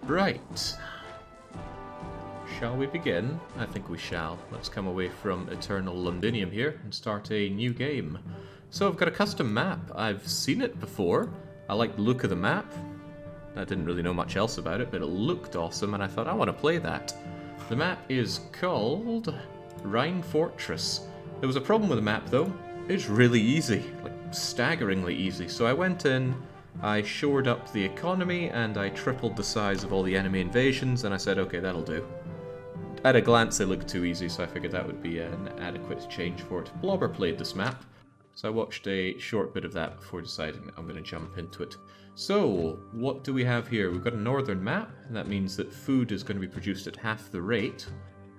Right. Shall we begin? I think we shall. Let's come away from Eternal Londinium here and start a new game. So I've got a custom map. I've seen it before. I like the look of the map. I didn't really know much else about it, but it looked awesome and I thought I want to play that. The map is called Rhine Fortress. There was a problem with the map though. It's really easy, like staggeringly easy. So I went in, I shored up the economy, and I tripled the size of all the enemy invasions, and I said, okay, that'll do. At a glance, they looked too easy, so I figured that would be an adequate change for it. Blobber played this map, so I watched a short bit of that before deciding that I'm going to jump into it. So, what do we have here? We've got a northern map, and that means that food is going to be produced at half the rate,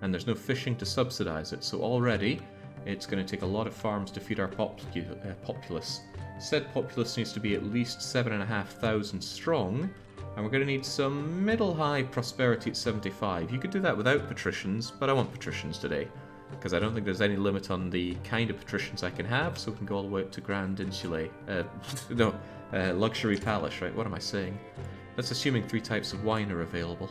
and there's no fishing to subsidize it, so already it's going to take a lot of farms to feed our populace. Said populace needs to be at least 7,500 strong, and we're going to need some middle-high prosperity at 75. You could do that without patricians, but I want patricians today, because I don't think there's any limit on the kind of patricians I can have, so we can go all the way up to Grand Insulae. Luxury Palace, right? What am I saying? That's assuming 3 types of wine are available.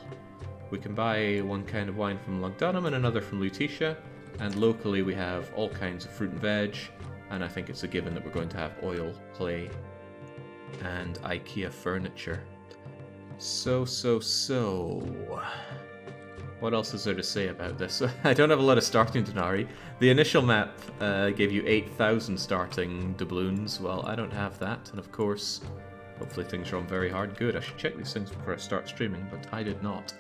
We can buy one kind of wine from Lugdunum and another from Lutetia, and locally we have all kinds of fruit and veg, and I think it's a given that we're going to have oil, clay, and IKEA furniture. So. What else is there to say about this? I don't have a lot of starting denarii. The initial map gave you 8,000 starting doubloons. Well, I don't have that, and of course, hopefully things are on very hard. Good, I should check these things before I start streaming, but I did not.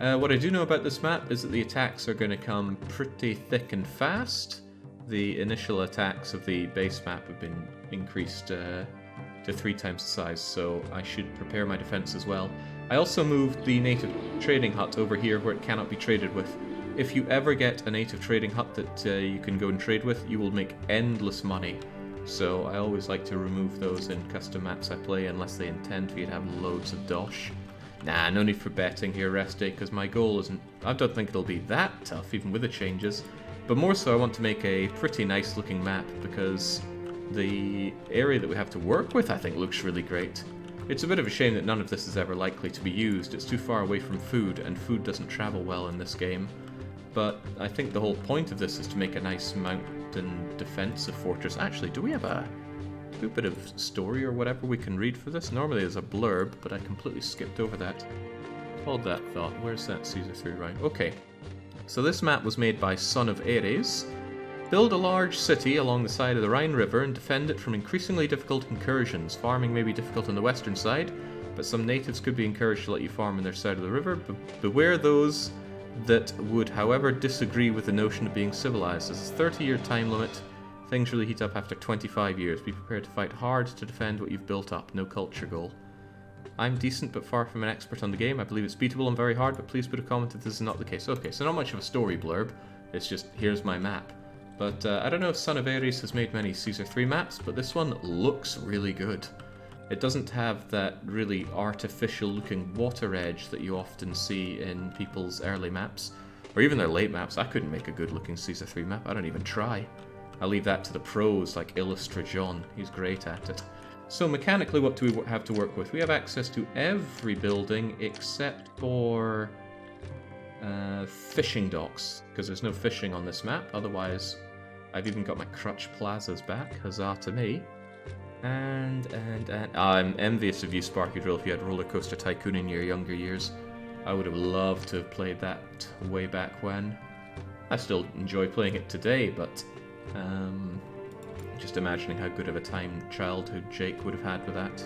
What I do know about this map is that the attacks are going to come pretty thick and fast. The initial attacks of the base map have been increased to 3 times the size, so I should prepare my defense as well. I also moved the native trading hut over here where it cannot be traded with. If you ever get a native trading hut that you can go and trade with, you will make endless money. So I always like to remove those in custom maps I play unless they intend for you to have loads of dosh. Nah, no need for betting here, rest day, because my goal isn't... I don't think it'll be that tough, even with the changes. But more so, I want to make a pretty nice looking map, because the area that we have to work with, I think, looks really great. It's a bit of a shame that none of this is ever likely to be used. It's too far away from food, and food doesn't travel well in this game. But I think the whole point of this is to make a nice mountain defensive fortress. Actually, do we have a bit of story or whatever we can read for this? Normally there's a blurb, but I completely skipped over that. Hold that thought. Where's that Caesar 3 Rhine? Okay. So this map was made by Son of Ares. Build a large city along the side of the Rhine River and defend it from increasingly difficult incursions. Farming may be difficult on the western side, but some natives could be encouraged to let you farm on their side of the river. Beware those that would, however, disagree with the notion of being civilized. There's a 30-year time limit. Things really heat up after 25 years. Be prepared to fight hard to defend what you've built up. No culture goal. I'm decent but far from an expert on the game. I believe it's beatable and very hard, but please put a comment if this is not the case. Okay, so not much of a story blurb. It's just, here's my map. But I don't know if Son of Ares has made many Caesar 3 maps, but this one looks really good. It doesn't have that really artificial looking water edge that you often see in people's early maps, or even their late maps. I couldn't make a good looking Caesar 3 map. I don't even try. I leave that to the pros like Illustra John. He's great at it. So mechanically, what do we have to work with? We have access to every building except for fishing docks, because there's no fishing on this map. Otherwise, I've even got my crutch plazas back. Huzzah to me. And I'm envious of you, Sparky Drill, if you had Roller Coaster Tycoon in your younger years. I would have loved to have played that way back when. I still enjoy playing it today, but just imagining how good of a time childhood Jake would have had with that.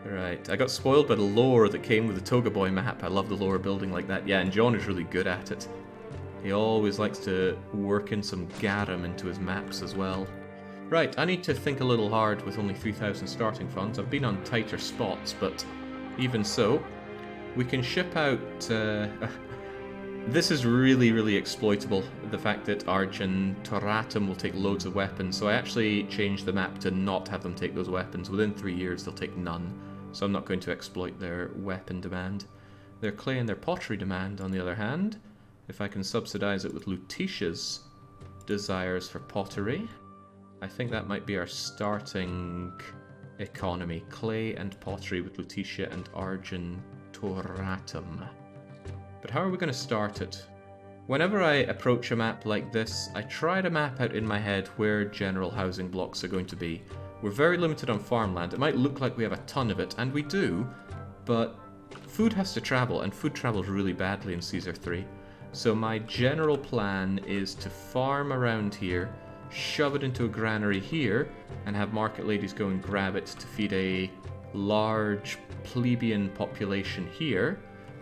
Right, I got spoiled by the lore that came with the Toga Boy map. I love the lore building like that. Yeah, and John is really good at it. He always likes to work in some garum into his maps as well. Right, I need to think a little hard with only 3,000 starting funds. I've been on tighter spots, but even so, we can ship out... This is really, really exploitable, the fact that Argentoratum will take loads of weapons, so I actually changed the map to not have them take those weapons. Within 3 years, they'll take none, so I'm not going to exploit their weapon demand. Their clay and their pottery demand, on the other hand, if I can subsidize it with Lutetia's desires for pottery, I think that might be our starting economy. Clay and pottery with Lutetia and electoratum. But how are we going to start it? Whenever I approach a map like this, I try to map out in my head where general housing blocks are going to be. We're very limited on farmland. It might look like we have a ton of it, and we do, but food has to travel, and food travels really badly in Caesar 3. So my general plan is to farm around here, shove it into a granary here, and have market ladies go and grab it to feed a large plebeian population here,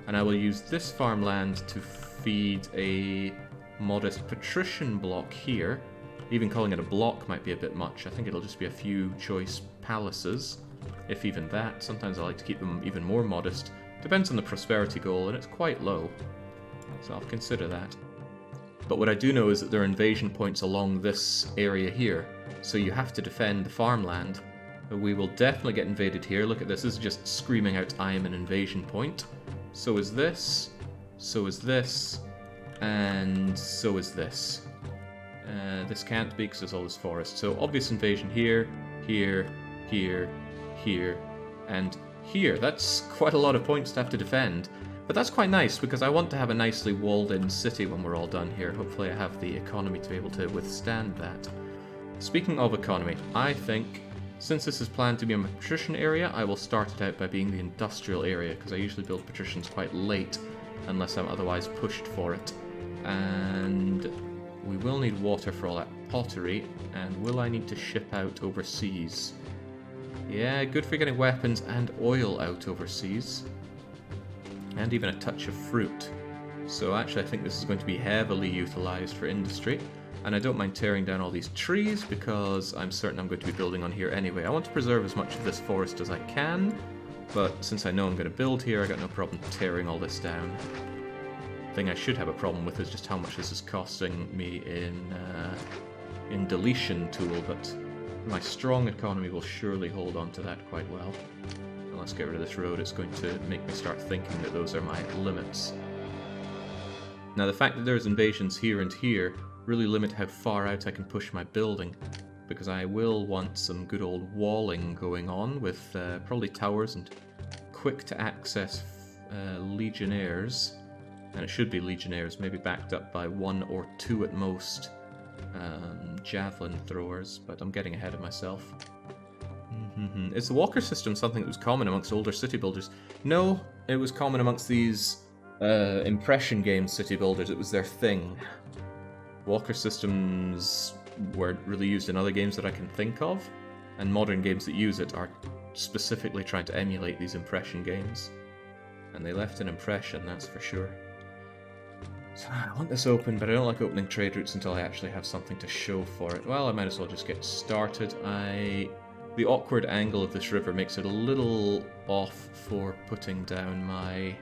and I will use this farmland to feed a modest patrician block here. Even calling it a block might be a bit much. I think it'll just be a few choice palaces, if even that. Sometimes I like to keep them even more modest. Depends on the prosperity goal, and it's quite low. So I'll consider that. But what I do know is that there are invasion points along this area here, so you have to defend the farmland. We will definitely get invaded here. Look at this, this is just screaming out, I am an invasion point. So is this, and so is this. This can't be because there's all this forest. So obvious invasion here, here, here, here, and here. That's quite a lot of points to have to defend. But that's quite nice, because I want to have a nicely walled-in city when we're all done here. Hopefully I have the economy to be able to withstand that. Speaking of economy, I think, since this is planned to be a patrician area, I will start it out by being the industrial area, because I usually build patricians quite late, unless I'm otherwise pushed for it. And we will need water for all that pottery, and will I need to ship out overseas? Yeah, good for getting weapons and oil out overseas. And even a touch of fruit. So actually I think this is going to be heavily utilised for industry. And I don't mind tearing down all these trees because I'm certain I'm going to be building on here anyway. I want to preserve as much of this forest as I can, but since I know I'm going to build here, I got no problem tearing all this down. The thing I should have a problem with is just how much this is costing me in deletion tool, but my strong economy will surely hold on to that quite well. Let's get rid of this road, it's going to make me start thinking that those are my limits. Now the fact that there's invasions here and here really limit how far out I can push my building, because I will want some good old walling going on with probably towers and quick to access legionnaires, and it should be legionnaires, maybe backed up by 1 or 2 at most javelin throwers, but I'm getting ahead of myself. Is the walker system something that was common amongst older city builders? No, it was common amongst these impression game city builders. It was their thing. Walker systems weren't really used in other games that I can think of, and modern games that use it are specifically trying to emulate these impression games. And they left an impression, that's for sure. So I want this open, but I don't like opening trade routes until I actually have something to show for it. Well, I might as well just get started. The awkward angle of this river makes it a little off for putting down my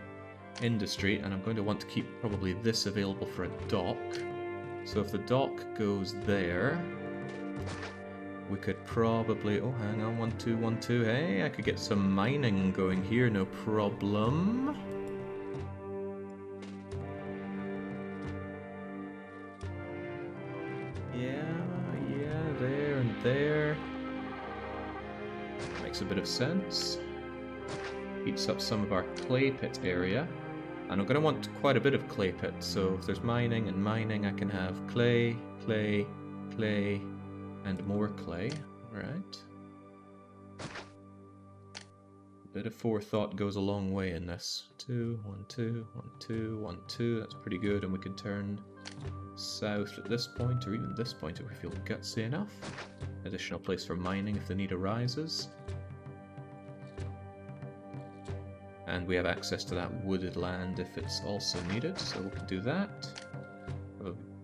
industry, and I'm going to want to keep probably this available for a dock. So if the dock goes there, we could probably... Oh, hang on, 1, 2, 1, 2. Hey, I could get some mining going here, no problem. Yeah, there and there. Makes a bit of sense. Heats up some of our clay pit area. And I'm going to want quite a bit of clay pit, so if there's mining and mining, I can have clay, clay, clay, and more clay. Alright. A bit of forethought goes a long way in this. 2, 1, 2, 1, 2, 1, 2. That's pretty good, and we can turn south at this point, or even this point if we feel gutsy enough. Additional place for mining if the need arises. And we have access to that wooded land if it's also needed, so we can do that.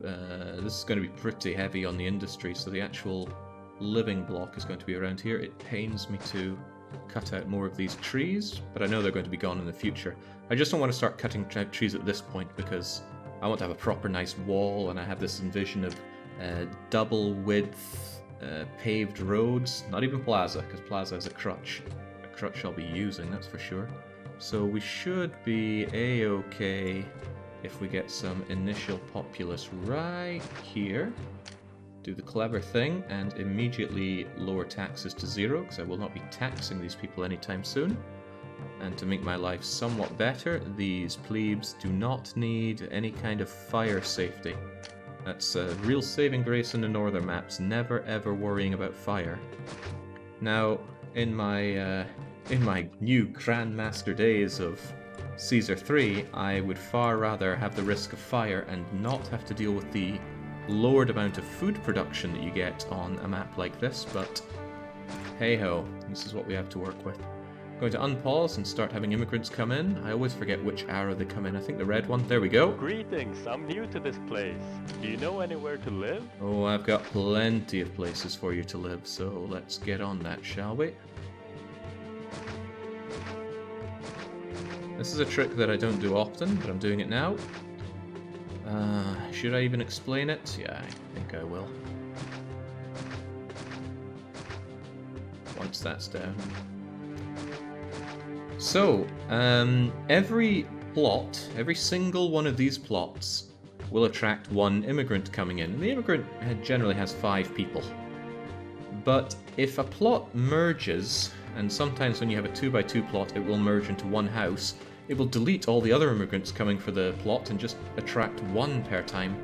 This is going to be pretty heavy on the industry, so the actual living block is going to be around here. It pains me to cut out more of these trees, but I know they're going to be gone in the future. I just don't want to start cutting trees at this point because I want to have a proper nice wall, and I have this envision of double width paved roads. Not even plaza, because plaza is a crutch. A crutch I'll be using, that's for sure. So we should be a-okay if we get some initial populace right here. Do the clever thing and immediately lower taxes to 0, because I will not be taxing these people anytime soon. And to make my life somewhat better, these plebes do not need any kind of fire safety. That's a real saving grace in the northern maps, never ever worrying about fire. Now, in my new Grandmaster days of Caesar 3, I would far rather have the risk of fire and not have to deal with the lowered amount of food production that you get on a map like this, but hey-ho, this is what we have to work with. Going to unpause and start having immigrants come in. I always forget which arrow they come in. I think the red one. There we go. Greetings, I'm new to this place. Do you know anywhere to live? Oh, I've got plenty of places for you to live, so let's get on that, shall we? This is a trick that I don't do often, but I'm doing it now. Should I even explain it? Yeah, I think I will. Once that's down. So, every plot, every single one of these plots will attract one immigrant coming in. And the immigrant generally has 5 people. But if a plot merges, and sometimes when you have a 2x2 plot, it will merge into one house, it will delete all the other immigrants coming for the plot and just attract 1 per time.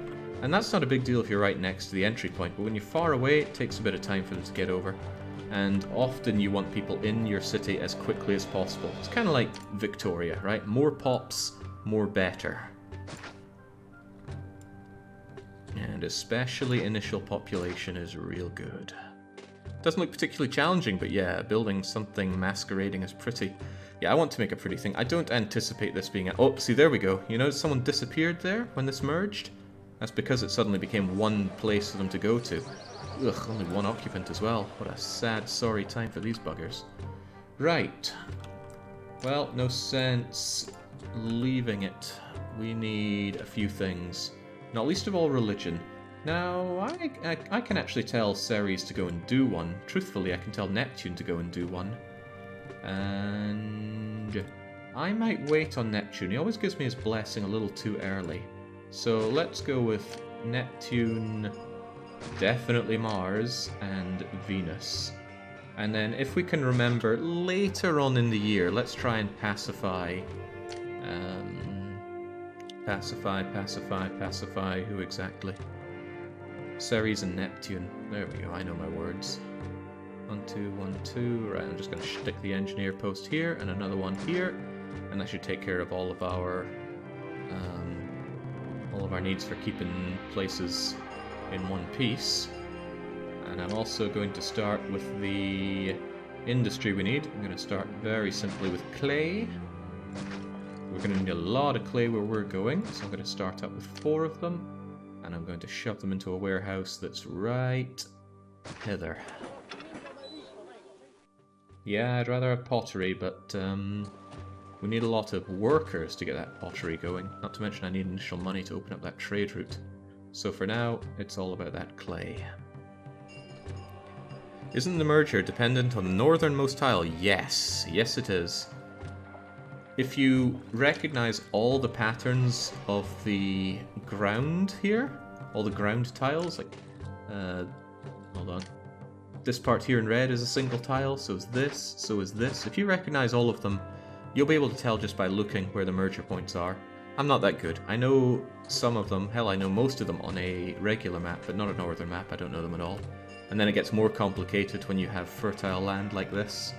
And that's not a big deal if you're right next to the entry point, but when you're far away, it takes a bit of time for them to get over. And often you want people in your city as quickly as possible. It's kind of like Victoria, right? More pops, more better. And especially initial population is real good. Doesn't look particularly challenging, but yeah, building something masquerading as pretty. Yeah, I want to make a pretty thing. I don't anticipate this being oh, see, there we go. You notice someone disappeared there when this merged? That's because it suddenly became one place for them to go to. Ugh, only 1 occupant as well. What a sad, sorry time for these buggers. Right. Well, no sense leaving it. We need a few things. Not least of all religion. Now, I can actually tell Ceres to go and do one. Truthfully, I can tell Neptune to go and do one. And I might wait on Neptune. He always gives me his blessing a little too early. So let's go with Neptune, definitely Mars, and Venus. And then if we can remember, later on in the year, let's try and pacify... pacify, who exactly? Ceres and Neptune. There we go, I know my words. 1, 2, 1, 2. Right, I'm just going to stick the engineer post here, and another one here. And that should take care of all of our needs for keeping places in one piece. And I'm also going to start with the industry we need. I'm going to start very simply with clay. We're going to need a lot of clay where we're going, so I'm going to start up with 4 of them, and I'm going to shove them into a warehouse that's right hither. Yeah, I'd rather have pottery, but we need a lot of workers to get that pottery going. Not to mention I need initial money to open up that trade route. So for now, it's all about that clay. Isn't the merger dependent on the northernmost tile? Yes. Yes, it is. If you recognize all the patterns of the ground here, all the ground tiles, like, hold on. This part here in red is a single tile, so is this, so is this. If you recognize all of them, you'll be able to tell just by looking where the merger points are. I'm not that good. I know some of them, hell, I know most of them on a regular map, but not a northern map. I don't know them at all. And then it gets more complicated when you have fertile land like this.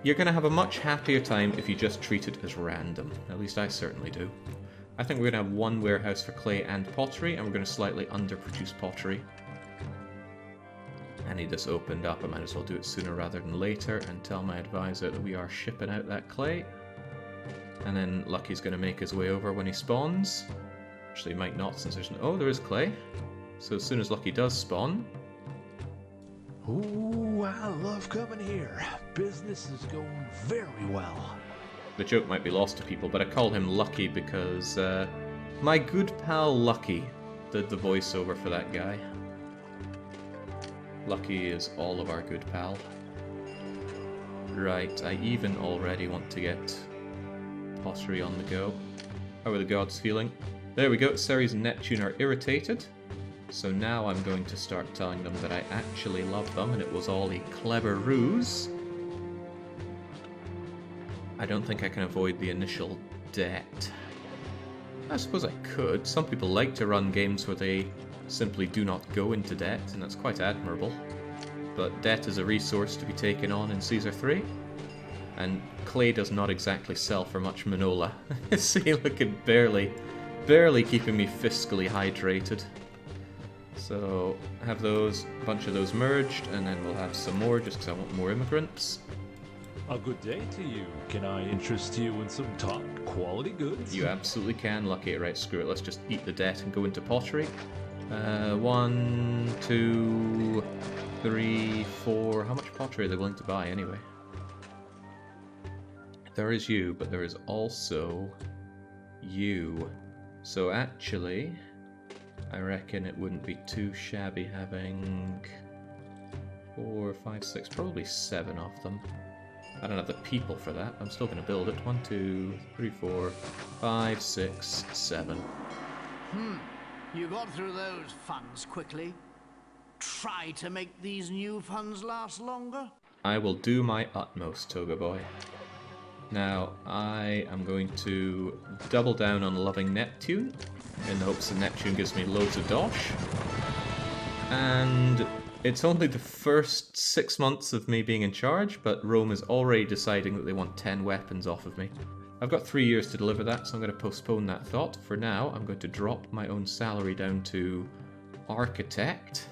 You're going to have a much happier time if you just treat it as random. At least I certainly do. I think we're going to have 1 warehouse for clay and pottery, and we're going to slightly underproduce pottery. I need this opened up. I might as well do it sooner rather than later and tell my advisor that we are shipping out that clay. And then Lucky's going to make his way over when he spawns. Actually, he might not since there's oh, there is clay. So as soon as Lucky does spawn... Ooh, I love coming here. Business is going very well. The joke might be lost to people, but I call him Lucky because my good pal Lucky did the voiceover for that guy. Lucky is all of our good pal. Right, I even already want to get pottery on the go. How are the gods feeling? There we go, Ceres and Neptune are irritated. So now I'm going to start telling them that I actually love them and it was all a clever ruse. I don't think I can avoid the initial debt. I suppose I could. Some people like to run games where they simply do not go into debt, and that's quite admirable. But debt is a resource to be taken on in Caesar 3. And clay does not exactly sell for much manola. See, look at barely keeping me fiscally hydrated. So, have those, a bunch of those merged, and then we'll have some more just because I want more immigrants. A good day to you. Can I interest you in some top quality goods? You absolutely can. Lucky, right, screw it. Let's just eat the debt and go into pottery. 1, 2, 3, 4. How much pottery are they willing to buy anyway? There is you, but there is also you. So actually, I reckon it wouldn't be too shabby having 4, 5, 6, probably 7 of them. I don't have the people for that. I'm still going to build it. 1, 2, 3, 4, 5, 6, 7. You got through those funds quickly. Try to make these new funds last longer. I will do my utmost, Toga Boy. Now, I am going to double down on loving Neptune, in the hopes that Neptune gives me loads of dosh. And it's only the first 6 months of me being in charge, but Rome is already deciding that they want 10 weapons off of me. I've got 3 years to deliver that, so I'm going to postpone that thought. For now, I'm going to drop my own salary down to architect.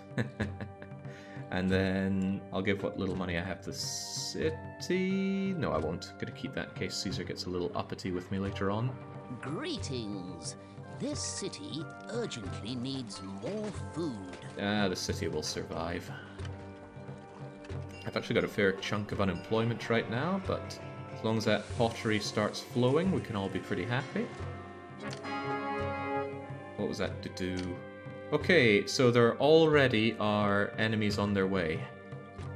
And then I'll give what little money I have to city. No, I won't. Gonna keep that in case Caesar gets a little uppity with me later on. Greetings. This city urgently needs more food. The city will survive. I've actually got a fair chunk of unemployment right now, but as long as that pottery starts flowing, we can all be pretty happy. What was that to do? Okay, so there already are enemies on their way.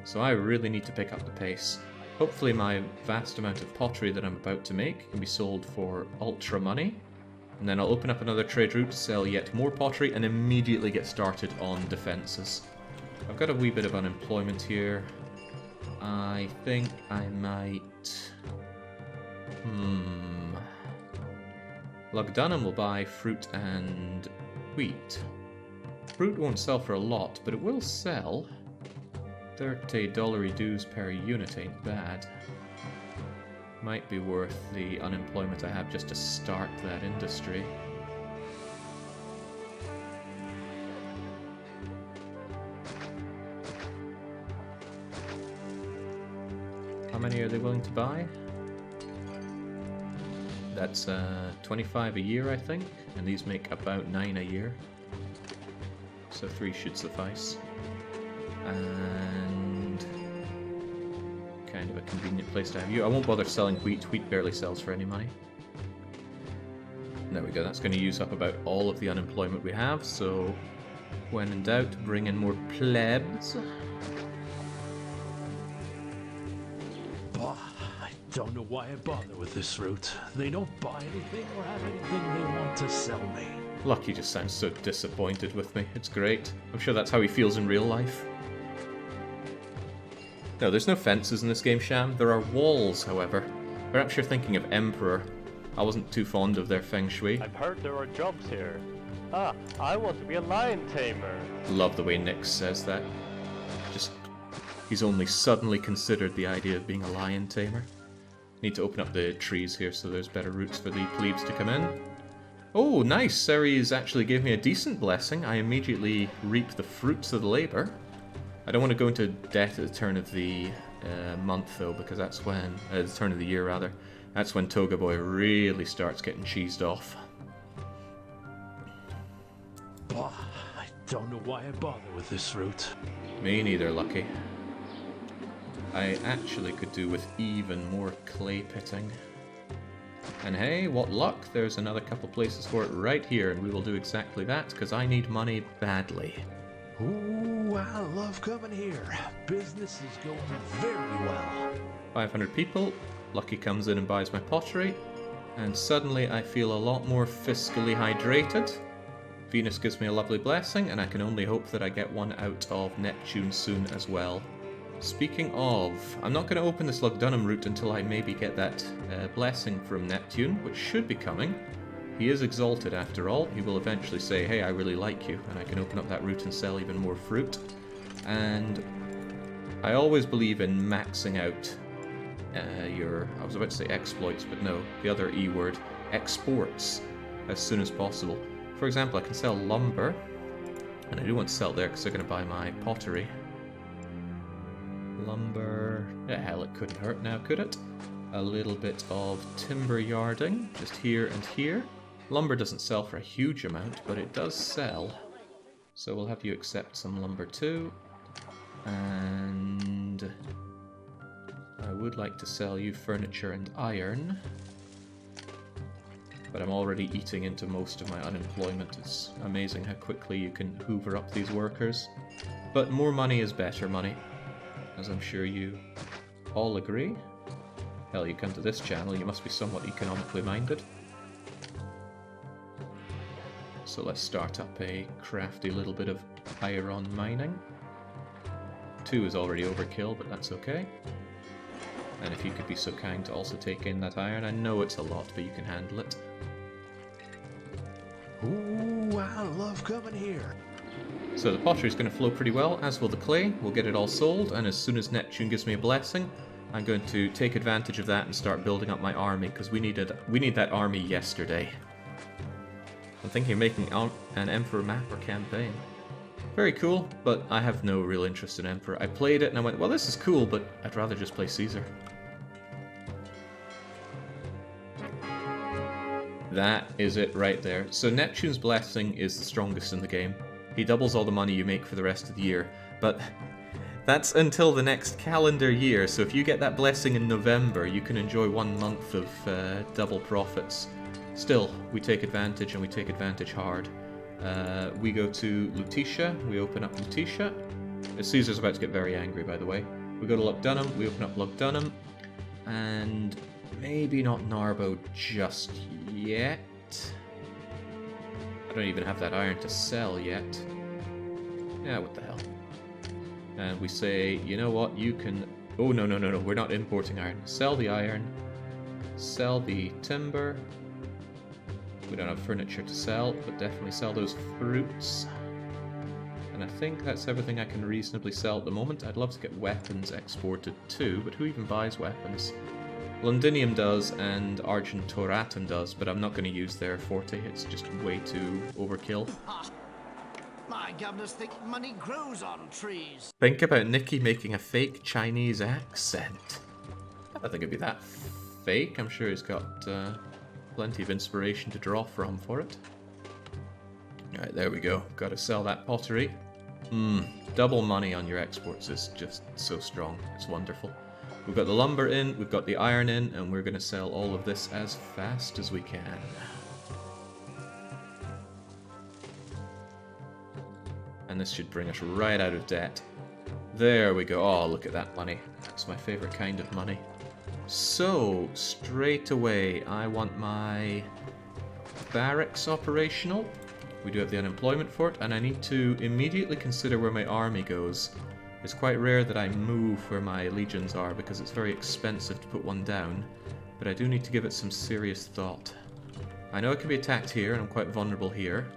So I really need to pick up the pace. Hopefully my vast amount of pottery that I'm about to make can be sold for ultra money. And then I'll open up another trade route, sell yet more pottery, and immediately get started on defences. I've got a wee bit of unemployment here. I think I might... Lugdunum will buy fruit and wheat. Fruit won't sell for a lot, but it will sell. $30 dues per unit ain't bad. Might be worth the unemployment I have just to start that industry. How many are they willing to buy? That's 25 a year, I think, and these make about 9 a year. So 3 should suffice. And kind of a convenient place to have you. I won't bother selling wheat. Wheat barely sells for any money. There we go. That's going to use up about all of the unemployment we have. So when in doubt, bring in more plebs. I don't know why I bother with this route. They don't buy anything or have anything they want to sell me. Lucky just sounds so disappointed with me. It's great. I'm sure that's how he feels in real life. No, there's no fences in this game, Sham. There are walls, however. Perhaps you're thinking of Emperor. I wasn't too fond of their feng shui. I've heard there are jobs here. Ah, I want to be a lion tamer. Love the way Nick says that. Just, he's only suddenly considered the idea of being a lion tamer. Need to open up the trees here so there's better routes for the plebes to come in. Oh, nice! Ceres actually gave me a decent blessing. I immediately reap the fruits of the labour. I don't want to go into debt at the turn of the month, though, because that's when... the turn of the year, rather. That's when Toga Boy really starts getting cheesed off. I don't know why I bother with this route. Me neither, Lucky. I actually could do with even more clay pitting. And hey, what luck, there's another couple places for it right here, and we will do exactly that, because I need money badly. Ooh, I love coming here. Business is going very well. 500 people, Lucky comes in and buys my pottery, and suddenly I feel a lot more fiscally hydrated. Venus gives me a lovely blessing, and I can only hope that I get one out of Neptune soon as well. Speaking of, I'm not going to open this Lugdunum route until I maybe get that blessing from Neptune, which should be coming. He is exalted after all. He will eventually say, hey, I really like you, and I can open up that route and sell even more fruit. And I always believe in maxing out your, I was about to say exploits, but no, the other E word, exports, as soon as possible. For example, I can sell lumber, and I do want to sell it there because they're going to buy my pottery. Lumber, yeah, hell, it couldn't hurt now, could it? A little bit of timber yarding, just here and here. Lumber doesn't sell for a huge amount, but it does sell. So we'll have you accept some lumber too. And I would like to sell you furniture and iron. But I'm already eating into most of my unemployment. It's amazing how quickly you can hoover up these workers. But more money is better money, as I'm sure you all agree. Hell, you come to this channel, you must be somewhat economically minded. So let's start up a crafty little bit of iron mining. 2 is already overkill, but that's okay. And if you could be so kind to also take in that iron, I know it's a lot, but you can handle it. Ooh, I love coming here. So the pottery is going to flow pretty well, as will the clay. We'll get it all sold, and as soon as Neptune gives me a blessing, I'm going to take advantage of that and start building up my army, because we need that army yesterday. I'm thinking of making an Emperor map or campaign. Very cool, but I have no real interest in Emperor. I played it and I went, well, this is cool, but I'd rather just play Caesar. That is it right there. So Neptune's blessing is the strongest in the game. He doubles all the money you make for the rest of the year, but that's until the next calendar year, so if you get that blessing in November, you can enjoy 1 month of double profits. Still, we take advantage, and we take advantage hard. We go to Lutetia, we open up Lutetia. Caesar's about to get very angry, by the way. We go to Lugdunum, we open up Lugdunum, and maybe not Narbo just yet. I don't even have that iron to sell yet. Yeah, what the hell. And we say, you know what, you can... Oh, no, we're not importing iron. Sell the iron, sell the timber. We don't have furniture to sell, but definitely sell those fruits. And I think that's everything I can reasonably sell at the moment. I'd love to get weapons exported too, but who even buys weapons? Londinium does, and Argentoratum does, but I'm not going to use their forte. It's just way too overkill. My governors think money grows on trees. Think about Nikki making a fake Chinese accent. I don't think it'd be that fake. I'm sure he's got plenty of inspiration to draw from for it. Alright, there we go. Got to sell that pottery. Double money on your exports is just so strong. It's wonderful. We've got the lumber in, we've got the iron in, and we're going to sell all of this as fast as we can. And this should bring us right out of debt. There we go. Oh, look at that money. That's my favorite kind of money. So, straight away, I want my barracks operational. We do have the unemployment for it, and I need to immediately consider where my army goes. It's quite rare that I move where my legions are because it's very expensive to put one down, but I do need to give it some serious thought. I know it can be attacked here, and I'm quite vulnerable here,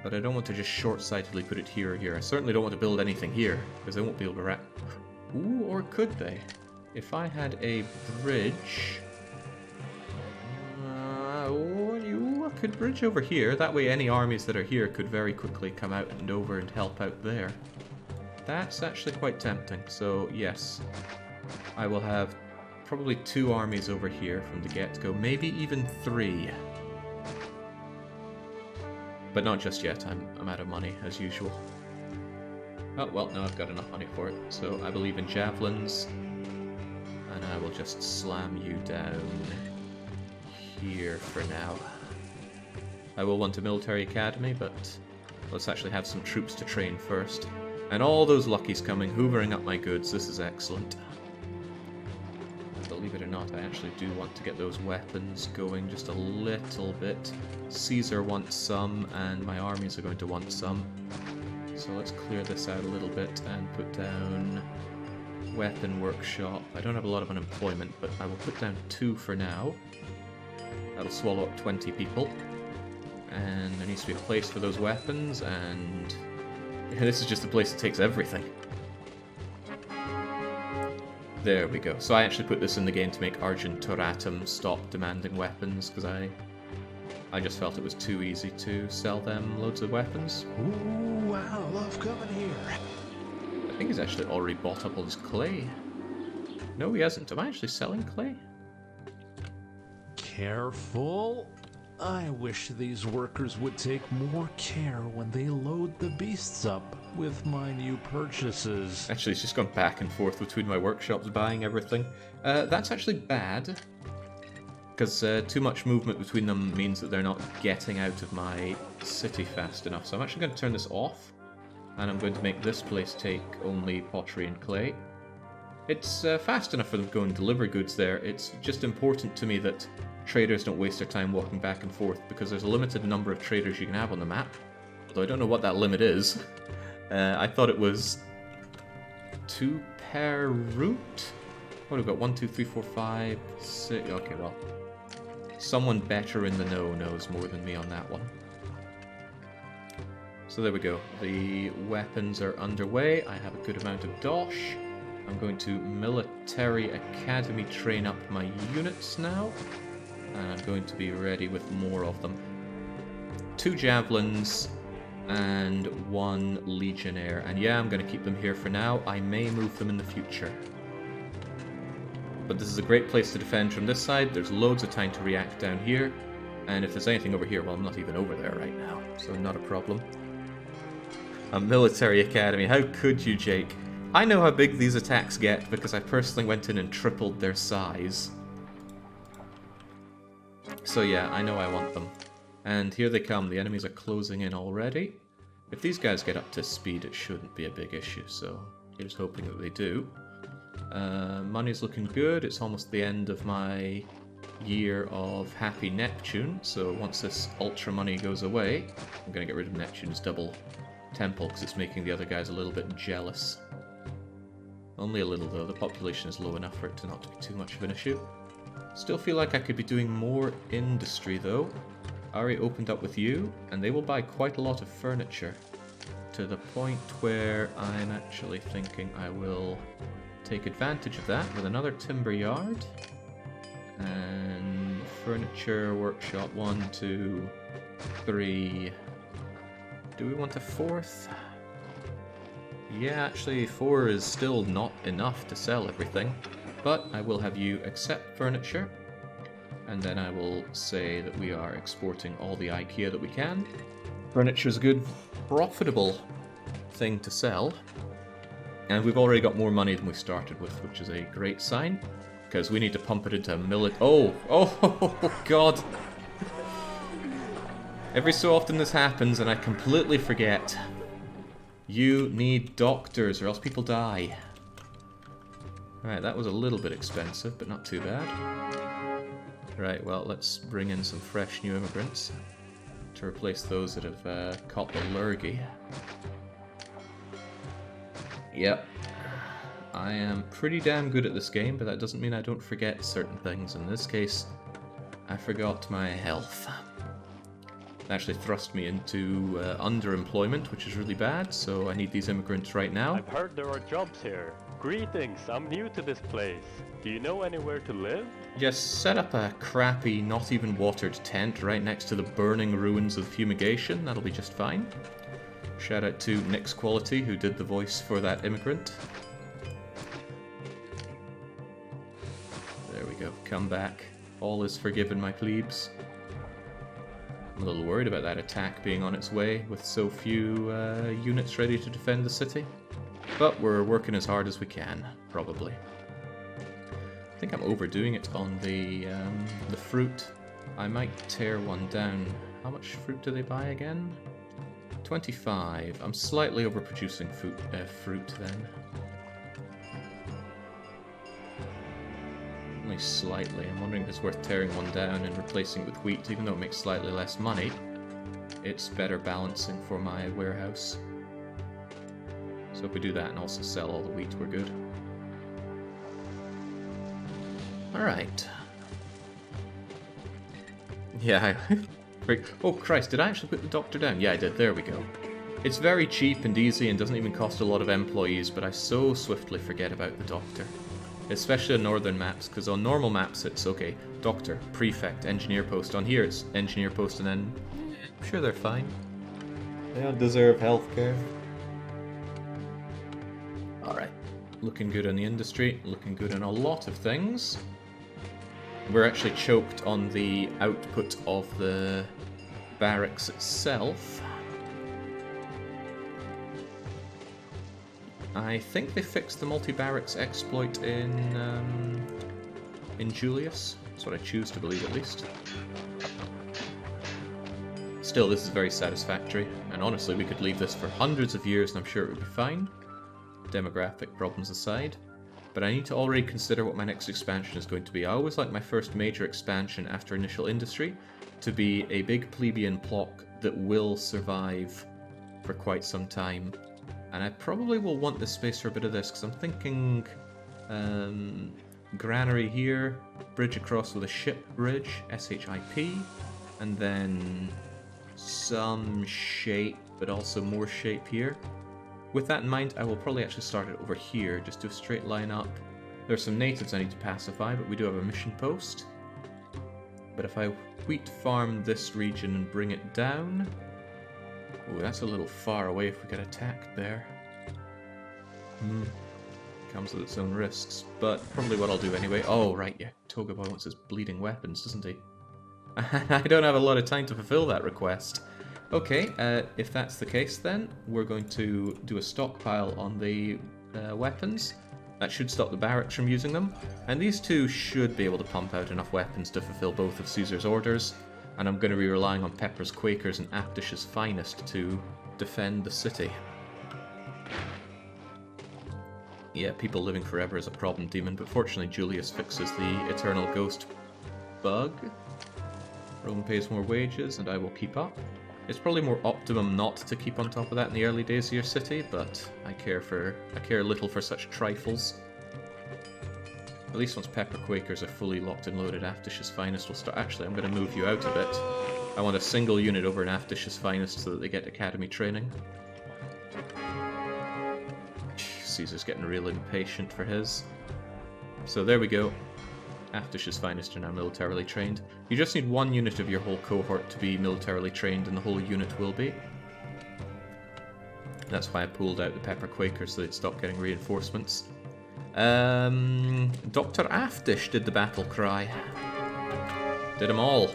but I don't want to just short-sightedly put it here or here. I certainly don't want to build anything here, because they won't be able to wrap... Ooh, or could they? If I had a bridge... I could bridge over here. That way any armies that are here could very quickly come out and over and help out there. That's actually quite tempting, so yes. I will have probably 2 armies over here from the get-go, maybe even 3. But not just yet, I'm out of money, as usual. Oh, well, no, I've got enough money for it. So I believe in javelins, and I will just slam you down here for now. I will want a military academy, but let's actually have some troops to train first. And all those luckies coming, hoovering up my goods. This is excellent. Believe it or not, I actually do want to get those weapons going just a little bit. Caesar wants some, and my armies are going to want some. So let's clear this out a little bit and put down weapon workshop. I don't have a lot of unemployment, but I will put down 2 for now. That'll swallow up 20 people. And there needs to be a place for those weapons, and yeah, this is just a place that takes everything. There we go. So I actually put this in the game to make Argenturatum stop demanding weapons, because I just felt it was too easy to sell them loads of weapons. Ooh, I love coming here. I think he's actually already bought up all his clay. No, he hasn't. Am I actually selling clay? Careful. I wish these workers would take more care when they load the beasts up with my new purchases. Actually, it's just gone back and forth between my workshops buying everything. That's actually bad, because too much movement between them means that they're not getting out of my city fast enough. So I'm actually going to turn this off, and I'm going to make this place take only pottery and clay. It's fast enough for them to go and deliver goods there. It's just important to me that traders don't waste their time walking back and forth, because there's a limited number of traders you can have on the map. Although I don't know what that limit is. I thought it was 2 per route? What have we got? 1, 2, 3, 4, 5, 6... Okay, well. Someone better in the know knows more than me on that one. So there we go. The weapons are underway. I have a good amount of dosh. I'm going to military academy train up my units now. And I'm going to be ready with more of them. 2 javelins and 1 legionnaire. And yeah, I'm going to keep them here for now. I may move them in the future. But this is a great place to defend from this side. There's loads of time to react down here. And if there's anything over here, well, I'm not even over there right now. So not a problem. A military academy. How could you, Jake? I know how big these attacks get because I personally went in and tripled their size. So yeah, I know I want them. And here they come. The enemies are closing in already. If these guys get up to speed, it shouldn't be a big issue, so here's hoping that they do. Money's looking good. It's almost the end of my year of Happy Neptune, so once this ultra money goes away, I'm going to get rid of Neptune's double temple, because it's making the other guys a little bit jealous. Only a little, though. The population is low enough for it to not be too much of an issue. Still feel like I could be doing more industry, though. I already opened up with you, and they will buy quite a lot of furniture, to the point where I'm actually thinking I will take advantage of that with another timber yard. And furniture workshop 1, 2, 3. Do we want a 4th? Yeah, actually 4 is still not enough to sell everything. But I will have you accept furniture, and then I will say that we are exporting all the IKEA that we can. Furniture is a good, profitable thing to sell, and we've already got more money than we started with, which is a great sign, because we need to pump it into Oh, God! Every so often this happens, and I completely forget. You need doctors, or else people die. Right, that was a little bit expensive, but not too bad. Right, well, let's bring in some fresh new immigrants to replace those that have caught the lurgy. Yep. I am pretty damn good at this game, but that doesn't mean I don't forget certain things. In this case, I forgot my health. It actually thrust me into underemployment, which is really bad, so I need these immigrants right now. I've heard there are jobs here. Greetings, I'm new to this place. Do you know anywhere to live? Just set up a crappy, not even watered tent right next to the burning ruins of fumigation. That'll be just fine. Shout out to Nick's Quality, who did the voice for that immigrant. There we go. Come back. All is forgiven, my plebes. I'm a little worried about that attack being on its way with so few units ready to defend the city. But we're working as hard as we can, probably. I think I'm overdoing it on the fruit. I might tear one down. How much fruit do they buy again? 25. I'm slightly overproducing fruit then. Only slightly. I'm wondering if it's worth tearing one down and replacing it with wheat, even though it makes slightly less money. It's better balancing for my warehouse. So if we do that and also sell all the wheat, we're good. Alright. Yeah, oh Christ, did I actually put the doctor down? Yeah, I did. There we go. It's very cheap and easy and doesn't even cost a lot of employees, but I so swiftly forget about the doctor. Especially on northern maps, because on normal maps it's okay. Doctor, prefect, engineer post. On here it's engineer post and then... I'm sure they're fine. They don't deserve healthcare. Alright. Looking good on the industry, looking good on a lot of things. We're actually choked on the output of the barracks itself. I think they fixed the multi-barracks exploit in Julius. That's what I choose to believe, at least. Still, this is very satisfactory, and honestly, we could leave this for hundreds of years and I'm sure it would be fine. Demographic problems aside. But I need to already consider what my next expansion is going to be. I always like my first major expansion after initial industry to be a big plebeian block that will survive for quite some time. And I probably will want this space for a bit of this, because I'm thinking granary here, bridge across with a ship bridge, SHIP, and then some shape, but also more shape here. With that in mind, I will probably actually start it over here, just do a straight line up. There's some natives I need to pacify, but we do have a mission post. But if I wheat farm this region and bring it down... Oh, that's a little far away if we get attacked there. Comes with its own risks, but probably what I'll do anyway. Oh, right, yeah, Toga Boy wants his bleeding weapons, doesn't he? I don't have a lot of time to fulfill that request. Okay, if that's the case then, we're going to do a stockpile on the weapons. That should stop the barracks from using them. And these two should be able to pump out enough weapons to fulfill both of Caesar's orders. And I'm going to be relying on Pepper's Quakers and Aptish's Finest to defend the city. Yeah, people living forever is a problem, Demon, but fortunately Julius fixes the Eternal Ghost bug. Rome pays more wages, and I will keep up. It's probably more optimum not to keep on top of that in the early days of your city, but I care little for such trifles. At least once Pepper Quakers are fully locked and loaded, Aftish's Finest will start. Actually, I'm going to move you out a bit. I want a single unit over in Aftish's Finest so that they get academy training. Caesar's getting real impatient for his. So there we go. Aftish's Finest are now militarily trained. You just need one unit of your whole cohort to be militarily trained, and the whole unit will be. That's why I pulled out the Pepper Quakers so they'd stop getting reinforcements. Dr. Aftish did the battle cry. Did them all.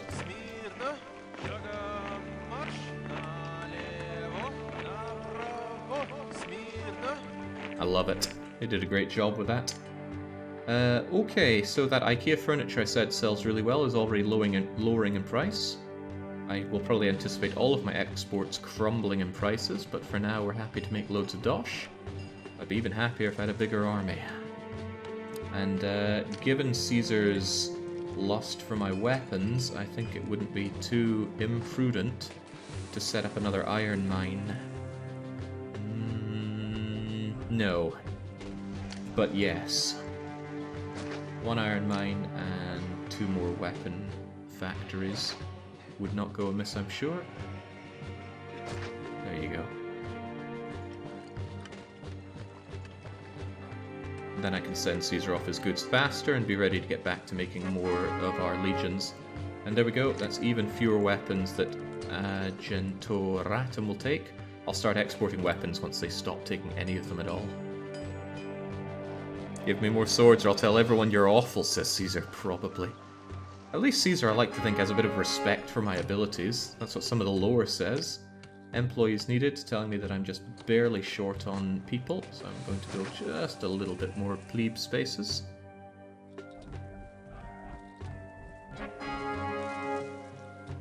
I love it. They did a great job with that. Okay, so that IKEA furniture I said sells really well is already lowering in price. I will probably anticipate all of my exports crumbling in prices, but for now we're happy to make loads of dosh. I'd be even happier if I had a bigger army. And given Caesar's lust for my weapons, I think it wouldn't be too imprudent to set up another iron mine. No. But yes. One iron mine and 2 more weapon factories would not go amiss, I'm sure. There you go. Then I can send Caesar off his goods faster and be ready to get back to making more of our legions. And there we go, that's even fewer weapons that Gentoratum will take. I'll start exporting weapons once they stop taking any of them at all. Give me more swords or I'll tell everyone you're awful, says Caesar, probably. At least Caesar, I like to think, has a bit of respect for my abilities. That's what some of the lore says. Employees needed, telling me that I'm just barely short on people, so I'm going to go just a little bit more plebe spaces.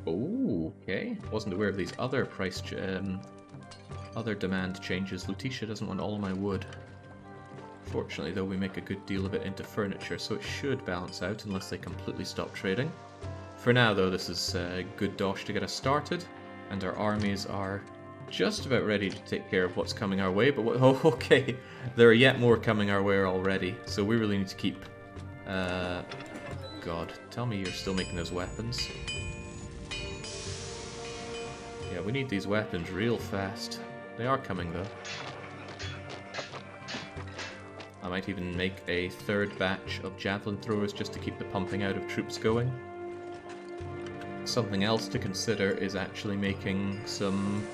Oh, okay. Wasn't aware of these other other demand changes. Lutetia doesn't want all of my wood. Fortunately, though, we make a good deal of it into furniture, so it should balance out unless they completely stop trading. For now, though, this is good dosh to get us started, and our armies are just about ready to take care of what's coming our way, but oh, okay, there are yet more coming our way already, so we really need to keep god. Tell me you're still making those weapons. Yeah, we need these weapons real fast. They are coming, though. I might even make a third batch of javelin throwers just to keep the pumping out of troops going. Something else to consider is actually making some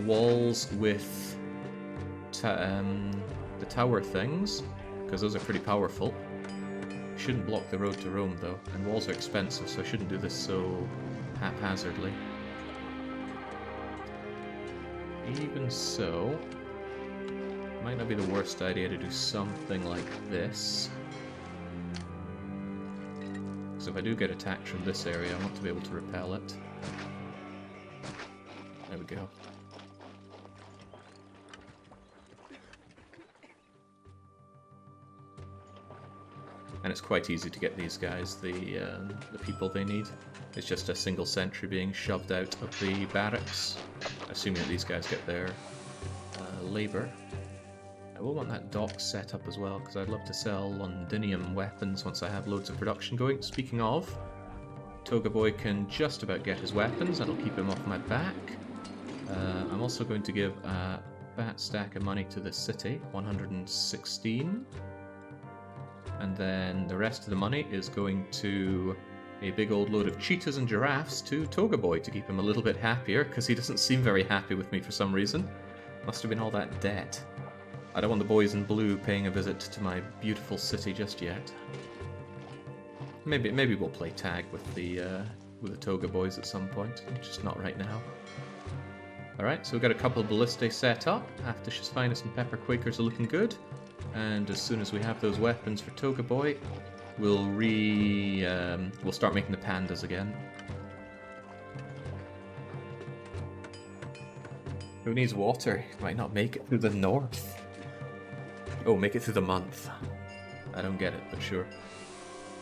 walls with the tower things, because those are pretty powerful. Shouldn't block the road to Rome, though, and walls are expensive, so I shouldn't do this so haphazardly. Even so, might not be the worst idea to do something like this. Because if I do get attacked from this area, I want to be able to repel it. There we go. And it's quite easy to get these guys the people they need. It's just a single sentry being shoved out of the barracks, assuming that these guys get their labour. I will want that dock set up as well, because I'd love to sell Londinium weapons once I have loads of production going. Speaking of, Toga Boy can just about get his weapons, that'll keep him off my back. I'm also going to give a fat stack of money to the city, 116. And then the rest of the money is going to a big old load of cheetahs and giraffes to Toga Boy to keep him a little bit happier, because he doesn't seem very happy with me for some reason. Must have been all that debt. I don't want the boys in blue paying a visit to my beautiful city just yet. Maybe we'll play tag with the Toga Boys at some point, just not right now. Alright, so we've got a couple of ballistae set up. Aftish's Finest and Pepper Quakers are looking good. And as soon as we have those weapons for Toga Boy, we'll start making the pandas again. Who needs water? Might not make it through the north. Oh, make it through the month. I don't get it, but sure.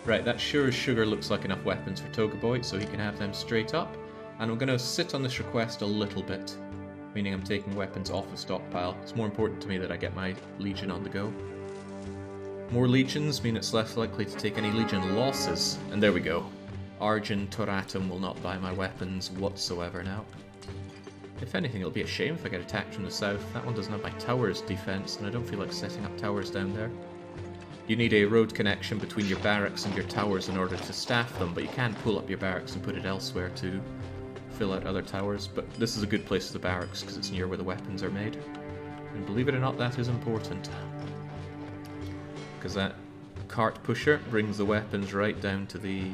Right, that sure as sugar looks like enough weapons for Toga Boy, so he can have them straight up. And I'm going to sit on this request a little bit, meaning I'm taking weapons off the stockpile. It's more important to me that I get my legion on the go. More legions mean it's less likely to take any legion losses. And there we go. Argent Toratum will not buy my weapons whatsoever now. If anything, it'll be a shame if I get attacked from the south. That one doesn't have my towers defense, and I don't feel like setting up towers down there. You need a road connection between your barracks and your towers in order to staff them, but you can pull up your barracks and put it elsewhere to fill out other towers. But this is a good place for the barracks because it's near where the weapons are made. And believe it or not, that is important. Because that cart pusher brings the weapons right down to the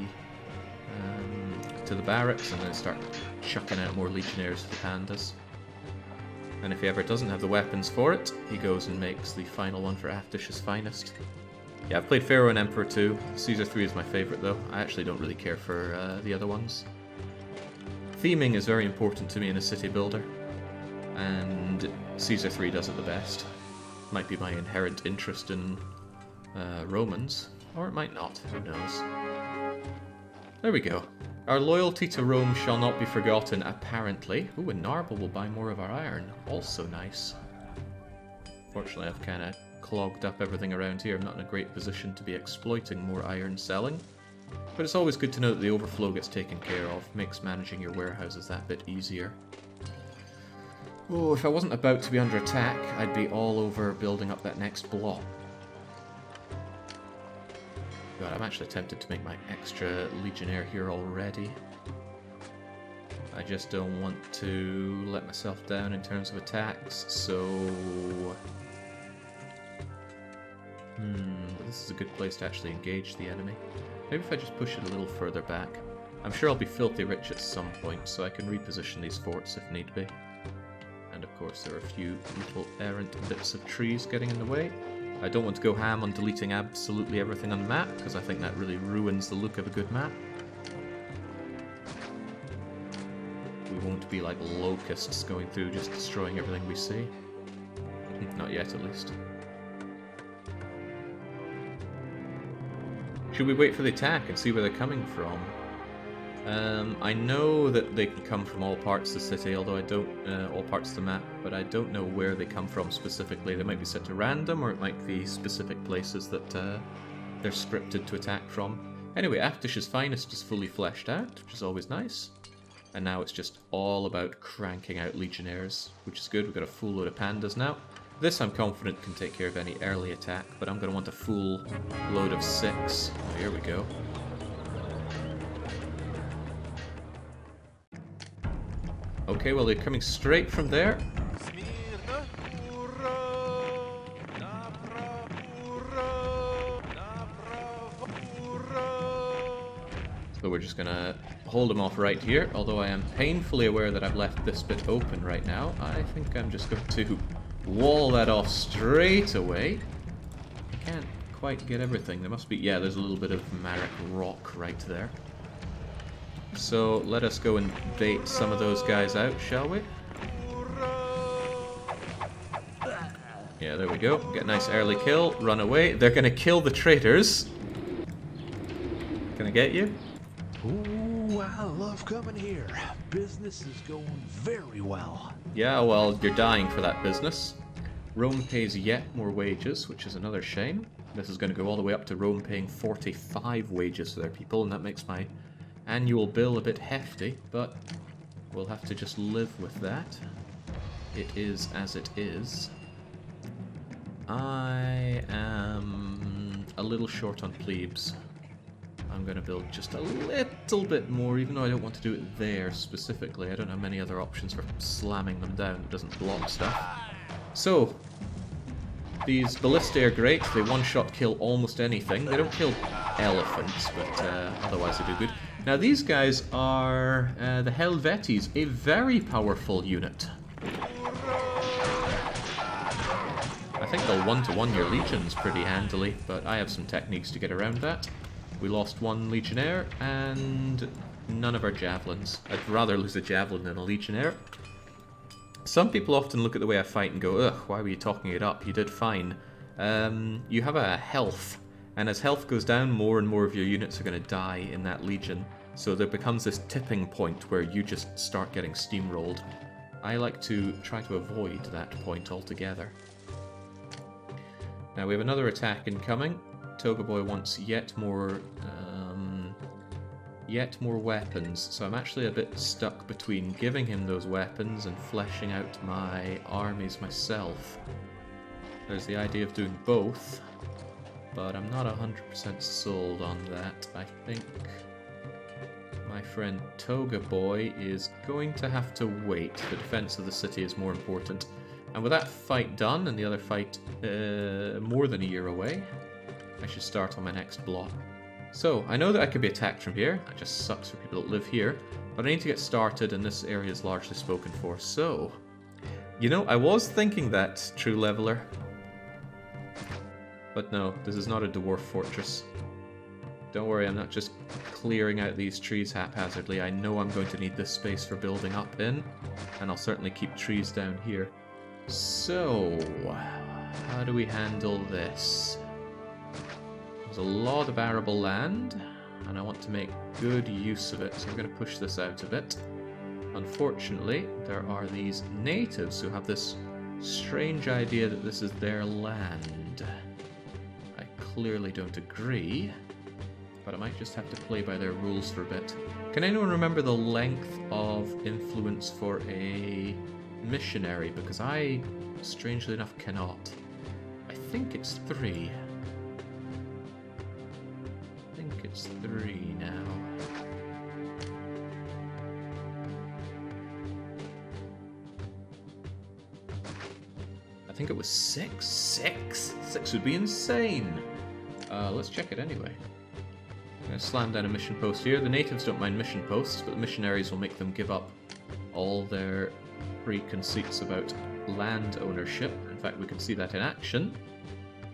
barracks, and then start chucking out more legionnaires to the pandas. And if he ever doesn't have the weapons for it, he goes and makes the final one for Aftish's Finest. Yeah, I've played Pharaoh and Emperor too. Caesar 3 is my favourite though. I actually don't really care for the other ones. Theming is very important to me in a city builder, and Caesar 3 does it the best. Might be my inherent interest in Romans, or it might not, who knows. There we go. Our loyalty to Rome shall not be forgotten, apparently. Ooh, and Narble will buy more of our iron. Also nice. Fortunately, I've kind of clogged up everything around here. I'm not in a great position to be exploiting more iron selling. But it's always good to know that the overflow gets taken care of. Makes managing your warehouses that bit easier. Oh, if I wasn't about to be under attack, I'd be all over building up that next block. God, I'm actually tempted to make my extra legionnaire here already. I just don't want to let myself down in terms of attacks, so... but this is a good place to actually engage the enemy. Maybe if I just push it a little further back. I'm sure I'll be filthy rich at some point, so I can reposition these forts if need be. And of course there are a few little errant bits of trees getting in the way. I don't want to go ham on deleting absolutely everything on the map, because I think that really ruins the look of a good map. We won't be like locusts going through just destroying everything we see. Not yet, at least. Should we wait for the attack and see where they're coming from? I know that they can come from all parts of the city, although I don't, all parts of the map, but I don't know where they come from specifically. They might be set to random, or it might be specific places that they're scripted to attack from. Anyway, Aftish's Finest is fully fleshed out, which is always nice. And now it's just all about cranking out Legionnaires, which is good. We've got a full load of Pandas now. This I'm confident can take care of any early attack, but I'm going to want a full load of 6. Oh, here we go. Okay, well they're coming straight from there. So we're just gonna hold them off right here, although I am painfully aware that I've left this bit open right now. I think I'm just going to wall that off straight away. I can't quite get everything. There must be... yeah, there's a little bit of Marek rock right there. So let us go and bait some of those guys out, shall we? Yeah, there we go. Get a nice early kill. Run away. They're gonna kill the traitors. Can I get you? Ooh, I love coming here. Business is going very well. Yeah, well, you're dying for that business. Rome pays yet more wages, which is another shame. This is going to go all the way up to Rome paying 45 wages for their people, and that makes my annual bill a bit hefty, but we'll have to just live with that. It is as it is. I am a little short on plebes. I'm going to build just a little bit more, even though I don't want to do it there specifically. I don't have many other options for slamming them down. It doesn't block stuff. So, these ballistae are great. They one-shot kill almost anything. They don't kill elephants, but otherwise they do good. Now these guys are the Helvetes, a very powerful unit. I think they'll one-to-one your legions pretty handily, but I have some techniques to get around that. We lost one legionnaire, and none of our javelins. I'd rather lose a javelin than a legionnaire. Some people often look at the way I fight and go, ugh, why were you talking it up? You did fine. You have a health, and as health goes down, more and more of your units are going to die in that legion. So there becomes this tipping point where you just start getting steamrolled. I like to try to avoid that point altogether. Now we have another attack incoming. Toga Boy wants yet more weapons, so I'm actually a bit stuck between giving him those weapons and fleshing out my armies myself. There's the idea of doing both, but I'm not 100% sold on that. I think my friend Toga Boy is going to have to wait. The defense of the city is more important. And with that fight done, and the other fight more than a year away, I should start on my next block. So, I know that I could be attacked from here. It just sucks for people that live here. But I need to get started, and this area is largely spoken for. So, you know, I was thinking that, True Leveler. But no, this is not a dwarf fortress. Don't worry, I'm not just clearing out these trees haphazardly. I know I'm going to need this space for building up in, and I'll certainly keep trees down here. So, how do we handle this? There's a lot of arable land, and I want to make good use of it, so I'm going to push this out a bit. Unfortunately, there are these natives who have this strange idea that this is their land. I clearly don't agree, but I might just have to play by their rules for a bit. Can anyone remember the length of influence for a missionary? Because I, strangely enough, cannot. I think it's 3. It's 3 now. I think it was 6. 6? 6 would be insane. Let's check it anyway. I'm going to slam down a mission post here. The natives don't mind mission posts, but the missionaries will make them give up all their preconceits about land ownership. In fact, we can see that in action.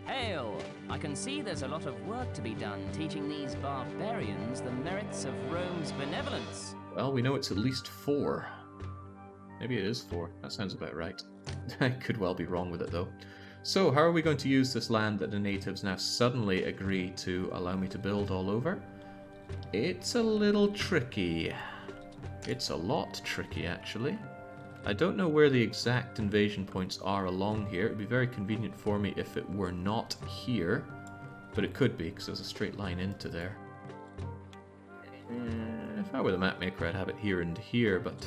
Hail! I can see there's a lot of work to be done teaching these barbarians the merits of Rome's benevolence. Well, we know it's at least 4. Maybe it is 4. That sounds about right. I could well be wrong with it, though. So, how are we going to use this land that the natives now suddenly agree to allow me to build all over? It's a little tricky. It's a lot tricky, actually. I don't know where the exact invasion points are along here. It would be very convenient for me if it were not here, but it could be because there's a straight line into there. If I were the map maker, I'd have it here and here, but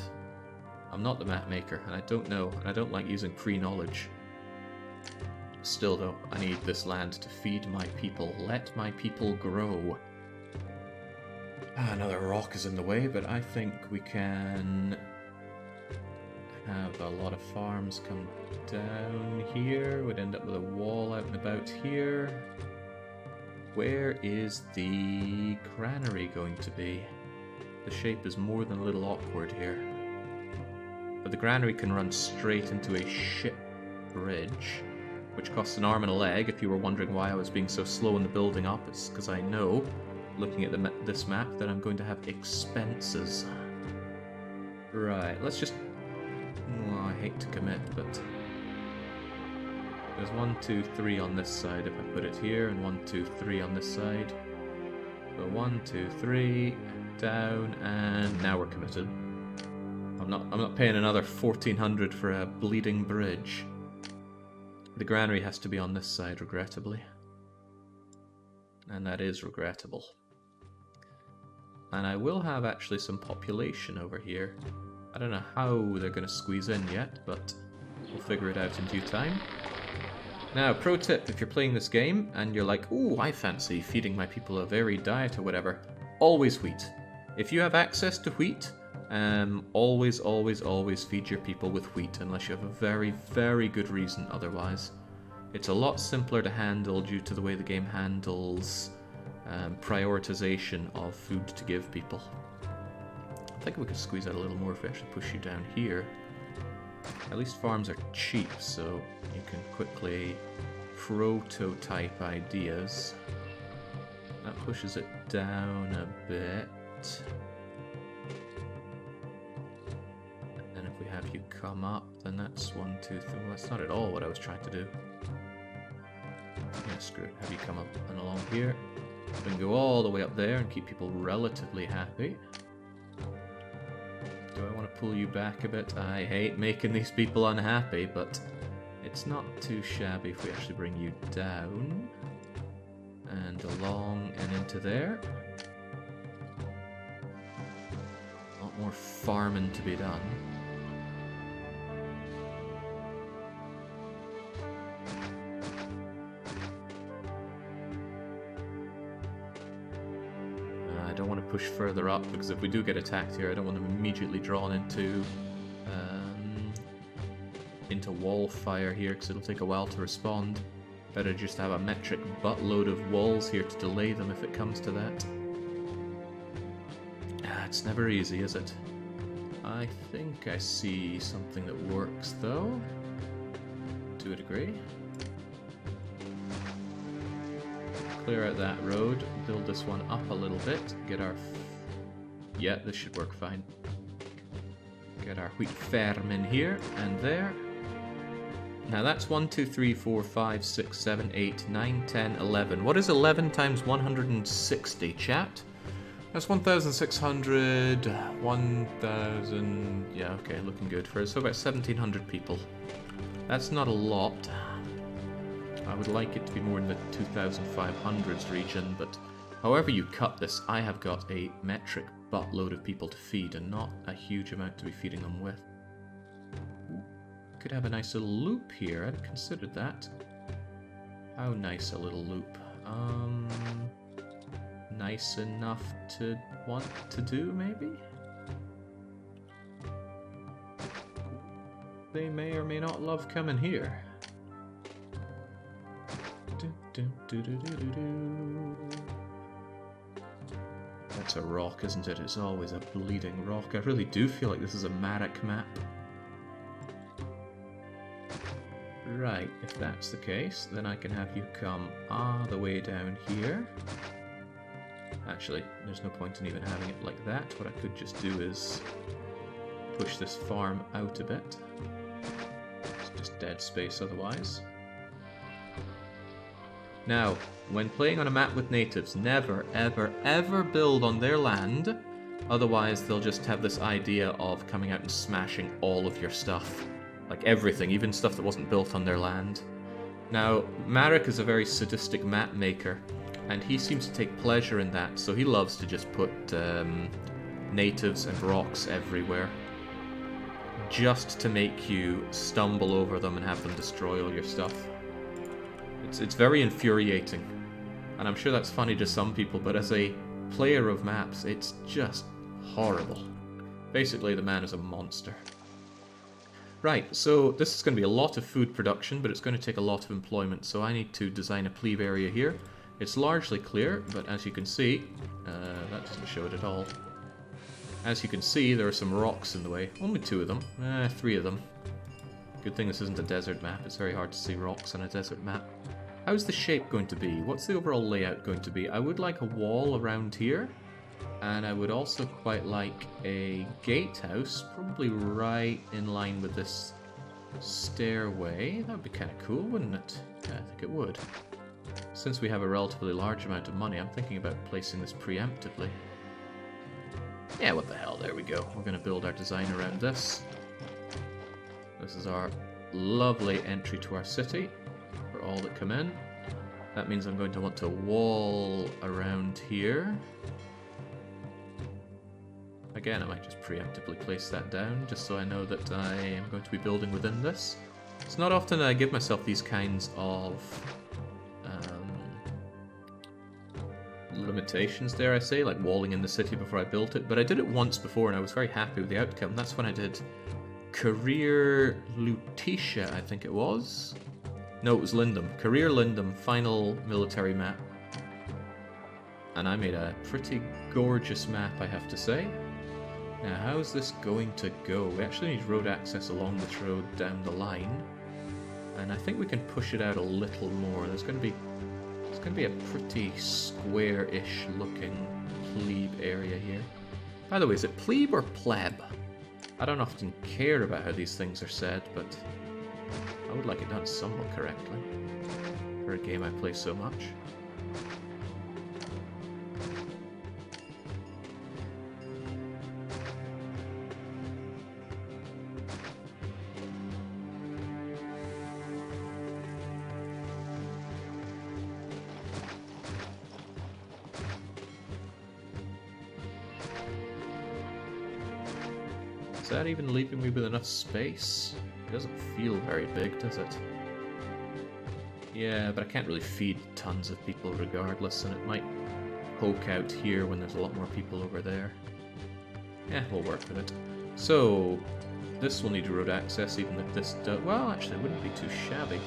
I'm not the map maker, and I don't know, and I don't like using pre-knowledge. Still, though, I need this land to feed my people. Let my people grow. Another rock is in the way, but I think we can have a lot of farms come down here. We'd end up with a wall out and about here. Where is the granary going to be? The shape is more than a little awkward here. But the granary can run straight into a ship bridge, which costs an arm and a leg. If you were wondering why I was being so slow in the building up, it's because I know, looking at this map, that I'm going to have expenses. Right, let's just... Oh, I hate to commit, but... There's 1, 2, 3 on this side if I put it here, and 1, 2, 3 on this side. So 1, 2, 3, down, and now we're committed. I'm not paying another 1,400 for a bleeding bridge. The granary has to be on this side, regrettably. And that is regrettable. And I will have actually some population over here. I don't know how they're going to squeeze in yet, but we'll figure it out in due time. Now, pro tip, if you're playing this game and you're like, ooh, I fancy feeding my people a varied diet or whatever, always wheat. If you have access to wheat, always, always, always feed your people with wheat, unless you have a very, very good reason otherwise. It's a lot simpler to handle due to the way the game handles prioritization of food to give people. I think we could squeeze out a little more if we actually push you down here. At least farms are cheap, so you can quickly prototype ideas. That pushes it down a bit. And if we have you come up, then that's 1, 2, 3. Well, that's not at all what I was trying to do. Yeah, screw it. Have you come up and along here. We can go all the way up there and keep people relatively happy. Do I want to pull you back a bit? I hate making these people unhappy, but it's not too shabby if we actually bring you down and along and into there. A lot more farming to be done. I don't want to push further up, because if we do get attacked here, I don't want them immediately drawn into wall fire here, because it'll take a while to respond. Better just have a metric buttload of walls here to delay them if it comes to that. It's never easy, is it? I think I see something that works, though, to a degree. Clear out that road, build this one up a little bit, get our... Yeah, this should work fine. Get our wheat farm in here and there. Now that's 1, 2, 3, 4, 5, 6, 7, 8, 9, 10, 11. What is 11 times 160, chat? That's 1,600, 1,000... Yeah, okay, looking good for us. So about 1,700 people. That's not a lot. I would like it to be more in the 2,500s region, but however you cut this, I have got a metric buttload of people to feed, and not a huge amount to be feeding them with. Could have a nice little loop here, I'd considered that. How nice a little loop? Nice enough to want to do, maybe? They may or may not love coming here. That's a rock, isn't it? It's always a bleeding rock. I really do feel like this is a Marek map. Right, if that's the case, then I can have you come all the way down here. Actually, there's no point in even having it like that. What I could just do is push this farm out a bit. It's just dead space otherwise. Now, when playing on a map with natives, never, ever, ever build on their land. Otherwise, they'll just have this idea of coming out and smashing all of your stuff. Like everything, even stuff that wasn't built on their land. Now, Marek is a very sadistic map maker, and he seems to take pleasure in that, so he loves to just put natives and rocks everywhere, just to make you stumble over them and have them destroy all your stuff. It's very infuriating, and I'm sure that's funny to some people, but as a player of maps, it's just horrible. Basically, the man is a monster. Right, so this is going to be a lot of food production, but it's going to take a lot of employment, so I need to design a plebe area here. It's largely clear, but as you can see, that doesn't show it at all. As you can see, there are some rocks in the way. Only 2 of them. 3 of them. Good thing this isn't a desert map. It's very hard to see rocks on a desert map. How's the shape going to be? What's the overall layout going to be? I would like a wall around here. And I would also quite like a gatehouse, probably right in line with this stairway. That would be kind of cool, wouldn't it? Yeah, I think it would. Since we have a relatively large amount of money, I'm thinking about placing this preemptively. Yeah, what the hell, there we go. We're going to build our design around this. This is our lovely entry to our city for all that come in. That means I'm going to want to wall around here. Again, I might just preemptively place that down, just so I know that I am going to be building within this. It's not often that I give myself these kinds of limitations, dare I say, like walling in the city before I built it, but I did it once before and I was very happy with the outcome. That's when I did Career Lutetia, I think it was. No, it was Lindum. Career Lindum, final military map. And I made a pretty gorgeous map, I have to say. Now, how is this going to go? We actually need road access along this road down the line. And I think we can push it out a little more. There's going to be a pretty square-ish looking plebe area here. By the way, is it plebe or pleb? I don't often care about how these things are said, but I would like it done somewhat correctly for a game I play so much. Is that even leaving me with enough space? It doesn't feel very big, does it? Yeah, but I can't really feed tons of people regardless, and it might poke out here when there's a lot more people over there. Yeah, we'll work with it. So, this will need road access, even if this does... Well, actually, it wouldn't be too shabby.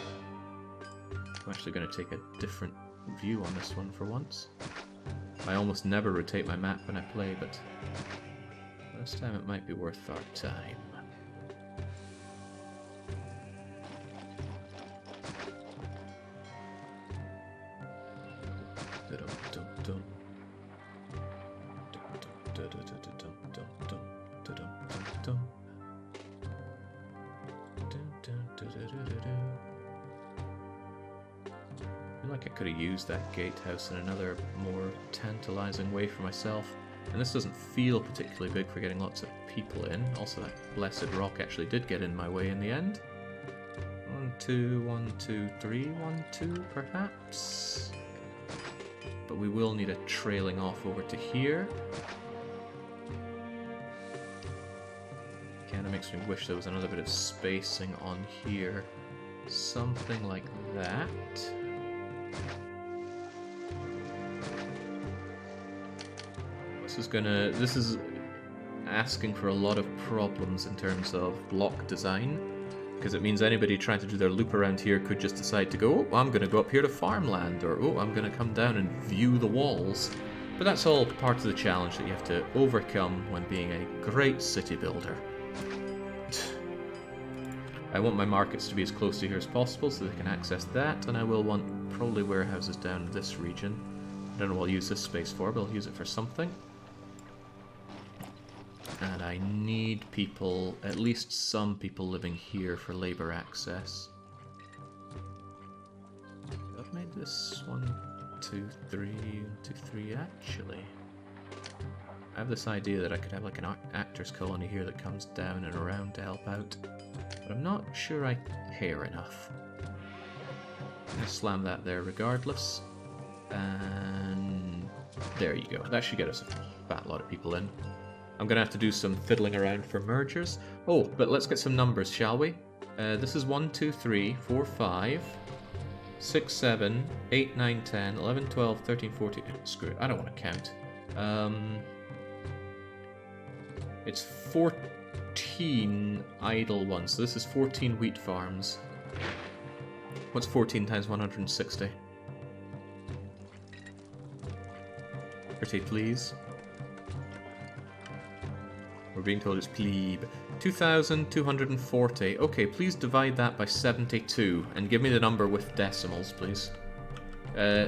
I'm actually going to take a different view on this one for once. I almost never rotate my map when I play, but... this time it might be worth our time. I feel like I could have used that gatehouse in another more tantalizing way for myself. And this doesn't feel particularly big for getting lots of people in. Also, that blessed rock actually did get in my way in the end. 1, 2, 1, 2, 3, 1, 2, perhaps. But we will need a trailing off over to here. Kinda makes me wish there was another bit of spacing on here. Something like that. This is asking for a lot of problems in terms of block design, because it means anybody trying to do their loop around here could just decide to go, oh, I'm going to go up here to farmland, or oh, I'm going to come down and view the walls. But that's all part of the challenge that you have to overcome when being a great city builder. I want my markets to be as close to here as possible so they can access that, and I will want probably warehouses down in this region. I don't know what I'll use this space for, but I'll use it for something. And I need people, at least some people living here for labor access. I've made this 1, 2, 3, 2, 3 actually. I have this idea that I could have like an actors colony here that comes down and around to help out, but I'm not sure I care enough. I'm gonna slam that there regardless. And there you go. That should get us a fat lot of people in. I'm going to have to do some fiddling around for mergers. Oh, but let's get some numbers, shall we? This is 1, 2, 3, 4, 5, 6, 7, 8, 9, 10, 11, 12, 13, 14... Screw it, I don't want to count. It's 14 idle ones, so this is 14 wheat farms. What's 14 times 160? Pretty please. We're being told it's plebe. 2,240. Okay, please divide that by 72 and give me the number with decimals, please.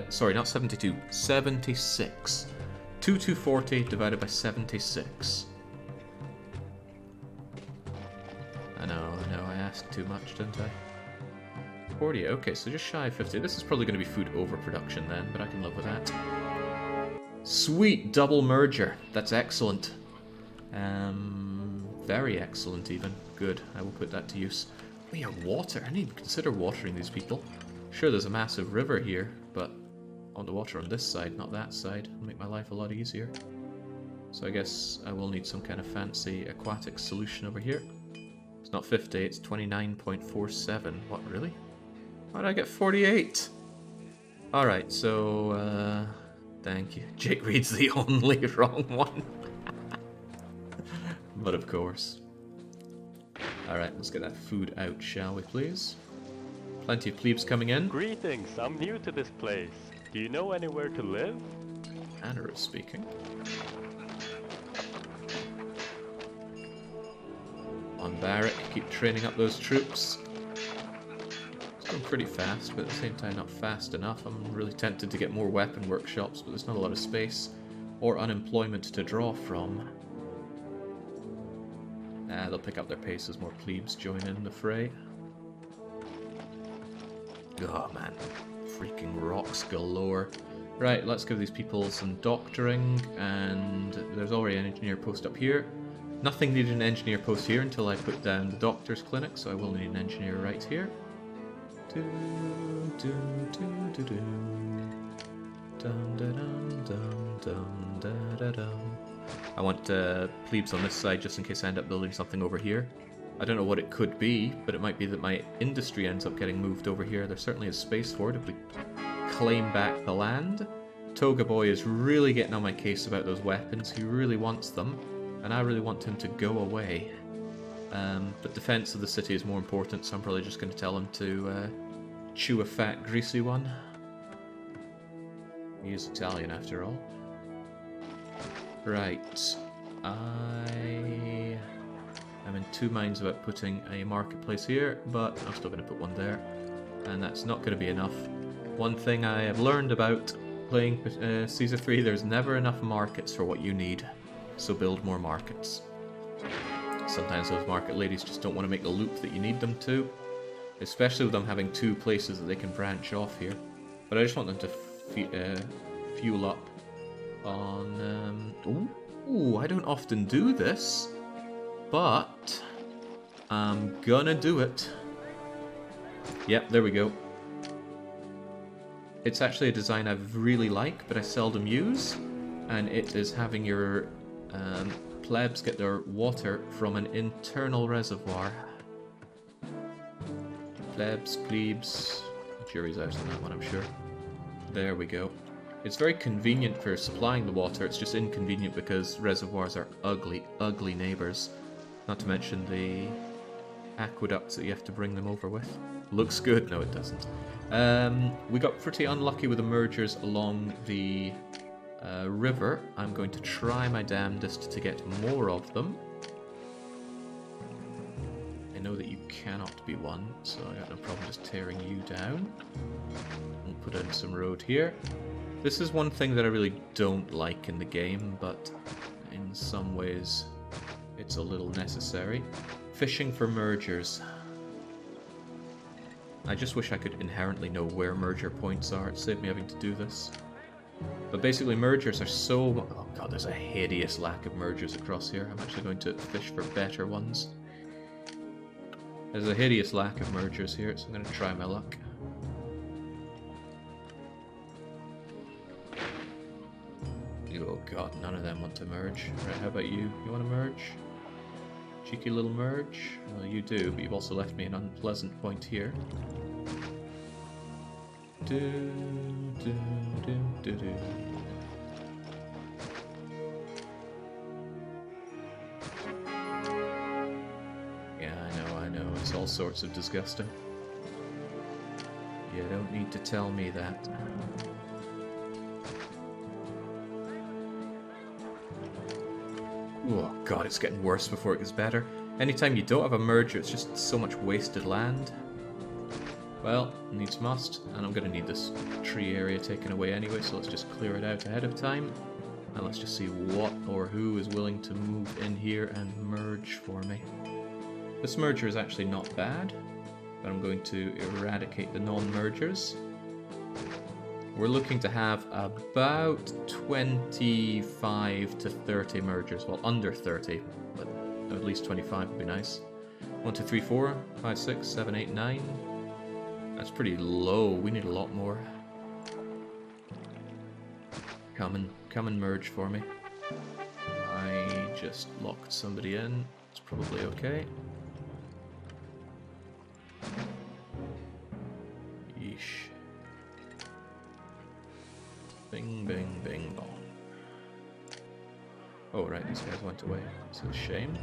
Sorry, not 72. 76. 2,240 divided by 76. I know, I asked too much, didn't I? 40, okay, so just shy of 50. This is probably going to be food overproduction then, but I can live with that. Sweet double merger. That's excellent. Very excellent even. Good, I will put that to use. Oh yeah, water. I didn't even consider watering these people. Sure, there's a massive river here, but I want the water on this side, not that side. It'll make my life a lot easier. So I guess I will need some kind of fancy aquatic solution over here. It's not 50, it's 29.47. What, really? How did I get 48? Alright, so, thank you. Jake reads the only wrong one. But of course. Alright, let's get that food out, shall we please? Plenty of plebes coming in. Greetings, I'm new to this place. Do you know anywhere to live? Anna is speaking. On barrack, keep training up those troops. It's going pretty fast, but at the same time not fast enough. I'm really tempted to get more weapon workshops, but there's not a lot of space or unemployment to draw from. They'll pick up their pace as more plebes join in the fray. Oh man, freaking rocks galore. Right, let's give these people some doctoring, and there's already an engineer post up here. Nothing needed an engineer post here until I put down the doctor's clinic, so I will need an engineer right here. I want plebes on this side just in case I end up building something over here. I don't know what it could be, but it might be that my industry ends up getting moved over here. There certainly is space for it if we claim back the land. Toga Boy is really getting on my case about those weapons. He really wants them, and I really want him to go away. But defense of the city is more important, so I'm probably just going to tell him to chew a fat, greasy one. He is Italian, after all. Right. I am in two minds about putting a marketplace here, but I'm still going to put one there. And that's not going to be enough. One thing I have learned about playing Caesar 3, there's never enough markets for what you need. So build more markets. Sometimes those market ladies just don't want to make the loop that you need them to. Especially with them having two places that they can branch off here. But I just want them to fuel up on... Ooh, I don't often do this. But I'm gonna do it. Yep, there we go. It's actually a design I really like, but I seldom use. And it is having your plebs get their water from an internal reservoir. Plebes, jury's out on that one, I'm sure. There we go. It's very convenient for supplying the water, it's just inconvenient because reservoirs are ugly, ugly neighbours. Not to mention the aqueducts that you have to bring them over with. Looks good. No, it doesn't. We got pretty unlucky with the mergers along the river. I'm going to try my damnedest to get more of them. I know that you cannot be one, so I got no problem just tearing you down. We'll put in some road here. This is one thing that I really don't like in the game, but in some ways it's a little necessary. Fishing for mergers. I just wish I could inherently know where merger points are. It saved me having to do this. But basically mergers are so... Oh god, there's a hideous lack of mergers across here. I'm actually going to fish for better ones. There's a hideous lack of mergers here, so I'm going to try my luck. god, none of them want to merge. Right, how about you? You want to merge? Cheeky little merge? Well, you do, but you've also left me an unpleasant point here. Do, do, do, do, do. Yeah, I know, it's all sorts of disgusting. You don't need to tell me that. Oh god, it's getting worse before it gets better. Anytime you don't have a merger, it's just so much wasted land. Well, needs must, and I'm gonna need this tree area taken away anyway, so let's just clear it out ahead of time. And let's just see what or who is willing to move in here and merge for me. This merger is actually not bad, but I'm going to eradicate the non-mergers. We're looking to have about 25 to 30 mergers. Well, under 30, but at least 25 would be nice. 1, 2, 3, 4, 5, 6, 7, 8, 9. That's pretty low. We need a lot more. Come and merge for me. I just locked somebody in. It's probably okay. Yeesh. Bing, bing, bing, bong. Oh, right, these guys went away. It's a shame.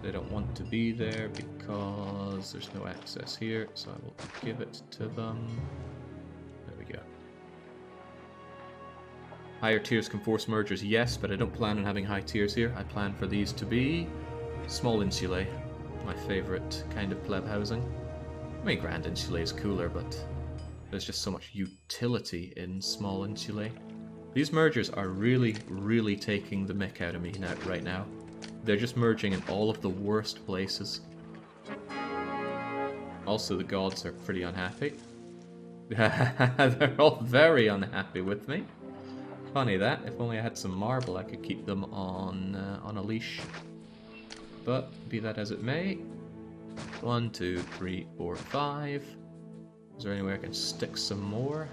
They don't want to be there because there's no access here, so I will give it to them. There we go. Higher tiers can force mergers, yes, but I don't plan on having high tiers here. I plan for these to be small insulae, my favourite kind of pleb housing. I mean, grand insulae is cooler, but there's just so much utility in small insulae. These mergers are really, really taking the mick out of me right now. They're just merging in all of the worst places. Also, the gods are pretty unhappy. They're all very unhappy with me. Funny that. If only I had some marble, I could keep them on a leash. But be that as it may. 1, 2, 3, 4, 5. Is there anywhere I can stick some more?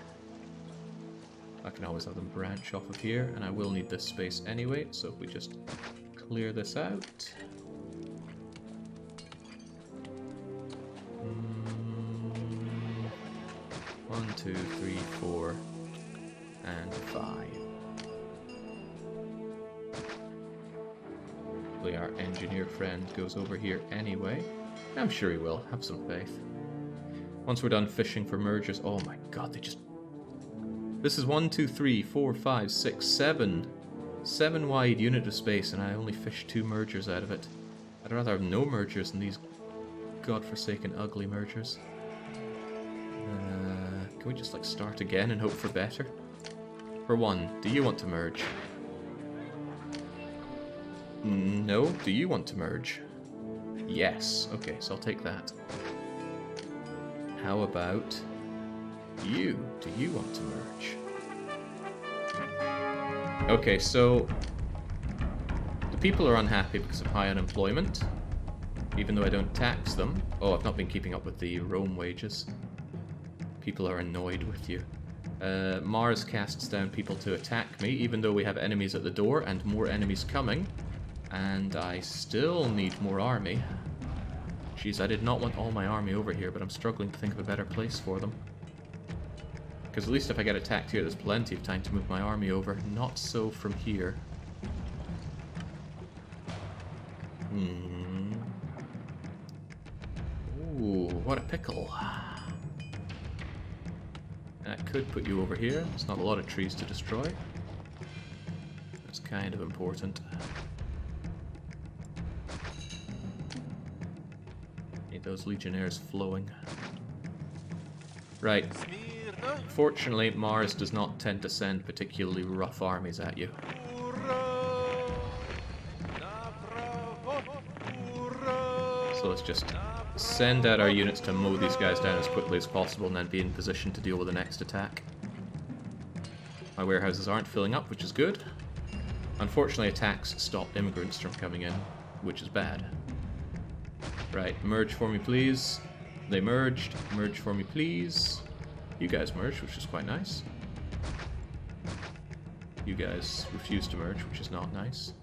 I can always have them branch off of here, and I will need this space anyway, so if we just clear this out. 1, 2, 3, 4, and 5. Hopefully our engineer friend goes over here anyway. I'm sure he will, have some faith. Once we're done fishing for mergers, oh my god, they just... This is 1, 2, 3, 4, 5, 6, 7. 7 wide unit of space, and I only fished 2 mergers out of it. I'd rather have no mergers than these godforsaken ugly mergers. Can we just like start again and hope for better? For one, do you want to merge? No, do you want to merge? Yes, okay, so I'll take that. How about you? Do you want to merge? Okay, so the people are unhappy because of high unemployment, even though I don't tax them. Oh, I've not been keeping up with the Rome wages. People are annoyed with you. Mars casts down people to attack me, even though we have enemies at the door and more enemies coming. And I still need more army. Jeez, I did not want all my army over here, but I'm struggling to think of a better place for them. Because at least if I get attacked here, there's plenty of time to move my army over. Not so from here. Ooh, what a pickle. I could put you over here. There's not a lot of trees to destroy. That's kind of important. Need those legionnaires flowing. Right. Fortunately, Mars does not tend to send particularly rough armies at you. So let's just send out our units to mow these guys down as quickly as possible and then be in position to deal with the next attack. My warehouses aren't filling up, which is good. Unfortunately, attacks stop immigrants from coming in, which is bad. Right, merge for me, please. They merged. Merge for me, please. You guys merged, which is quite nice. You guys refuse to merge, which is not nice.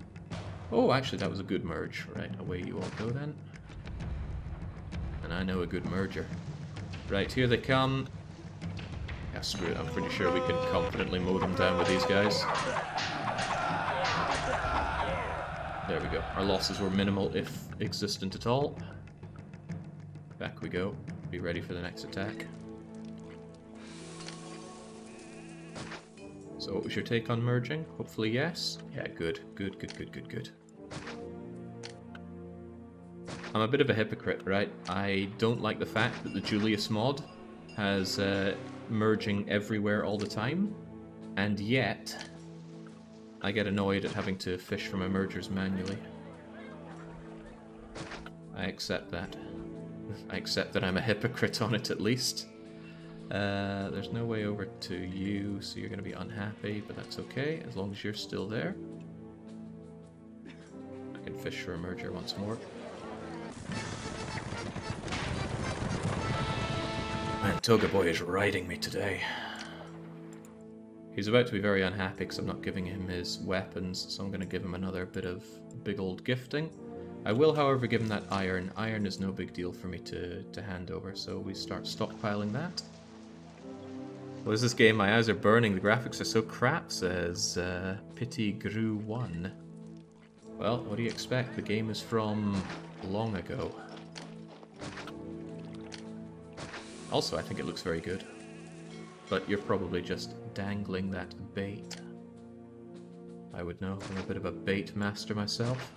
Oh, actually, that was a good merge. Right, away you all go then. And I know a good merger. Right, here they come. Yeah, screw it. I'm pretty sure we can confidently mow them down with these guys. There we go. Our losses were minimal, if existent at all. Back we go. Be ready for the next attack. So what was your take on merging? Hopefully yes? Yeah, good. Good, good, good, good, good. I'm a bit of a hypocrite, right? I don't like the fact that the Julius mod has merging everywhere all the time, and yet I get annoyed at having to fish for my mergers manually. I accept that. I accept that I'm a hypocrite on it at least. There's no way over to you, so you're going to be unhappy, but that's okay, as long as you're still there. I can fish for a merger once more. Man, Toga Boy is riding me today. He's about to be very unhappy because I'm not giving him his weapons, so I'm going to give him another bit of big old gifting. I will, however, give him that iron. Iron is no big deal for me to hand over, so we start stockpiling that. What is this game? My eyes are burning. The graphics are so crap, says Pity Grew 1. Well, what do you expect? The game is from long ago. Also, I think it looks very good. But you're probably just dangling that bait. I would know. I'm a bit of a bait master myself.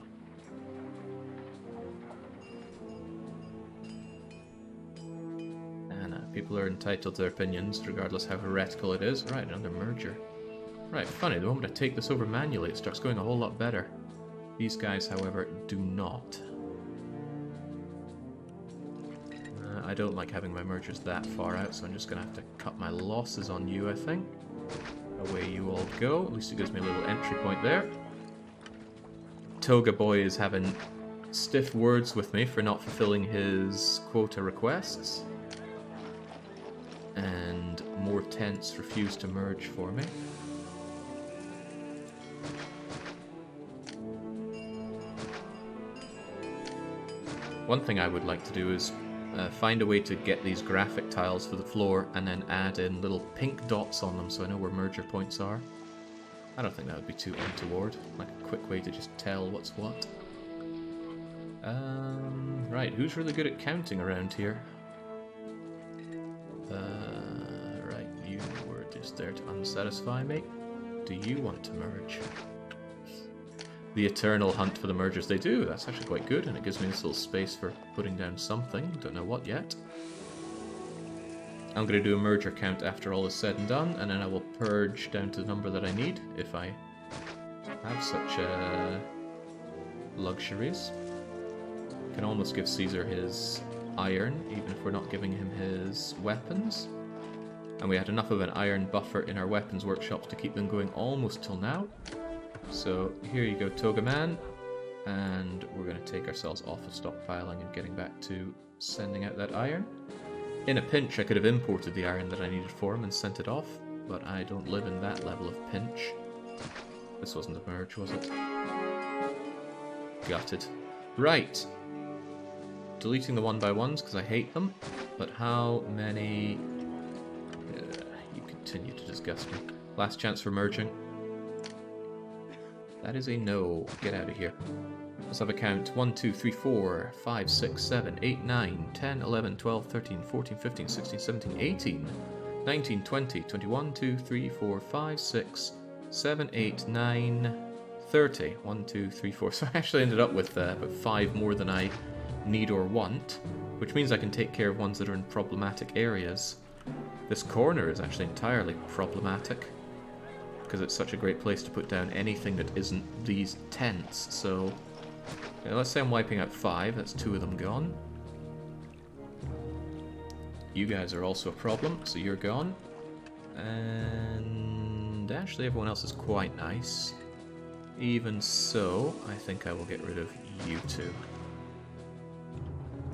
People are entitled to their opinions, regardless how heretical it is. Right, another merger. Right, funny, the moment I take this over manually, it starts going a whole lot better. These guys, however, do not. I don't like having my mergers that far out, so I'm just going to have to cut my losses on you, I think. Away you all go. At least it gives me a little entry point there. Toga Boy is having stiff words with me for not fulfilling his quota requests. And more tents refuse to merge for me. One thing I would like to do is find a way to get these graphic tiles for the floor and then add in little pink dots on them so I know where merger points are. I don't think that would be too untoward. Like a quick way to just tell what's what. Right, who's really good at counting around here? Right, you were just there to unsatisfy me. Do you want to merge? The eternal hunt for the mergers. They do. That's actually quite good, and it gives me this little space for putting down something. Don't know what yet. I'm going to do a merger count after all is said and done, and then I will purge down to the number that I need, if I have such luxuries. Can almost give Caesar his iron, even if we're not giving him his weapons. And we had enough of an iron buffer in our weapons workshops to keep them going almost till now. So here you go, Toga Man, and we're going to take ourselves off of stockpiling and getting back to sending out that iron. In a pinch, I could have imported the iron that I needed for him and sent it off, but I don't live in that level of pinch. This wasn't a merge, was it? Gutted. Right. Deleting the 1x1s because I hate them, but how many... you continue to disgust me. Last chance for merging. That is a no. Get out of here. Let's have a count. 1, 2, 3, 4, 5, 6, 7, 8, 9, 10, 11, 12, 13, 14, 15, 16, 17, 18, 19, 20, 21, 2, 3, 4, 5, 6, 7, 8, 9, 30. 1, 2, 3, 4. So I actually ended up with about 5 more than I need or want, which means I can take care of ones that are in problematic areas. This corner is actually entirely problematic, because it's such a great place to put down anything that isn't these tents. So let's say I'm wiping out 5, that's 2 of them gone. You guys are also a problem, so you're gone. And actually everyone else is quite nice. Even so, I think I will get rid of you two.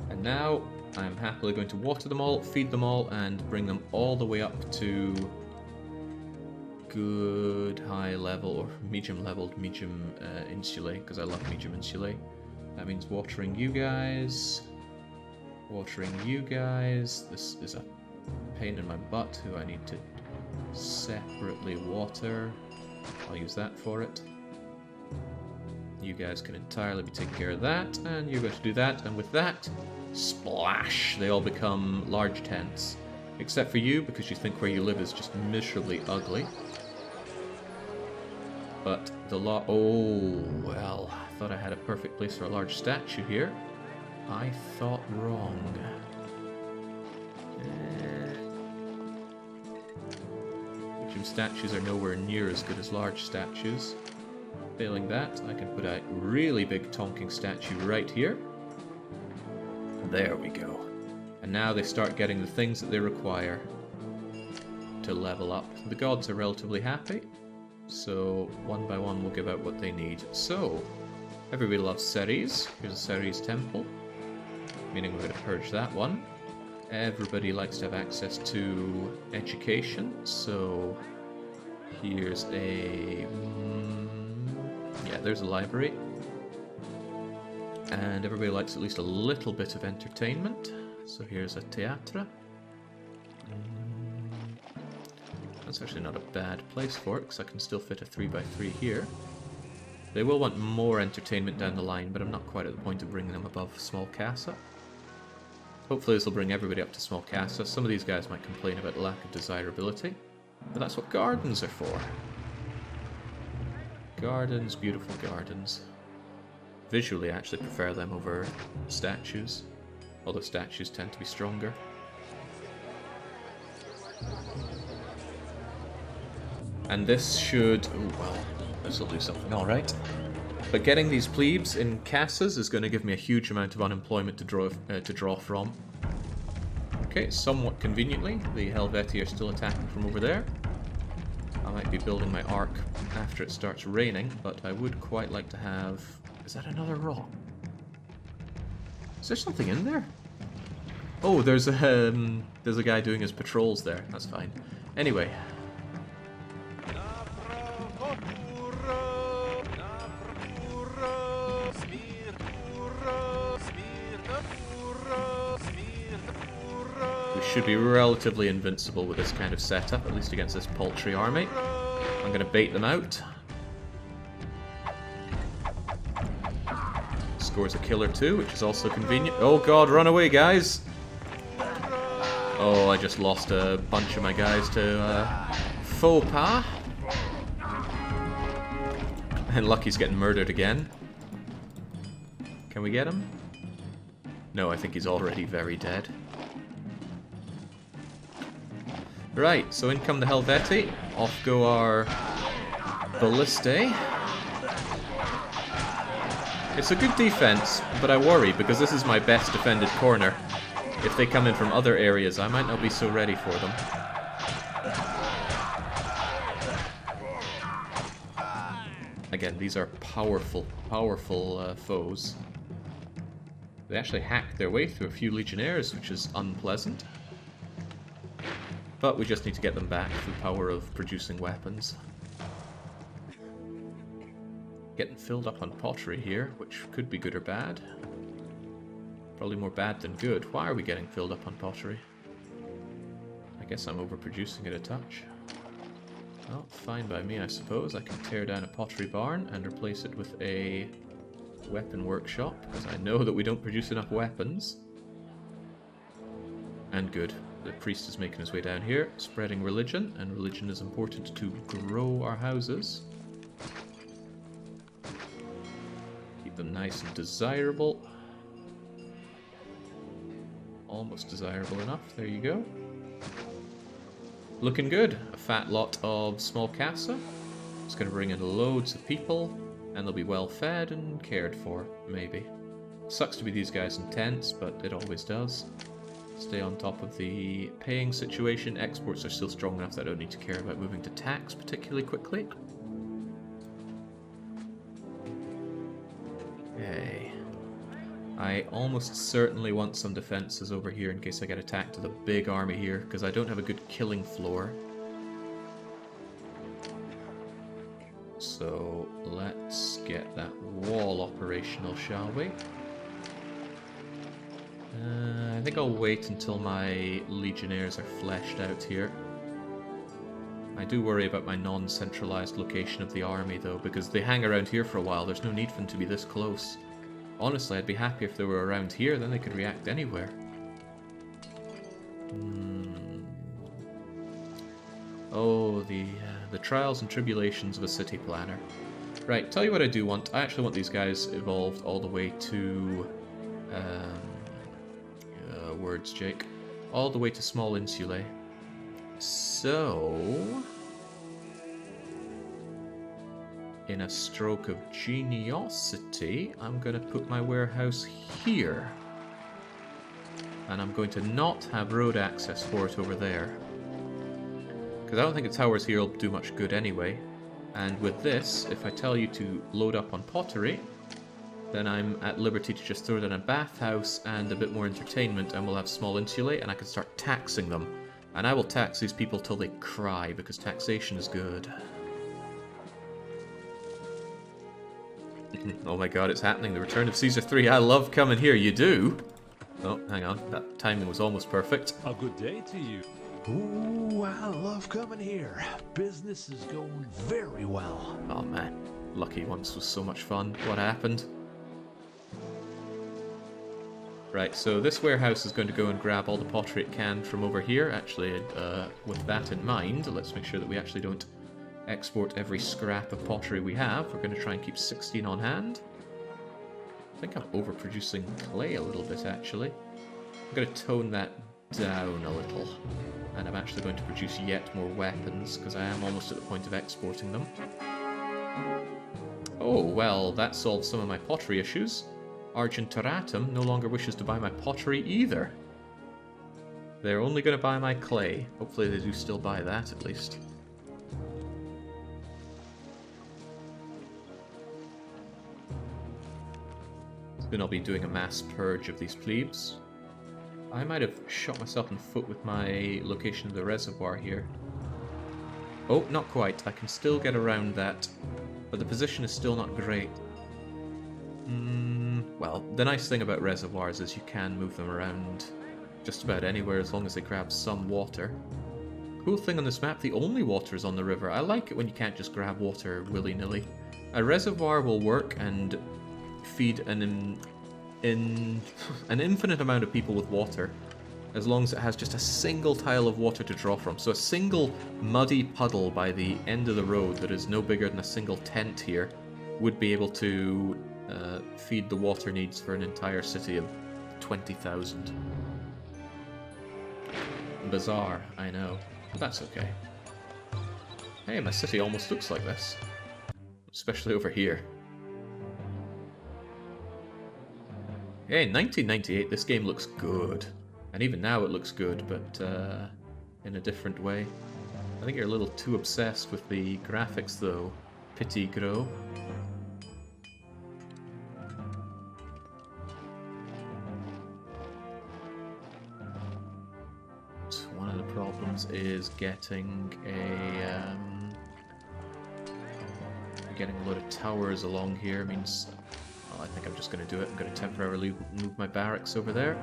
And now I'm happily going to water them all, feed them all, and bring them all the way up to good high level, or medium leveled medium insulae, because I love medium insulae. That means watering you guys. Watering you guys. This is a pain in my butt who I need to separately water. I'll use that for it. You guys can entirely be taking care of that, and you're going to do that, and with that, splash! They all become large tents. Except for you, because you think where you live is just miserably ugly. But the oh, well, I thought I had a perfect place for a large statue here. I thought wrong. Medium statues are nowhere near as good as large statues. Failing that, I can put a really big tonking statue right here. There we go. And now they start getting the things that they require to level up. The gods are relatively happy, so one by one we'll give out what they need. So, everybody loves Ceres. Here's a Ceres temple, meaning we're going to purge that one. Everybody likes to have access to education, so here's a... yeah, there's a library. And everybody likes at least a little bit of entertainment. So here's a theatre. That's actually not a bad place for it, because I can still fit a 3x3 here. They will want more entertainment down the line, but I'm not quite at the point of bringing them above small casa. Hopefully this will bring everybody up to small casa. Some of these guys might complain about the lack of desirability, but that's what gardens are for. Gardens, beautiful gardens. Visually I actually prefer them over statues. Although statues tend to be stronger. And this should... oh, well, this will do something alright. But getting these plebes in casas is going to give me a huge amount of unemployment to draw from. Okay, somewhat conveniently, the Helvetii are still attacking from over there. I might be building my arc after it starts raining, but I would quite like to have... is that another rock? Is there something in there? Oh, there's a guy doing his patrols there. That's fine. Anyway. We should be relatively invincible with this kind of setup, at least against this paltry army. I'm going to bait them out. Scores a kill or two, which is also convenient. Oh god, run away, guys! Oh, I just lost a bunch of my guys to faux pas. And Lucky's getting murdered again. Can we get him? No, I think he's already very dead. Right, so in come the Helvetii. Off go our ballistae. It's a good defense, but I worry because this is my best defended corner. If they come in from other areas, I might not be so ready for them. Again, these are powerful, powerful foes. They actually hacked their way through a few legionnaires, which is unpleasant. But we just need to get them back through the power of producing weapons. Getting filled up on pottery here, which could be good or bad. Probably more bad than good. Why are we getting filled up on pottery? I guess I'm overproducing it a touch. Well, fine by me, I suppose. I can tear down a pottery barn and replace it with a weapon workshop, because I know that we don't produce enough weapons. And good. The priest is making his way down here, spreading religion, and religion is important to grow our houses. Keep them nice and desirable. Almost desirable enough, there you go. Looking good. A fat lot of small casa. It's going to bring in loads of people, and they'll be well fed and cared for, maybe. Sucks to be these guys in tents, but it always does. Stay on top of the paying situation. Exports are still strong enough that I don't need to care about moving to tax particularly quickly. Okay. I almost certainly want some defenses over here in case I get attacked with a big army here, because I don't have a good killing floor. So let's get that wall operational, shall we? I think I'll wait until my legionnaires are fleshed out here. I do worry about my non-centralized location of the army, though, because they hang around here for a while. There's no need for them to be this close. Honestly, I'd be happy if they were around here, then they could react anywhere. Oh, the trials and tribulations of a city planner. Right, tell you what I do want. I actually want these guys evolved all the way to... words, Jake. All the way to small insulae. So... in a stroke of geniosity, I'm going to put my warehouse here. And I'm going to not have road access for it over there. Because I don't think the towers here will do much good anyway. And with this, if I tell you to load up on pottery, then I'm at liberty to just throw down a bathhouse and a bit more entertainment, and we'll have small insulae, and I can start taxing them. And I will tax these people till they cry, because taxation is good. Oh my god, it's happening. The return of Caesar 3. I love coming here. You do? Oh, hang on. That timing was almost perfect. A good day to you. Ooh, I love coming here. Business is going very well. Oh man, Lucky Once was so much fun. What happened? Right, so this warehouse is going to go and grab all the pottery it can from over here. Actually, with that in mind, let's make sure that we actually don't export every scrap of pottery we have. We're going to try and keep 16 on hand. I think I'm overproducing clay a little bit, actually. I'm going to tone that down a little. And I'm actually going to produce yet more weapons, because I am almost at the point of exporting them. Oh, well, that solves some of my pottery issues. Argenturatum no longer wishes to buy my pottery either. They're only going to buy my clay. Hopefully they do still buy that, at least. Soon I'll be doing a mass purge of these plebes. I might have shot myself in the foot with my location of the reservoir here. Oh, not quite. I can still get around that, but the position is still not great. Well, the nice thing about reservoirs is you can move them around just about anywhere as long as they grab some water. Cool thing on this map, the only water is on the river. I like it when you can't just grab water willy-nilly. A reservoir will work and feed an infinite amount of people with water, as long as it has just a single tile of water to draw from. So a single muddy puddle by the end of the road that is no bigger than a single tent here would be able to feed the water needs for an entire city of 20,000. Bizarre, I know, but that's okay. Hey, my city almost looks like this. Especially over here. Yeah, in 1998, this game looks good. And even now it looks good, but in a different way. I think you're a little too obsessed with the graphics, though. Pity grow. One of the problems is getting a lot of towers along here. Means, well, I think I'm just going to do it. I'm going to temporarily move my barracks over there.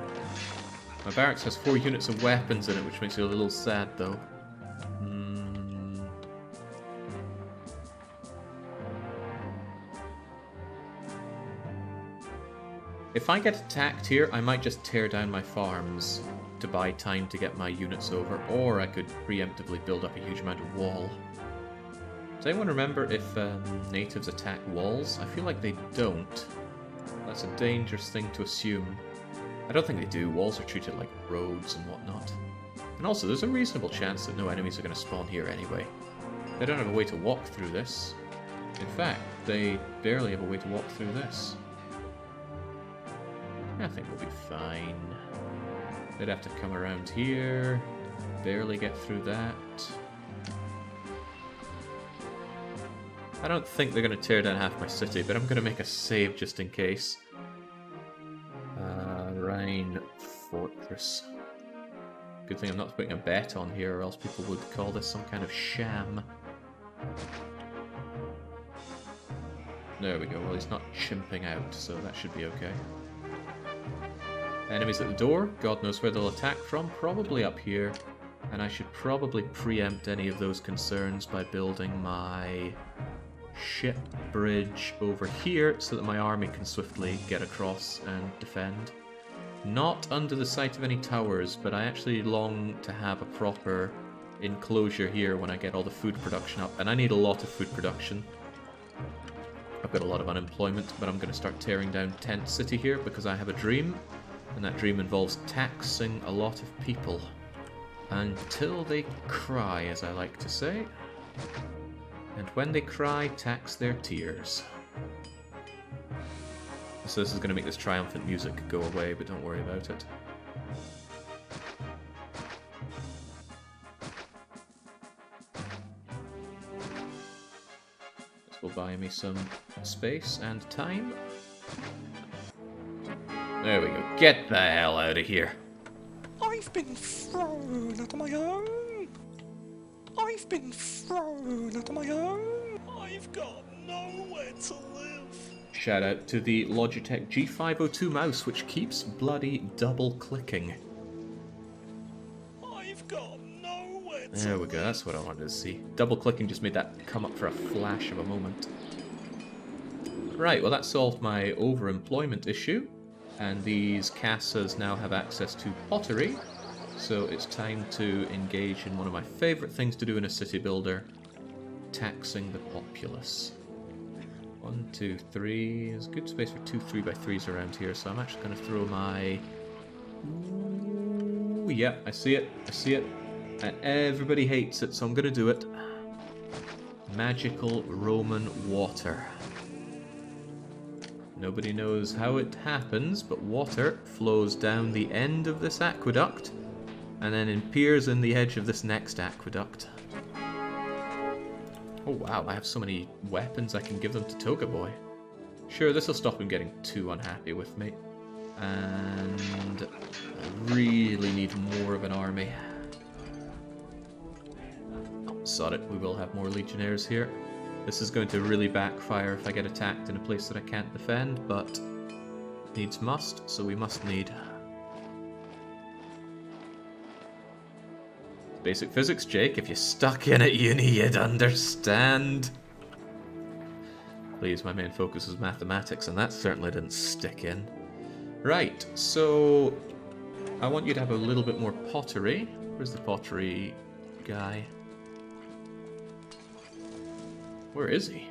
My barracks has 4 units of weapons in it, which makes me a little sad, though. If I get attacked here, I might just tear down my farms to buy time to get my units over, or I could preemptively build up a huge amount of wall. Does anyone remember if natives attack walls? I feel like they don't. That's a dangerous thing to assume. I don't think they do. Walls are treated like roads and whatnot. And also, there's a reasonable chance that no enemies are going to spawn here anyway. They don't have a way to walk through this. In fact, they barely have a way to walk through this. I think we'll be fine. They'd have to come around here, barely get through that. I don't think they're going to tear down half my city, but I'm going to make a save just in case. Rhine Fortress. Good thing I'm not putting a bet on here, or else people would call this some kind of sham. There we go. Well, he's not chimping out, so that should be okay. Enemies at the door. God knows where they'll attack from. Probably up here. And I should probably preempt any of those concerns by building my ship bridge over here so that my army can swiftly get across and defend. Not under the sight of any towers, but I actually long to have a proper enclosure here when I get all the food production up. And I need a lot of food production. I've got a lot of unemployment, but I'm going to start tearing down Tent City here because I have a dream. And that dream involves taxing a lot of people. Until they cry, as I like to say. And when they cry, tax their tears. So this is going to make this triumphant music go away, but don't worry about it. This will buy me some space and time. There we go. Get the hell out of here. I've been thrown out on my own. I've been thrown out on my own. I've got nowhere to live. Shout out to the Logitech G502 mouse, which keeps bloody double clicking. I've got nowhere to There we go, that's what I wanted to see. Double clicking just made that come up for a flash of a moment. Right, well that solved my overemployment issue. And these casas now have access to pottery. So it's time to engage in one of my favourite things to do in a city builder. Taxing the populace. 1, 2, 3. There's good space for 2 3x3s around here, so I'm actually going to throw my... Ooh, yeah, I see it. I see it. And everybody hates it, so I'm going to do it. Magical Roman water. Nobody knows how it happens, but water flows down the end of this aqueduct and then appears in the edge of this next aqueduct. Oh wow, I have so many weapons I can give them to Toga Boy. Sure, this will stop him getting too unhappy with me. And I really need more of an army. Oh, sod it, we will have more legionnaires here. This is going to really backfire if I get attacked in a place that I can't defend, but needs must, so we must need. Basic physics, Jake. If you're stuck in it, you'd understand. Please, my main focus is mathematics, and that certainly didn't stick in. Right, so I want you to have a little bit more pottery. Where's the pottery guy? Where is he?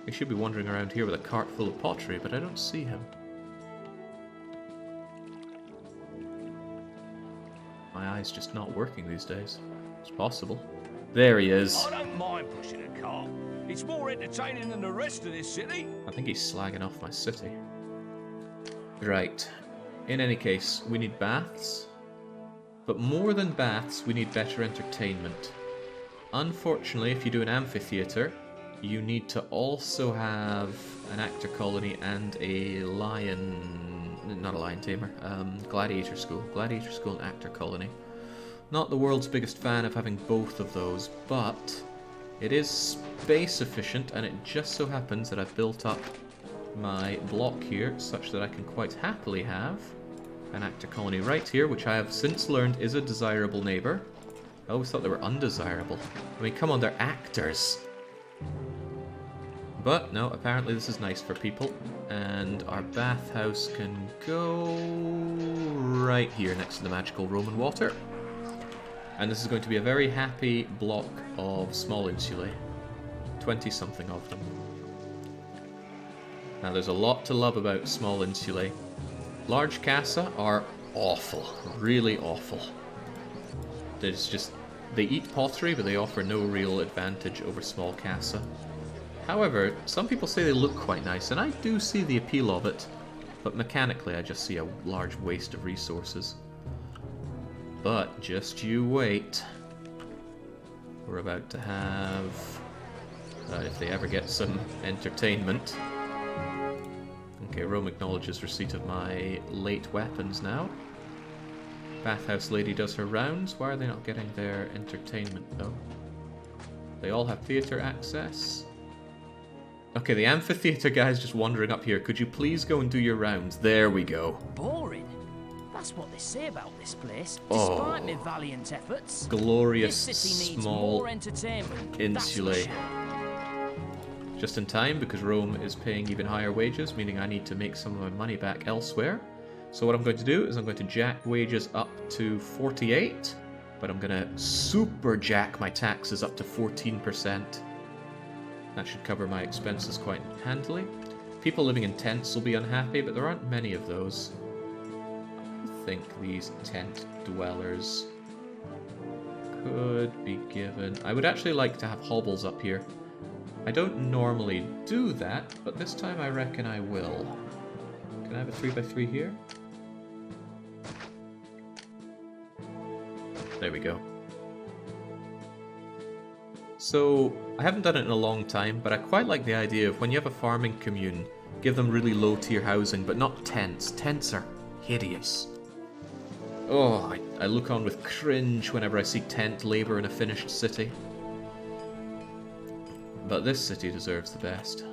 He should be wandering around here with a cart full of pottery, but I don't see him. My eye's just not working these days. It's possible. There he is. I don't mind pushing a cart. It's more entertaining than the rest of this city. I think he's slagging off my city. Right. In any case, we need baths. But more than baths, we need better entertainment. Unfortunately, if you do an amphitheater, you need to also have an actor colony and a lion... not a lion tamer, gladiator school. Gladiator school and actor colony. Not the world's biggest fan of having both of those, but it is space efficient, and it just so happens that I've built up my block here such that I can quite happily have an actor colony right here, which I have since learned is a desirable neighbour. I always thought they were undesirable. I mean, come on, they're actors. But no, apparently this is nice for people. And our bathhouse can go right here next to the magical Roman water. And this is going to be a very happy block of small insulae. 20-something of them. Now there's a lot to love about small insulae. Large casa are awful, really awful. There's just, they eat pottery, but they offer no real advantage over small casa. However, some people say they look quite nice, and I do see the appeal of it, but mechanically I just see a large waste of resources. But just you wait. We're about to have, if they ever get some entertainment. Okay, Rome acknowledges receipt of my late weapons now. Bathhouse lady does her rounds. Why are they not getting their entertainment though? They all have theatre access. Okay, the amphitheater guy's just wandering up here. Could you please go and do your rounds? There we go. Boring. That's what they say about this place. Oh. Despite my valiant efforts, Glorious, this city needs small more entertainment. insulae. That's for sure. Just in time, because Rome is paying even higher wages, meaning I need to make some of my money back elsewhere. So what I'm going to do is I'm going to jack wages up to 48, but I'm going to super jack my taxes up to 14%. That should cover my expenses quite handily. People living in tents will be unhappy, but there aren't many of those. I think these tent dwellers could be given... I would actually like to have hovels up here. I don't normally do that, but this time I reckon I will. Can I have a 3x3 here? There we go. So, I haven't done it in a long time, but I quite like the idea of when you have a farming commune, give them really low tier housing, but not tents. Tents are hideous. Oh, I look on with cringe whenever I see tent labour in a finished city. But this city deserves the best.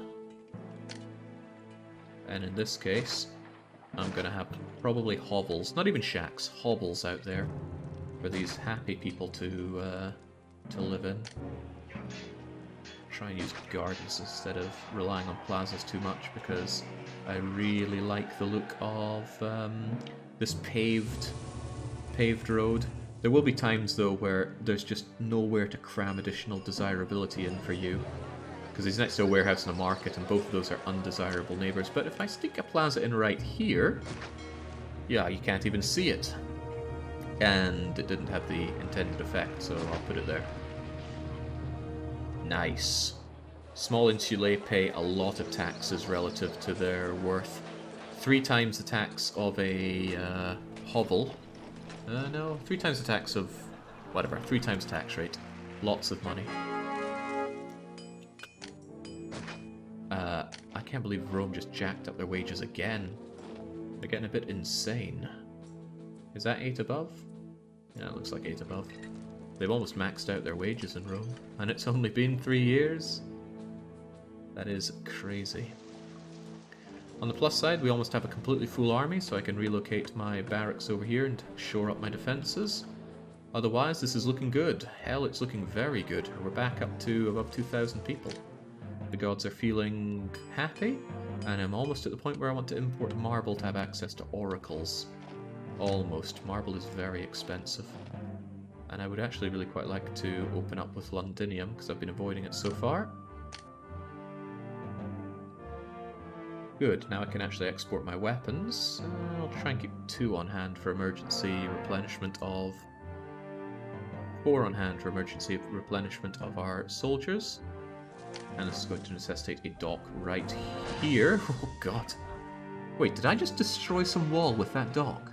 And in this case, I'm going to have probably hovels, not even shacks, hovels out there for these happy people to live in. Try and use gardens instead of relying on plazas too much, because I really like the look of this paved road. There will be times though where there's just nowhere to cram additional desirability in for you, because he's next to a warehouse and a market, and both of those are undesirable neighbours. But if I stick a plaza in right here, yeah, you can't even see it. And it didn't have the intended effect, so I'll put it there. Nice. Small insulae pay a lot of taxes relative to their worth. 3 times the tax of a hovel. No, 3 times the tax of... whatever, 3 times tax rate. Lots of money. I can't believe Rome just jacked up their wages again. They're getting a bit insane. Is that 8 above? Yeah, it looks like 8 above. They've almost maxed out their wages in Rome, and it's only been 3 years. That is crazy. On the plus side, we almost have a completely full army, so I can relocate my barracks over here and shore up my defences. Otherwise, this is looking good. Hell, it's looking very good. We're back up to above 2,000 people. The gods are feeling happy, and I'm almost at the point where I want to import marble to have access to oracles. Almost. Marble is very expensive. And I would actually really quite like to open up with Londinium, because I've been avoiding it so far. Good, now I can actually export my weapons. I'll try and keep 2 on hand for emergency replenishment of... 4 on hand for emergency replenishment of our soldiers. And this is going to necessitate a dock right here. Oh god. Wait, did I just destroy some wall with that dock?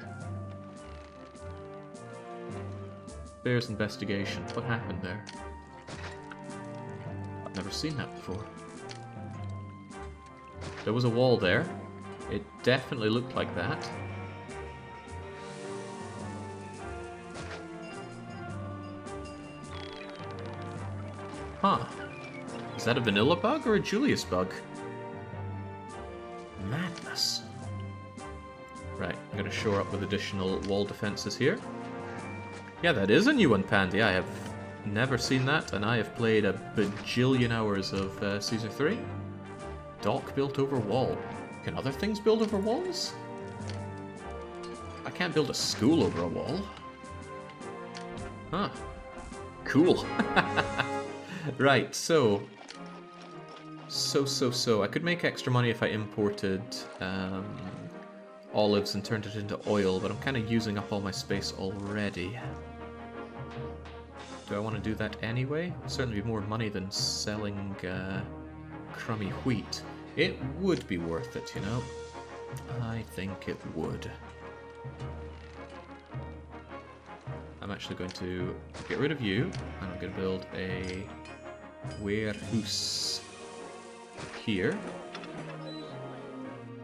Bears investigation. What happened there? I've never seen that before. There was a wall there. It definitely looked like that. Huh. Is that a vanilla bug or a Julius bug? Madness. Right, I'm going to shore up with additional wall defenses here. Yeah, that is a new one, Pandy. I have never seen that, and I have played a bajillion hours of Caesar 3. Dock built over wall. Can other things build over walls? I can't build a school over a wall. Huh. Cool. Right, so... I could make extra money if I imported olives and turned it into oil, but I'm kind of using up all my space already. Do I want to do that anyway? It'd certainly be more money than selling crummy wheat. It would be worth it, you know? I think it would. I'm actually going to get rid of you, and I'm going to build a warehouse here.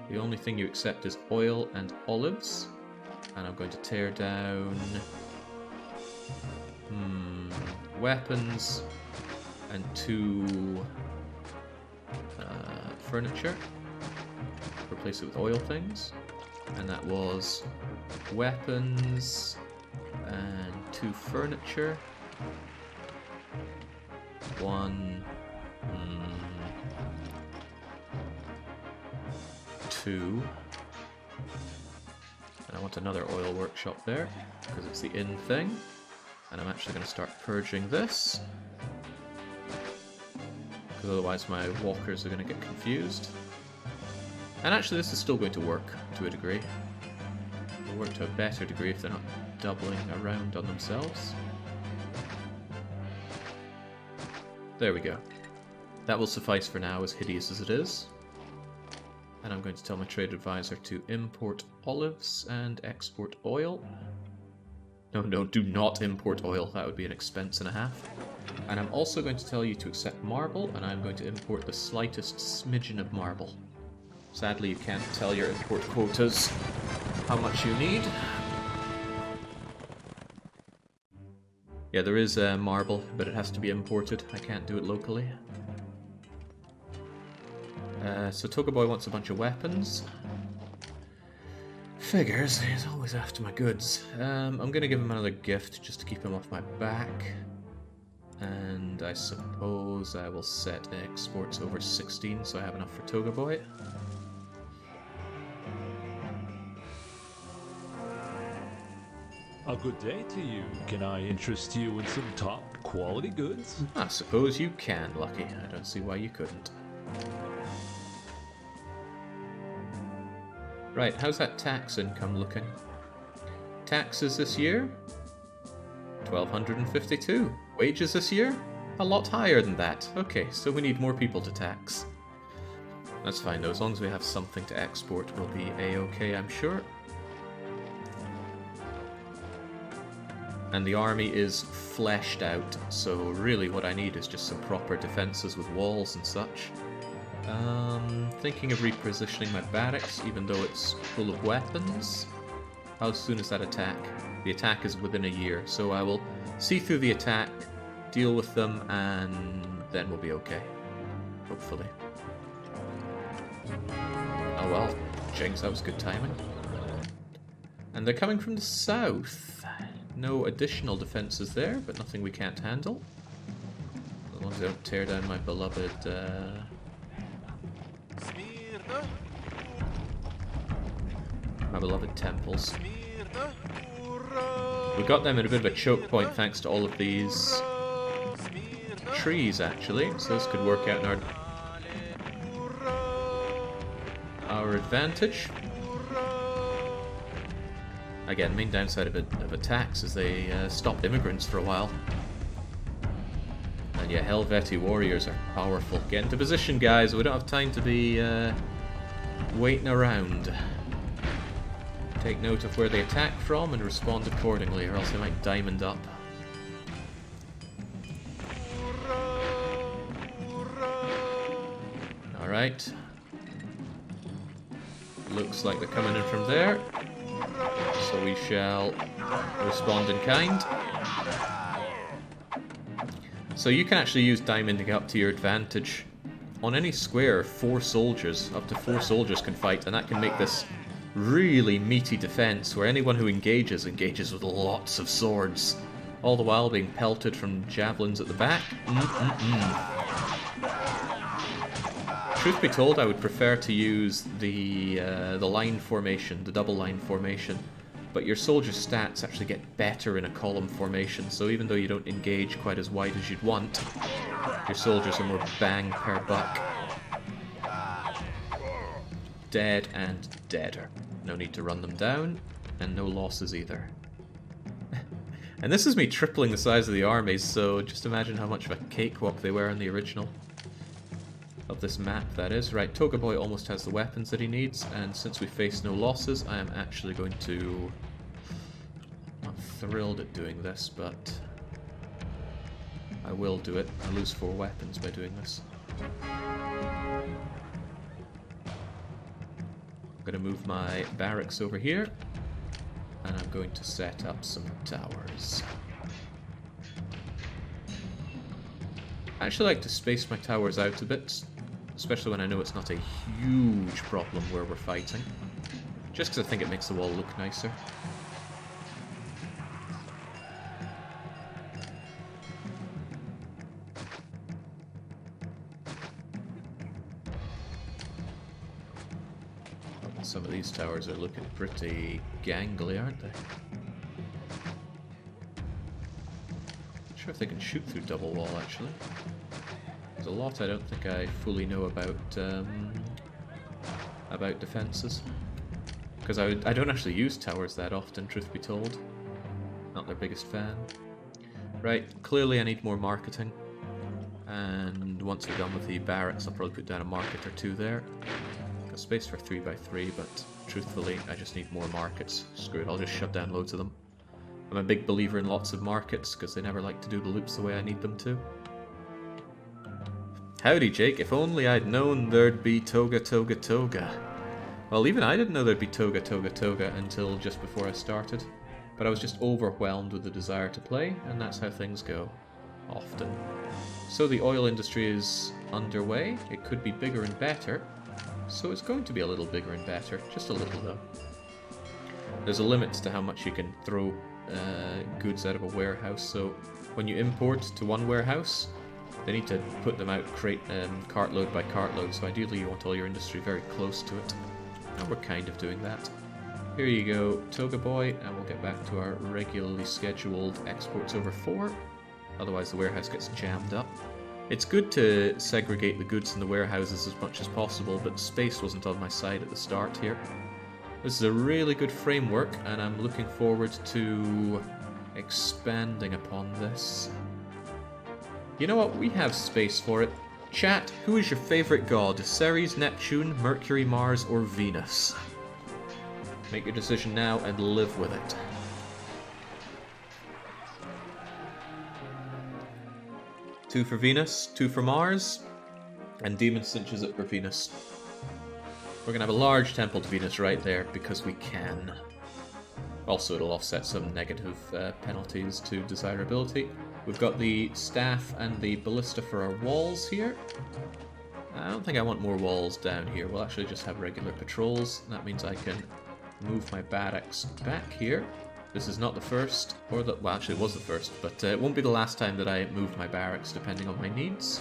The only thing you accept is oil and olives, and I'm going to tear down weapons and 2 furniture. Replace it with oil things. And that was weapons and 2 furniture. 1, 2. And I want another oil workshop there, because it's the in thing. And I'm actually going to start purging this, because otherwise my walkers are going to get confused. And actually this is still going to work to a degree. It'll work to a better degree if they're not doubling around on themselves. There we go. That will suffice for now, as hideous as it is. And I'm going to tell my trade advisor to import olives and export oil. No, do not import oil. That would be an expense and a half. And I'm also going to tell you to accept marble, and I'm going to import the slightest smidgen of marble. Sadly, you can't tell your import quotas how much you need. Yeah, there is marble, but it has to be imported. I can't do it locally. So Togaboy wants a bunch of weapons. Figures, he's always after my goods. I'm going to give him another gift just to keep him off my back. And I suppose I will set exports over 16 so I have enough for Togaboy. A good day to you. Can I interest you in some top quality goods? I suppose you can, Lucky. I don't see why you couldn't. Right, how's that tax income looking? Taxes this year? 1,252. Wages this year? A lot higher than that. Okay, so we need more people to tax. That's fine though, as long as we have something to export, we'll be a-okay, I'm sure. And the army is fleshed out, so really what I need is just some proper defences with walls and such. Thinking of repositioning my barracks, even though it's full of weapons. How soon is that attack? The attack is within a year, so I will see through the attack, deal with them, and then we'll be okay. Hopefully. Oh well, jinx, that was good timing. And they're coming from the south. No additional defences there, but nothing we can't handle. As long as they don't tear down my beloved, my beloved temples. We got them in a bit of a choke point thanks to all of these trees, actually, so this could work out in our advantage. Again, main downside of attacks is they stopped immigrants for a while. And yeah, Helveti warriors are powerful. Get into position, guys. We don't have time to be waiting around. Take note of where they attack from and respond accordingly, or else they might diamond up. Alright. Looks like they're coming in from there. So we shall respond in kind. So you can actually use diamonding up to your advantage. On any square, 4 soldiers, up to 4 soldiers can fight, and that can make this really meaty defense where anyone who engages with lots of swords, all the while being pelted from javelins at the back. Truth be told, I would prefer to use the line formation, the double line formation, but your soldier stats actually get better in a column formation, so even though you don't engage quite as wide as you'd want, your soldiers are more bang per buck. Dead and deader. No need to run them down, and no losses either. And this is me tripling the size of the armies, so just imagine how much of a cakewalk they were in the original. Of this map, that is. Right, Togaboy almost has the weapons that he needs, and since we face no losses, I am actually going to... I'm not thrilled at doing this, but I will do it. I lose 4 weapons by doing this. I'm going to move my barracks over here, and I'm going to set up some towers. I actually like to space my towers out a bit, especially when I know it's not a huge problem where we're fighting. Just because I think it makes the wall look nicer. Some of these towers are looking pretty gangly, aren't they? Not sure if they can shoot through double wall, actually. There's a lot I don't think I fully know about defenses. Because I don't actually use towers that often, truth be told. Not their biggest fan. Right, clearly I need more marketing. And once we're done with the barracks, I'll probably put down a market or two there. Got space for 3x3, but truthfully, I just need more markets. Screw it, I'll just shut down loads of them. I'm a big believer in lots of markets, because they never like to do the loops the way I need them to. Howdy, Jake. If only I'd known there'd be Toga, Toga, Toga. Well, even I didn't know there'd be Toga, Toga, Toga until just before I started. But I was just overwhelmed with the desire to play, and that's how things go. Often. So the oil industry is underway. It could be bigger and better. So it's going to be a little bigger and better. Just a little, though. There's a limit to how much you can throw goods out of a warehouse. So when you import to one warehouse, they need to put them out cartload by cartload. So ideally you want all your industry very close to it. And we're kind of doing that. Here you go, Toga Boy, and we'll get back to our regularly scheduled exports over 4. Otherwise the warehouse gets jammed up. It's good to segregate the goods in the warehouses as much as possible, but space wasn't on my side at the start here. This is a really good framework, and I'm looking forward to expanding upon this. You know what? We have space for it. Chat, who is your favorite god? Ceres, Neptune, Mercury, Mars, or Venus? Make your decision now and live with it. Two for Venus, 2 for Mars, and Demon cinches it for Venus. We're going to have a large temple to Venus right there because we can. Also, it'll offset some negative penalties to desirability. We've got the staff and the ballista for our walls here. I don't think I want more walls down here. We'll actually just have regular patrols. That means I can move my barracks back here. This is not the first, or the, well, actually it was the first, but it won't be the last time that I moved my barracks depending on my needs.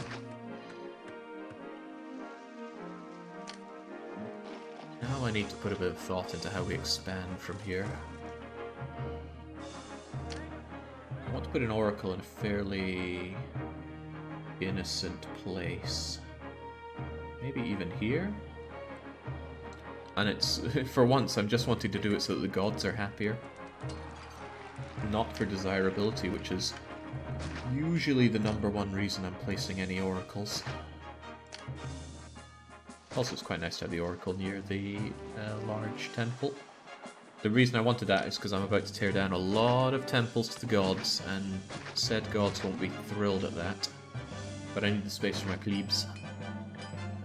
Now I need to put a bit of thought into how we expand from here. I want to put an oracle in a fairly innocent place. Maybe even here? And it's, for once, I'm just wanting to do it so that the gods are happier. Not for desirability, which is usually the #1 reason I'm placing any oracles. Also, it's quite nice to have the oracle near the large temple. The reason I wanted that is because I'm about to tear down a lot of temples to the gods, and said gods won't be thrilled at that. But I need the space for my plebes.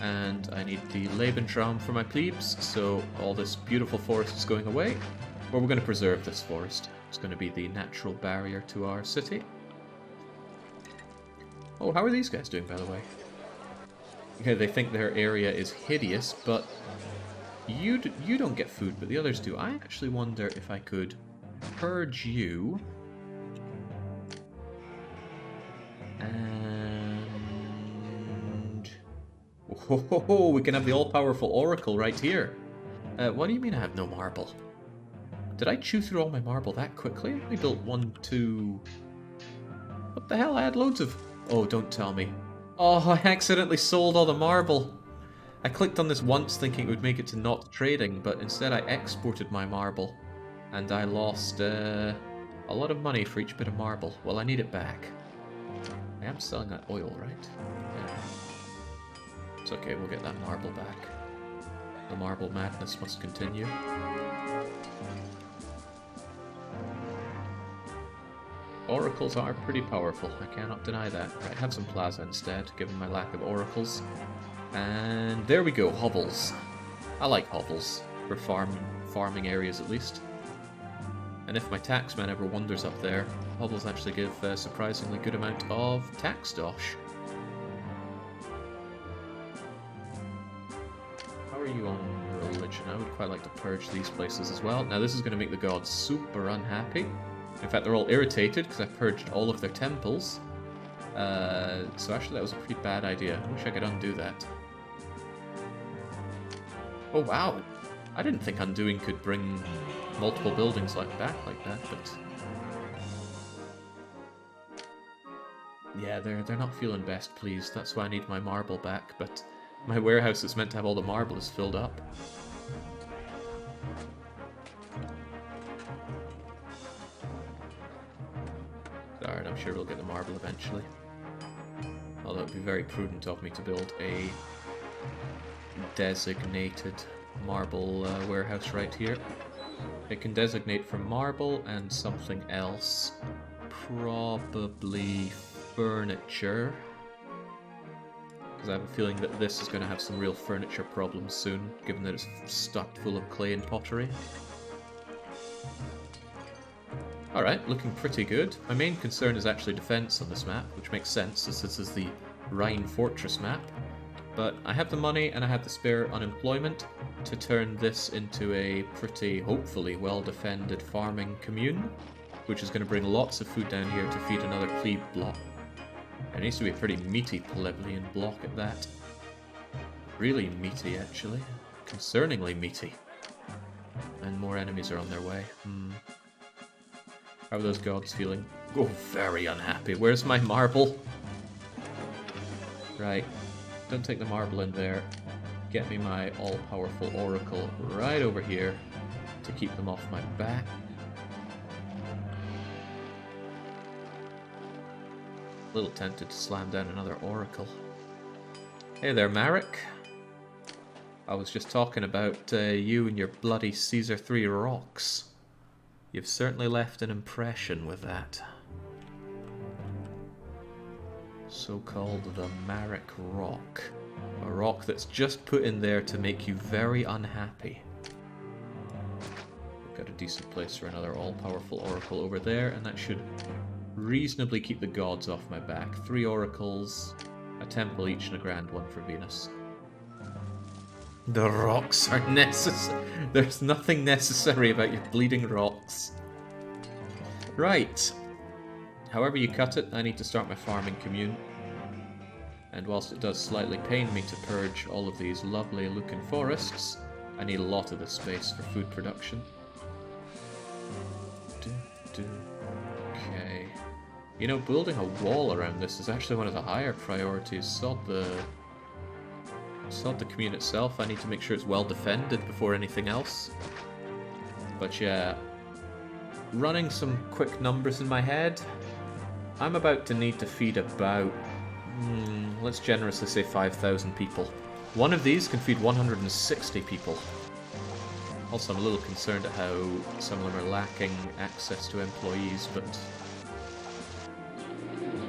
And I need the Lebensraum for my plebes, so all this beautiful forest is going away. Or we're going to preserve this forest. It's going to be the natural barrier to our city. Oh, how are these guys doing, by the way? Okay, they think their area is hideous, but you don't get food, but the others do. I actually wonder if I could purge you. And... oh, we can have the all-powerful oracle right here. What do you mean I have no marble? Did I chew through all my marble that quickly? I only built 1, 2... What the hell? I had loads of... Oh, don't tell me. Oh, I accidentally sold all the marble. I clicked on this once thinking it would make it to not trading, but instead I exported my marble. And I lost a lot of money for each bit of marble. Well, I need it back. I am selling that oil, right? Yeah. It's okay, we'll get that marble back. The marble madness must continue. Oracles are pretty powerful, I cannot deny that. Right, have some plaza instead, given my lack of oracles. And there we go, hovels. I like hovels, for farming areas at least. And if my taxman ever wanders up there, hovels actually give a surprisingly good amount of tax dosh. you on religion. I would quite like to purge these places as well. Now this is going to make the gods super unhappy. In fact, they're all irritated because I purged all of their temples. So actually that was a pretty bad idea. I wish I could undo that. Oh wow! I didn't think undoing could bring multiple buildings back like that, but... Yeah, they're not feeling best pleased. That's why I need my marble back, but my warehouse that's meant to have all the marble is filled up. Alright, I'm sure we'll get the marble eventually. Although it would be very prudent of me to build a designated marble warehouse right here. It can designate for marble and something else. Probably furniture. Because I have a feeling that this is going to have some real furniture problems soon, given that it's stuck full of clay and pottery. Alright, looking pretty good. My main concern is actually defense on this map, which makes sense as this is the Rhine fortress map. But I have the money and I have the spare unemployment to turn this into a pretty, hopefully, well-defended farming commune, which is going to bring lots of food down here to feed another plebe block. It needs to be a pretty meaty plebeian block at that. Really meaty, actually. Concerningly meaty. And more enemies are on their way. How are those gods feeling? Oh, very unhappy. Where's my marble? Right. Don't take the marble in there. Get me my all-powerful oracle right over here to keep them off my back. A little tempted to slam down another oracle. Hey there, Marek. I was just talking about you and your bloody Caesar 3 rocks. You've certainly left an impression with that. So-called the Marek rock. A rock that's just put in there to make you very unhappy. We've got a decent place for another all-powerful oracle over there, and that should reasonably keep the gods off my back. 3 oracles, a temple each, and a grand one for Venus. The rocks are necessary. There's nothing necessary about your bleeding rocks. Right. However you cut it, I need to start my farming commune. And whilst it does slightly pain me to purge all of these lovely looking forests, I need a lot of this space for food production. Okay. You know, building a wall around this is actually one of the higher priorities. Sod the commune itself. I need to make sure it's well defended before anything else. But yeah, running some quick numbers in my head, I'm about to need to feed about, let's generously say 5,000 people. One of these can feed 160 people. Also, I'm a little concerned at how some of them are lacking access to employees, but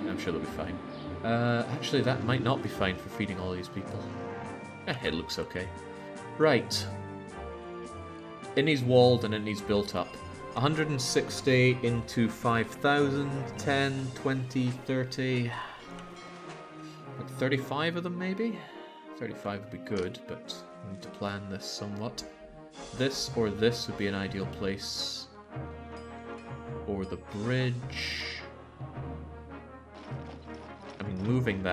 I'm sure they'll be fine. Actually, that might not be fine for feeding all these people. It looks okay. Right. It needs walled and it needs built up. 160 into 5,000, 10, 20, 30... like 35 of them, maybe? 35 would be good, but I need to plan this somewhat. This or this would be an ideal place. Or the bridge. I mean, moving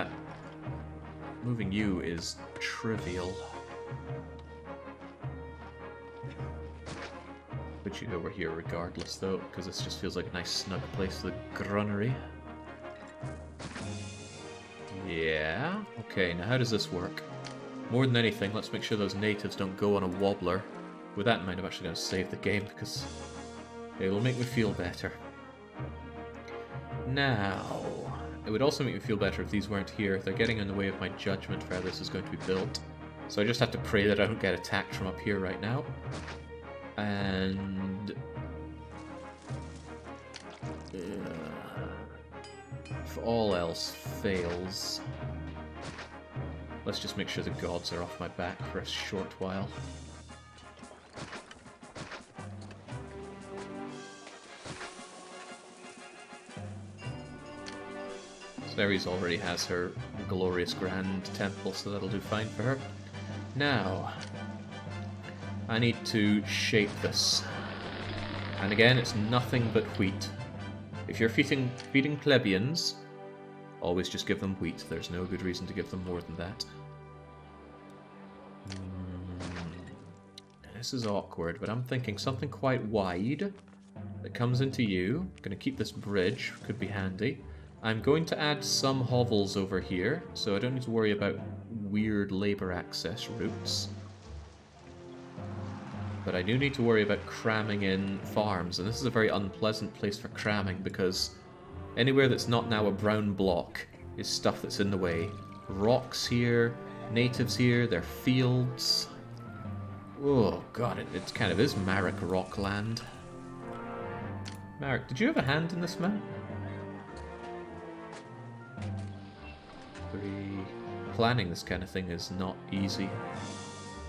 you is trivial. Put you over here regardless, though, because this just feels like a nice snug place for the grunnery. Yeah. Okay, now how does this work? More than anything, let's make sure those natives don't go on a wobbler. With that in mind, I'm actually going to save the game, because it will make me feel better. Now, it would also make me feel better if these weren't here. They're getting in the way of my judgment for how this is going to be built. So I just have to pray that I don't get attacked from up here right now. And if all else fails, let's just make sure the gods are off my back for a short while. Ceres already has her glorious grand temple, so that'll do fine for her. Now, I need to shape this. And again, it's nothing but wheat. If you're feeding plebeians, always just give them wheat. There's no good reason to give them more than that. This is awkward, but I'm thinking something quite wide that comes into you. I'm going to keep this bridge, could be handy. I'm going to add some hovels over here, so I don't need to worry about weird labour access routes. But I do need to worry about cramming in farms, and this is a very unpleasant place for cramming because anywhere that's not now a brown block is stuff that's in the way. Rocks here, natives here, their fields. Oh god, it kind of is Marek Rockland. Marek, did you have a hand in this map? 3. Planning this kind of thing is not easy.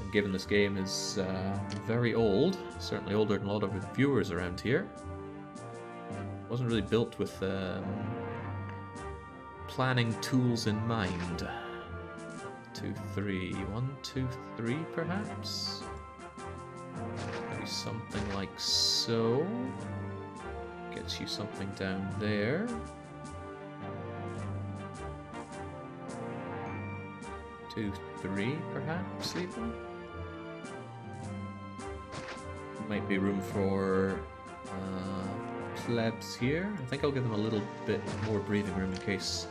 And given this game is very old, certainly older than a lot of the viewers around here, wasn't really built with planning tools in mind. 2, 3. 1, 2, 3, perhaps? Maybe something like so. Gets you something down there. 2, 3, perhaps, even? Might be room for plebs here. I think I'll give them a little bit more breathing room in case...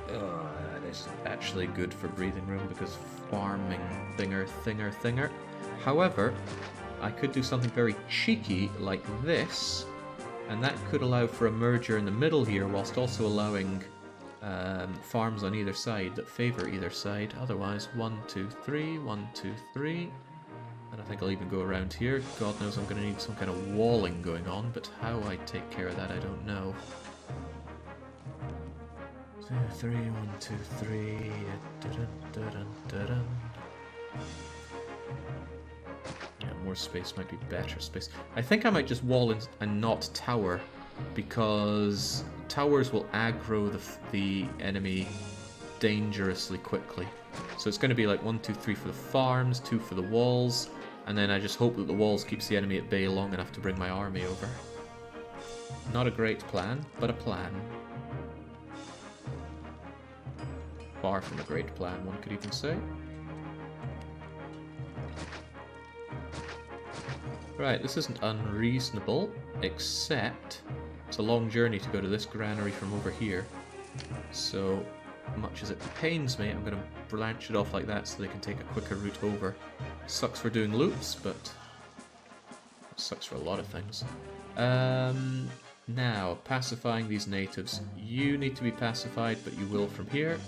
that is actually good for breathing room because farming thinger. However, I could do something very cheeky like this, and that could allow for a merger in the middle here whilst also allowing farms on either side that favour either side. Otherwise, 1, 2, 3, 1, 2, 3. And I think I'll even go around here. God knows I'm going to need some kind of walling going on, but how I take care of that, I don't know. 2, 3, 1, 2, 3. Yeah, more space might be better space. I think I might just wall in and not tower, because towers will aggro the enemy dangerously quickly. So it's going to be like 1, 2, 3 for the farms, 2 for the walls, and then I just hope that the walls keeps the enemy at bay long enough to bring my army over. Not a great plan, but a plan. Far from a great plan, one could even say. Right, this isn't unreasonable, except it's a long journey to go to this granary from over here. So, much as it pains me, I'm going to branch it off like that so they can take a quicker route over. Sucks for doing loops, but it sucks for a lot of things. Now, pacifying these natives. You need to be pacified, but you will from here.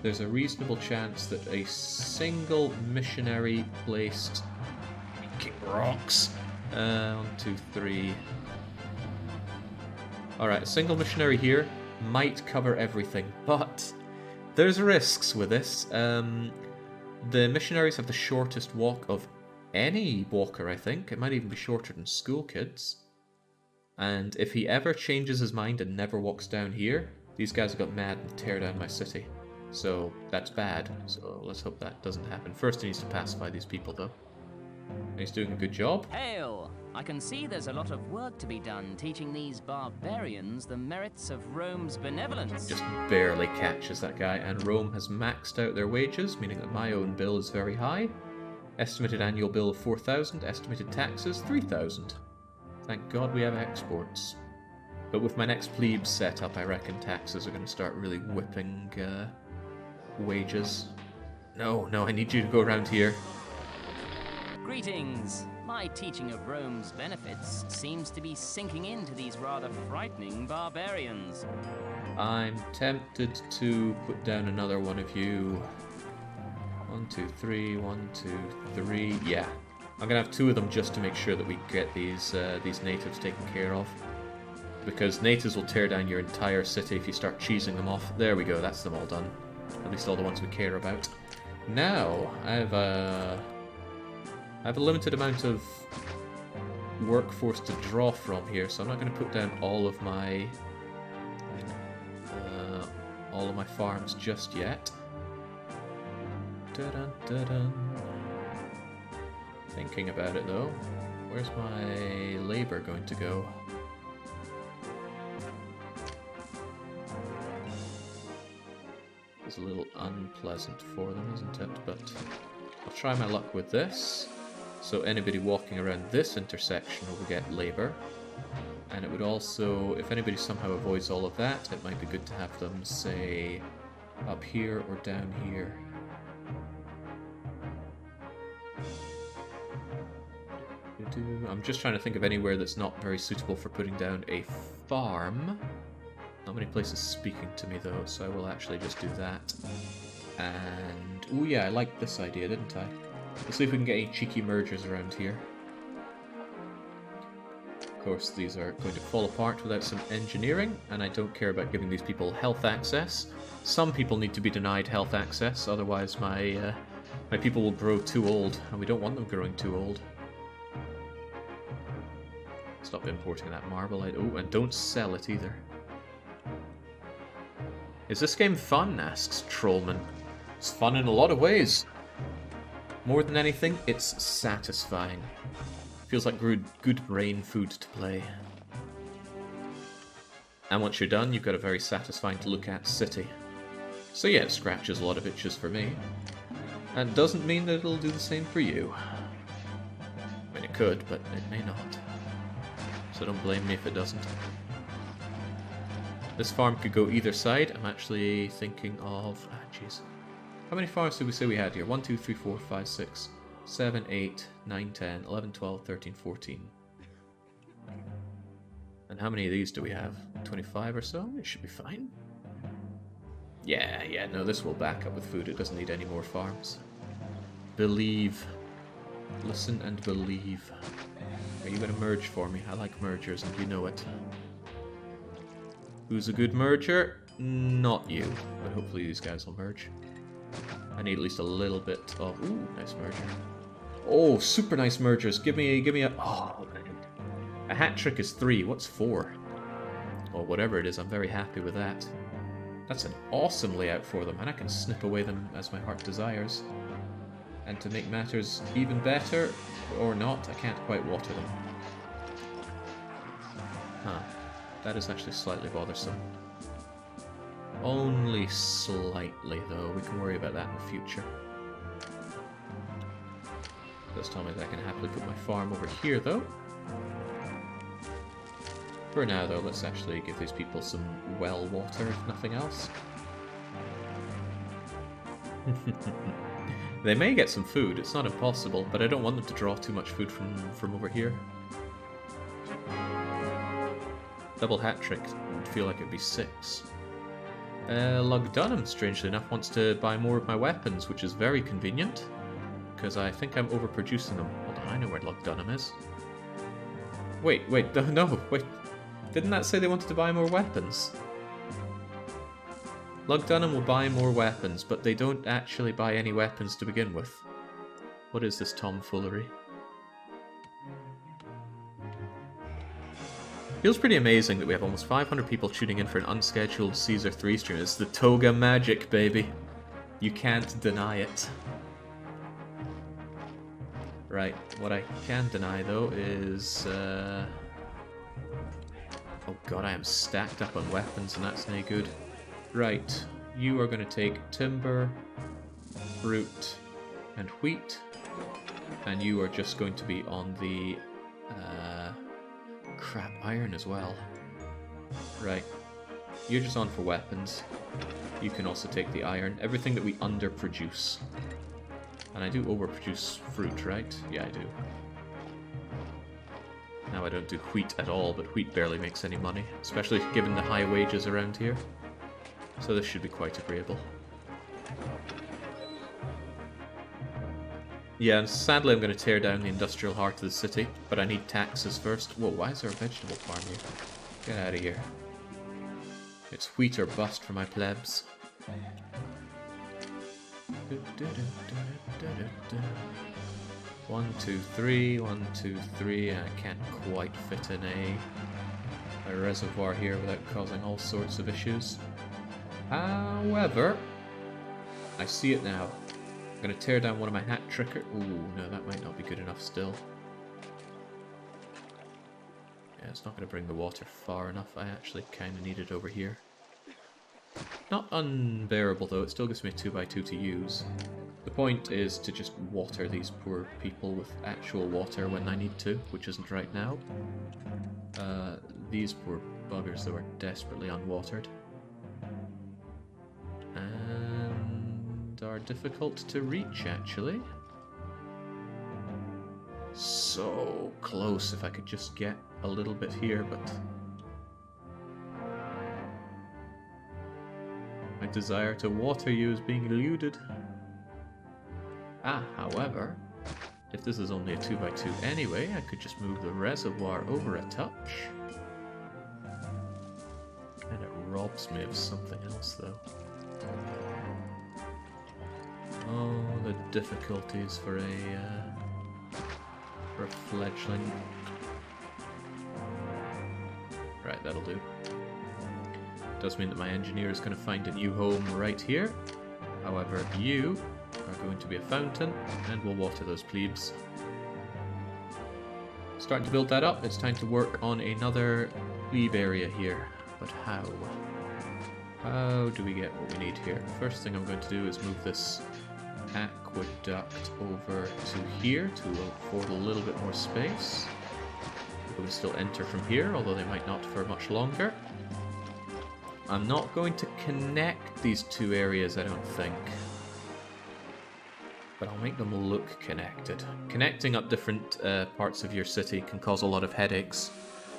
There's a reasonable chance that a single missionary placed... Kick rocks. 1, 2, 3. Alright, a single missionary here might cover everything, but there's risks with this. The missionaries have the shortest walk of any walker, I think. It might even be shorter than school kids. And if he ever changes his mind and never walks down here, these guys have got mad and tear down my city. So that's bad. So let's hope that doesn't happen. First he needs to pacify these people, though. And he's doing a good job. Hail! I can see there's a lot of work to be done teaching these barbarians the merits of Rome's benevolence. Just barely catches that guy, and Rome has maxed out their wages, meaning that my own bill is very high. Estimated annual bill of 4,000, estimated taxes 3,000. Thank God we have exports. But with my next plebes set up, I reckon taxes are going to start really whipping wages. No, I need you to go around here. Greetings! My teaching of Rome's benefits seems to be sinking into these rather frightening barbarians. I'm tempted to put down another one of you. 1, 2, 3, 1, 2, 3. Yeah. I'm gonna have 2 of them just to make sure that we get these natives taken care of. Because natives will tear down your entire city if you start cheesing them off. There we go, that's them all done. At least all the ones we care about. Now, I have a limited amount of workforce to draw from here, so I'm not going to put down all of my farms just yet. Thinking about it though, where's my labor going to go? It's a little unpleasant for them, isn't it? But I'll try my luck with this. So anybody walking around this intersection will get labor. And it would also, if anybody somehow avoids all of that, it might be good to have them, say, up here or down here. I'm just trying to think of anywhere that's not very suitable for putting down a farm. Not many places speaking to me though, so I will actually just do that. And, oh yeah, I liked this idea, didn't I? Let's see if we can get any cheeky mergers around here. Of course, these are going to fall apart without some engineering, and I don't care about giving these people health access. Some people need to be denied health access, otherwise my people will grow too old, and we don't want them growing too old. Stop importing that marble. Oh, and don't sell it either. Is this game fun? Asks Trollman. It's fun in a lot of ways. More than anything, it's satisfying. Feels like good brain food to play. And once you're done, you've got a very satisfying to look at city. So yeah, it scratches a lot of itches for me. And doesn't mean that it'll do the same for you. I mean, it could, but it may not. So don't blame me if it doesn't. This farm could go either side. I'm actually thinking of... jeez. How many farms did we say we had here? 1, 2, 3, 4, 5, 6, 7, 8, 9, 10, 11, 12, 13, 14. And how many of these do we have? 25 or so? It should be fine. Yeah, no, this will back up with food. It doesn't need any more farms. Believe. Listen and believe. Are you going to merge for me? I like mergers, and you know it. Who's a good merger? Not you, but hopefully these guys will merge. I need at least a little bit of... Ooh, nice merger. Oh, super nice mergers. Give me a... Oh, man. A hat trick is 3. What's 4? Or whatever it is, I'm very happy with that. That's an awesome layout for them, and I can snip away them as my heart desires. And to make matters even better, or not, I can't quite water them. Huh. That is actually slightly bothersome. Only slightly, though. We can worry about that in the future. Does tell me that I can happily put my farm over here, though. For now, though, let's actually give these people some well water, if nothing else. They may get some food, it's not impossible, but I don't want them to draw too much food from over here. Double hat trick would feel like it'd be 6. Lug Dunham, strangely enough, wants to buy more of my weapons, which is very convenient, because I think I'm overproducing them. Hold on, I know where Lug Dunham is. Wait, no, wait. Didn't that say they wanted to buy more weapons? Lug Dunham will buy more weapons, but they don't actually buy any weapons to begin with. What is this tomfoolery? Feels pretty amazing that we have almost 500 people tuning in for an unscheduled Caesar 3 stream. It's the toga magic, baby. You can't deny it. Right, what I can deny, though, is... Oh god, I am stacked up on weapons, and that's no good. Right, you are going to take timber, fruit, and wheat, and you are just going to be on the... crap, iron as well. Right, you're just on for weapons. You can also take the iron. Everything that we underproduce. And I do overproduce fruit, right? Yeah, I do. Now I don't do wheat at all, but wheat barely makes any money, especially given the high wages around here. So this should be quite agreeable. Yeah, and sadly I'm going to tear down the industrial heart of the city, but I need taxes first. Whoa, why is there a vegetable farm here? Get out of here. It's wheat or bust for my plebs. 1, 2, 3, 1, 2, 3. I can't quite fit in a reservoir here without causing all sorts of issues. However, I see it now. I'm going to tear down one of my hat tricker. Ooh, no, that might not be good enough still. Yeah, it's not going to bring the water far enough. I actually kind of need it over here. Not unbearable though, it still gives me a 2x2 to use. The point is to just water these poor people with actual water when I need to, which isn't right now. These poor buggers though are desperately unwatered. And are difficult to reach actually. So close if I could just get a little bit here, but my desire to water you is being eluded. However, if this is only a 2x2 anyway, I could just move the reservoir over a touch. And it robs me of something else though. Oh, the difficulties for a fledgling. Right, that'll do. Does mean that my engineer is going to find a new home right here. However, you are going to be a fountain, and we'll water those plebes. Starting to build that up. It's time to work on another plebe area here. But how? How do we get what we need here? First thing I'm going to do is move this aqueduct over to here to afford a little bit more space. People can still enter from here, although they might not for much longer. I'm not going to connect these two areas, I don't think. But I'll make them look connected. Connecting up different parts of your city can cause a lot of headaches.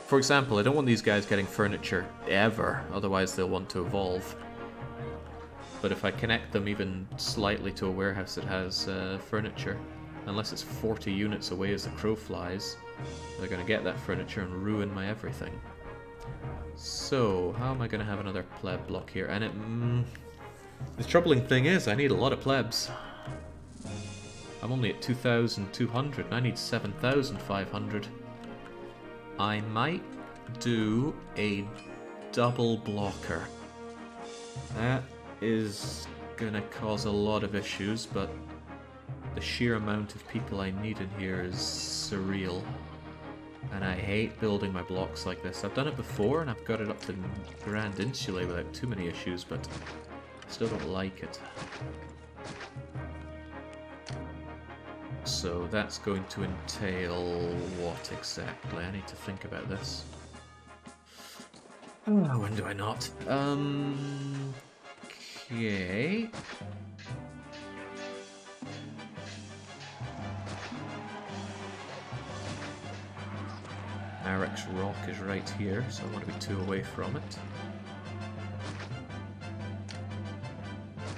For example, I don't want these guys getting furniture ever, otherwise they'll want to evolve. But if I connect them even slightly to a warehouse that has furniture, unless it's 40 units away as the crow flies, they're going to get that furniture and ruin my everything. So, how am I going to have another pleb block here? And the troubling thing is, I need a lot of plebs. I'm only at 2,200 and I need 7,500. I might do a double blocker. That is going to cause a lot of issues, but the sheer amount of people I need in here is surreal. And I hate building my blocks like this. I've done it before and I've got it up to Grand Insulae without too many issues, but I still don't like it. So that's going to entail what exactly? I need to think about this. Oh, when do I not? Okay. Marek's rock is right here, so I want to be 2 away from it.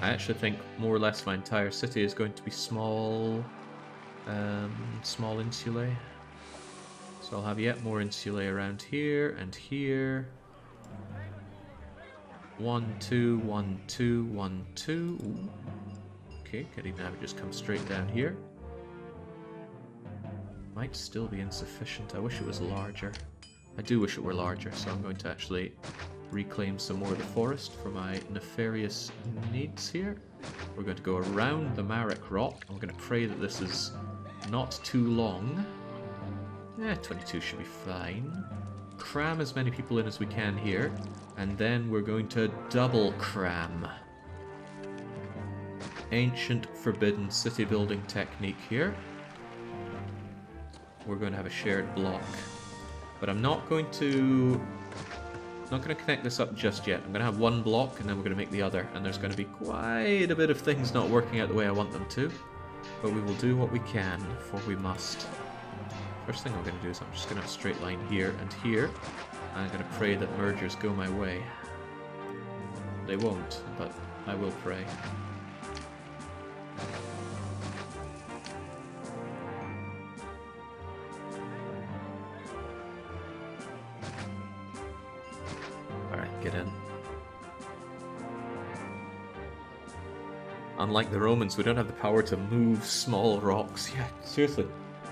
I actually think more or less my entire city is going to be small insulae. So I'll have yet more insulae around here and here. 1, 2, 1, 2, 1, 2. Ooh. Okay, could even have it just come straight down here. Might still be insufficient. I wish it was larger. I do wish it were larger, so I'm going to actually reclaim some more of the forest for my nefarious needs here. We're going to go around the Marek rock. I'm going to pray that this is not too long. 22 should be fine. Cram as many people in as we can here, and then we're going to double cram. Ancient forbidden city building technique here. We're going to have a shared block, but I'm not going to connect this up just yet. I'm going to have one block and then we're going to make the other, and there's going to be quite a bit of things not working out the way I want them to, but we will do what we can, for we must. First thing I'm going to do is I'm just going to have a straight line here and here. I'm going to pray that mergers go my way. They won't, but I will pray. Get in. Unlike the Romans, we don't have the power to move small rocks. Yeah, seriously.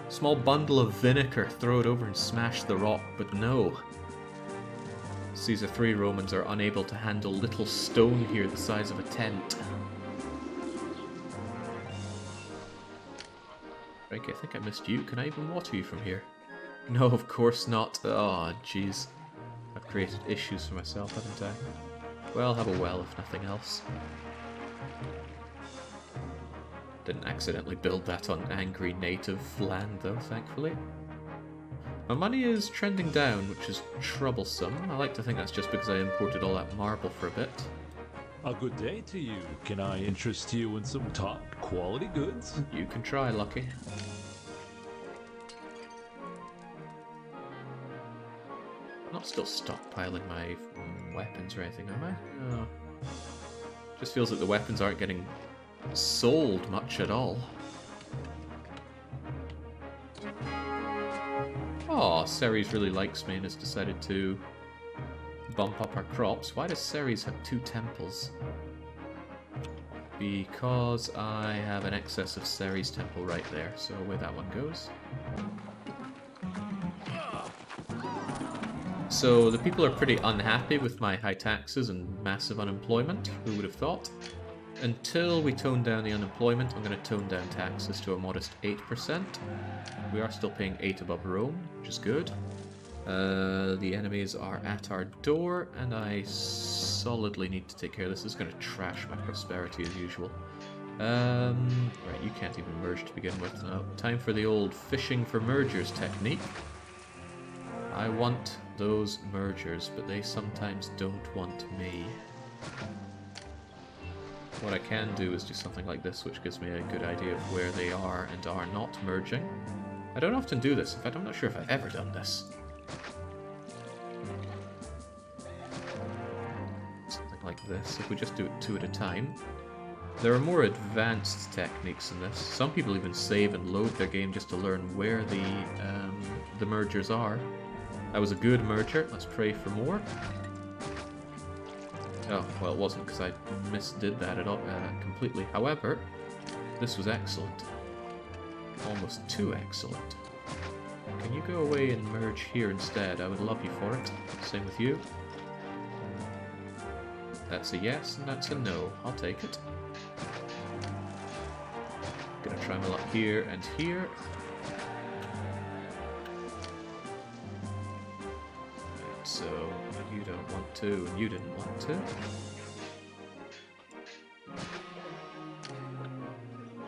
Small bundle of vinegar, throw it over and smash the rock, but no. Caesar 3 Romans are unable to handle little stone here the size of a tent. Crikey, I think I missed you. Can I even water you from here? No, of course not. Oh, jeez. I've created issues for myself, haven't I? Well, have a well, if nothing else. Didn't accidentally build that on angry native land, though, thankfully. My money is trending down, which is troublesome. I like to think that's just because I imported all that marble for a bit. A good day to you. Can I interest you in some top quality goods? You can try, Lucky. I'm not still stockpiling my weapons or anything, am I? No. Just feels like the weapons aren't getting sold much at all. Oh, Ceres really likes me and has decided to bump up our crops. Why does Ceres have 2 temples? Because I have an excess of Ceres temple right there, so away that one goes. So the people are pretty unhappy with my high taxes and massive unemployment, who would have thought? Until we tone down the unemployment, I'm going to tone down taxes to a modest 8%. We are still paying 8 above Rome, which is good. The enemies are at our door, and I solidly need to take care of this. This is going to trash my prosperity as usual. Right, you can't even merge to begin with. No, time for the old fishing for mergers technique. I want those mergers, but they sometimes don't want me. What I can do is do something like this, which gives me a good idea of where they are and are not merging. I don't often do this. In fact, I'm not sure if I've ever done this. Something like this, if we just do it 2 at a time. There are more advanced techniques in this. Some people even save and load their game just to learn where the mergers are. That was a good merger. Let's pray for more. Oh, well, it wasn't because I misdid that at all, completely. However, this was excellent. Almost too excellent. Can you go away and merge here instead? I would love you for it. Same with you. That's a yes, and that's a no. I'll take it. Gonna try my luck here and here. Right, so you don't want to, and you didn't want to.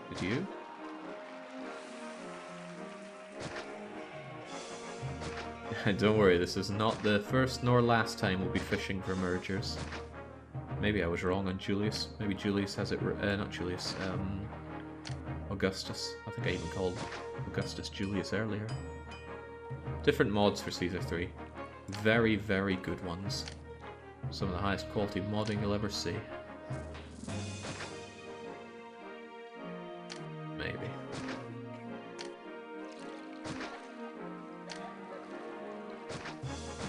Did you? Don't worry, this is not the first nor last time we'll be fishing for mergers. Maybe I was wrong on Julius. Maybe Julius has it... not Julius. Augustus. I think I even called Augustus Julius earlier. Different mods for Caesar 3. Very, very good ones. Some of the highest quality modding you'll ever see. Maybe.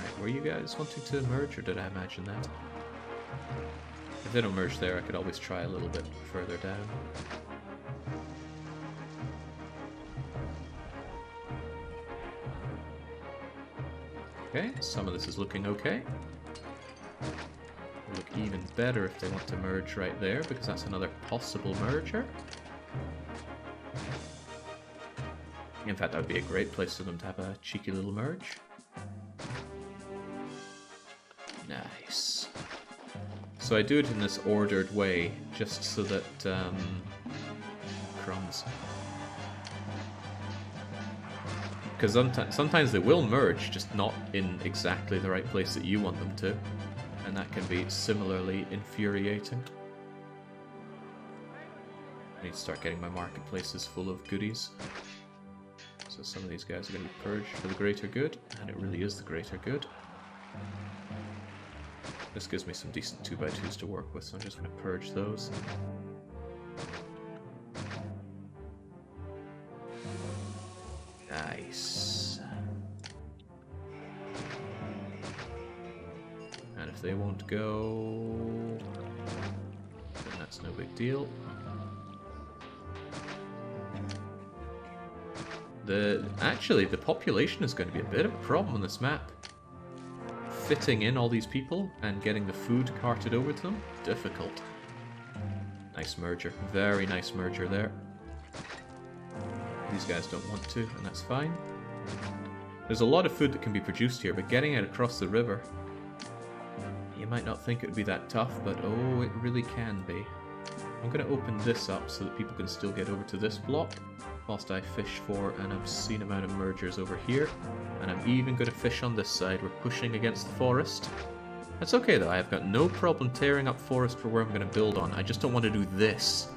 Right, were you guys wanting to merge, or did I imagine that? If they don't merge there, I could always try a little bit further down. Okay, some of this is looking okay. It'll look even better if they want to merge right there, because that's another possible merger. In fact, that would be a great place for them to have a cheeky little merge. Nice. So I do it in this ordered way, just so that, crumbs. Because sometimes they will merge, just not in exactly the right place that you want them to. And that can be similarly infuriating. I need to start getting my marketplaces full of goodies. So some of these guys are going to be purged for the greater good, and it really is the greater good. This gives me some decent 2x2s to work with, so I'm just going to purge those. Nice. And if they won't go, then that's no big deal. Actually, the population is going to be a bit of a problem on this map. Fitting in all these people and getting the food carted over to them, difficult. Nice merger, very nice merger there. These guys don't want to, and that's fine. There's a lot of food that can be produced here, but getting it across the river, you might not think it would be that tough, but oh, it really can be. I'm going to open this up so that people can still get over to this block, whilst I fish for an obscene amount of mergers over here. And I'm even going to fish on this side. We're pushing against the forest. That's okay though, I've got no problem tearing up forest for where I'm going to build on. I just don't want to do this,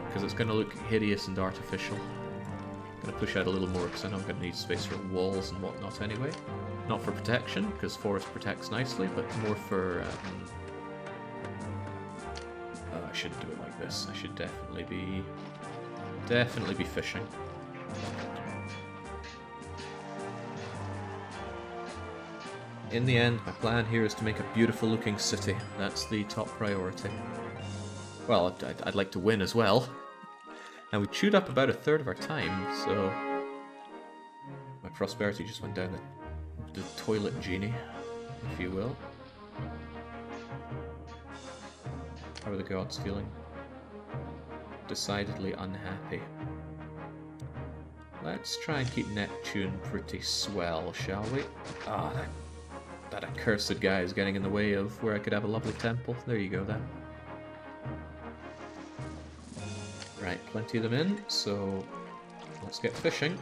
because it's going to look hideous and artificial. I'm going to push out a little more, because I know I'm going to need space for walls and whatnot anyway. Not for protection, because forest protects nicely, but more for... I shouldn't do it like this. I should definitely be fishing. In the end, my plan here is to make a beautiful looking city. That's the top priority. Well, I'd like to win as well. And we chewed up about a third of our time, so... my prosperity just went down the toilet genie, if you will. How are the gods feeling? Decidedly unhappy. Let's try and keep Neptune pretty swell, shall we? Ah, that accursed guy is getting in the way of where I could have a lovely temple. There you go then. Right, plenty of them in, so let's get fishing.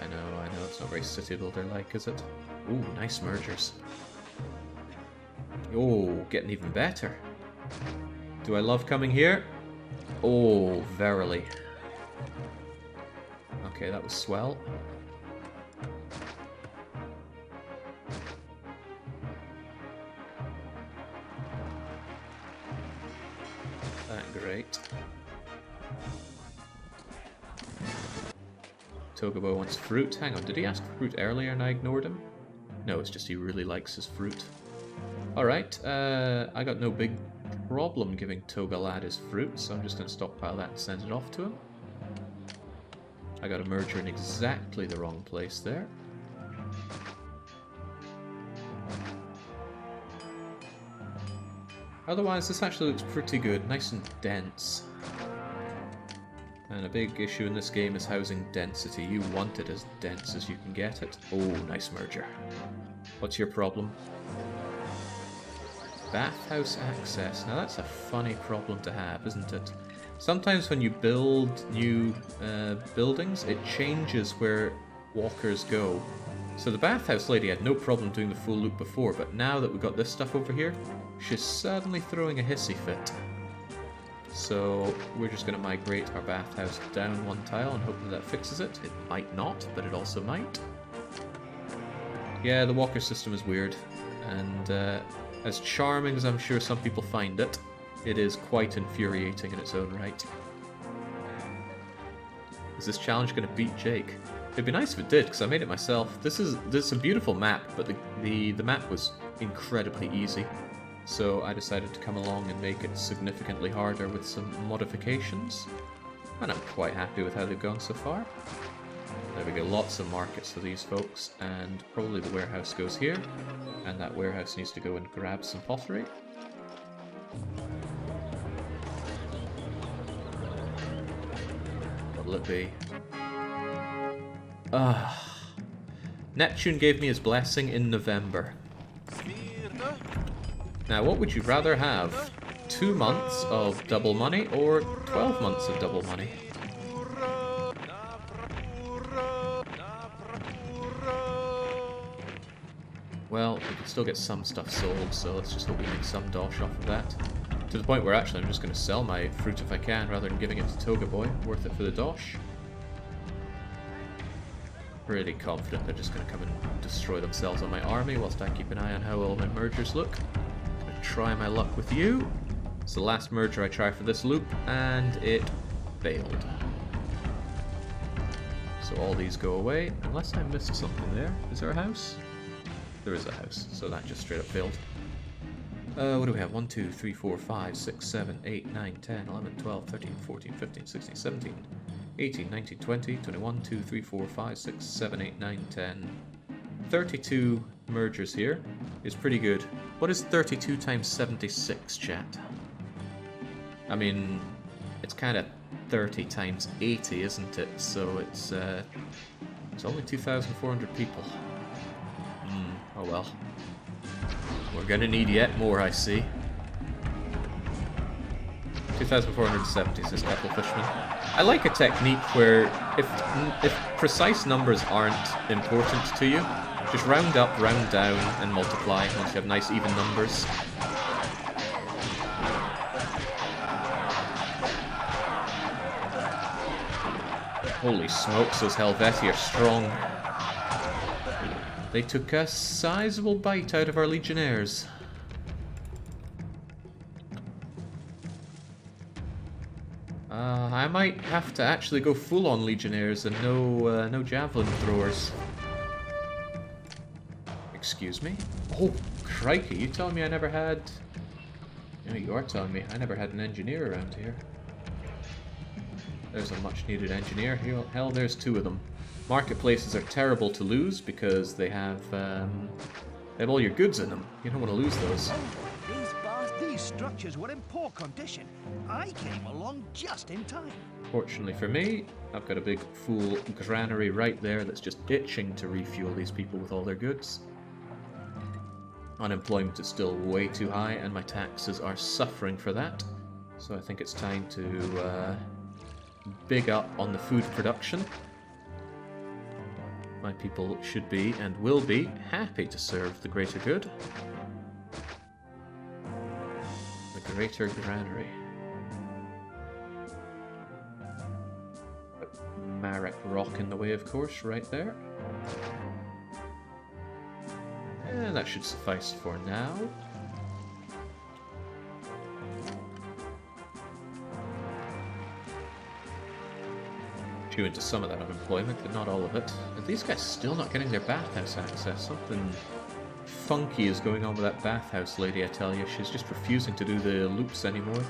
I know, it's not very city builder-like, is it? Ooh, nice mergers. Oh, getting even better. Do I love coming here? Oh, verily. Okay, that was swell. Great. Togobo wants fruit. Hang on, did he ask for fruit earlier and I ignored him? No, it's just he really likes his fruit. Alright, I got no big problem giving Togalad his fruit, so I'm just going to stockpile that and send it off to him. I got a merger in exactly the wrong place there. Otherwise, this actually looks pretty good, nice and dense. And a big issue in this game is housing density. You want it as dense as you can get it. Oh, nice merger. What's your problem? Bathhouse access. Now that's a funny problem to have, isn't it? Sometimes when you build new buildings, it changes where walkers go. So the bathhouse lady had no problem doing the full loop before, but now that we've got this stuff over here, she's suddenly throwing a hissy fit. So we're just going to migrate our bathhouse down one tile and hope that fixes it. It might not, but it also might. Yeah, the walker system is weird, and as charming as I'm sure some people find it, it is quite infuriating in its own right. Is this challenge going to beat Jake? It'd be nice if it did, because I made it myself. This is a beautiful map, but the map was incredibly easy. So I decided to come along and make it significantly harder with some modifications. And I'm quite happy with how they've gone so far. There we go, lots of markets for these folks, and probably the warehouse goes here. And that warehouse needs to go and grab some pottery. What'll it be? Neptune gave me his blessing in November. Now, what would you rather have? 2 months of double money or 12 months of double money? Well, we can still get some stuff sold, so let's just hope we make some dosh off of that. To the point where actually I'm just going to sell my fruit if I can, rather than giving it to Toga Boy. Worth it for the dosh. Pretty confident they're just going to come and destroy themselves on my army, whilst I keep an eye on how all my mergers look. I'm going to try my luck with you. It's the last merger I try for this loop, and it failed. So all these go away, unless I missed something there. Is there a house? There is a house, so that just straight up failed. What do we have? 1, 2, 3, 4, 5, 6, 7, 8, 9, 10, 11, 12, 13, 14, 15, 16, 17, 18, 19, 20, 21, 2, 3, 4, 5, 6, 7, 8, 9, 10. 32 mergers here is pretty good. What is 32 times 76, chat? I mean, it's kind of 30 times 80, isn't it? So it's only 2,400 people. Oh well. We're gonna need yet more, I see. 2,470 says Kettle Fishman. I like a technique where if precise numbers aren't important to you, just round up, round down, and multiply once you have nice even numbers. Holy smokes, those Helvetii are strong. They took a sizable bite out of our legionnaires. I might have to actually go full on legionnaires and no javelin throwers. Excuse me? Oh, crikey, you telling me I never had... No, you are telling me I never had an engineer around here. There's a much needed engineer. Hell, there's two of them. Marketplaces are terrible to lose because they have all your goods in them. You don't want to lose those. These structures were in poor condition. I came along just in time. Fortunately for me, I've got a big full granary right there that's just itching to refuel these people with all their goods. Unemployment is still way too high, and my taxes are suffering for that. So I think it's time to big up on the food production. My people should be, and will be, happy to serve the greater good. The greater granary. Marek rock in the way, of course, right there. And that should suffice for now. Chew into some of that unemployment, but not all of it. Are these guys still not getting their bathhouse access? Something funky is going on with that bathhouse lady, I tell you. She's just refusing to do the loops anymore.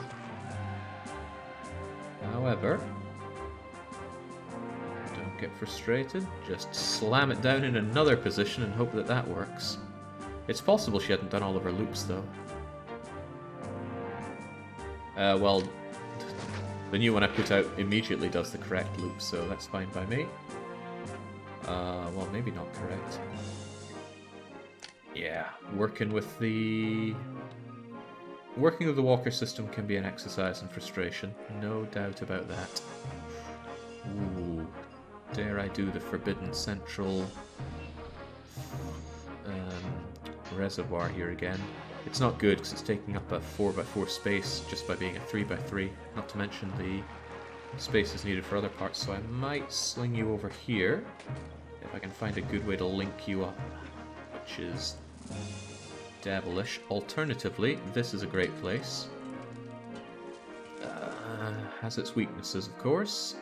However, don't get frustrated. Just slam it down in another position and hope that that works. It's possible she hadn't done all of her loops, though. Well, the new one I put out immediately does the correct loop, so that's fine by me. Well, maybe not correct. Yeah, working with the walker system can be an exercise in frustration, no doubt about that. Ooh, dare I do the Forbidden Central reservoir here again. It's not good because it's taking up a 4x4 space just by being a 3x3, not to mention the space is needed for other parts, so I might sling you over here if I can find a good way to link you up, which is devilish. Alternatively, this is a great place. Has its weaknesses, of course.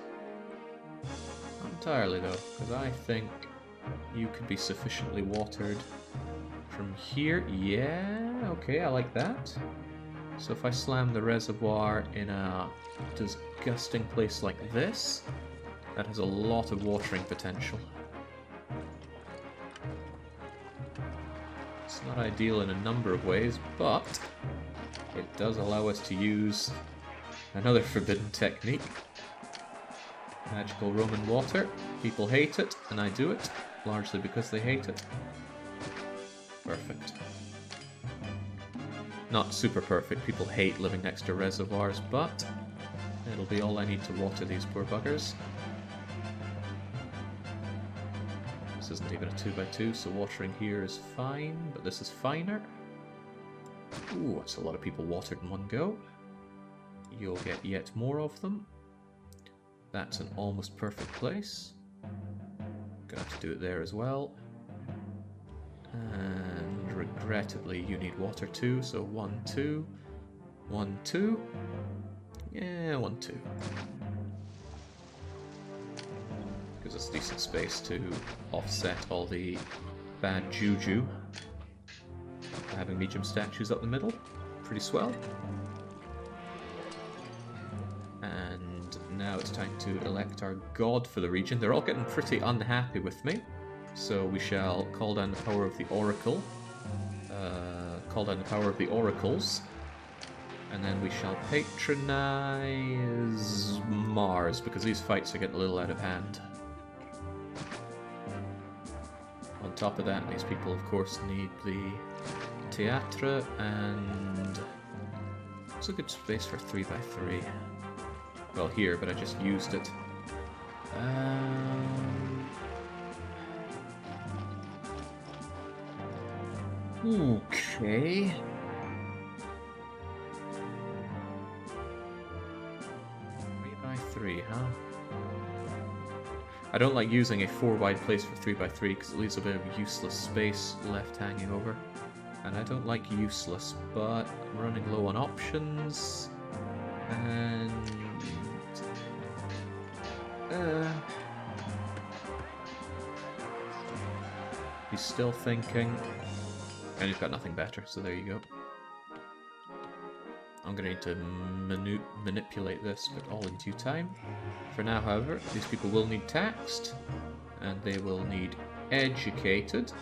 Not entirely, though, because I think you could be sufficiently watered from here. Yeah, okay, I like that. So if I slam the reservoir in a disgusting place like this, that has a lot of watering potential. It's not ideal in a number of ways, but it does allow us to use another forbidden technique. Magical Roman water. People hate it, and I do it, largely because they hate it. Perfect. Not super perfect, people hate living next to reservoirs, but it'll be all I need to water these poor buggers. This isn't even a 2x2, so watering here is fine, but this is finer. Ooh, that's a lot of people watered in one go. You'll get yet more of them. That's an almost perfect place. Gonna have to do it there as well. And regrettably, you need water too, so 1, 2, 1, 2. Yeah, 1, 2. Gives us decent space to offset all the bad juju. Having medium statues up the middle, pretty swell. And now it's time to elect our god for the region. They're all getting pretty unhappy with me. So we shall call down the power of the oracle, call down the power of the oracles, And then we shall patronize Mars, because these fights are getting a little out of hand. On top of that, these people, of course, need the Theatre, and it's a good space for 3x3. Well, here, but I just used it. Okay. Three, huh? I don't like using a 4 wide place for 3x3 because it leaves a bit of useless space left hanging over. And I don't like useless, but I'm running low on options. And... he's still thinking. And he's got nothing better, so there you go. I'm going to need to manipulate this, but all in due time. For now, however, these people will need taxed, and they will need educated.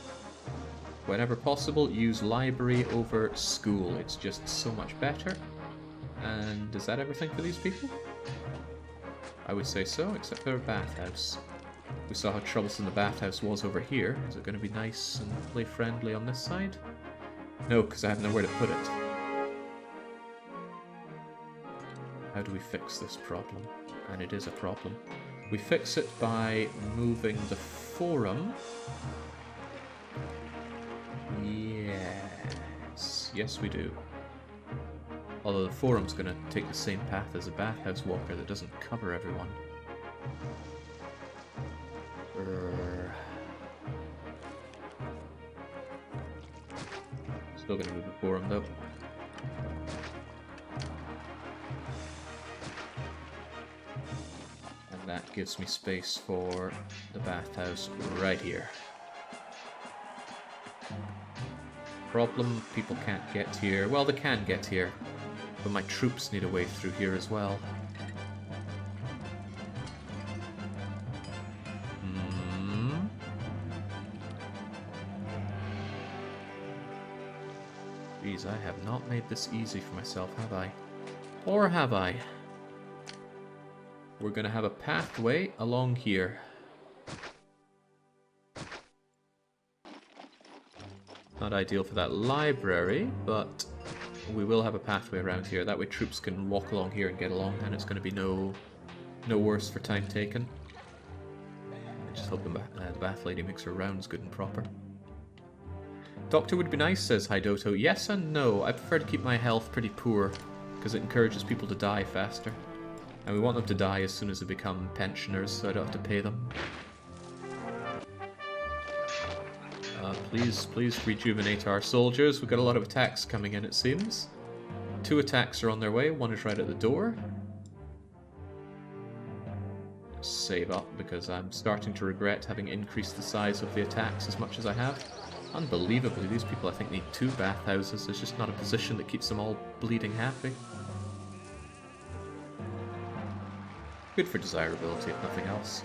Whenever possible, use library over school. It's just so much better. And is that everything for these people? I would say so, except for a bathhouse. We saw how troublesome the bathhouse was over here. Is it going to be nice and play-friendly on this side? No, because I have nowhere to put it. How do we fix this problem? And it is a problem. We fix it by moving the forum. Yes. Yes, we do. Although the forum's going to take the same path as a bathhouse walker that doesn't cover everyone. Still going to move the forum, though. That gives me space for the bathhouse right here. Problem, people can't get here. Well, they can get here, but my troops need a way through here as well. Geez, I have not made this easy for myself, have I? Or have I? We're going to have a pathway along here. Not ideal for that library, but we will have a pathway around here. That way troops can walk along here and get along, and it's going to be no worse for time taken. I just hope the bath lady makes her rounds good and proper. Doctor would be nice, says Hidoto. Yes and no. I prefer to keep my health pretty poor, because it encourages people to die faster. And we want them to die as soon as they become pensioners, so I don't have to pay them. Please rejuvenate our soldiers. We've got a lot of attacks coming in, it seems. 2 attacks are on their way. 1 is right at the door. Save up, because I'm starting to regret having increased the size of the attacks as much as I have. Unbelievably, these people I think need 2 bathhouses. There's just not a position that keeps them all bleeding happy. Good for desirability, if nothing else.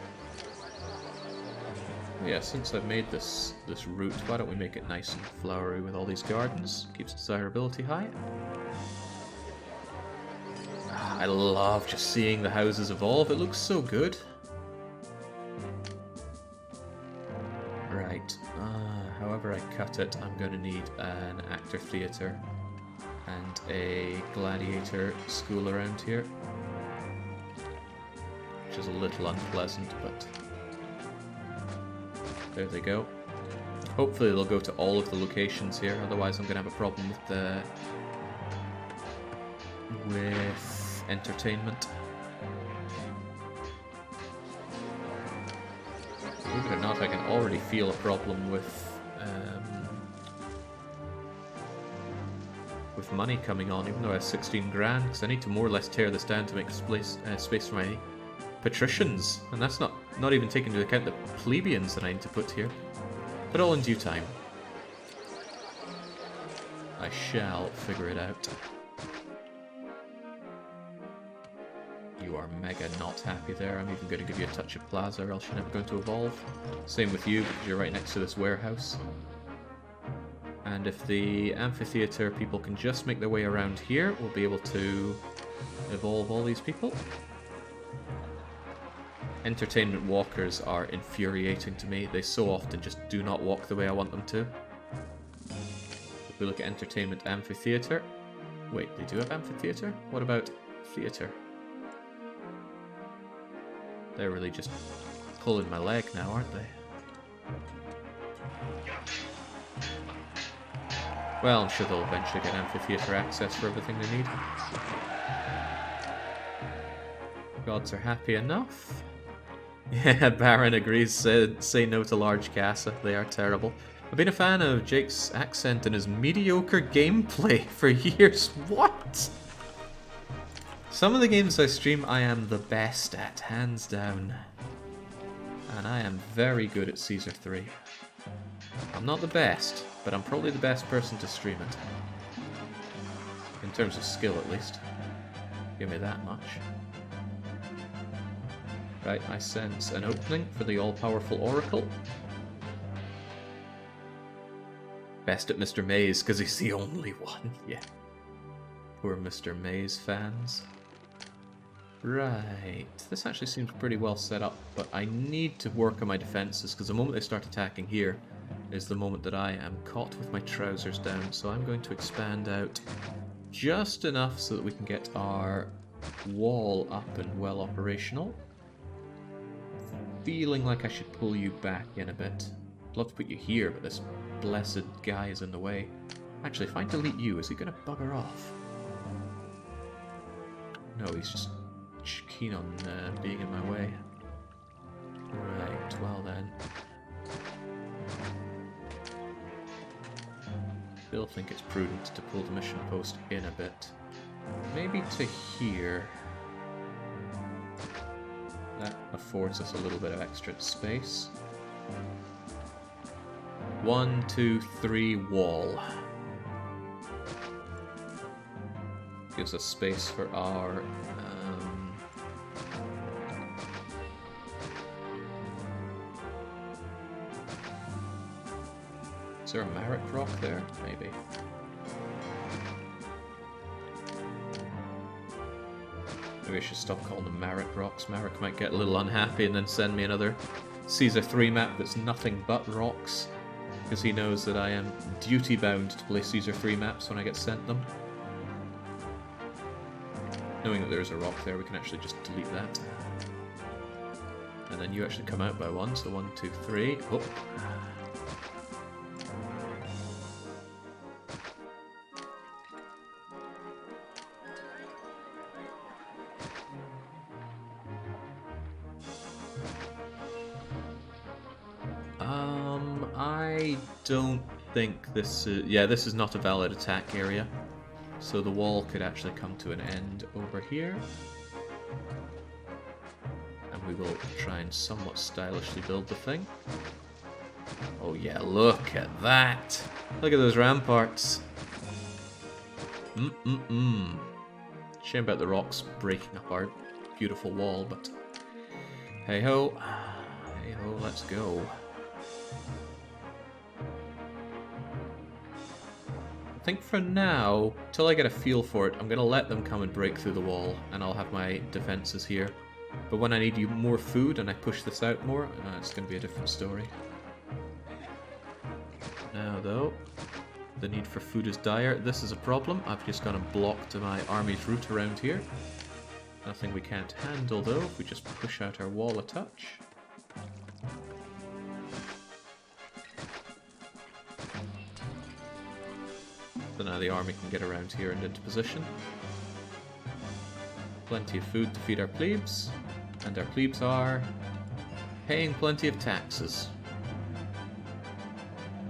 Yeah, since I've made this route, why don't we make it nice and flowery with all these gardens? Keeps desirability high. I love just seeing the houses evolve. It looks so good. Right. However I cut it, I'm going to need an actor theatre and a gladiator school around here. Which is a little unpleasant, but there they go. Hopefully they'll go to all of the locations here, otherwise I'm going to have a problem with entertainment. Believe it or not, I can already feel a problem with money coming on, even though I have 16 grand, because I need to more or less tear this down to make space for my Patricians, and that's not even taking into account the plebeians that I need to put here. But all in due time. I shall figure it out. You are mega not happy there. I'm even going to give you a touch of plaza, or else you're never going to evolve. Same with you, because you're right next to this warehouse. And if the amphitheater people can just make their way around here, we'll be able to evolve all these people. Entertainment walkers are infuriating to me. They so often just do not walk the way I want them to. If we look at entertainment amphitheater. Wait, they do have amphitheater? What about theater? They're really just pulling my leg now, aren't they? Well, I'm sure they'll eventually get amphitheater access for everything they need. Gods are happy enough. Yeah, Baron agrees. Say no to large casa. They are terrible. I've been a fan of Jake's accent and his mediocre gameplay for years. What? Some of the games I stream, I am the best at, hands down. And I am very good at Caesar 3. I'm not the best, but I'm probably the best person to stream it. In terms of skill, at least. Give me that much. Right, I sense an opening for the all-powerful Oracle. Best at Mr. Maze, because he's the only one. Yeah. Poor Mr. Maze fans. Right, this actually seems pretty well set up, but I need to work on my defenses, because the moment they start attacking here is the moment that I am caught with my trousers down, so I'm going to expand out just enough so that we can get our wall up and well operational. Feeling like I should pull you back in a bit. I'd love to put you here, but this blessed guy is in the way. Actually, if I delete you, is he going to bugger off? No, he's just keen on being in my way. Right, well then. Still think it's prudent to pull the mission post in a bit. Maybe to here. That affords us a little bit of extra space. 1, 2, 3, wall. Gives us space for our is there a Marek rock there? Maybe. Maybe I should stop calling them Marek rocks. Marek might get a little unhappy and then send me another Caesar 3 map that's nothing but rocks. Because he knows that I am duty-bound to play Caesar 3 maps when I get sent them. Knowing that there's a rock there, we can actually just delete that. And then you actually come out by 1, so 1, 2, 3. Oh. I don't think this is... Yeah, this is not a valid attack area. So the wall could actually come to an end over here. And we will try and somewhat stylishly build the thing. Oh yeah, look at that! Look at those ramparts! Shame about the rocks breaking up our beautiful wall, but... Hey-ho. Hey-ho, let's go. I think for now, till I get a feel for it, I'm going to let them come and break through the wall, and I'll have my defenses here. But when I need more food and I push this out more, it's going to be a different story. Now though, the need for food is dire. This is a problem. I've just got a block to my army's route around here. Nothing we can't handle though, if we just push out our wall a touch. So now the army can get around here and into position. Plenty of food to feed our plebes. And our plebes are paying plenty of taxes.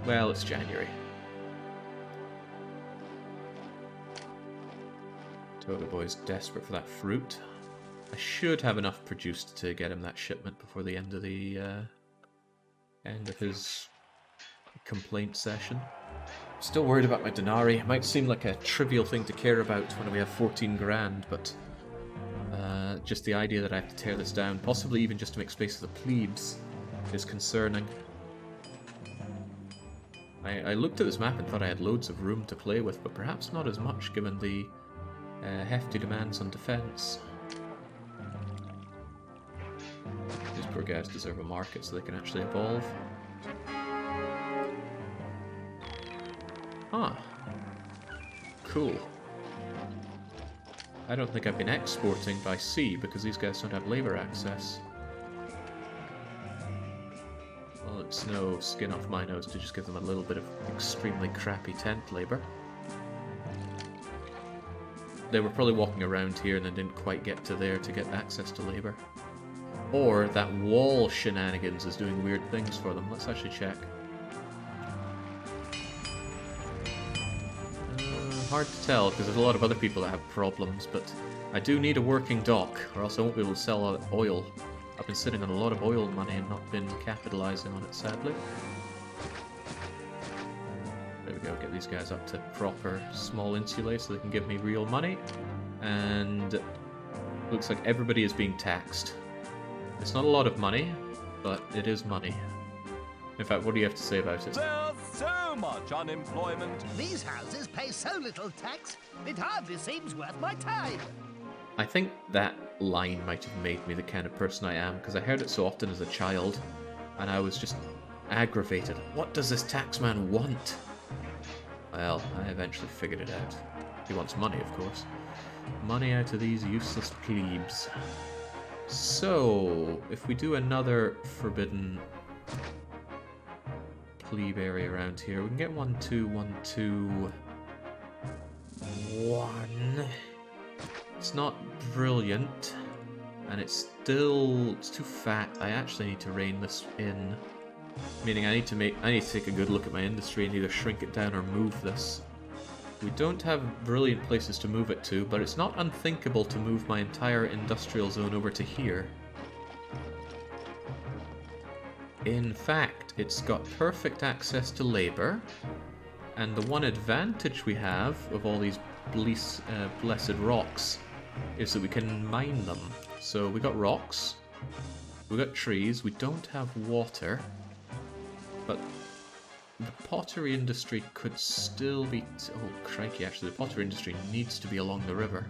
Well, it's January. Toga Boy's desperate for that fruit. I should have enough produced to get him that shipment before the end of his complaint session. Still worried about my denarii. It might seem like a trivial thing to care about when we have 14 grand, but just the idea that I have to tear this down, possibly even just to make space for the plebes, is concerning. I looked at this map and thought I had loads of room to play with, but perhaps not as much given the hefty demands on defense. These poor guys deserve a market so they can actually evolve. Huh. Cool. I don't think I've been exporting by sea because these guys don't have labor access. Well, it's no skin off my nose to just give them a little bit of extremely crappy tent labor. They were probably walking around here and then didn't quite get to there to get access to labor. Or that wall shenanigans is doing weird things for them. Let's actually check. Hard to tell because there's a lot of other people that have problems, but I do need a working dock or else I won't be able to sell oil. I've been sitting on a lot of oil money and not been capitalizing on it, sadly. There we go, get these guys up to proper small insulae so they can give me real money. And looks like everybody is being taxed. It's not a lot of money, but it is money. In fact, what do you have to say about it? There's so much unemployment. These houses pay so little tax, it hardly seems worth my time. I think that line might have made me the kind of person I am, because I heard it so often as a child, and I was just aggravated. What does this taxman want? Well, I eventually figured it out. He wants money, of course. Money out of these useless plebes. So, if we do another forbidden plebe area around here, we can get 1, 2, 1, 2, 1. It's not brilliant, and it's too fat. I actually need to rein this in. Meaning I need to take a good look at my industry and either shrink it down or move this. We don't have brilliant places to move it to, but it's not unthinkable to move my entire industrial zone over to here. In fact, it's got perfect access to labor, and the one advantage we have of all these blessed rocks is that we can mine them. So we got rocks, we got trees, we don't have water, but the pottery industry could still be... oh, crikey, actually, the pottery industry needs to be along the river.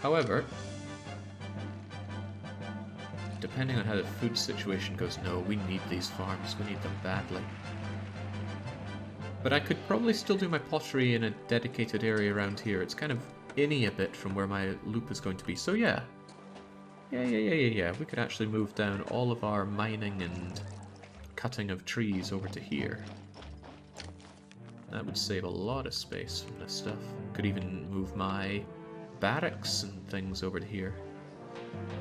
However, depending on how the food situation goes, no, we need these farms, we need them badly. But I could probably still do my pottery in a dedicated area around here. It's kind of inny a bit from where my loop is going to be, so yeah. Yeah, we could actually move down all of our mining and cutting of trees over to here. That would save a lot of space from this stuff. Could even move my barracks and things over to here.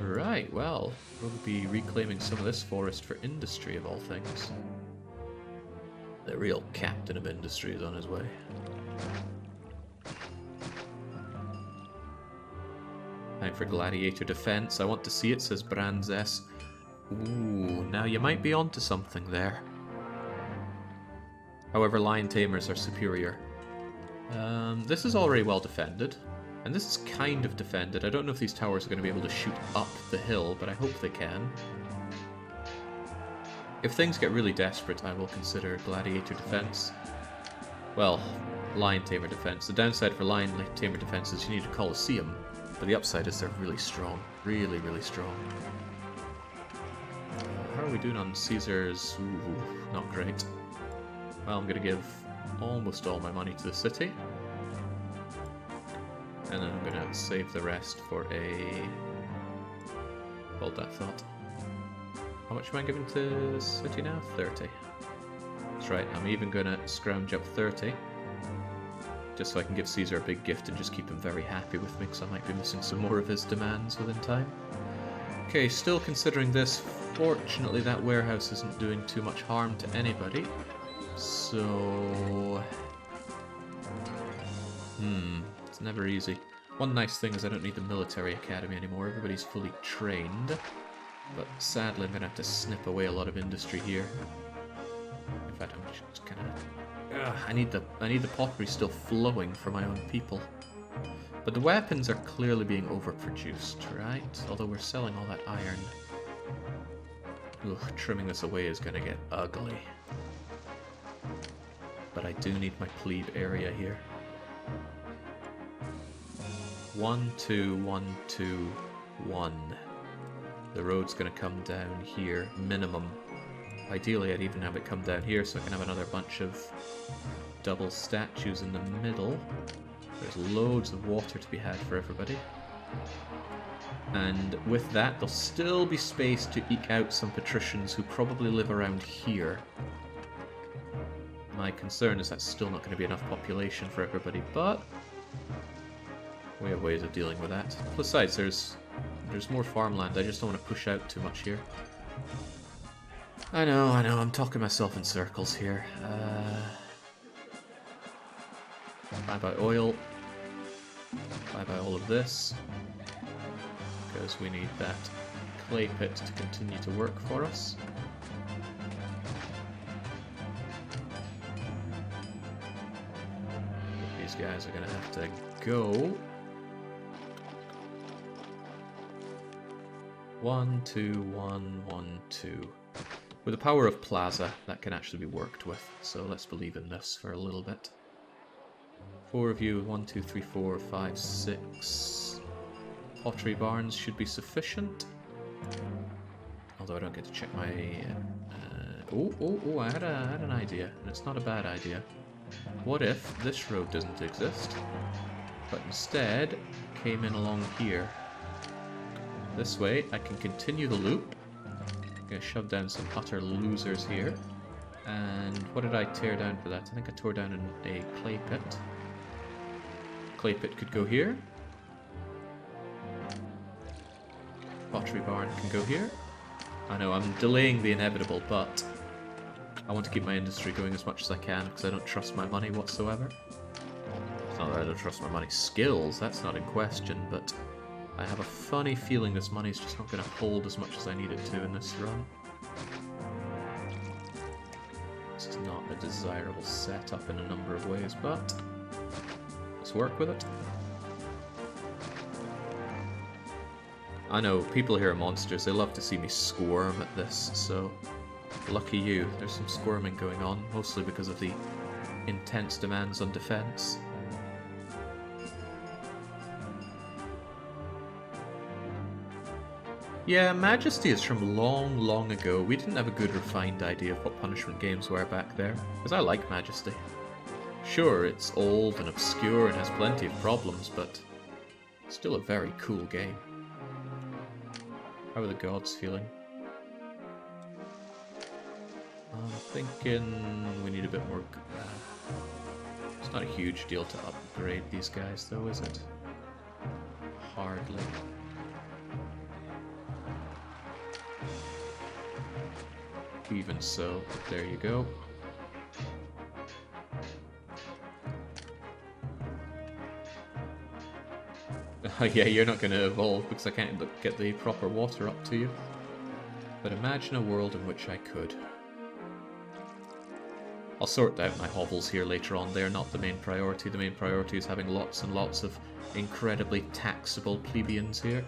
Right, well, we'll be reclaiming some of this forest for industry of all things. The real captain of industry is on his way. Time for gladiator defense. I want to see it, says Brands S. Ooh, now you might be onto something there. However, lion tamers are superior. This is already well defended, and this is kind of defended. I don't know if these towers are going to be able to shoot up the hill, but I hope they can. If things get really desperate, I will consider gladiator defense. Well, lion tamer defense. The downside for lion tamer defense is you need a coliseum, but the upside is they're really strong. Really, really strong. How are we doing on Caesar's? Ooh, not great. Well, I'm going to give almost all my money to the city. And then I'm going to save the rest for a... hold that thought. How much am I giving to the city now? 30. That's right, I'm even going to scrounge up 30. Just so I can give Caesar a big gift and just keep him very happy with me, because I might be missing some more of his demands within time. Okay, still considering this. Fortunately, that warehouse isn't doing too much harm to anybody. So... it's never easy. One nice thing is I don't need the military academy anymore. Everybody's fully trained. But sadly, I'm going to have to snip away a lot of industry here. In fact, I'm just kind of... I need the pottery still flowing for my own people. But the weapons are clearly being overproduced, right? Although we're selling all that iron. Ugh, trimming this away is going to get ugly. but I do need my plebe area here. 1, 2, 1, 2, 1. The road's gonna come down here, minimum. Ideally, I'd even have it come down here so I can have another bunch of double statues in the middle. There's loads of water to be had for everybody. And with that, there'll still be space to eke out some patricians who probably live around here. My concern is that's still not going to be enough population for everybody, but we have ways of dealing with that. Besides, there's more farmland. I just don't want to push out too much here. I know, I'm talking myself in circles here. Bye-bye oil. Bye-bye all of this. Because we need that clay pit to continue to work for us. These guys are going to have to go. 1, 2, 1, 1, 2. With the power of Plaza, that can actually be worked with. So let's believe in this for a little bit. 4 of you, 1, 2, 3, 4, 5, 6. Pottery barns should be sufficient. Although I don't get to check my... I had an idea, and it's not a bad idea. What if this road doesn't exist, but instead came in along here? This way, I can continue the loop. I'm going to shove down some utter losers here. And what did I tear down for that? I think I tore down a clay pit. Clay pit could go here. Pottery barn can go here. I know, I'm delaying the inevitable, but I want to keep my industry going as much as I can because I don't trust my money whatsoever. It's not that I don't trust my money skills, that's not in question, but I have a funny feeling this money's just not going to hold as much as I need it to in this run. This is not a desirable setup in a number of ways, but let's work with it. I know, people here are monsters, they love to see me squirm at this, so lucky you, there's some squirming going on, mostly because of the intense demands on defense. Yeah, Majesty is from long, long ago. We didn't have a good refined idea of what punishment games were back there, because I like Majesty. Sure, it's old and obscure and has plenty of problems, but it's still a very cool game. How are the gods feeling? I'm thinking we need a bit more... it's not a huge deal to upgrade these guys though, is it? Hardly. Even so, there you go. Yeah, you're not going to evolve because I can't get the proper water up to you. But imagine a world in which I could. I'll sort out my hovels here later on. They're not the main priority. The main priority is having lots and lots of incredibly taxable plebeians here.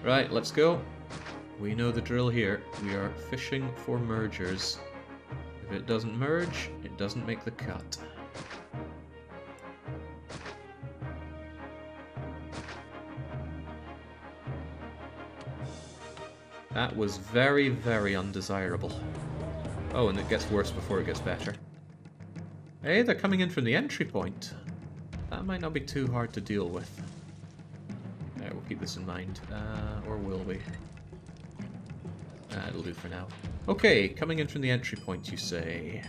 Right, let's go. We know the drill here. We are fishing for mergers. If it doesn't merge, it doesn't make the cut. That was very, very undesirable. Oh, and it gets worse before it gets better. Hey, they're coming in from the entry point. That might not be too hard to deal with. Yeah, we'll keep this in mind. Or will we? It'll do for now. Okay, coming in from the entry point, you say.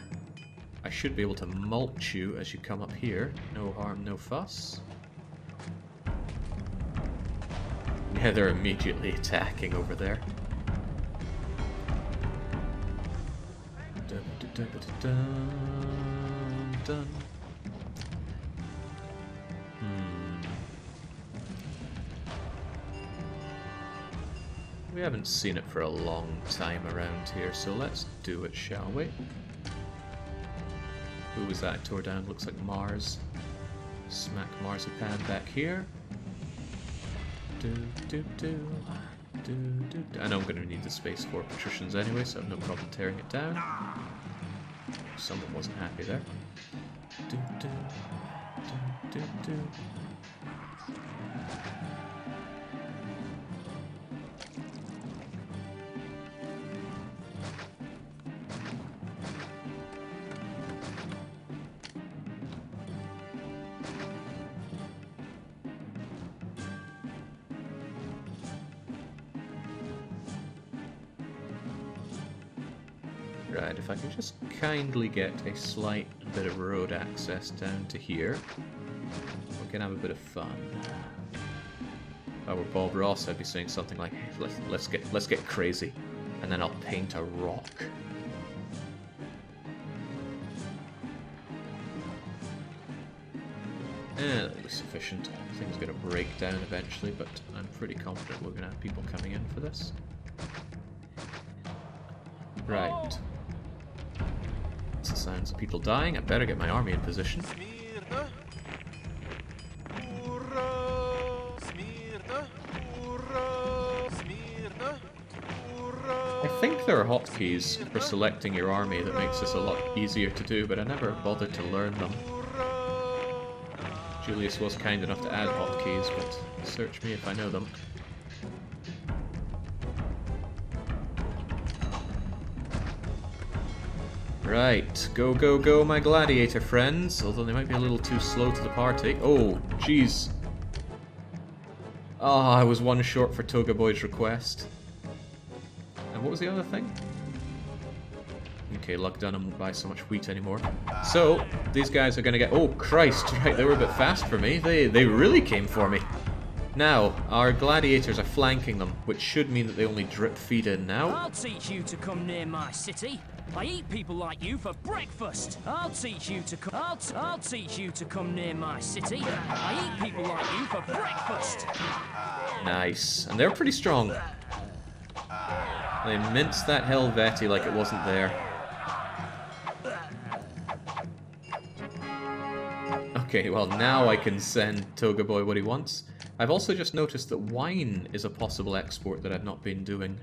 I should be able to mulch you as you come up here. No harm, no fuss. Yeah, they're immediately attacking over there. Dun. We haven't seen it for a long time around here, so let's do it, shall we? Who was that I tore down? Looks like Mars. Smack Marzipan back here. I know I'm going to need the space for Patricians anyway, so I have no problem tearing it down. Someone wasn't happy there. Dun, dun, dun, dun, dun. Right, if I can just kindly get a slight bit of road access down to here, we can have a bit of fun. If I were Bob Ross, I'd be saying something like, let's get crazy, and then I'll paint a rock. That'll be sufficient. Thing's gonna break down eventually, but I'm pretty confident we're gonna have people coming in for this. Right. That's the sounds of people dying. I better get my army in position. I think there are hotkeys for selecting your army that makes this a lot easier to do, but I never bothered to learn them. Julius was kind enough to add hotkeys, but search me if I know them. Right, go, go, go, my gladiator friends. Although they might be a little too slow to the party. Oh, jeez. Ah, I was one short for Toga Boy's request. And what was the other thing? Okay, Luck Dunham won't buy so much wheat anymore. So, these guys are gonna get... Oh, Christ, right, they were a bit fast for me. They really came for me. Now, our gladiators are flanking them, which should mean that they only drip feed in now. I'll teach you to come near my city. I eat people like you for breakfast. I'll teach you to come. I'll teach you to come near my city. I eat people like you for breakfast. Nice, and they're pretty strong. They minced that Helveti like it wasn't there. Okay, well now I can send Toga Boy what he wants. I've also just noticed that wine is a possible export that I've not been doing.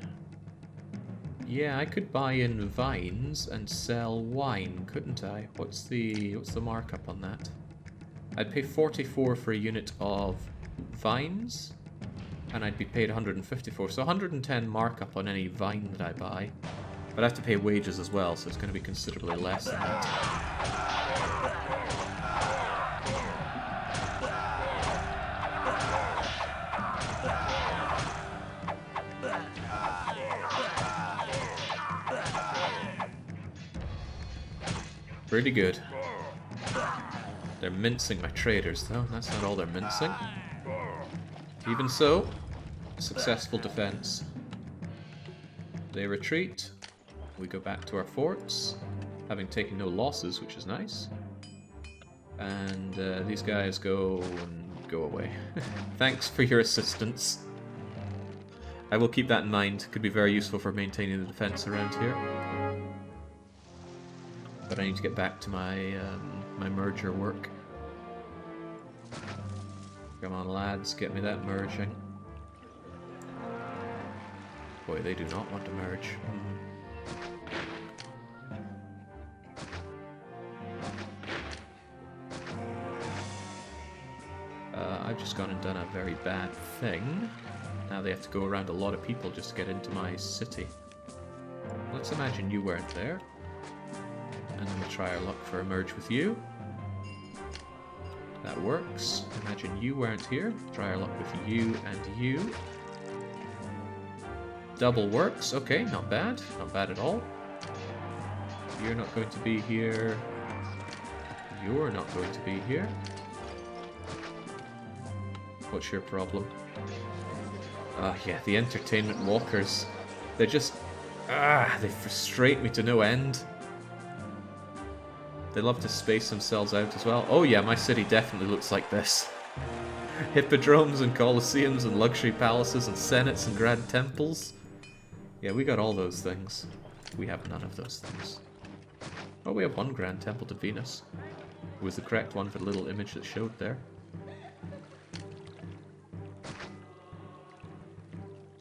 Yeah, I could buy in vines and sell wine, couldn't I? What's the markup on that? I'd pay 44 for a unit of vines, and I'd be paid 154, so 110 markup on any vine that I buy. But I have to pay wages as well, so it's going to be considerably less than that. Pretty good. They're mincing my traders, though. That's not all they're mincing. Even so, successful defense. They retreat. We go back to our forts, having taken no losses, which is nice. And these guys go away. Thanks for your assistance. I will keep that in mind. Could be very useful for maintaining the defense around here. But I need to get back to my my merger work. Come on, lads, get me that merging. Boy, they do not want to merge. I've just gone and done a very bad thing. Now they have to go around a lot of people just to get into my city. Let's imagine you weren't there. And then we'll try our luck for a merge with you. That works. Imagine you weren't here. Try our luck with you and you. Double works. Okay, not bad. Not bad at all. You're not going to be here. You're not going to be here. What's your problem? Yeah, the entertainment walkers. They're just... they frustrate me to no end. They love to space themselves out as well. Oh yeah, my city definitely looks like this. Hippodromes and colosseums and luxury palaces and senates and grand temples. Yeah, we got all those things. We have none of those things. Oh, we have one grand temple to Venus. It was the correct one for the little image that showed there.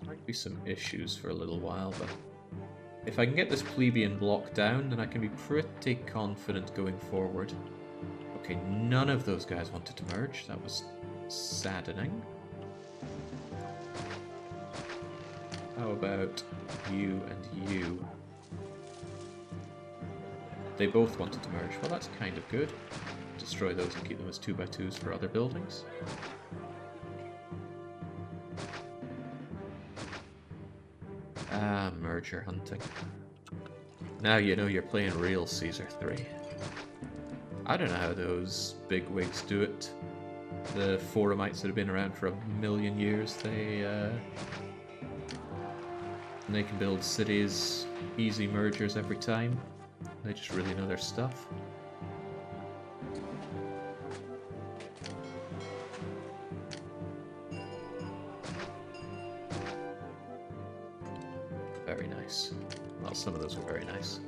Might be some issues for a little while, but If I can get this plebeian block down, then I can be pretty confident going forward. Okay, none of those guys wanted to merge. That was saddening. How about you and you? They both wanted to merge. Well, that's kind of good. Destroy those and keep them as 2x2s for other buildings. Ah, merger hunting. Now you know you're playing real Caesar 3. I don't know how those bigwigs do it. The Forumites that have been around for 1,000,000 years, they can build cities, easy mergers every time. They just really know their stuff. Very nice. Well, some of those were very nice.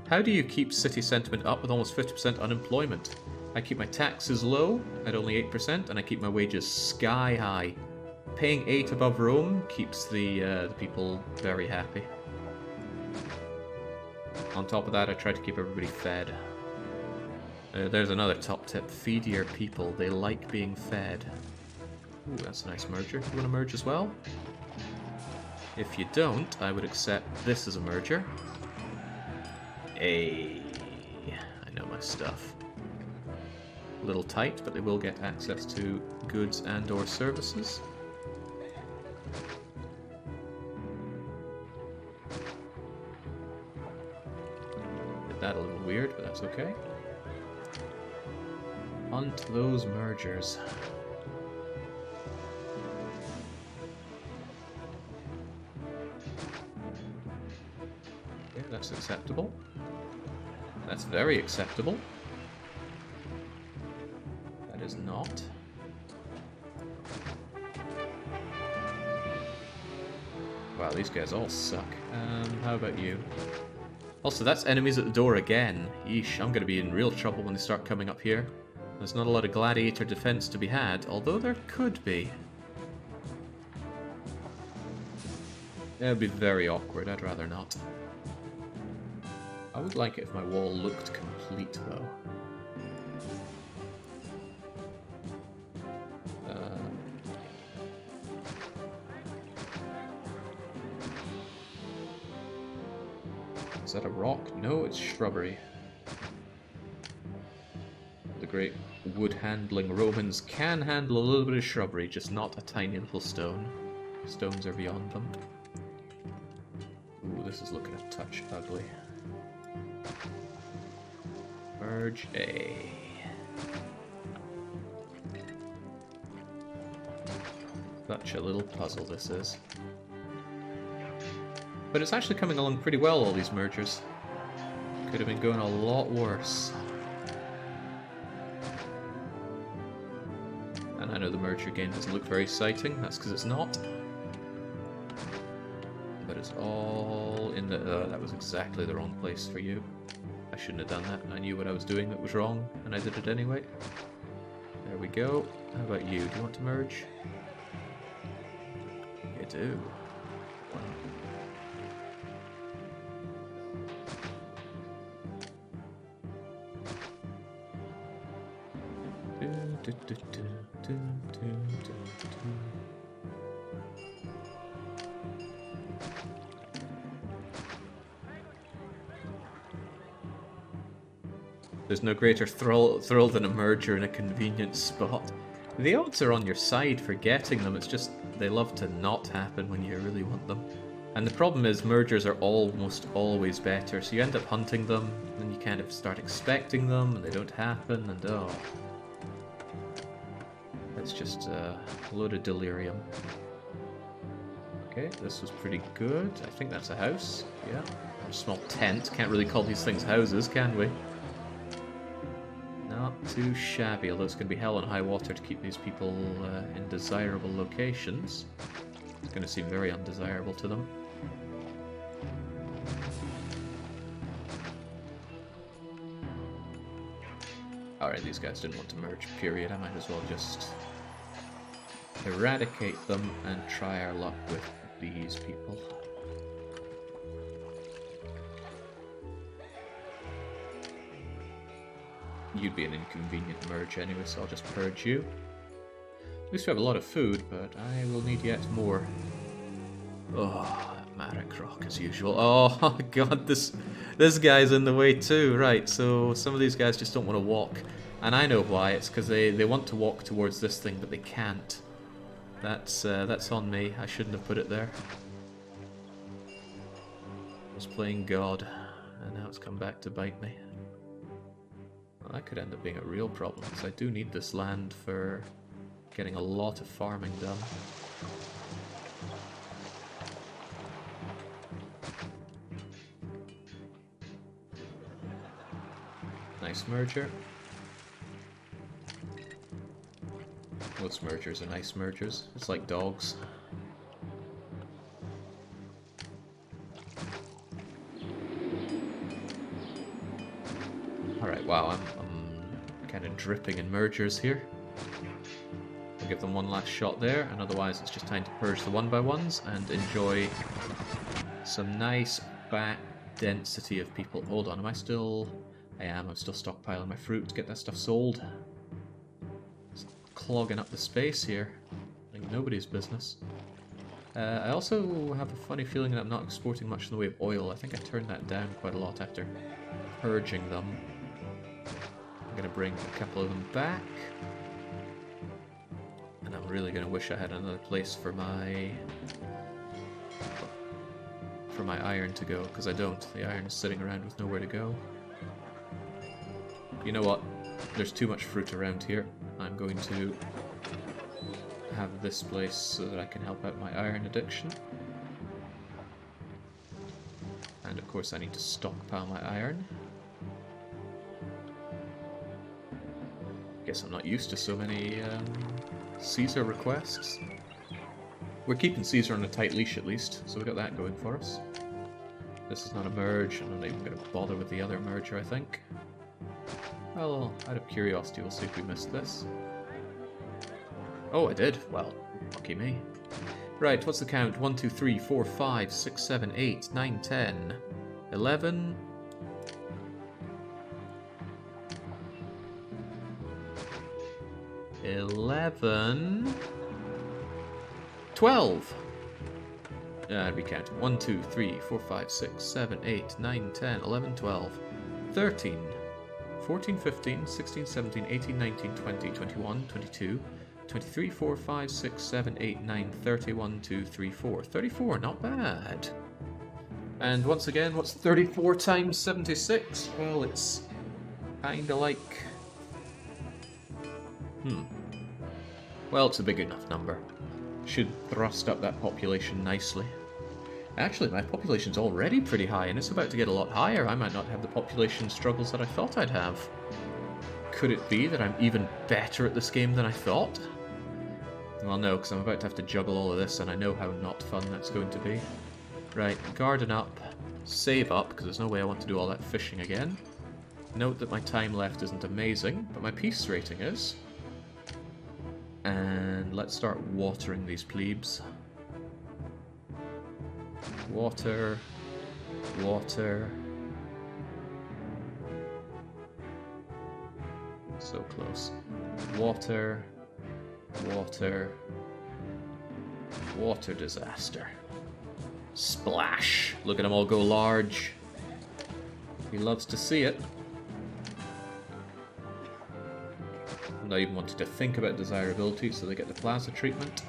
How do you keep city sentiment up with almost 50% unemployment? I keep my taxes low at only 8%, and I keep my wages sky high. Paying 8 above Rome keeps the people very happy. On top of that, I try to keep everybody fed. There's another top tip. Feed your people. They like being fed. Ooh, that's a nice merger. You want to merge as well? If you don't, I would accept this as a merger. Hey, I know my stuff. A little tight, but they will get access to goods and or services. Did that a little weird, but that's okay. On to those mergers. Okay, that's acceptable. That's very acceptable. That is not. Wow, these guys all suck. How about you? Also, that's enemies at the door again. Yeesh, I'm going to be in real trouble when they start coming up here. There's not a lot of gladiator defense to be had, although there could be. It would be very awkward, I'd rather not. I would like it if my wall looked complete, though. Is that a rock? No, it's shrubbery. The great wood-handling Romans can handle a little bit of shrubbery, just not a tiny little stone. Stones are beyond them. Ooh, this is looking a touch ugly. Merge A. Such a little puzzle this is. But it's actually coming along pretty well, all these mergers. Could have been going a lot worse. And I know the merger game doesn't look very exciting, that's because it's not. But it's all in the... that was exactly the wrong place for you. I shouldn't have done that. I knew what I was doing that was wrong, and I did it anyway. There we go. How about you? Do you want to merge? You do. There's no greater thrill than a merger in a convenient spot. The odds are on your side for getting them, it's just they love to not happen when you really want them. And the problem is mergers are almost always better, so you end up hunting them, and you kind of start expecting them, and they don't happen, and oh. It's just a load of delirium. Okay, this was pretty good. I think that's a house. Yeah. A small tent. Can't really call these things houses, can we? Not too shabby, although it's going to be hell and high water to keep these people in desirable locations. It's going to seem very undesirable to them. Alright, these guys didn't want to merge, period. I might as well just eradicate them and try our luck with these people. You'd be an inconvenient merge anyway, so I'll just purge you. At least we have a lot of food, but I will need yet more. Oh, Maracroc as usual. Oh god, this guy's in the way too. Right, so some of these guys just don't want to walk. And I know why. It's because they want to walk towards this thing, but they can't. That's on me. I shouldn't have put it there. I was playing God, and now it's come back to bite me. Well, that could end up being a real problem, because I do need this land for getting a lot of farming done. Nice merger. Most mergers are nice mergers. It's like dogs. Alright, wow, I'm kind of dripping in mergers here. I'll give them one last shot there, and otherwise it's just time to purge the 1x1s and enjoy some nice back density of people. Hold on, am I still... I am, I'm still stockpiling my fruit to get that stuff sold. Just clogging up the space here, like nobody's business. I also have a funny feeling that I'm not exporting much in the way of oil. I think I turned that down quite a lot after purging them. I'm going to bring a couple of them back. And I'm really going to wish I had another place for my iron to go, because I don't. The iron is sitting around with nowhere to go. You know what? There's too much fruit around here. I'm going to have this place so that I can help out my iron addiction. And of course I need to stockpile my iron. Guess I'm not used to so many Caesar requests. We're keeping Caesar on a tight leash at least, so we got that going for us. This is not a merge, I'm not even going to bother with the other merger, I think. Well, out of curiosity, we'll see if we missed this. Oh, I did. Well, lucky me. Right, what's the count? 1, 2, 3, 4, 5, 6, 7, 8, 9, 10, 11... 11... 12! Recount. 1, 2, 3, 4, 5, 6, 7, 8, 9, 10, 11, 12, 13, 14, 15, 16, 17, 18, 19, 20, 21, 22, 23, 4, 5, 6, 7, 8, 9, 30, 1, 2, 3, 4. 34, not bad. And once again, what's 34 times 76? Well, it's kinda like... Well, it's a big enough number. Should thrust up that population nicely. Actually, my population's already pretty high, and it's about to get a lot higher. I might not have the population struggles that I thought I'd have. Could it be that I'm even better at this game than I thought? Well, no, because I'm about to have to juggle all of this, and I know how not fun that's going to be. Right, garden up, save up, because there's no way I want to do all that fishing again. Note that my time left isn't amazing, but my peace rating is. And let's start watering these plebes. Water, water. So close. Water, water, water disaster. Splash! Look at them all go large. He loves to see it. I'm not even wanting to think about desirability, so they get the plaza treatment.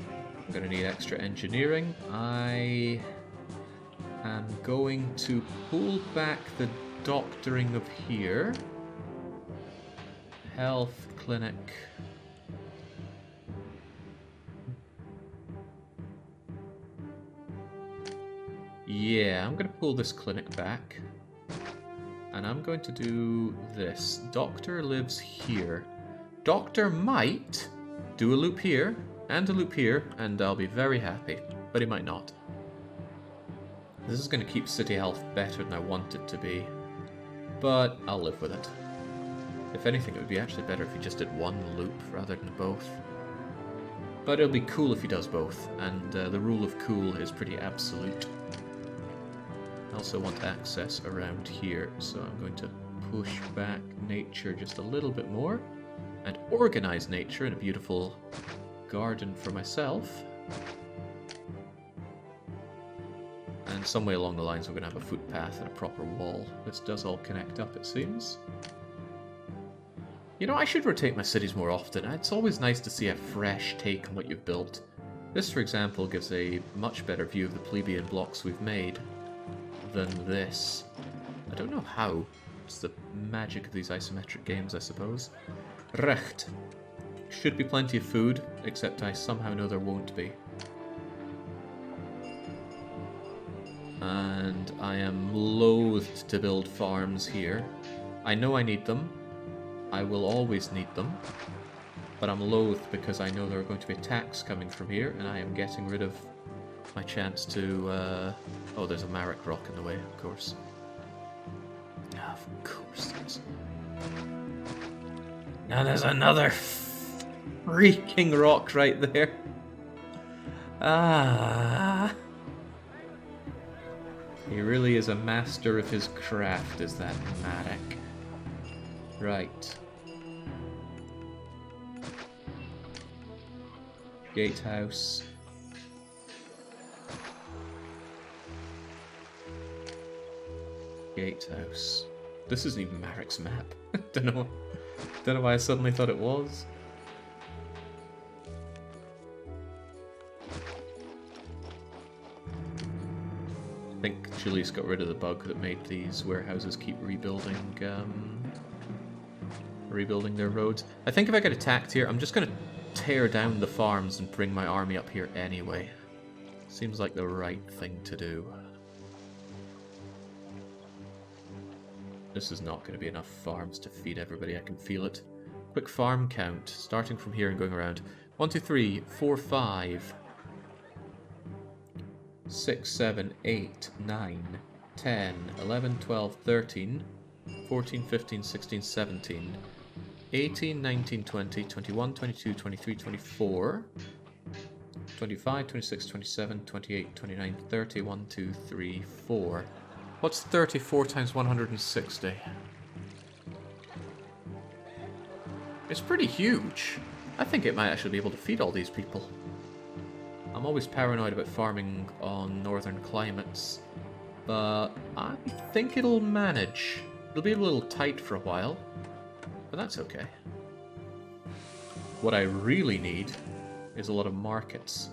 I'm going to need extra engineering. I am going to pull back the doctoring of here. Health clinic. Yeah, I'm going to pull this clinic back. And I'm going to do this. Doctor lives here. Doctor might do a loop here and a loop here, and I'll be very happy. But he might not. This is going to keep city health better than I want it to be. But I'll live with it. If anything, it would be actually better if he just did one loop rather than both. But it'll be cool if he does both, and the rule of cool is pretty absolute. I also want access around here, so I'm going to push back nature just a little bit more and organize nature in a beautiful garden for myself. And somewhere along the lines we're going to have a footpath and a proper wall. This does all connect up, it seems. You know, I should rotate my cities more often. It's always nice to see a fresh take on what you've built. This, for example, gives a much better view of the plebeian blocks we've made than this. I don't know how. It's the magic of these isometric games, I suppose. Recht. Should be plenty of food, except I somehow know there won't be. And I am loath to build farms here. I know I need them. I will always need them. But I'm loath because I know there are going to be attacks coming from here, and I am getting rid of my chance to... Oh, there's a Marek rock in the way, of course. Of course there's... Now there's another freaking rock right there. Ah... He really is a master of his craft, is that Marek. Right. Gatehouse. Gatehouse. This isn't even Marek's map. Don't know why I suddenly thought it was. I think Julius got rid of the bug that made these warehouses keep rebuilding their roads. I think if I get attacked here, I'm just going to tear down the farms and bring my army up here anyway. Seems like the right thing to do. This is not going to be enough farms to feed everybody, I can feel it. Quick farm count, starting from here and going around. 1, 2, 3, 4, 5... 6, 7, 8, 9, 10, 11, 12, 13, 14, 15, 16, 17, 18, 19, 20, 21, 22, 23, 24, 25, 26, 27, 28, 29, 30, 1, 2, 3, 4. What's 34 times 160? It's pretty huge. I think it might actually be able to feed all these people. I'm always paranoid about farming on northern climates, but I think it'll manage. It'll be a little tight for a while, but that's okay. What I really need is a lot of markets.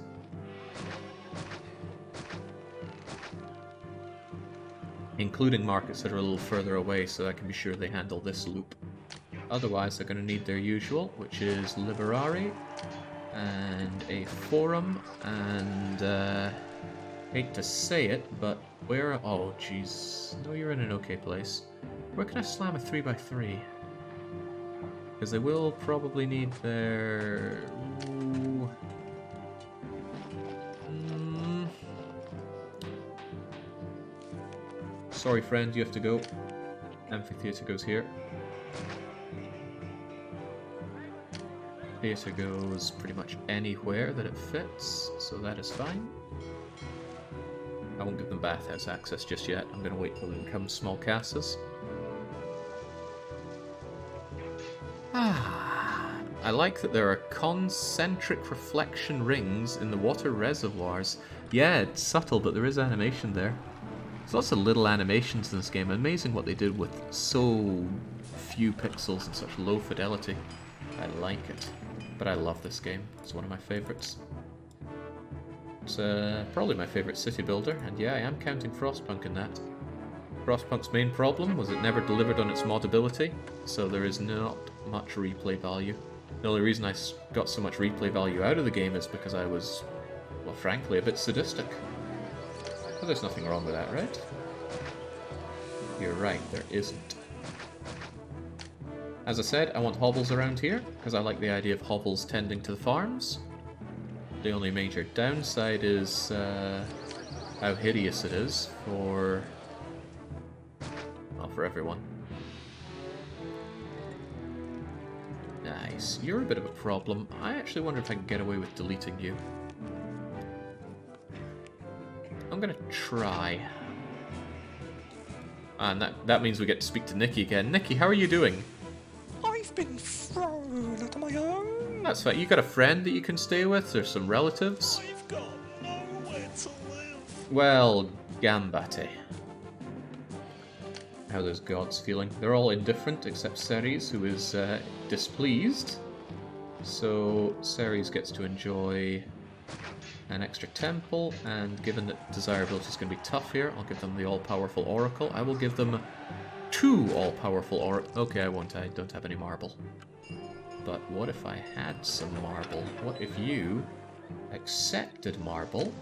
Including markets that are a little further away so I can be sure they handle this loop. Otherwise they're going to need their usual, which is Liberare, and a forum, and hate to say it, but where... Oh, jeez. No, you're in an okay place. Where can I slam a 3x3? Because they will probably need their... Ooh. Sorry, friend, you have to go. Amphitheater goes here. Theater goes pretty much anywhere that it fits, so that is fine. I won't give them bathhouse access just yet. I'm going to wait till they become small castles. I like that there are concentric reflection rings in the water reservoirs. Yeah, it's subtle, but there is animation there. There's lots of little animations in this game. Amazing what they did with so few pixels and such low fidelity. I like it. But I love this game. It's one of my favorites. It's probably my favorite city builder, and yeah, I am counting Frostpunk in that. Frostpunk's main problem was it never delivered on its modability, so there is not much replay value. The only reason I got so much replay value out of the game is because I was, well, frankly, a bit sadistic. But there's nothing wrong with that, right? You're right, there isn't. As I said, I want hovels around here, because I like the idea of hovels tending to the farms. The only major downside is how hideous it is for... well, for everyone. Nice. You're a bit of a problem. I actually wonder if I can get away with deleting you. I'm gonna try. And that means we get to speak to Nikki again. Nikki, how are you doing? I've been thrown at my own. That's fine. You got a friend that you can stay with, or some relatives? I've got nowhere to live. Well, Gambate. How are those gods feeling? They're all indifferent except Ceres, who is displeased. So Ceres gets to enjoy an extra temple, and given that desirability is going to be tough here, I'll give them the all-powerful oracle. I will give them 2 all-powerful oracles. Okay, I won't. I don't have any marble. But what if I had some marble? What if you accepted marble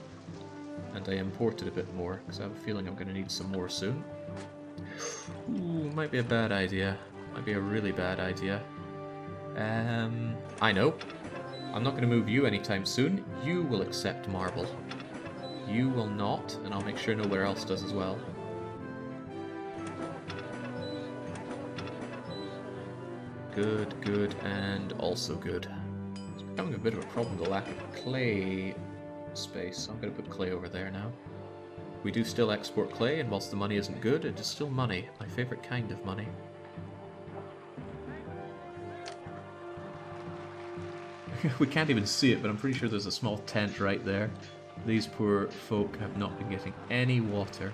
and I imported a bit more? Because I have a feeling I'm going to need some more soon. Ooh, might be a bad idea. Might be a really bad idea. I know. I'm not going to move you anytime soon. You will accept marble. You will not, and I'll make sure nowhere else does as well. Good, good, and also good. It's becoming a bit of a problem, the lack of clay space. I'm going to put clay over there now. We do still export clay, and whilst the money isn't good, it is still money. My favourite kind of money. We can't even see it, but I'm pretty sure there's a small tent right there. These poor folk have not been getting any water.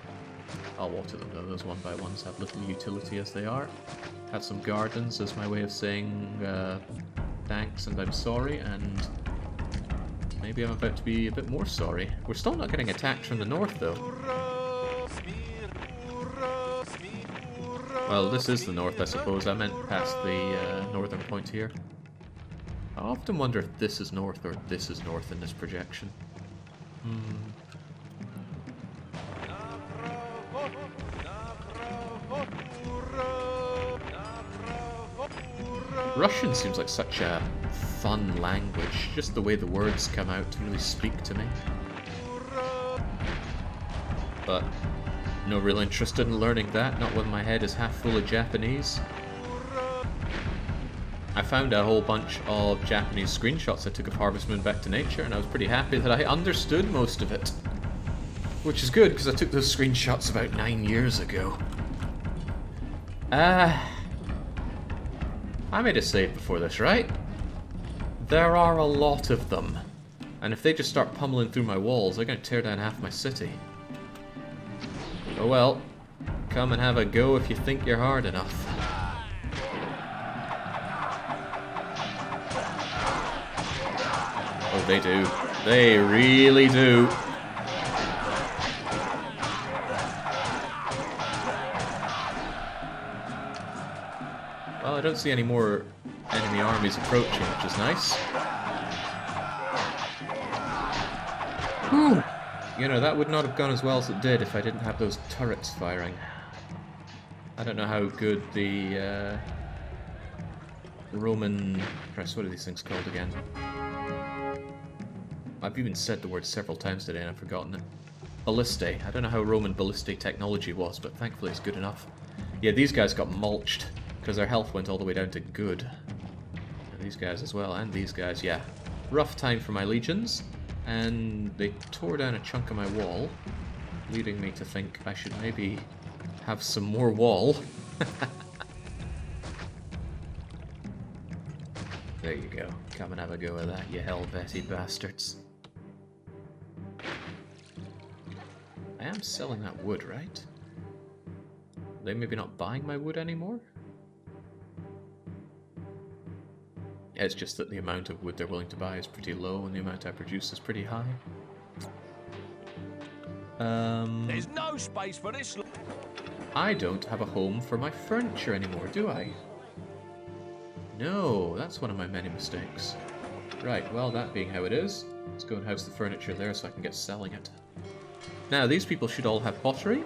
I'll water them though, those one by ones have little utility as they are. Have some gardens as my way of saying thanks and I'm sorry, and maybe I'm about to be a bit more sorry. We're still not getting attacked from the north though. Well, this is the north, I suppose. I meant past the northern point here. I often wonder if this is north or this is north in this projection. Russian seems like such a fun language. Just the way the words come out really speak to me. But no real interest in learning that, not when my head is half full of Japanese. I found a whole bunch of Japanese screenshots I took of Harvest Moon Back to Nature, and I was pretty happy that I understood most of it. Which is good, because I took those screenshots about 9 years ago. I made a save before this, right? There are a lot of them. And if they just start pummeling through my walls, they're going to tear down half my city. Oh well. Come and have a go if you think you're hard enough. Oh, they do. They really do. Well, I don't see any more enemy armies approaching, which is nice. Whew. You know, that would not have gone as well as it did if I didn't have those turrets firing. I don't know how good the Roman... Christ, what are these things called again? I've even said the word several times today and I've forgotten it. Ballistae. I don't know how Roman ballistae technology was, but thankfully it's good enough. Yeah, these guys got mulched, because their health went all the way down to good. And these guys as well, and these guys, yeah. Rough time for my legions, and they tore down a chunk of my wall, leading me to think I should maybe have some more wall. There you go. Come and have a go at that, you Helvetii bastards. I am selling that wood, right? Are they maybe not buying my wood anymore? It's just that the amount of wood they're willing to buy is pretty low and the amount I produce is pretty high. There's no space for this. I don't have a home for my furniture anymore, do I? No, that's one of my many mistakes. Right, well, that being how it is, let's go and house the furniture there so I can get selling it. Now, these people should all have pottery.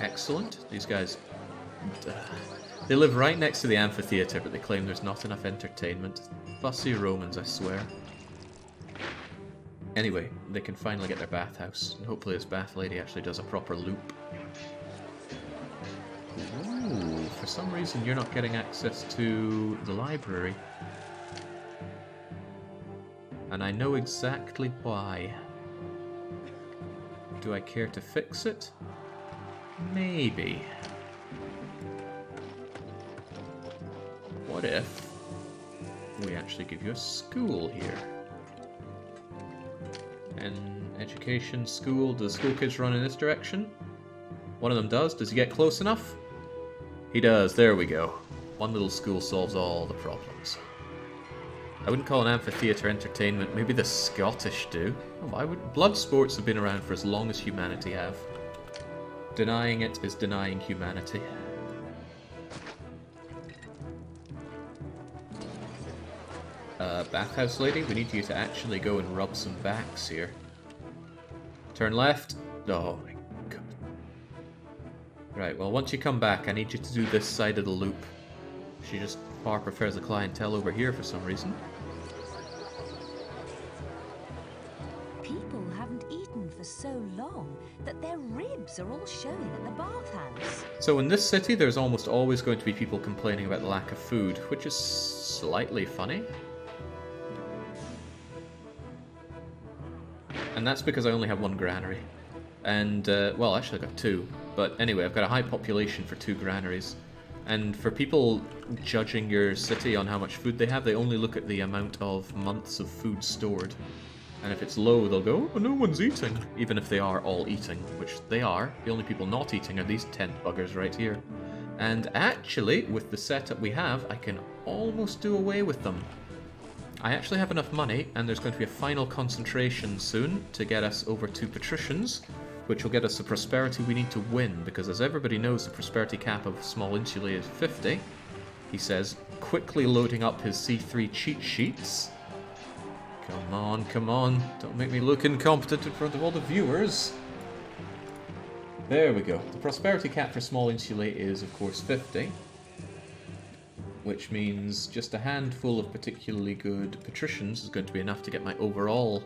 Excellent. These guys... they live right next to the amphitheatre, but they claim there's not enough entertainment. Fussy Romans, I swear. Anyway, they can finally get their bathhouse, and hopefully this bath lady actually does a proper loop. Ooh, for some reason you're not getting access to the library. And I know exactly why. Do I care to fix it? Maybe. What if we actually give you a school here? An education school. Do the school kids run in this direction? One of them does. Does he get close enough? He does. There we go. One little school solves all the problems. I wouldn't call an amphitheatre entertainment. Maybe the Scottish do. Oh, I would. Blood sports have been around for as long as humanity have. Denying it is denying humanity. Bathhouse lady, we need you to actually go and rub some backs here. Turn left. Oh my god. Right, well, once you come back, I need you to do this side of the loop. She just far prefers the clientele over here for some reason. People haven't eaten for so long that their ribs are all showing at the bathhouse. So in this city, there's almost always going to be people complaining about the lack of food, which is slightly funny. And that's because I only have one granary. And, well, actually I've got two. But anyway, I've got a high population for 2 granaries. And for people judging your city on how much food they have, they only look at the amount of months of food stored. And if it's low, they'll go, oh, no one's eating. Even if they are all eating, which they are. The only people not eating are these tent buggers right here. And actually, with the setup we have, I can almost do away with them. I actually have enough money, and there's going to be a final concentration soon to get us over to Patricians, which will get us the prosperity we need to win, because as everybody knows, the prosperity cap of small insulae is 50. He says, quickly loading up his C3 cheat sheets. Come on, don't make me look incompetent in front of all the viewers. There we go. The prosperity cap for small insulae is, of course, 50. Which means just a handful of particularly good patricians is going to be enough to get my overall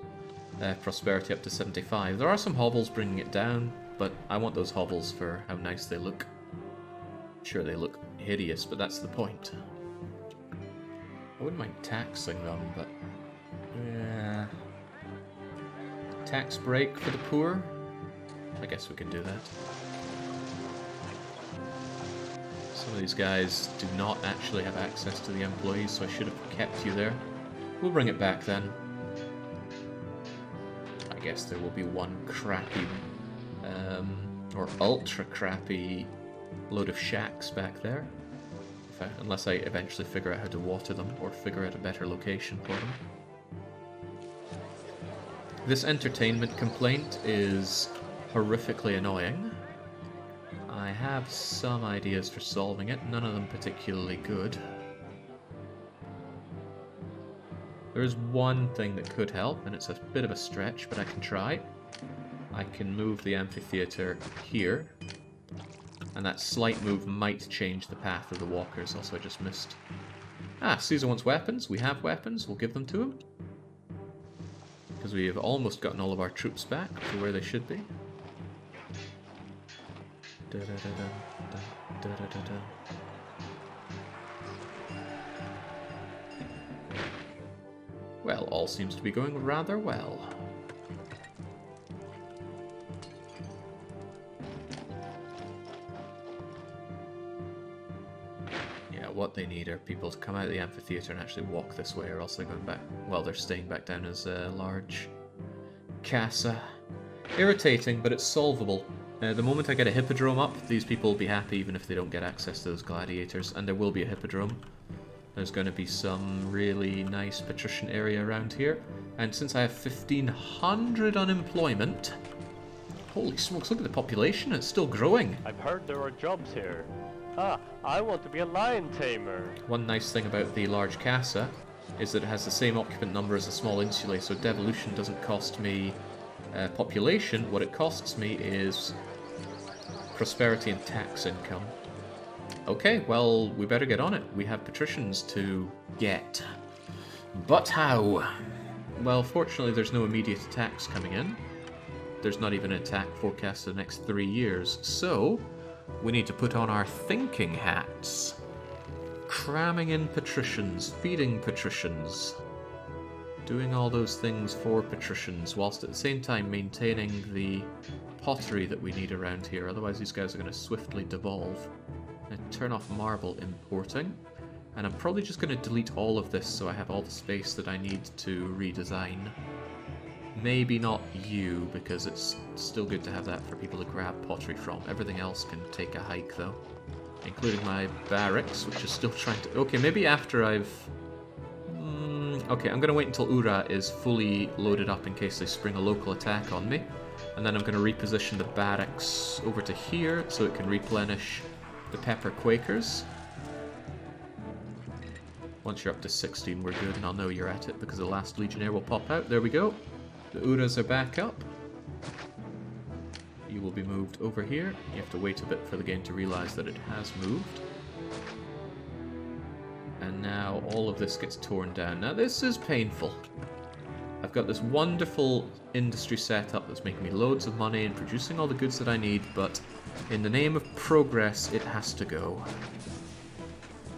prosperity up to 75. There are some hovels bringing it down, but I want those hovels for how nice they look. Sure, they look hideous, but that's the point. I wouldn't mind taxing them, but... yeah. Tax break for the poor? I guess we can do that. Some of these guys do not actually have access to the employees, so I should have kept you there. We'll bring it back then. I guess there will be one crappy, or ultra crappy load of shacks back there. Unless I eventually figure out how to water them, or figure out a better location for them. This entertainment complaint is horrifically annoying. I have some ideas for solving it, none of them particularly good. There is one thing that could help, and it's a bit of a stretch, but I can try. I can move the amphitheatre here, and that slight move might change the path of the walkers, also I just missed. Ah, Caesar wants weapons. We have weapons, we'll give them to him. Because we have almost gotten all of our troops back to where they should be. Well, all seems to be going rather well. Yeah, what they need are people to come out of the amphitheatre and actually walk this way, or else they're going back. Well, they're staying back down as a large casa. Irritating, but it's solvable. The moment I get a hippodrome up, these people will be happy even if they don't get access to those gladiators, and there will be a hippodrome. There's going to be some really nice patrician area around here, and since I have 1,500 unemployment... Holy smokes, look at the population, it's still growing! I've heard there are jobs here. Ah, I want to be a lion tamer. One nice thing about the large casa is that it has the same occupant number as the small insulae, so devolution doesn't cost me population. What it costs me is prosperity and tax income. Okay, well, we better get on it. We have patricians to get. But how? Well, fortunately, there's no immediate attacks coming in. There's not even an attack forecast for the next 3 years, so we need to put on our thinking hats. Cramming in patricians, feeding patricians. doing all those things for patricians, whilst at the same time maintaining the pottery that we need around here, otherwise these guys are going to swiftly devolve. I'm going to turn off marble importing, and I'm probably just going to delete all of this so I have all the space that I need to redesign. Maybe not you, because it's still good to have that for people to grab pottery from. Everything else can take a hike though, including my barracks, which is still trying to... Okay, maybe after I've... Okay, I'm going to wait until Ura is fully loaded up in case they spring a local attack on me. And then I'm going to reposition the barracks over to here so it can replenish the pepper quakers. Once you're up to 16, we're good, and I'll know you're at it because the last legionnaire will pop out. There we go. The Uras are back up. You will be moved over here. You have to wait a bit for the game to realize that it has moved. And now all of this gets torn down. Now this is painful. I've got this wonderful industry setup that's making me loads of money and producing all the goods that I need, but in the name of progress, it has to go.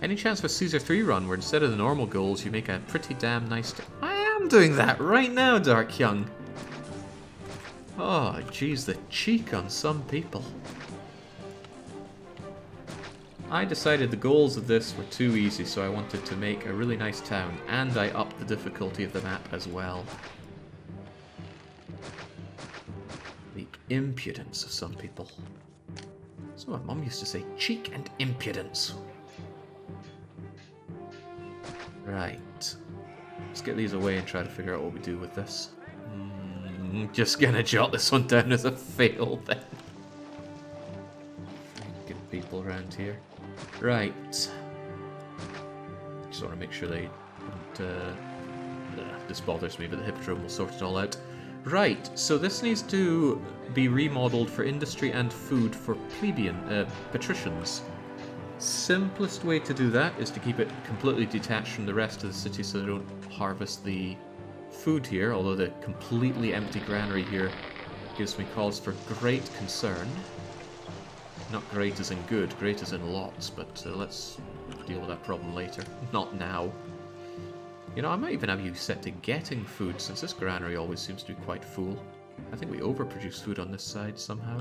Any chance for Caesar 3 run where instead of the normal goals, you make a pretty damn nice... I am doing that right now, Dark Young. Oh, jeez, the cheek on some people. I decided the goals of this were too easy, so I wanted to make a really nice town, and I upped the difficulty of the map as well. The impudence of some people. So my mum used to say, cheek and impudence. Right. Let's get these away and try to figure out what we do with this. Just gonna jot this one down as a fail then. Good people around here. Right. Just want to make sure they don't... this bothers me, but the Hippodrome will sort it all out. Right, so this needs to be remodeled for industry and food for patricians. Simplest way to do that is to keep it completely detached from the rest of the city so they don't harvest the food here, although the completely empty granary here gives me cause for great concern. Not great as in good, great as in lots, but let's deal with that problem later. Not now. You know, I might even have you set to getting food, since this granary always seems to be quite full. I think we overproduce food on this side somehow.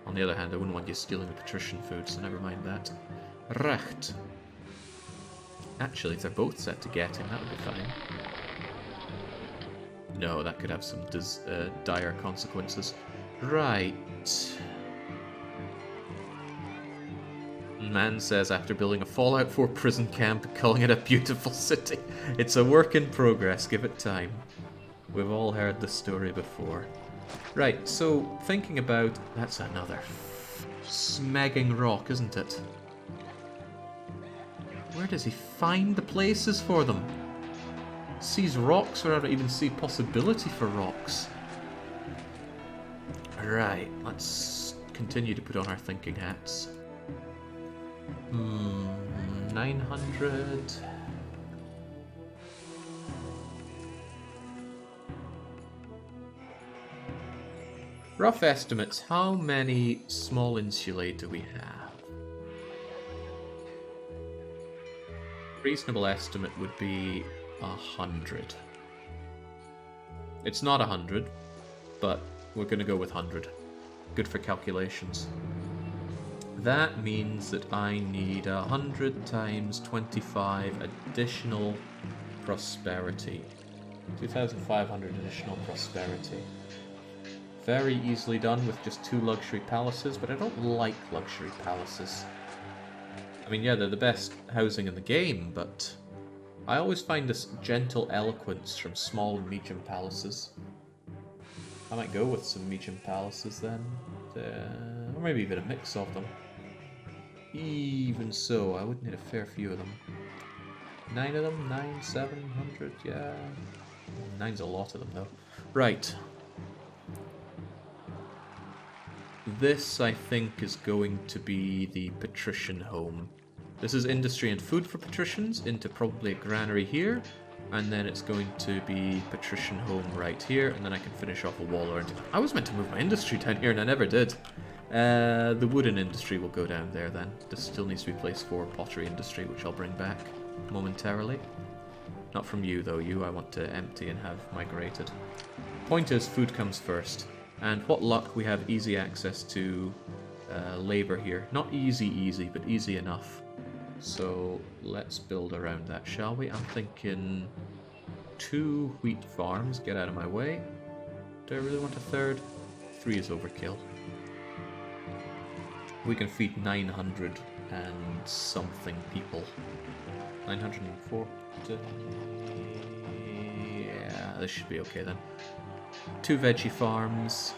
On the other hand, I wouldn't want you stealing the patrician food, so never mind that. Recht. Actually, if they're both set to getting, that would be fine. No, that could have some dire consequences. Right. Man says after building a Fallout 4 prison camp, calling it a beautiful city. It's a work in progress, give it time. We've all heard this story before. Right, so thinking about... That's another smegging rock, isn't it? Where does he find the places for them? Sees rocks where I don't even see possibility for rocks. Right, let's continue to put on our thinking hats. 900... Rough estimates, how many small insulae do we have? Reasonable estimate would be 100. It's not 100, but we're going to go with 100. Good for calculations. That means that I need 100 times 25 additional prosperity. 2,500 additional prosperity. Very easily done with just 2 luxury palaces, but I don't like luxury palaces. I mean, yeah, they're the best housing in the game, but I always find this gentle eloquence from small and medium palaces. I might go with some medium palaces then, or maybe even a mix of them. Even so, I would need a fair few of them. 9 of them? 9, 700? Yeah. 9's a lot of them, though. Right. This, I think, is going to be the patrician home. This is industry and food for patricians, into probably a granary here, and then it's going to be patrician home right here, and then I can finish off a wall or anything. I was meant to move my industry down here, and I never did. The wooden industry will go down there then. This still needs to be placed for pottery industry, which I'll bring back momentarily. Not from you, though. You I want to empty and have migrated. Point is, food comes first. And what luck, we have easy access to labor here. Not easy, but easy enough. So let's build around that, shall we? I'm thinking 2 wheat farms. Get out of my way. Do I really want a third? 3 is overkill. We can feed 900 and something people. 940. Yeah, this should be okay then. 2 veggie farms.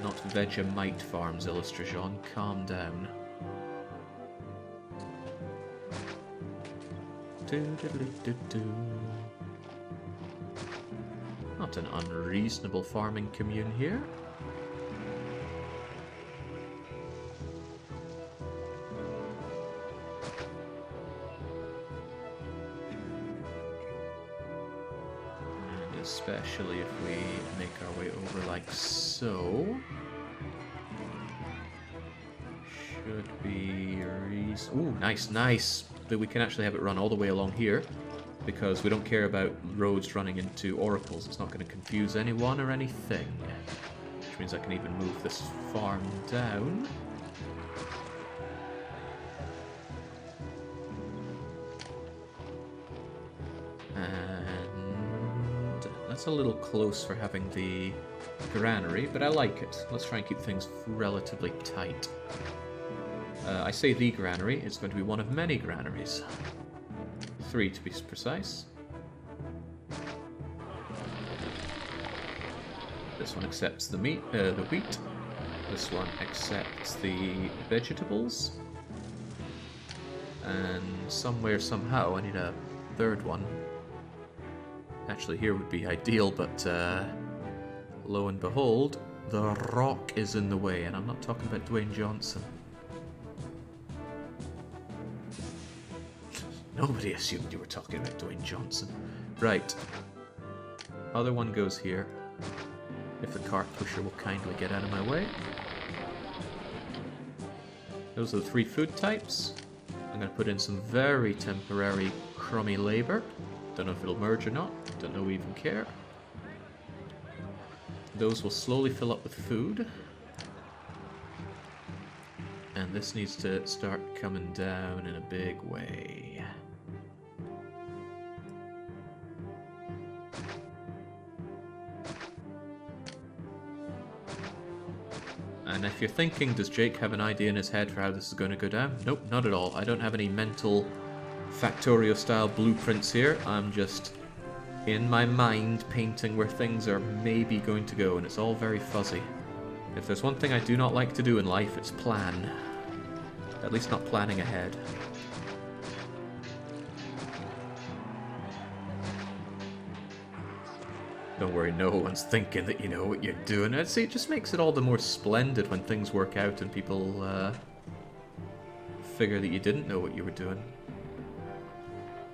Not Vegemite farms, Illustration. Calm down. Not an unreasonable farming commune here. And especially if we make our way over like so. Should be... Ooh, nice. But we can actually have it run all the way along here, because we don't care about roads running into oracles. It's not going to confuse anyone or anything. Which means I can even move this farm down. And that's a little close for having the granary, but I like it. Let's try and keep things relatively tight. I say the granary, it's going to be one of many granaries. 3 to be precise. This one accepts the wheat. This one accepts the vegetables. And somewhere, somehow, I need a third one. Actually, here would be ideal, but lo and behold, the rock is in the way, and I'm not talking about Dwayne Johnson. Nobody assumed you were talking about Dwayne Johnson. Right. Other one goes here. If the cart pusher will kindly get out of my way. Those are the 3 food types. I'm going to put in some very temporary crummy labor. Don't know if it'll merge or not. Don't know we even care. Those will slowly fill up with food. And this needs to start coming down in a big way. And if you're thinking, does Jake have an idea in his head for how this is going to go down? Nope, not at all. I don't have any mental Factorio-style blueprints here. I'm just, in my mind, painting where things are maybe going to go, and it's all very fuzzy. If there's one thing I do not like to do in life, it's plan. At least not planning ahead. Don't worry, no one's thinking that you know what you're doing. I'd say it just makes it all the more splendid when things work out and people figure that you didn't know what you were doing.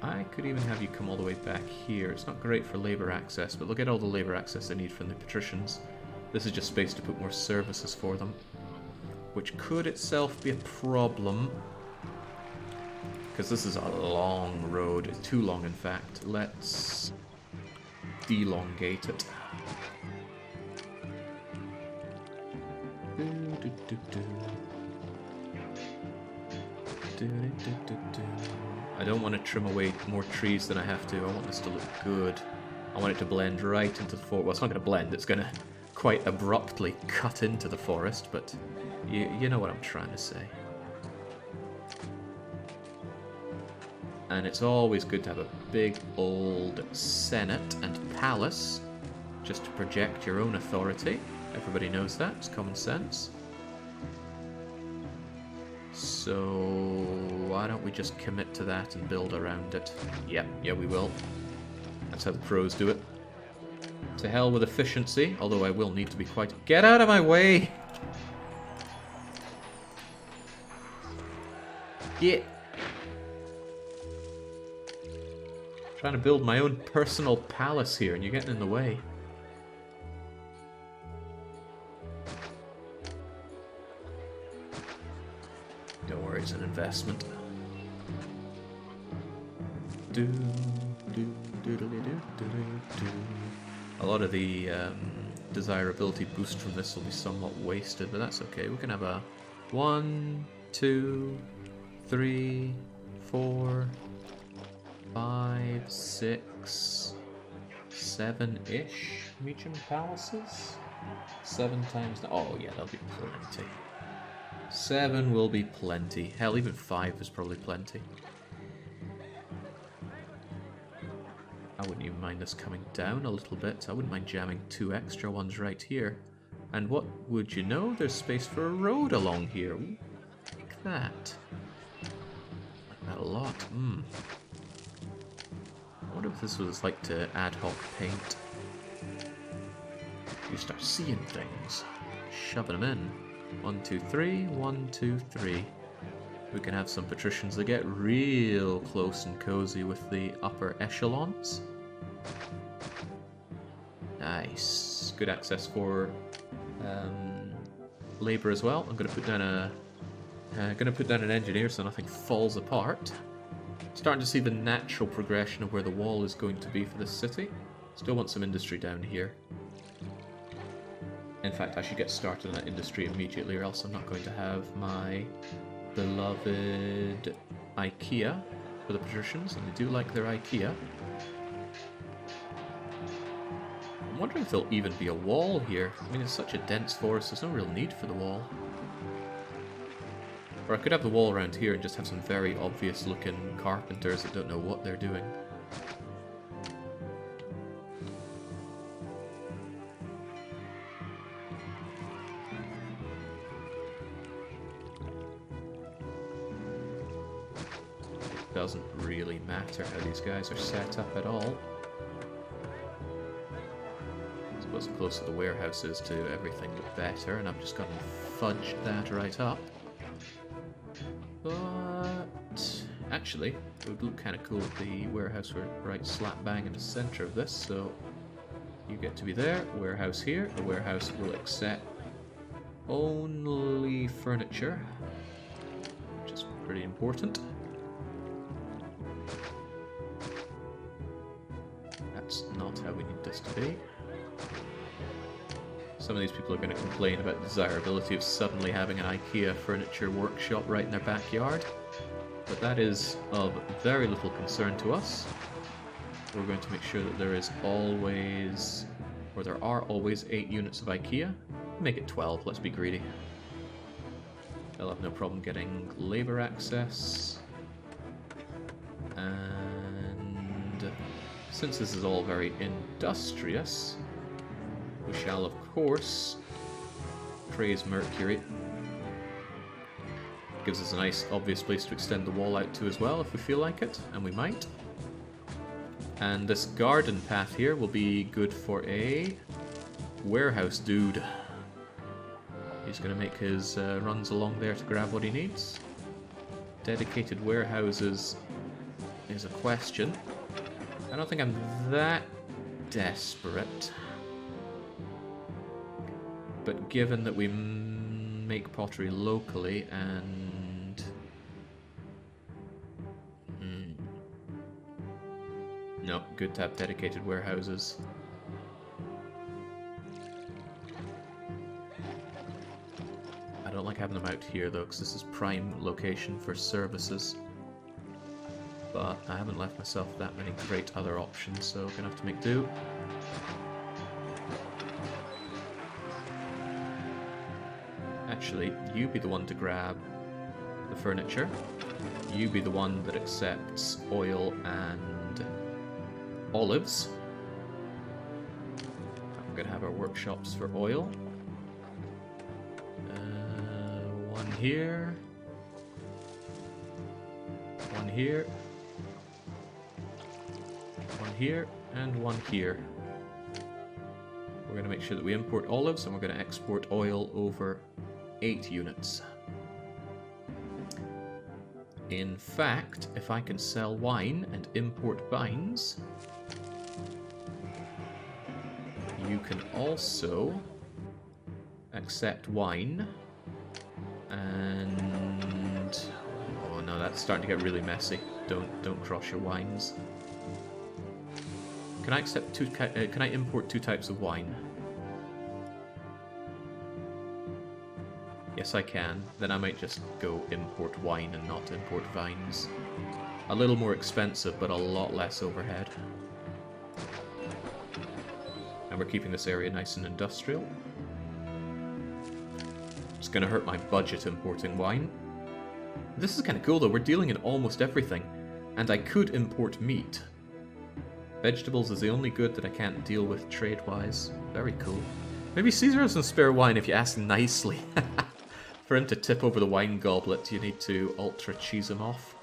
I could even have you come all the way back here. It's not great for labor access, but look at all the labor access I need from the Patricians. This is just space to put more services for them, which could itself be a problem, because this is a long road, too long in fact. Let's delongate it. I don't want to trim away more trees than I have to. I want this to look good. I want it to blend right into the forest. Well, it's not going to blend, it's going to quite abruptly cut into the forest, but you know what I'm trying to say. And it's always good to have a big old senate and palace, just to project your own authority. Everybody knows that, it's common sense. So why don't we just commit to that and build around it? Yeah, we will. That's how the pros do it. To hell with efficiency, although I will need to be quite... Get out of my way! Yeah. Trying to build my own personal palace here and you're getting in the way. Don't worry, it's an investment. do, do, doodly do, doodly do. A lot of the desirability boost from this will be somewhat wasted, but that's okay. We can have a 1, 2, 3, 4, 5, 6, 7-ish region palaces. 7 times. Oh yeah, that'll be plenty. 7 will be plenty. Hell, even 5 is probably plenty. I wouldn't even mind this coming down a little bit. I wouldn't mind jamming 2 extra ones right here. And what would you know? There's space for a road along here. Ooh, like that. Like that a lot. I wonder if this was like to ad hoc paint. You start seeing things. Shoving them in. 1, 2, 3. 1, 2, 3. We can have some patricians that get real close and cozy with the upper echelons. Nice. Good access for labour as well. I'm going to put down an engineer so nothing falls apart. Starting to see the natural progression of where the wall is going to be for this city. Still want some industry down here. In fact, I should get started on that industry immediately, or else I'm not going to have my beloved IKEA for the patricians, and they do like their IKEA. I'm wondering if there'll even be a wall here. I mean, it's such a dense forest, there's no real need for the wall. Or I could have the wall around here and just have some very obvious looking carpenters that don't know what they're doing. Doesn't really matter how these guys are set up at all. I suppose the closer the warehouse is to everything, the better, and I've just gone and fudged that right up. But actually, it would look kind of cool if the warehouse were right slap bang in the center of this, so you get to be there, warehouse here. The warehouse will accept only furniture, which is pretty important. That's not how we need this to be. Some of these people are going to complain about the desirability of suddenly having an IKEA furniture workshop right in their backyard, but that is of very little concern to us. We're going to make sure that there is always, or there are always 8 units of IKEA. Make it 12, let's be greedy. They'll have no problem getting labour access. And since this is all very industrious, we shall, of course, praise Mercury. Gives us a nice, obvious place to extend the wall out to as well, if we feel like it, and we might. And this garden path here will be good for a warehouse dude. He's going to make his runs along there to grab what he needs. Dedicated warehouses is a question. I don't think I'm that desperate. But given that we make pottery locally and... No, good to have dedicated warehouses. I don't like having them out here though, because this is prime location for services. But I haven't left myself that many great other options, so I'm gonna have to make do. Actually, you be the one to grab the furniture. You be the one that accepts oil and olives. I'm gonna have our workshops for oil. One here. One here. One here, and one here. We're going to make sure that we import olives, and we're going to export oil over 8 units. In fact, if I can sell wine and import vines, you can also accept wine, and... oh no, that's starting to get really messy. Don't cross your wines. Can I accept can I import 2 types of wine? Yes, I can. Then I might just go import wine and not import vines. A little more expensive, but a lot less overhead. And we're keeping this area nice and industrial. It's gonna hurt my budget importing wine. This is kind of cool though, we're dealing in almost everything. And I could import meat. Vegetables is the only good that I can't deal with trade-wise. Very cool. Maybe Caesar has some spare wine if you ask nicely. For him to tip over the wine goblet, you need to ultra cheese him off.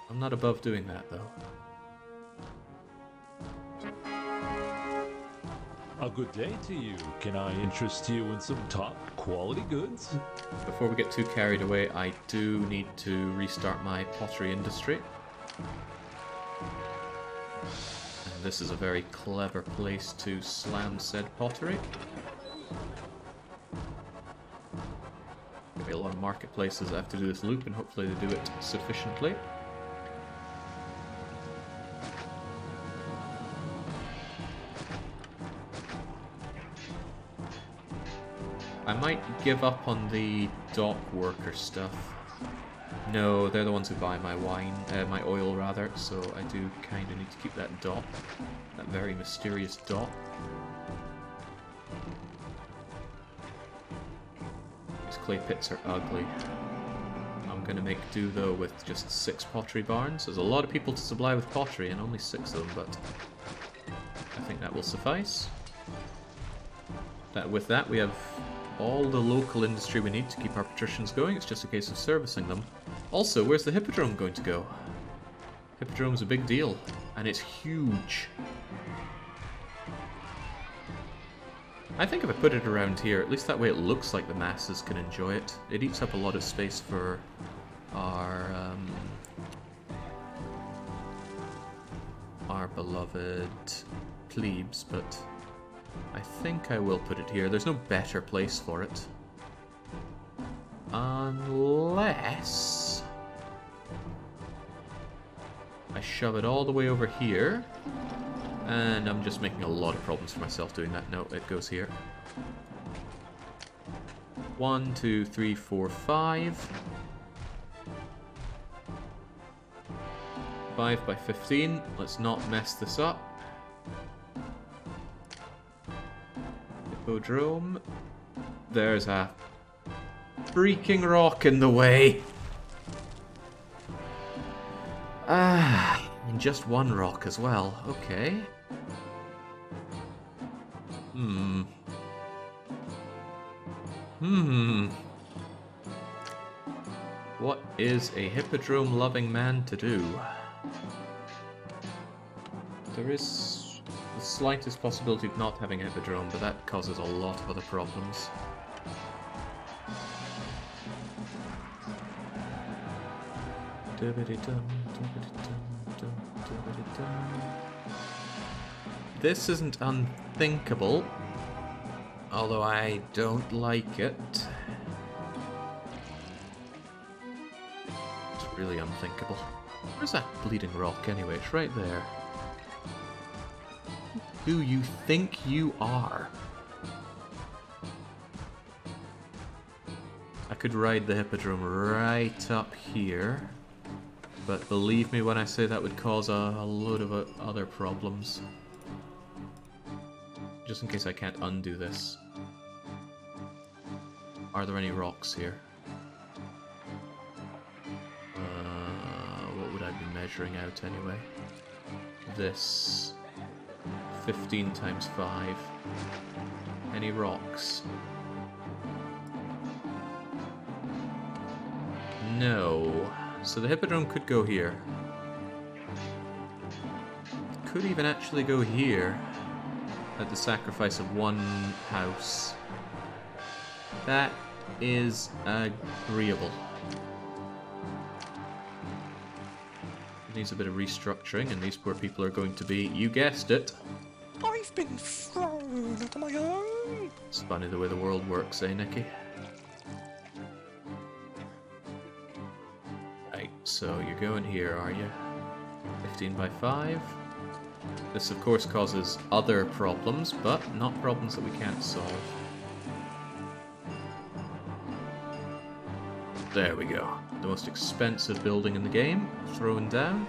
I'm not above doing that though. A good day to you. Can I interest you in some top quality goods? Before we get too carried away, I do need to restart my pottery industry. And this is a very clever place to slam said pottery. There'll be a lot of marketplaces that have to do this loop, and hopefully they do it sufficiently. I might give up on the dock worker stuff. No, they're the ones who buy my wine, my oil rather, so I do kind of need to keep that dock. That very mysterious dock. These clay pits are ugly. I'm gonna make do though with just 6 pottery barns. There's a lot of people to supply with pottery and only 6 of them, but I think that will suffice. With that we have all the local industry we need to keep our patricians going. It's just a case of servicing them. Also, where's the hippodrome going to go? Hippodrome's a big deal, and it's huge. I think if I put it around here, at least that way it looks like the masses can enjoy it. It eats up a lot of space for our beloved plebes, but I think I will put it here. There's no better place for it. Unless I shove it all the way over here. And I'm just making a lot of problems for myself doing that. No, it goes here. 1, 2, 3, 4, 5. 5 by 15. Let's not mess this up. Hippodrome. There's a freaking rock in the way. Ah, and just one rock as well. Okay. What is a hippodrome-loving man to do? There is the slightest possibility of not having a hippodrome, but that causes a lot of other problems. This isn't unthinkable, although I don't like it. It's really unthinkable. Where's that bleeding rock anyway? It's right there. Who you think you are? I could ride the hippodrome right up here, but believe me when I say that would cause a load of other problems. Just in case I can't undo this. Are there any rocks here? What would I be measuring out anyway? This. 15 times 5. Any rocks? No. So the hippodrome could go here. Could even actually go here. At the sacrifice of one house. That is agreeable. It needs a bit of restructuring, and these poor people are going to be, you guessed it, I've been thrown out of my home. It's funny the way the world works, eh, Nicky? Right, So you're going here, are you? 15 by 5. This of course causes other problems, but not problems that we can't solve. There we go. The most expensive building in the game, thrown down.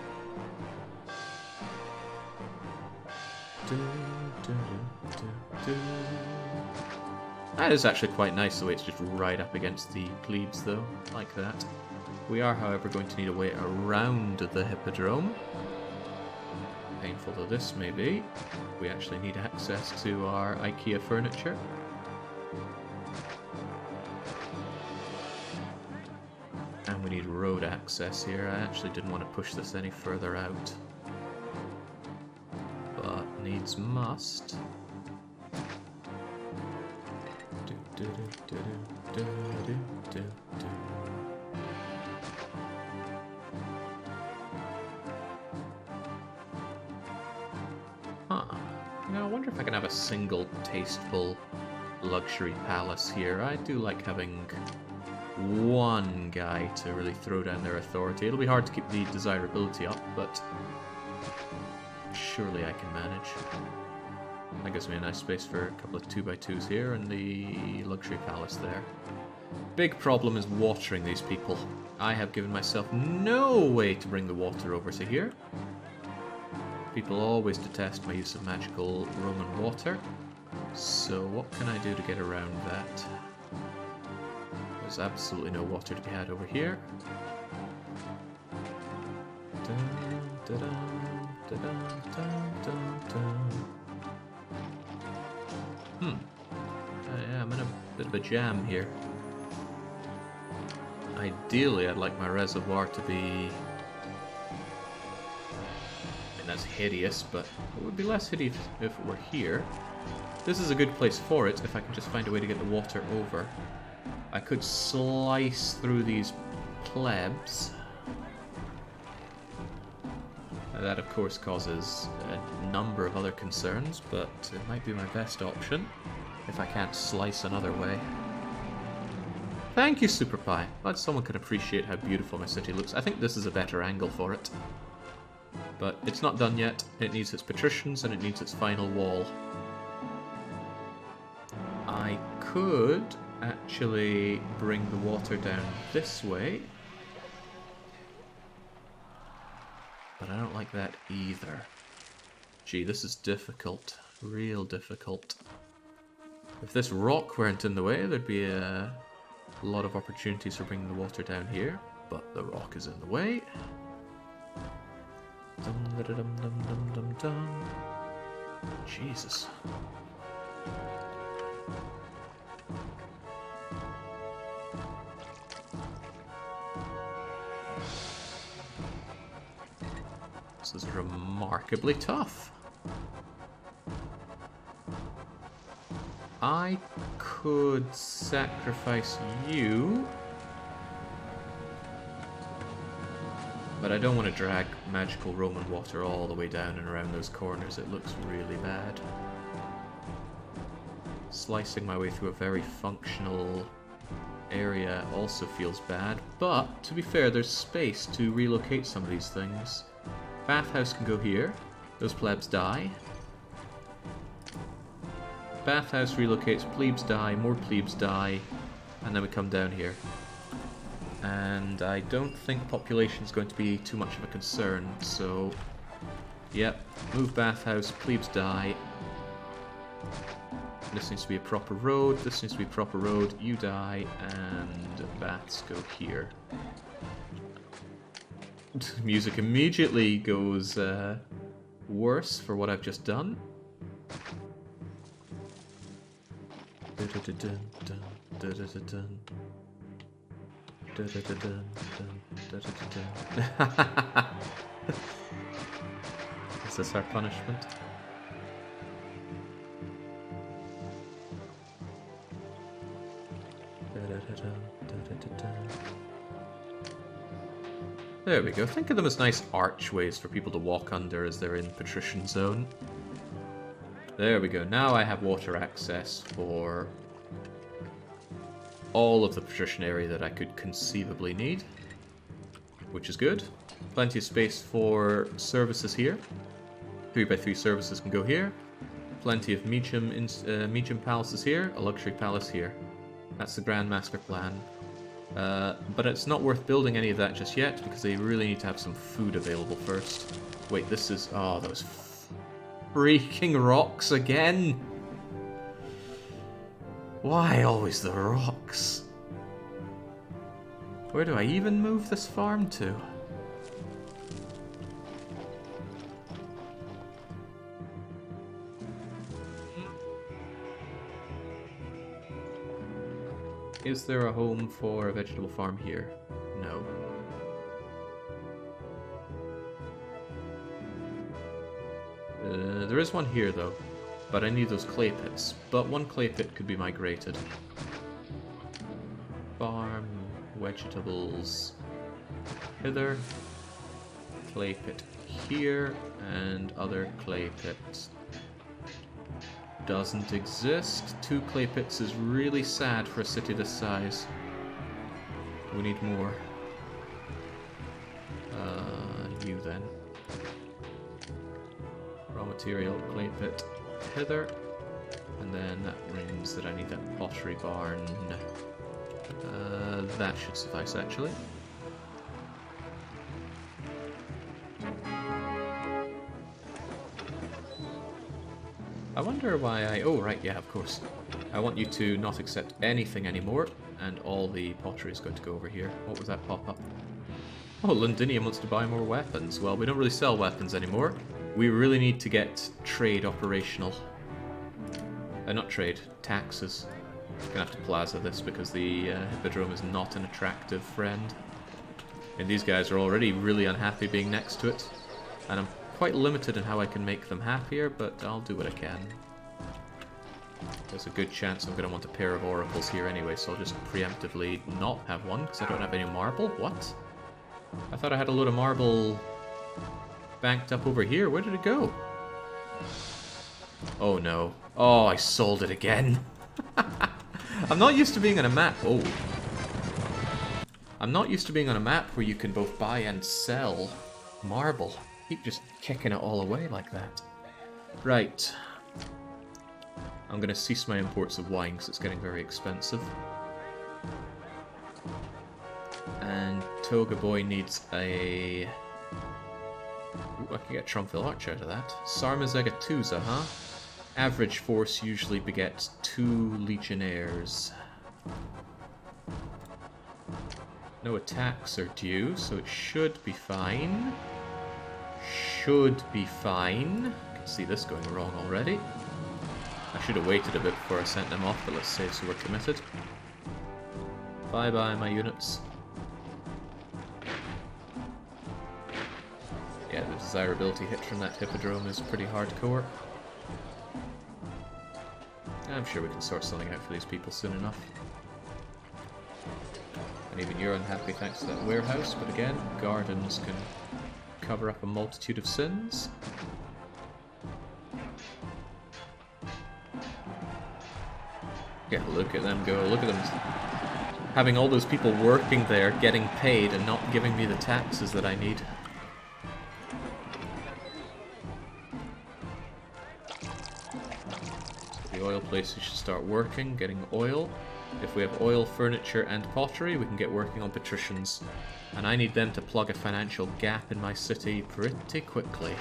That is actually quite nice the way it's just right up against the plebes though, like that. We are however going to need a way around the hippodrome. Painful though this may be, we actually need access to our IKEA furniture. And we need road access here. I actually didn't want to push this any further out. But needs must. Huh. Now I wonder if I can have a single tasteful luxury palace here. I do like having one guy to really throw down their authority. It'll be hard to keep the desirability up, but surely I can manage. That gives me a nice space for a couple of 2x2s here and the luxury palace there. Big problem is watering these people. I have given myself no way to bring the water over to here. People always detest my use of magical Roman water. So what can I do to get around that? There's absolutely no water to be had over here. Yeah, I'm in a bit of a jam here. Ideally, I'd like my reservoir to be... I mean, that's hideous, but it would be less hideous if it were here. This is a good place for it, if I can just find a way to get the water over. I could slice through these plebs. That, of course, causes a number of other concerns, but it might be my best option if I can't slice another way. Thank you, Super Pie. Glad someone can appreciate how beautiful my city looks. I think this is a better angle for it. But it's not done yet. It needs its patricians and it needs its final wall. I could actually bring the water down this way. But I don't like that either. Gee, this is difficult. Real difficult. If this rock weren't in the way, there'd be a lot of opportunities for bringing the water down here. But the rock is in the way. Dum-da-da-dum-dum-dum-dum-dum. Jesus. This is remarkably tough. I could sacrifice you, but I don't want to drag magical Roman water all the way down and around those corners. It looks really bad. Slicing my way through a very functional area also feels bad, but to be fair, there's space to relocate some of these things. Bathhouse can go here. Those plebs die. Bathhouse relocates, plebes die, more plebes die, and then we come down here. And I don't think population is going to be too much of a concern, so... Yep, move bathhouse, plebes die. This needs to be a proper road, this needs to be a proper road, you die, and baths go here. Music immediately goes worse for what I've just done. Is this our punishment? There we go. Think of them as nice archways for people to walk under as they're in Patrician Zone. There we go. Now I have water access for all of the Patrician area that I could conceivably need. which is good. Plenty of space for services here. 3x3 services can go here. Plenty of medium palaces here, a luxury palace here. That's the Grand Master Plan. But it's not worth building any of that just yet, because they really need to have some food available first. Wait, this is... Oh, those freaking rocks again! Why always the rocks? Where do I even move this farm to? Is there a home for a vegetable farm here? No. There is one here though, but I need those clay pits. But one clay pit could be migrated. Farm, vegetables, hither, clay pit here, and other clay pits. Doesn't exist. 2 clay pits is really sad for a city this size. We need more. You then. Raw material, clay pit, hither. And then that means that I need that pottery barn. That should suffice actually. I wonder why I... Oh, right, yeah, of course. I want you to not accept anything anymore, and all the pottery is going to go over here. What was that pop-up? Oh, Londinium wants to buy more weapons. Well, we don't really sell weapons anymore. We really need to get trade operational. Not trade, taxes. Gonna have to plaza this because the Hippodrome is not an attractive friend. And these guys are already really unhappy being next to it. And I'm quite limited in how I can make them happier, but I'll do what I can. There's a good chance I'm going to want a pair of oracles here anyway, so I'll just preemptively not have one, because I don't have any marble. What? I thought I had a load of marble banked up over here. Where did it go? Oh no. Oh, I sold it again. I'm not used to being on a map. Oh. I'm not used to being on a map where you can both buy and sell marble. Keep just kicking it all away like that. Right. I'm going to cease my imports of wine because it's getting very expensive. And Toga Boy needs a... Ooh, I can get Trumville Arch out of that. Sarmazegatusa, huh? Average force usually begets 2 legionnaires. No attacks are due, so it should be fine. Should be fine. I can see this going wrong already. I should have waited a bit before I sent them off, but let's say so we're committed. Bye-bye, my units. Yeah, the desirability hit from that Hippodrome is pretty hardcore. I'm sure we can sort something out for these people soon enough. And even you're unhappy thanks to that warehouse, but again, gardens can cover up a multitude of sins. Yeah, look at them go. Look at them having all those people working there, getting paid, and not giving me the taxes that I need. The oil places should start working, getting oil. If we have oil, furniture, and pottery, we can get working on Patricians. And I need them to plug a financial gap in my city pretty quickly.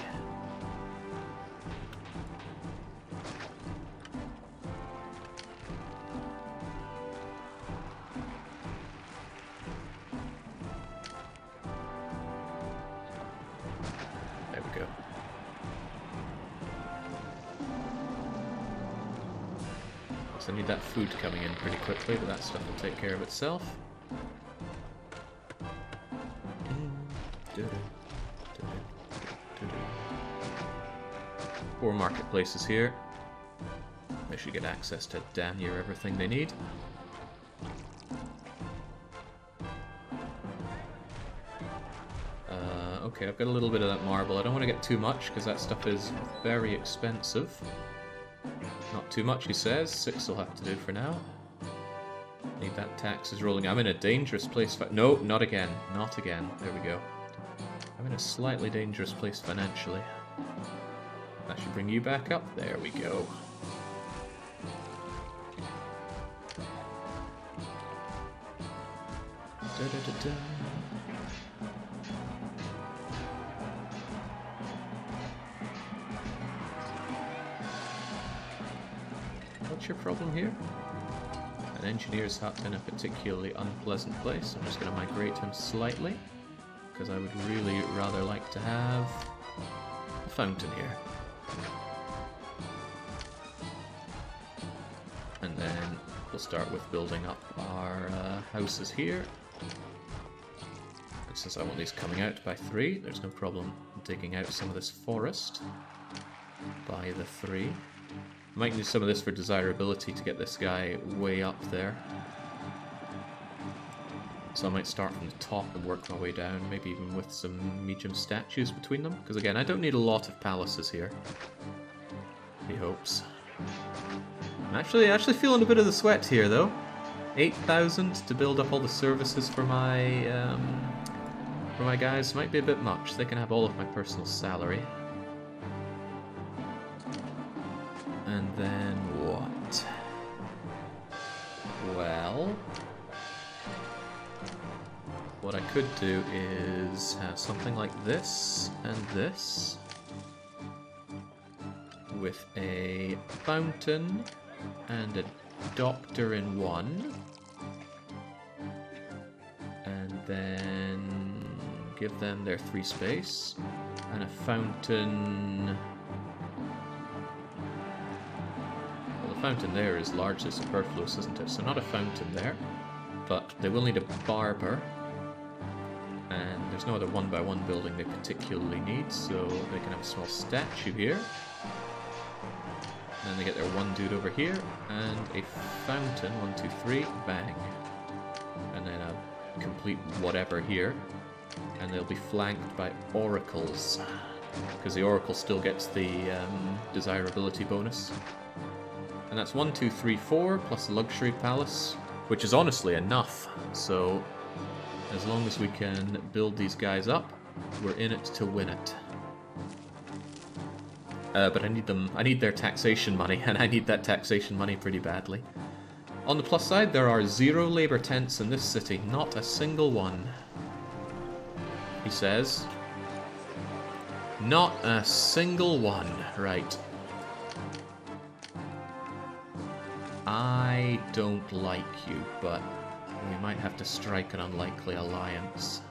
There we go. So I need that food coming in pretty quickly, but that stuff will take care of itself. Four marketplaces here. They should get access to damn near everything they need. Okay, I've got a little bit of that marble. I don't want to get too much because that stuff is very expensive. Not too much, he says. 6 will have to do for now. Need that tax is rolling. I'm in a dangerous place. No, not again. Not again. There we go. I'm in a slightly dangerous place financially. That should bring you back up. There we go. Da-da-da-da. What's your problem here? An engineer's hut in a particularly unpleasant place. I'm just going to migrate him slightly, because I would really rather like to have a fountain here. And then we'll start with building up our houses here. And since I want these coming out by 3, there's no problem digging out some of this forest by the 3. Might need some of this for desirability to get this guy way up there. So I might start from the top and work my way down, maybe even with some medium statues between them. Because again, I don't need a lot of palaces here. He hopes. I'm actually feeling a bit of the sweat here though. 8,000 to build up all the services for my guys might be a bit much. They can have all of my personal salary. And then what? Well, what I could do is have something like this and this with a fountain and a doctor in one, and then give them their 3 space and a fountain. The fountain there is largely superfluous, isn't it? So not a fountain there, but they will need a barber, and there's no other 1x1 building they particularly need, so they can have a small statue here. And then they get their 1 dude over here, and a fountain, 1, 2, 3, bang. And then a complete whatever here, and they'll be flanked by oracles, because the oracle still gets the desirability bonus. And that's 1, 2, 3, 4, plus a luxury palace, which is honestly enough. So, as long as we can build these guys up, we're in it to win it. But I need their taxation money, and I need that taxation money pretty badly. On the plus side, there are 0 labor tents in this city, not a single one. He says. Not a single one, right. I don't like you, but we might have to strike an unlikely alliance.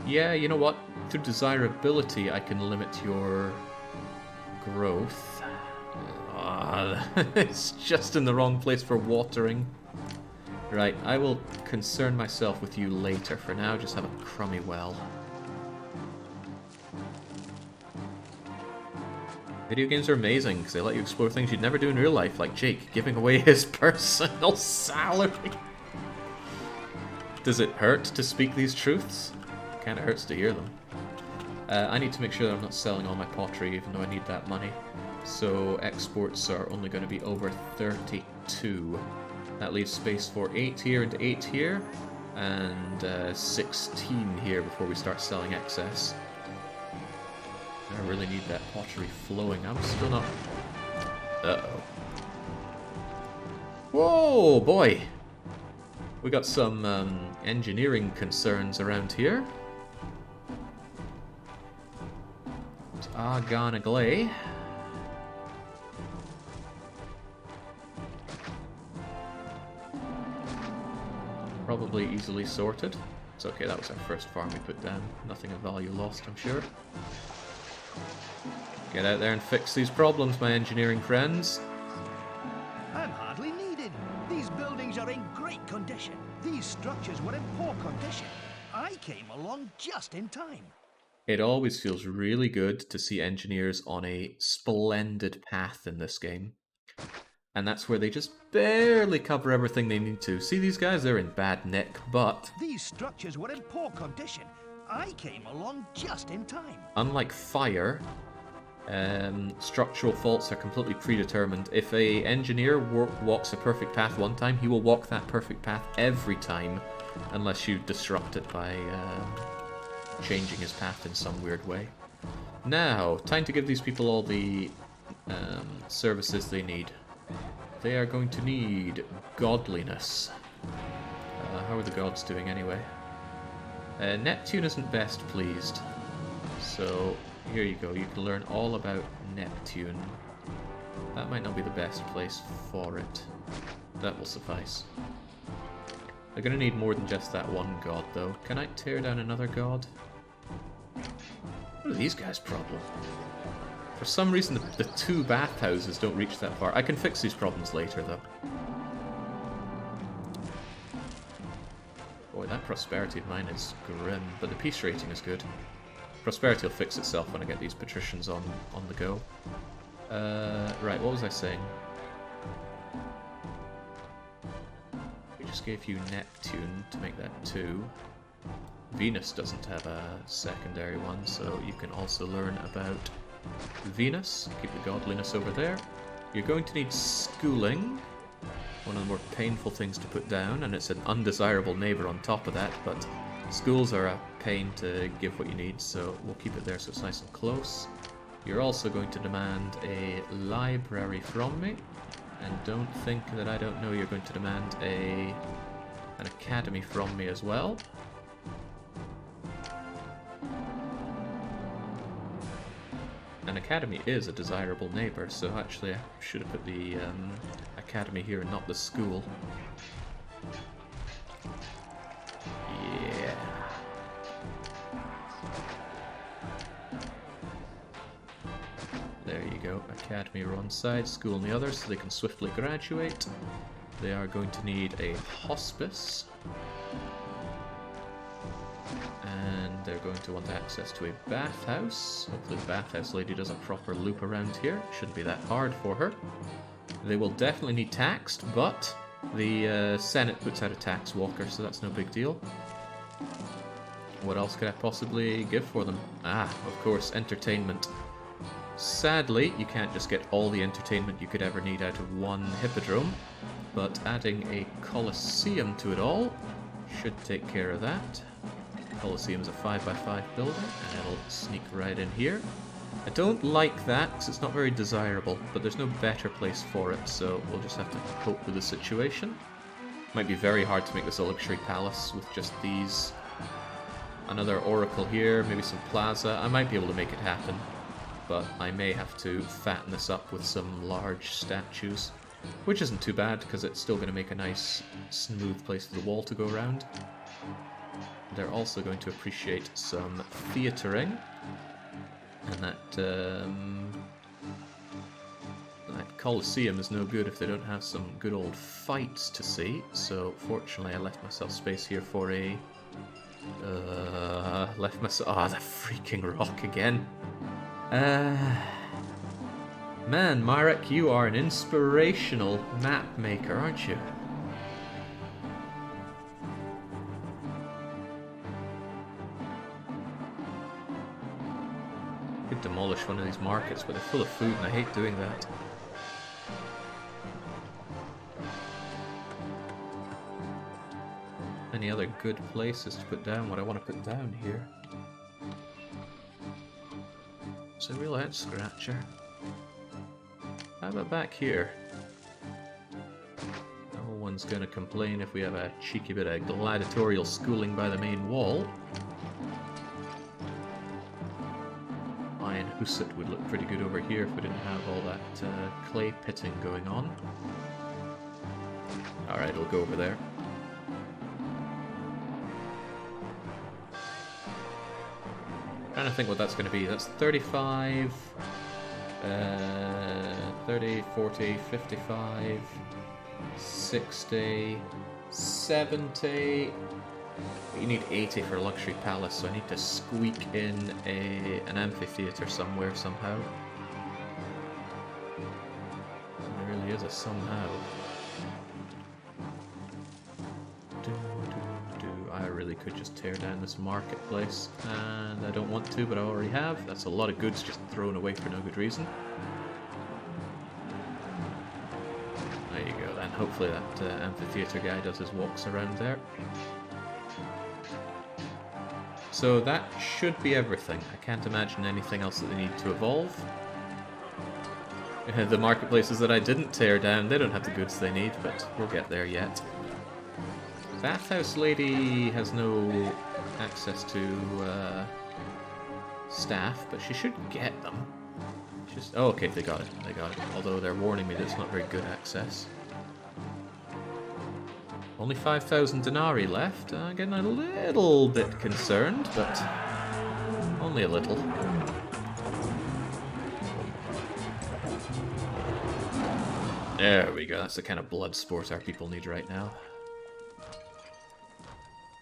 Yeah, you know what? Through desirability, I can limit your growth. It's just in the wrong place for watering. Right, I will concern myself with you later. For now, just have a crummy well. Video games are amazing because they let you explore things you'd never do in real life, like Jake giving away his personal salary. Does it hurt to speak these truths? Kinda hurts to hear them. I need to make sure that I'm not selling all my pottery, even though I need that money. So exports are only going to be over 32. That leaves space for 8 here and 8 here, and 16 here before we start selling excess. I really need that pottery flowing. I'm still not... Uh-oh. Whoa, boy! We got some engineering concerns around here. It's Argon Glay. Probably easily sorted. It's okay, that was our first farm we put down. Nothing of value lost, I'm sure. Get out there and fix these problems, my engineering friends. I'm hardly needed. These buildings are in great condition. These structures were in poor condition. I came along just in time. It always feels really good to see engineers on a splendid path in this game. And that's where they just barely cover everything they need to. See these guys? They're in bad nick, but... These structures were in poor condition. I came along just in time. Unlike fire, Structural faults are completely predetermined. If a engineer walks a perfect path one time, he will walk that perfect path every time, unless you disrupt it by changing his path in some weird way. Now, time to give these people all the services they need. They are going to need godliness. How are the gods doing anyway? Neptune isn't best pleased, so here you go. You can learn all about Neptune. That might not be the best place for it. That will suffice. They're going to need more than just that one god, though. Can I tear down another god? What are these guys' problem? For some reason, the two bathhouses don't reach that far. I can fix these problems later, though. Boy, that prosperity of mine is grim, but the peace rating is good. Prosperity will fix itself when I get these patricians on the go. Right, what was I saying? We just gave you Neptune to make that 2. Venus doesn't have a secondary one, so you can also learn about Venus. Keep the godliness over there. You're going to need schooling. One of the more painful things to put down, and it's an undesirable neighbour on top of that, but schools are a pain to give what you need, so we'll keep it there so it's nice and close. You're also going to demand a library from me, and don't think that I don't know you're going to demand an academy from me as well. An academy is a desirable neighbour, so actually I should have put the academy here and not the school. Yeah. There you go. Academy are on side, school on the other, so they can swiftly graduate. They are going to need a hospice. And they're going to want access to a bathhouse. Hopefully the bathhouse lady does a proper loop around here. Shouldn't be that hard for her. They will definitely need taxed, but the Senate puts out a tax walker, so that's no big deal. What else could I possibly give for them? Ah, of course, entertainment. Sadly, you can't just get all the entertainment you could ever need out of one hippodrome, but adding a Colosseum to it all should take care of that. Colosseum is a 5x5 building, and it'll sneak right in here. I don't like that, because it's not very desirable, but there's no better place for it, so we'll just have to cope with the situation. Might be very hard to make this a luxury palace with just these. Another oracle here, maybe some plaza. I might be able to make it happen, but I may have to fatten this up with some large statues, which isn't too bad, because it's still going to make a nice, smooth place for the wall to go around. They're also going to appreciate some theatering, and that Colosseum is no good if they don't have some good old fights to see, so fortunately I left myself space here for a... left myself... Ah, the freaking rock again. Man, Marek, you are an inspirational map maker, aren't you? Could demolish one of these markets, but they're full of food and I hate doing that. Any other good places to put down what I want to put down here? It's a real head scratcher. How about back here? No one's going to complain if we have a cheeky bit of gladiatorial schooling by the main wall. Iron Huset would look pretty good over here if we didn't have all that clay pitting going on. Alright, we'll go over there. Trying to think what that's going to be. That's 35, 30, 40, 55, 60, 70. You need 80 for a luxury palace, so I need to squeak in an amphitheater somewhere somehow. There really is a somehow. I really could just tear down this marketplace, and I don't want to, but I already have. That's a lot of goods just thrown away for no good reason. There you go then. Hopefully that amphitheater guy does his walks around there. So that should be everything. I can't imagine anything else that they need to evolve. The marketplaces that I didn't tear down, they don't have the goods they need, but we'll get there yet. Bathhouse lady has no access to staff, but she should get them. Oh, okay, they got it. They got it. Although they're warning me that it's not very good access. Only 5,000 denarii left. I'm getting a little bit concerned, but only a little. There we go. That's the kind of blood sport our people need right now.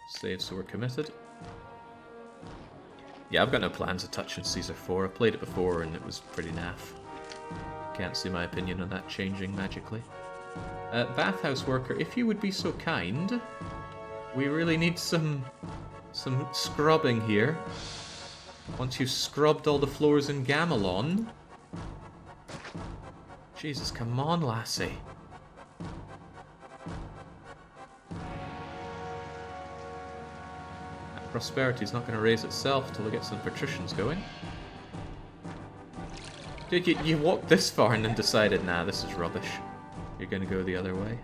Save so we're committed. Yeah, I've got no plans of touching Caesar 4. I played it before and it was pretty naff. Can't see my opinion on that changing magically. Bathhouse worker, if you would be so kind, we really need some scrubbing here. Once you've scrubbed all the floors in Gamelon. Jesus, come on, lassie. That prosperity's not going to raise itself till we get some patricians going. Dude, you walked this far and then decided, nah, this is rubbish. You're going to go the other way.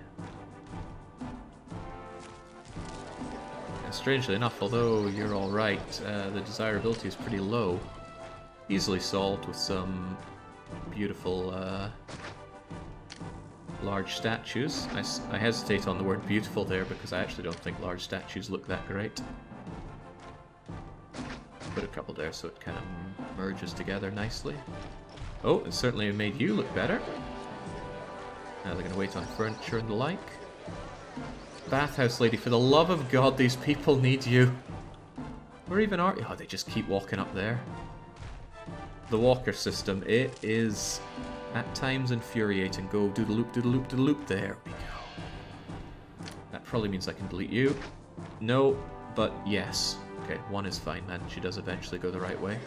And strangely enough, although you're alright, the desirability is pretty low. Easily solved with some beautiful large statues. I hesitate on the word beautiful there because I actually don't think large statues look that great. Put a couple there so it kind of merges together nicely. Oh, it certainly made you look better. Now they're going to wait on furniture and the like. Bathhouse lady, for the love of God, these people need you. Where even are you? Oh, they just keep walking up there. The walker system, it is at times infuriating. Go do the loop, do the loop, do the loop. There we go. That probably means I can delete you. No, but yes. Okay, one is fine, man. She does eventually go the right way.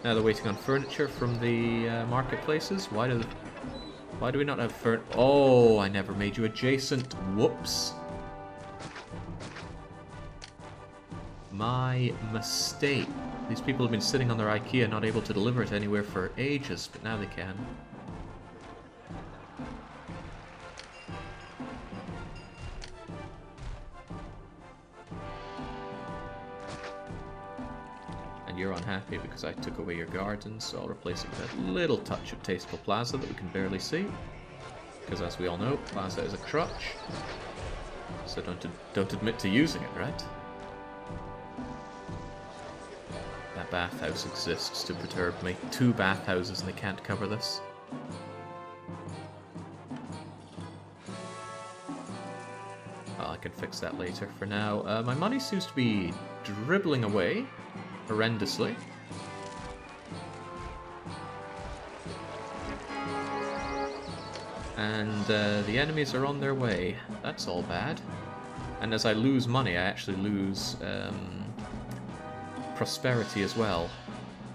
Now they're waiting on furniture from the marketplaces. Why do we not have furniture? Oh, I never made you adjacent. Whoops. My mistake. These people have been sitting on their IKEA, not able to deliver it anywhere for ages, but now they can. And you're unhappy because I took away your gardens, so I'll replace it with a little touch of Tasteful Plaza that we can barely see. Because as we all know, Plaza is a crutch. So don't admit to using it, right? That bathhouse exists to perturb me. 2 bathhouses and they can't cover this. Well, I can fix that later. For now, my money seems to be dribbling away horrendously. And the enemies are on their way. That's all bad. And as I lose money, I actually lose prosperity as well.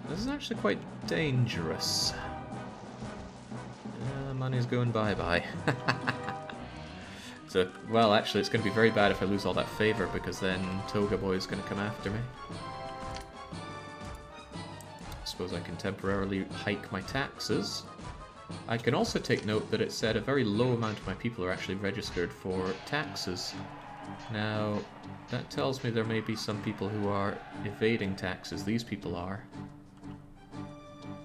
This is actually quite dangerous. Money's going bye-bye. So, well, actually, it's going to be very bad if I lose all that favor, because then Toga Boy is going to come after me. I suppose I can temporarily hike my taxes. I can also take note that it said a very low amount of my people are actually registered for taxes. Now, that tells me there may be some people who are evading taxes. These people are.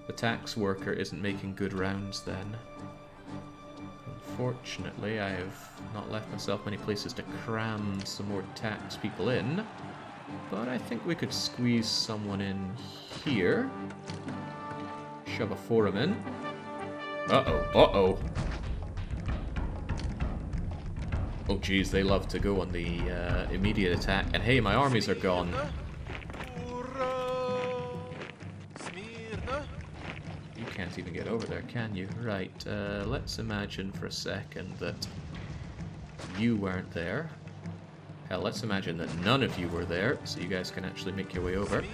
The tax worker isn't making good rounds then. Unfortunately, I have not left myself many places to cram some more tax people in. But I think we could squeeze someone in here. Shove a forum in. Uh-oh, uh-oh. Oh geez, they love to go on the immediate attack. And hey, my armies are gone. You can't even get over there, can you? Right, let's imagine for a second that you weren't there. Hell, let's imagine that none of you were there, so you guys can actually make your way over.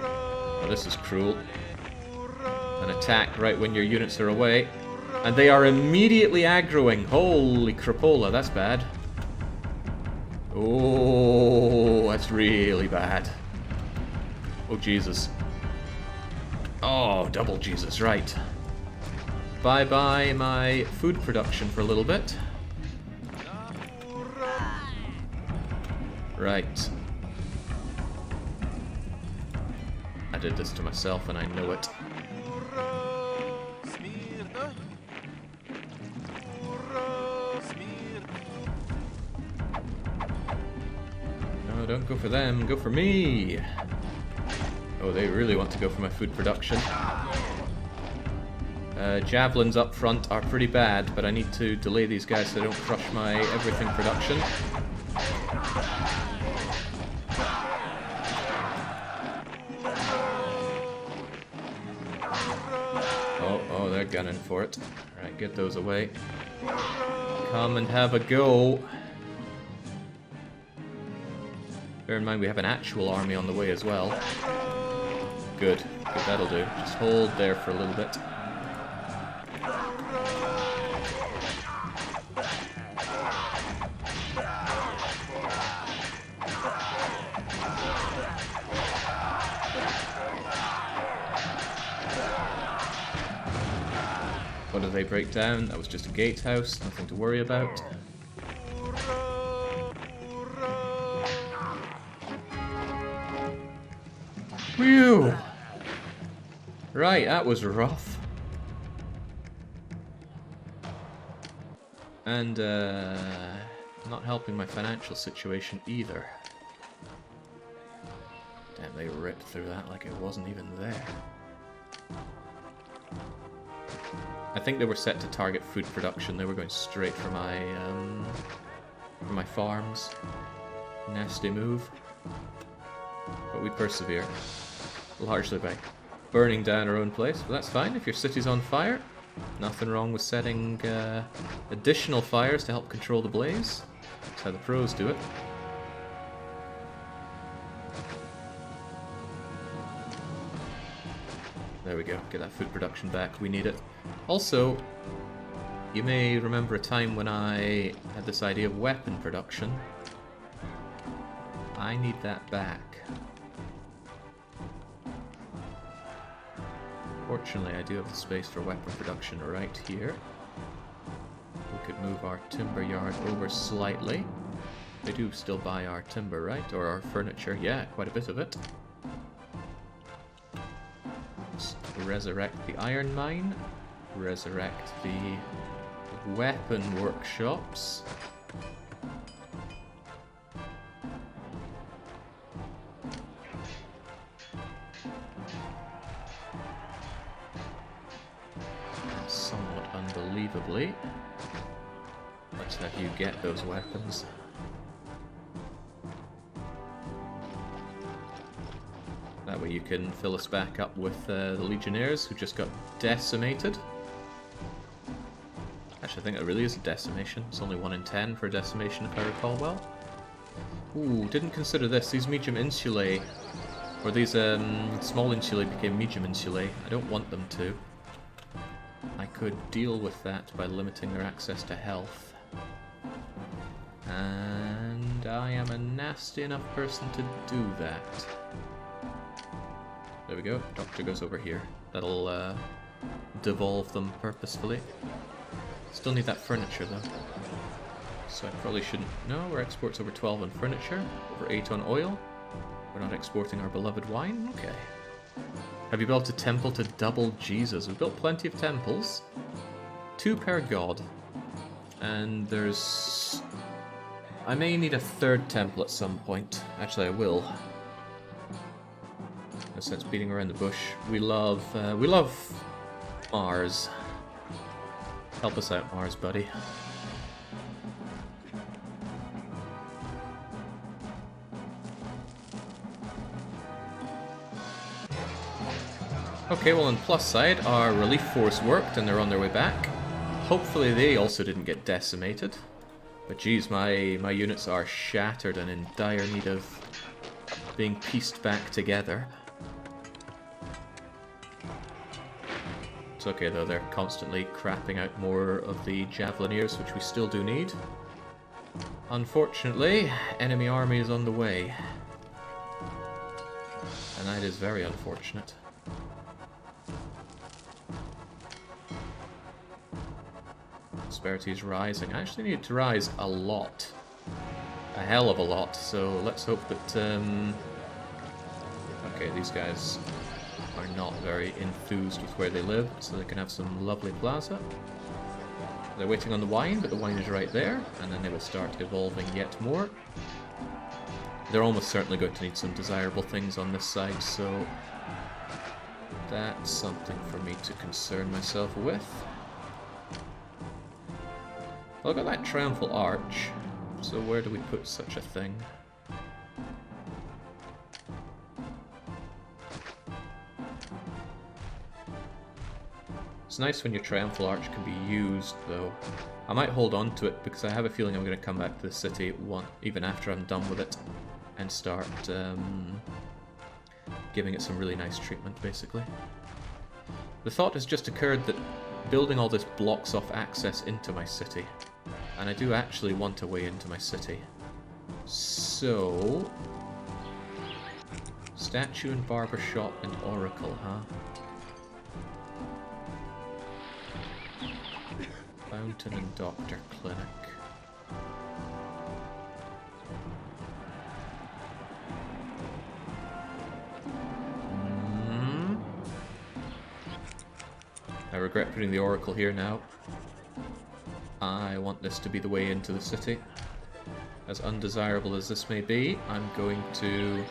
Oh, this is cruel. An attack right when your units are away. And they are immediately aggroing. Holy crapola, that's bad. Oh, that's really bad. Oh, Jesus. Oh, double Jesus, right. Bye-bye my food production for a little bit. Right. I did this to myself and I know it. No, don't go for them, go for me! Oh, they really want to go for my food production. Javelins up front are pretty bad, but I need to delay these guys so they don't crush my everything production. Oh, they're gunning for it. Alright, get those away. Come and have a go. Bear in mind we have an actual army on the way as well. Good. Good, that'll do. Just hold there for a little bit. What did they break down? That was just a gatehouse, nothing to worry about. Whew! Right, that was rough. And, not helping my financial situation either. Damn, they ripped through that like it wasn't even there. I think they were set to target food production. They were going straight for my farms. Nasty move. But we persevere. Largely by burning down our own place. But that's fine if your city's on fire. Nothing wrong with setting additional fires to help control the blaze. That's how the pros do it. There we go, get that food production back, we need it. Also, you may remember a time when I had this idea of weapon production. I need that back. Fortunately, I do have the space for weapon production right here. We could move our timber yard over slightly. They do still buy our timber, right? Or our furniture, yeah, quite a bit of it. Resurrect the iron mine, resurrect the weapon workshops. And somewhat unbelievably, let's have you get those weapons. That way you can fill us back up with the Legionnaires who just got decimated. Actually, I think that really is a decimation. It's only 1 in 10 for a decimation if I recall well. Ooh, didn't consider this. These medium insulae, or these small insulae became medium insulae. I don't want them to. I could deal with that by limiting their access to health. And I am a nasty enough person to do that. There we go, Doctor goes over here. That'll devolve them purposefully. Still need that furniture though. So I probably shouldn't... No, we're exports over 12 on furniture, over 8 on oil. We're not exporting our beloved wine? Okay. Have you built a temple to double Jesus? We've built plenty of temples. 2 per god. And there's... I may need a 3rd temple at some point. Actually, I will. No sense beating around the bush. We love Mars. Help us out, Mars, buddy. Okay, well on the plus side, our relief force worked and they're on their way back. Hopefully they also didn't get decimated. But geez, my units are shattered and in dire need of being pieced back together. It's okay though, they're constantly crapping out more of the Javelineers, which we still do need. Unfortunately, enemy army is on the way. And that is very unfortunate. Prosperity is rising. I actually need it to rise a lot. A hell of a lot, so let's hope that... Okay, these guys are not very enthused with where they live, so they can have some lovely plaza. They're waiting on the wine, but the wine is right there, and then they will start evolving yet more. They're almost certainly going to need some desirable things on this side, so that's something for me to concern myself with. Well, I've got that triumphal arch, so where do we put such a thing? It's nice when your triumphal arch can be used, though. I might hold on to it because I have a feeling I'm going to come back to the city even after I'm done with it and start giving it some really nice treatment, basically. The thought has just occurred that building all this blocks off access into my city, and I do actually want a way into my city. So... statue and barber shop and oracle, huh? Fountain and doctor clinic. I regret putting the oracle here now. I want this to be the way into the city. As undesirable as this may be, I'm going to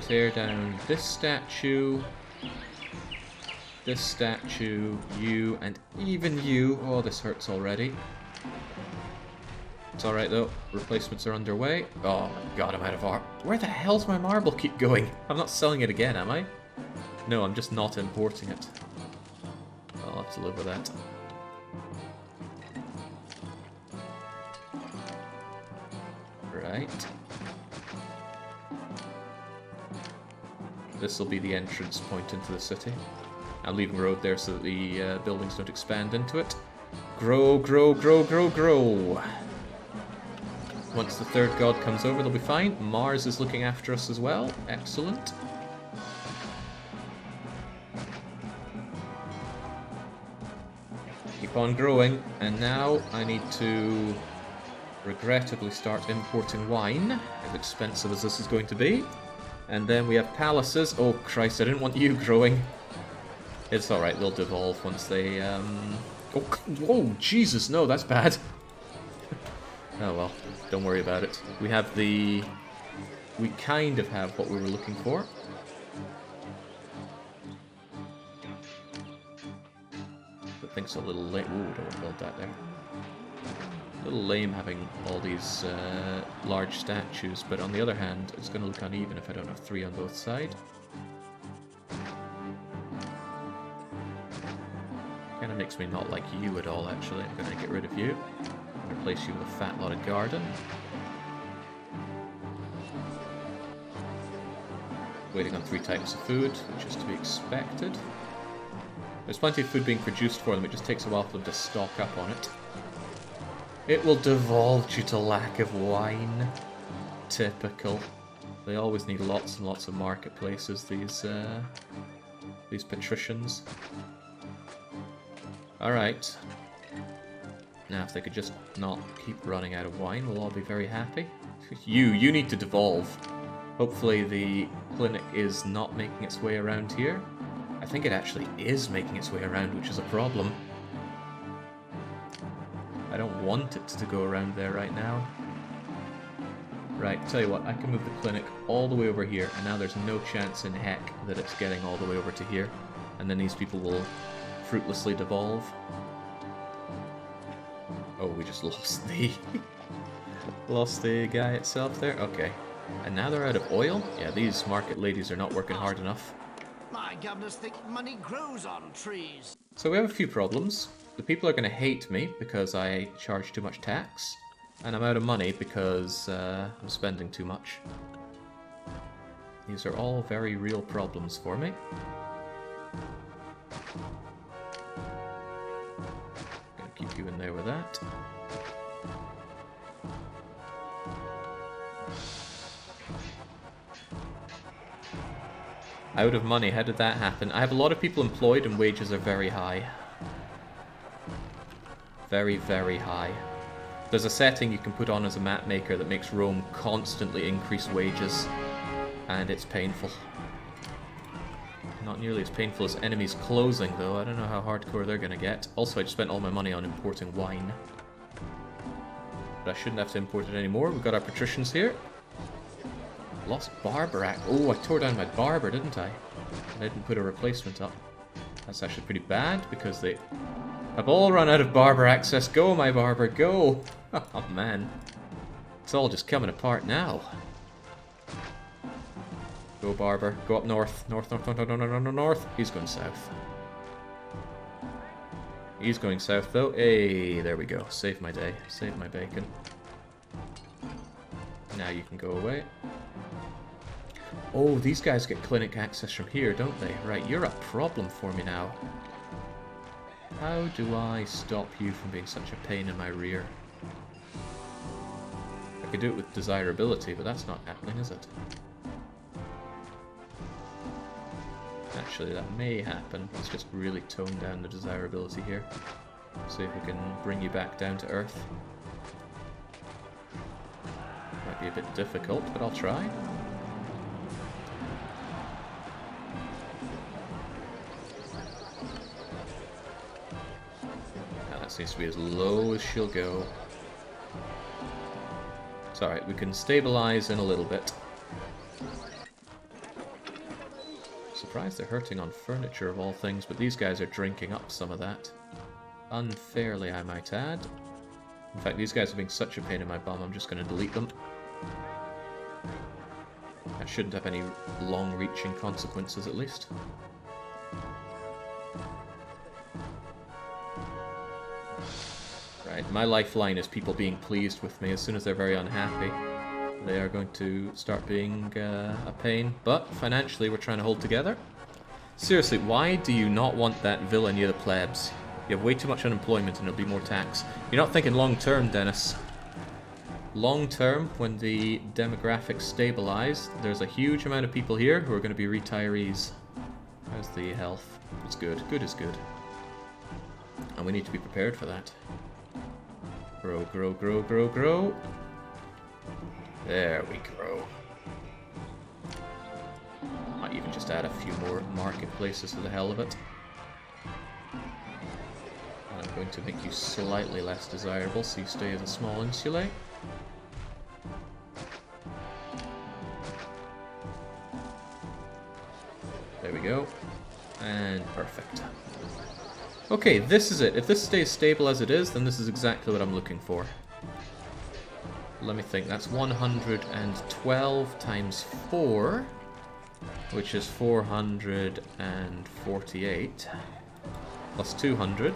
tear down this statue, you, and even you. Oh, this hurts already. It's alright though, replacements are underway. Oh my god, I'm out of art. Where the hell's my marble keep going? I'm not selling it again, am I? No, I'm just not importing it. I'll have to live with that. Right. This will be the entrance point into the city. I'm leaving a road there so that the buildings don't expand into it. Grow, grow, grow, grow, grow! Once the third god comes over, they'll be fine. Mars is looking after us as well. Excellent. Keep on growing, and now I need to regrettably start importing wine, as expensive as this is going to be. And then we have palaces. Oh Christ, I didn't want you growing. It's alright, they'll devolve once they, Oh, Jesus, no, that's bad. Oh well, don't worry about it. We have the... We kind of have what we were looking for. I think it's a little lame. Ooh, don't want to build that there. A little lame having all these large statues, but on the other hand, it's going to look uneven if I don't have 3 on both sides. Kind of makes me not like you at all, actually. I'm going to get rid of you. Replace you with a fat lot of garden. Waiting on 3 types of food, which is to be expected. There's plenty of food being produced for them, it just takes a while for them to stock up on it. It will devolve due to lack of wine. Typical. They always need lots and lots of marketplaces, these patricians. Alright. Now if they could just not keep running out of wine, we'll all be very happy. You need to devolve. Hopefully the clinic is not making its way around here. I think it actually is making its way around, which is a problem. I don't want it to go around there right now. Right, tell you what, I can move the clinic all the way over here, and now there's no chance in heck that it's getting all the way over to here. And then these people will fruitlessly devolve. Oh, we just lost the... lost the guy itself there? Okay. And now they're out of oil? Yeah, these market ladies are not working hard enough. My governors think money grows on trees. So we have a few problems. The people are going to hate me because I charge too much tax. And I'm out of money because I'm spending too much. These are all very real problems for me. Gonna keep you in there with that. Out of money, how did that happen? I have a lot of people employed and wages are very high. Very, very high. There's a setting you can put on as a map maker that makes Rome constantly increase wages. And it's painful. Not nearly as painful as enemies closing, though. I don't know how hardcore they're gonna get. Also, I just spent all my money on importing wine. But I shouldn't have to import it anymore. We've got our Patricians here. Lost Barber. Oh, I tore down my Barber, didn't I? And I didn't put a replacement up. That's actually pretty bad, because they have all run out of Barber access. Go, my Barber, go! Oh, man. It's all just coming apart now. Go, Barber. Go up north. North, north, north, north, north, north, north, north. He's going south. He's going south, though. Hey, there we go. Save my day. Save my bacon. Now you can go away. Oh, these guys get clinic access from here, don't they? Right, you're a problem for me now. How do I stop you from being such a pain in my rear? I could do it with desirability, but that's not happening, is it? Actually, that may happen. Let's just really tone down the desirability here. See if we can bring you back down to earth. Might be a bit difficult, but I'll try. That seems to be as low as she'll go. It's alright, we can stabilize in a little bit. Surprised they're hurting on furniture of all things, but these guys are drinking up some of that. Unfairly, I might add. In fact, these guys are being such a pain in my bum, I'm just going to delete them. That shouldn't have any long-reaching consequences, at least. Right, my lifeline is people being pleased with me. As soon as they're very unhappy, they are going to start being a pain. But financially, we're trying to hold together. Seriously, why do you not want that villa near the plebs? You have way too much unemployment and there'll be more tax. You're not thinking long-term, Dennis. Long-term, when the demographics stabilize, there's a huge amount of people here who are going to be retirees. How's the health? It's good. Good is good. And we need to be prepared for that. Grow, grow, grow, grow, grow. There we grow. Might even just add a few more marketplaces for the hell of it. And I'm going to make you slightly less desirable so you stay as a small insulae. There we go. And perfect. Okay, this is it. If this stays stable as it is, then this is exactly what I'm looking for. Let me think. That's 112 times 4, which is 448, plus 200.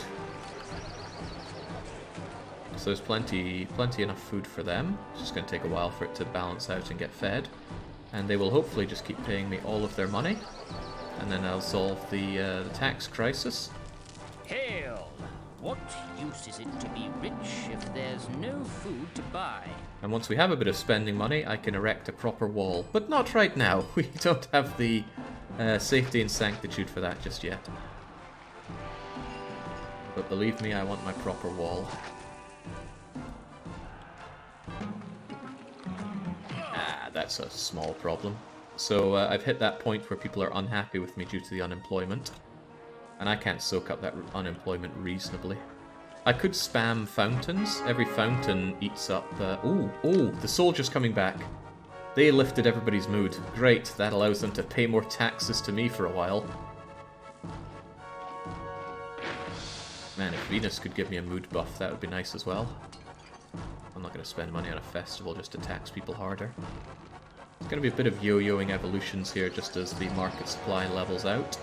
So there's plenty enough food for them. It's just going to take a while for it to balance out and get fed. And they will hopefully just keep paying me all of their money. And then I'll solve the tax crisis. Hail! What use is it to be rich if there's no food to buy? And once we have a bit of spending money, I can erect a proper wall. But not right now. We don't have the safety and sanctitude for that just yet. But believe me, I want my proper wall. Ah, that's a small problem. So I've hit that point where people are unhappy with me due to the unemployment. And I can't soak up that unemployment reasonably. I could spam fountains. Every fountain eats up... Oh, the soldiers coming back. They lifted everybody's mood. Great, that allows them to pay more taxes to me for a while. Man, if Venus could give me a mood buff, that would be nice as well. I'm not going to spend money on a festival just to tax people harder. There's going to be a bit of yo-yoing evolutions here just as the market supply levels out.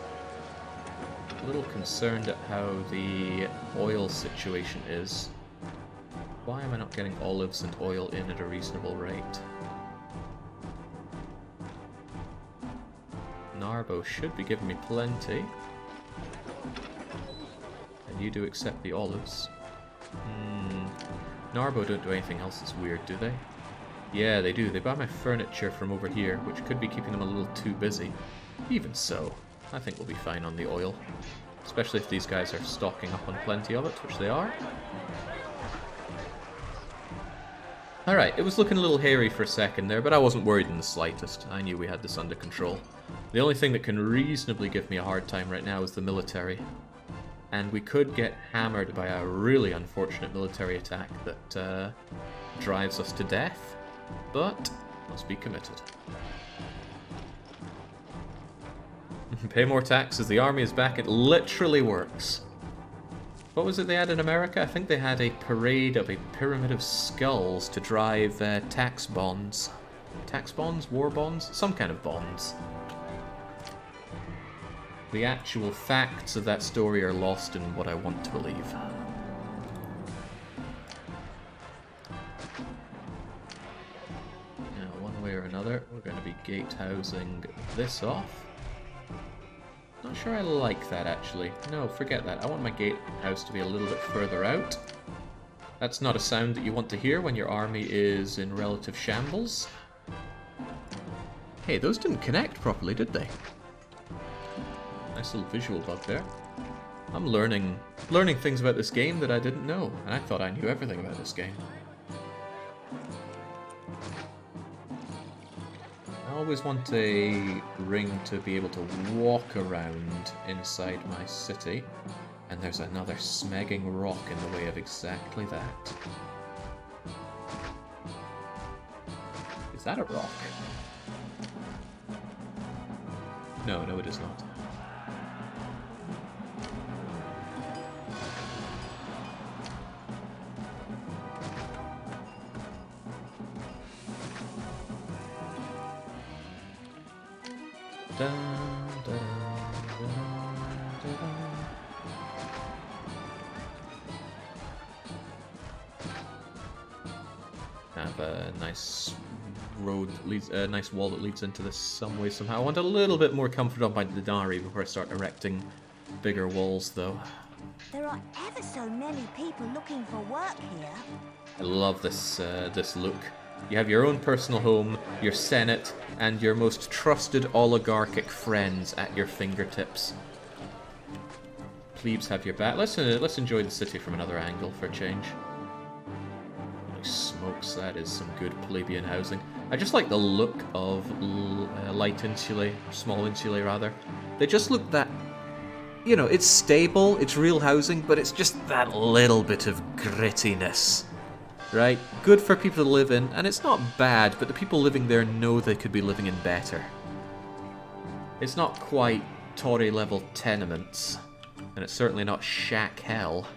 A little concerned at how the oil situation is. Why am I not getting olives and oil in at a reasonable rate? Narbo should be giving me plenty. And you do accept the olives. Narbo don't do anything else that's weird, do they? Yeah, they do. They buy my furniture from over here, which could be keeping them a little too busy. Even so, I think we'll be fine on the oil. Especially if these guys are stocking up on plenty of it, which they are. Alright, it was looking a little hairy for a second there, but I wasn't worried in the slightest. I knew we had this under control. The only thing that can reasonably give me a hard time right now is the military. And we could get hammered by a really unfortunate military attack that drives us to death. But let's be committed. Pay more taxes, the army is back, it literally works. What was it they had in America? I think they had a parade of a pyramid of skulls to drive tax bonds. Tax bonds? War bonds? Some kind of bonds. The actual facts of that story are lost in what I want to believe. Now, one way or another, we're going to be gatehousing this off. Not sure I like that, actually. No, forget that. I want my gatehouse to be a little bit further out. That's not a sound that you want to hear when your army is in relative shambles. Hey, those didn't connect properly, did they? Nice little visual bug there. I'm learning things about this game that I didn't know, and I thought I knew everything about this game. I always want a ring to be able to walk around inside my city, and there's another smegging rock in the way of exactly that. Is that a rock? No, it is not. Have a nice road that leads, a nice wall that leads into this some way somehow. I want a little bit more comfort on my Denari before I start erecting bigger walls, though. There are ever so many people looking for work here. I love this this look. You have your own personal home, your senate, and your most trusted oligarchic friends at your fingertips. Plebes have your back. Let's enjoy the city from another angle for a change. Holy smokes, that is some good plebeian housing. I just like the look of light insulae, small insulae rather. They just look that, you know, it's stable, it's real housing, but it's just that little bit of grittiness. Right? Good for people to live in, and it's not bad, but the people living there know they could be living in better. It's not quite Tory level tenements, and it's certainly not shack hell.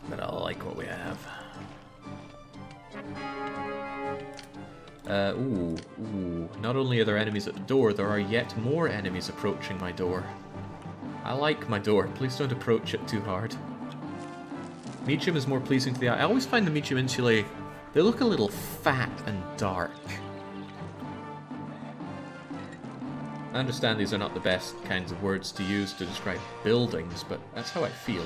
But I like what we have. Ooh. Not only are there enemies at the door, there are yet more enemies approaching my door. I like my door. Please don't approach it too hard. Medium is more pleasing to the eye. I always find the medium insulae, they look a little fat and dark. I understand these are not the best kinds of words to use to describe buildings, but that's how I feel.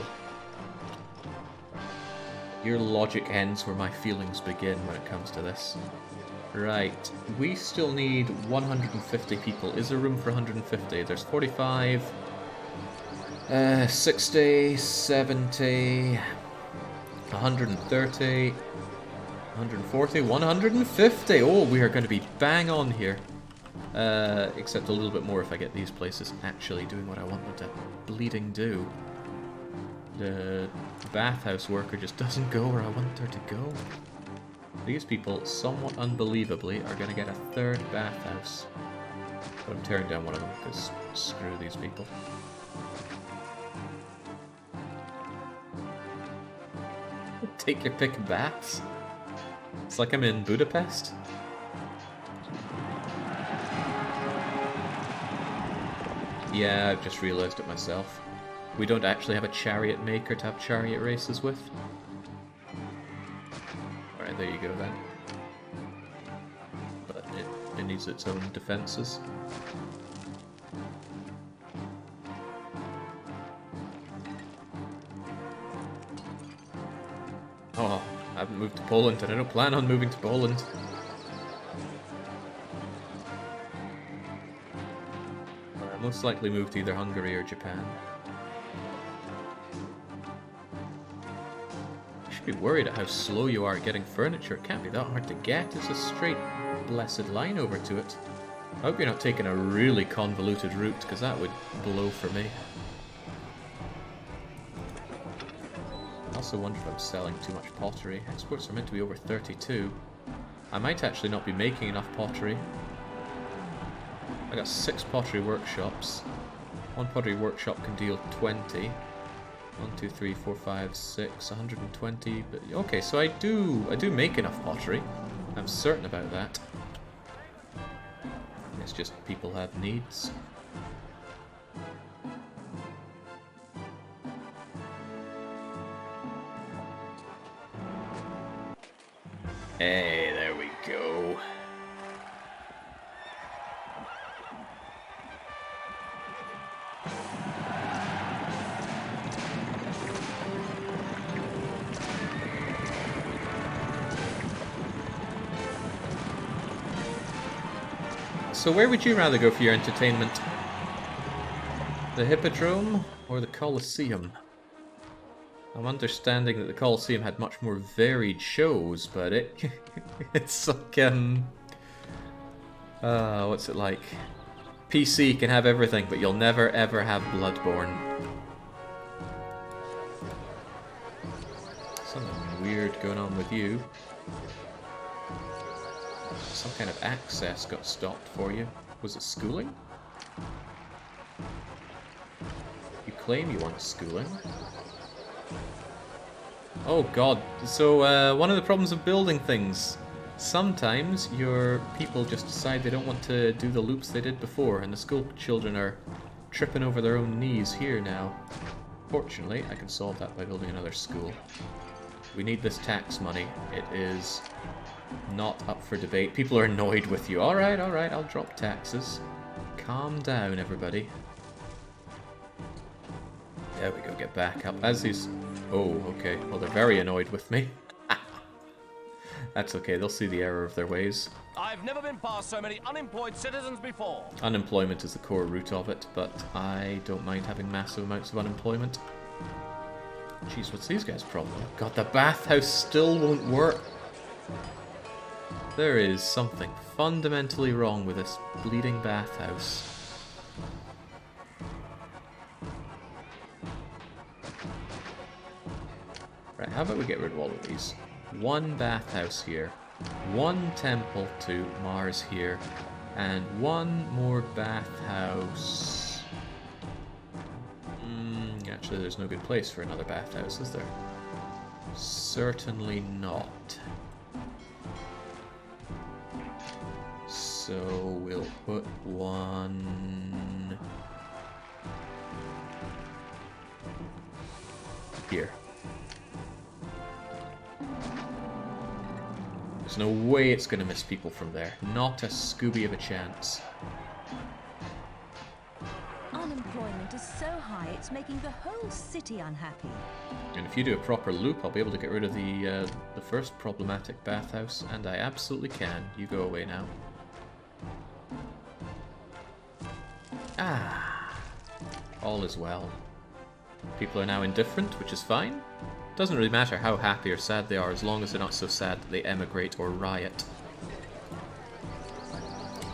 Your logic ends where my feelings begin when it comes to this. Right, we still need 150 people. Is there room for 150? There's 45, 60, 70... 130, 140, 150. Oh, we are going to be bang on here. Except a little bit more if I get these places actually doing what I want them to bleeding do. The bathhouse worker just doesn't go where I want her to go. These people, somewhat unbelievably, are going to get a third bathhouse. But I'm tearing down one of them because screw these people. Take your pick of baths. It's like I'm in Yeah, I've just realised it myself. We don't actually have a chariot maker to have chariot races with. Alright, there you go then. But it needs its own defences. Oh, I haven't moved to Poland and I don't plan on moving to Poland. I'll most likely move to either Hungary or Japan. You should be worried at how slow you are at getting furniture. It can't be that hard to get. It's a straight blessed line over to it. I hope you're not taking a really convoluted route, because that would blow for me. I also wonder if I'm selling too much pottery. Exports are meant to be over 32. I might actually not be making enough pottery. I got 6 pottery workshops. One pottery workshop can deal 20. 1, 2, 3, 4, 5, 6, 120. But okay, so I do make enough pottery. I'm certain about that. It's just people have needs. Hey, there we go. So where would you rather go for your entertainment? The Hippodrome or the Colosseum? I'm understanding that the Colosseum had much more varied shows, but it's like, what's it like? PC can have everything, but you'll never ever have Bloodborne. Something weird going on with you. Some kind of access got stopped for you. Was it schooling? You claim you want schooling. Oh god, so one of the problems of building things, sometimes your people just decide they don't want to do the loops they did before, and the school children are tripping over their own knees here now. Fortunately, I can solve that by building another school. We need this tax money. It is not up for debate. People are annoyed with you. Alright, I'll drop taxes. Calm down, everybody. There we go, get back up. As these... Oh, okay. Well, they're very annoyed with me. That's okay, they'll see the error of their ways. I've never been past so many unemployed citizens before. Unemployment is the core root of it, but I don't mind having massive amounts of unemployment. Jeez, what's these guys' problem? God, the bathhouse still won't work. There is something fundamentally wrong with this bleeding bathhouse. Right, how about we get rid of all of these? One bathhouse here, one temple to Mars here, and one more bathhouse. Actually, there's no good place for another bathhouse, is there? Certainly not. So we'll put one here. There's no way it's going to miss people from there. Not a Scooby of a chance. Unemployment is so high it's making the whole city unhappy. And if you do a proper loop, I'll be able to get rid of the first problematic bathhouse, and I absolutely can. You go away now. Ah, all is well. People are now indifferent, which is fine. Doesn't really matter how happy or sad they are, as long as they're not so sad that they emigrate or riot.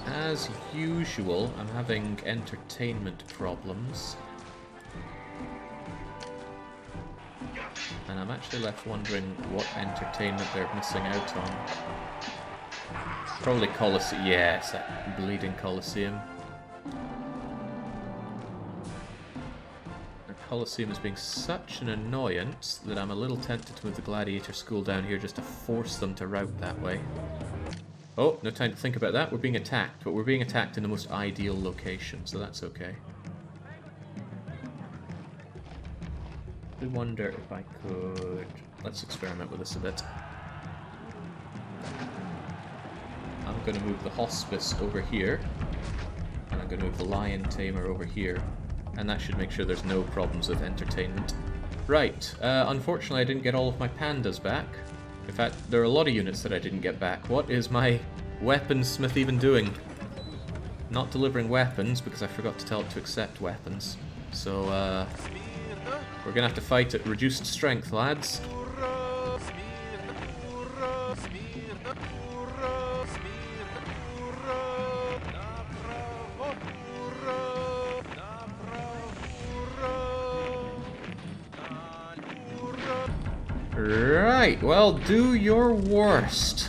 As usual, I'm having entertainment problems. And I'm actually left wondering what entertainment they're missing out on. Probably Colosseum. Yes, that bleeding Colosseum. Colosseum is being such an annoyance that I'm a little tempted to move the gladiator school down here just to force them to route that way. Oh, no time to think about that. We're being attacked, but we're being attacked in the most ideal location, so that's okay. I wonder if I could... Let's experiment with this a bit. I'm going to move the hospice over here. And I'm going to move the lion tamer over here. And that should make sure there's no problems with entertainment. Right, unfortunately I didn't get all of my pandas back. In fact, there are a lot of units that I didn't get back. What is my weaponsmith even doing? Not delivering weapons because I forgot to tell it to accept weapons. So, we're gonna have to fight at reduced strength, lads. Right, well, do your worst.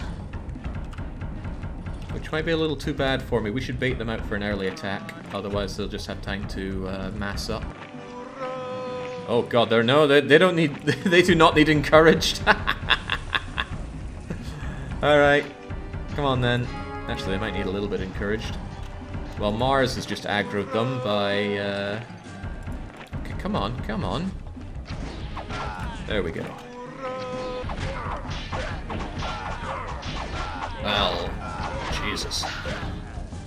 Which might be a little too bad for me. We should bait them out for an early attack, otherwise they'll just have time to mass up. Oh god, they don't need, they do not need encouraged. Alright, come on then. Actually, they might need a little bit encouraged. Well, Mars has just aggroed them by, okay, come on, come on. There we go. Well, Jesus.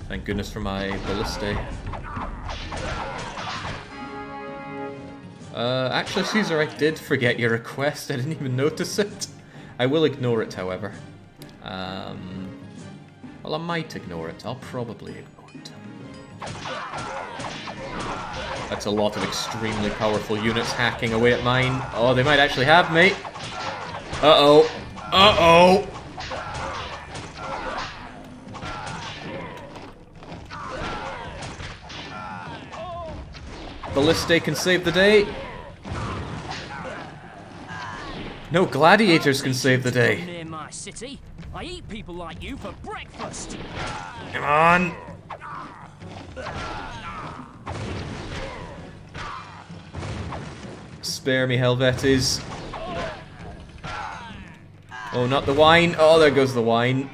Thank goodness for my ballistae. Actually, Caesar, I did forget your request. I didn't even notice it. I will ignore it, however. Well, I might ignore it. I'll probably ignore it. That's a lot of extremely powerful units hacking away at mine. Oh, they might actually have me. Uh-oh. Uh-oh. Ballistae can save the day. No gladiators can save the day. Near my city, I eat people like you for breakfast. Come on. Spare me, Helvetes. Oh, not the wine. Oh, there goes the wine.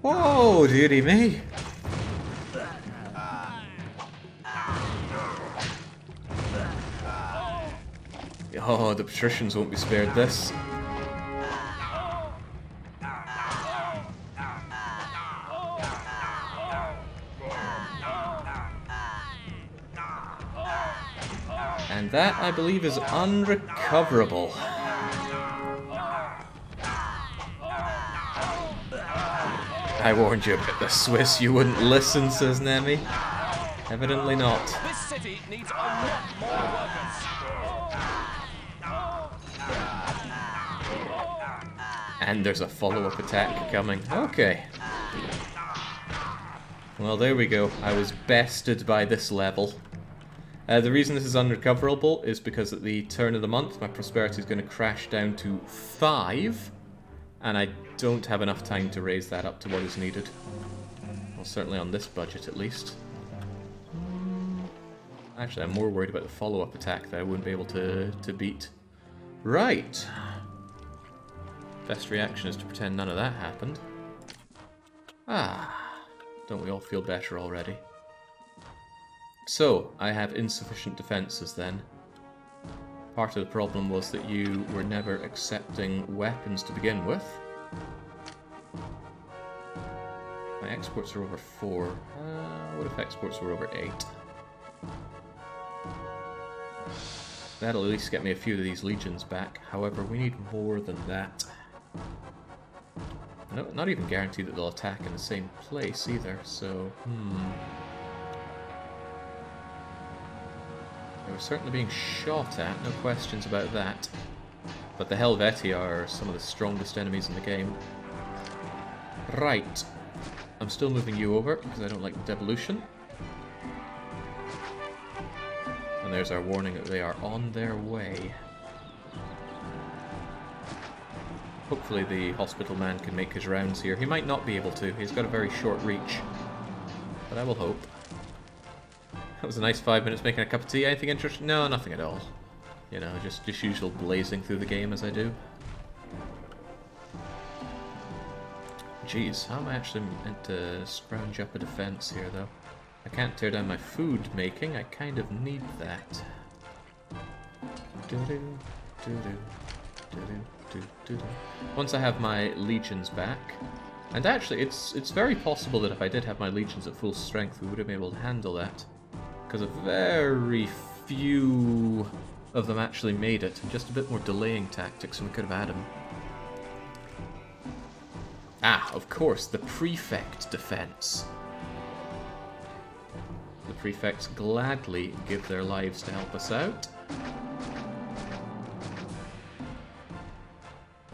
Whoa, dearie me. Oh, the Patricians won't be spared this. And that, I believe, is unrecoverable. I warned you about the Swiss, you wouldn't listen, says Nemi. Evidently not. This city needs a lot more workers. And there's a follow-up attack coming. Okay. Well, there we go. I was bested by this level. The reason this is unrecoverable is because at the turn of the month, my prosperity is going to crash down to 5. And I don't have enough time to raise that up to what is needed. Well, certainly on this budget, at least. Actually, I'm more worried about the follow-up attack that I wouldn't be able to beat. Right. Best reaction is to pretend none of that happened. Ah. Don't we all feel better already? So, I have insufficient defenses then. Part of the problem was that you were never accepting weapons to begin with. My exports are over 4. What if exports were over 8? That'll at least get me a few of these legions back. However, we need more than that. No, not even guaranteed that they'll attack in the same place either, so... They were certainly being shot at, no questions about that. But the Helvetii are some of the strongest enemies in the game. Right. I'm still moving you over, because I don't like the devolution. And there's our warning that they are on their way. Hopefully the hospital man can make his rounds here. He might not be able to, he's got a very short reach. But I will hope. That was a nice 5 minutes making a cup of tea. Anything interesting? No, nothing at all. You know, just usual blazing through the game as I do. Jeez, how am I actually meant to scrounge up a defense here, though? I can't tear down my food making, I kind of need that. Doo-doo, doo-doo, doo-doo, doo-doo. Once I have my legions back, and actually it's very possible that if I did have my legions at full strength, we would have been able to handle that. Because a very few of them actually made it, and just a bit more delaying tactics and we could have had them. Ah, of course, the prefect defense. The prefects gladly give their lives to help us out.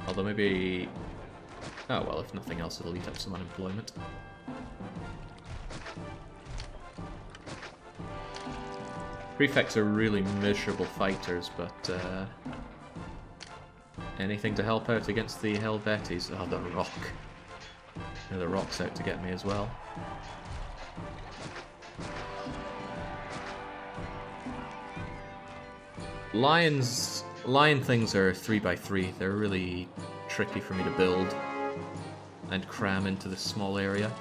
Although maybe... oh well, if nothing else it'll eat up some unemployment. Prefects are really miserable fighters, but anything to help out against the Helvetes. Oh, the rock. Yeah, the rock's out to get me as well. Lion things are 3x3. They're really tricky for me to build and cram into this small area.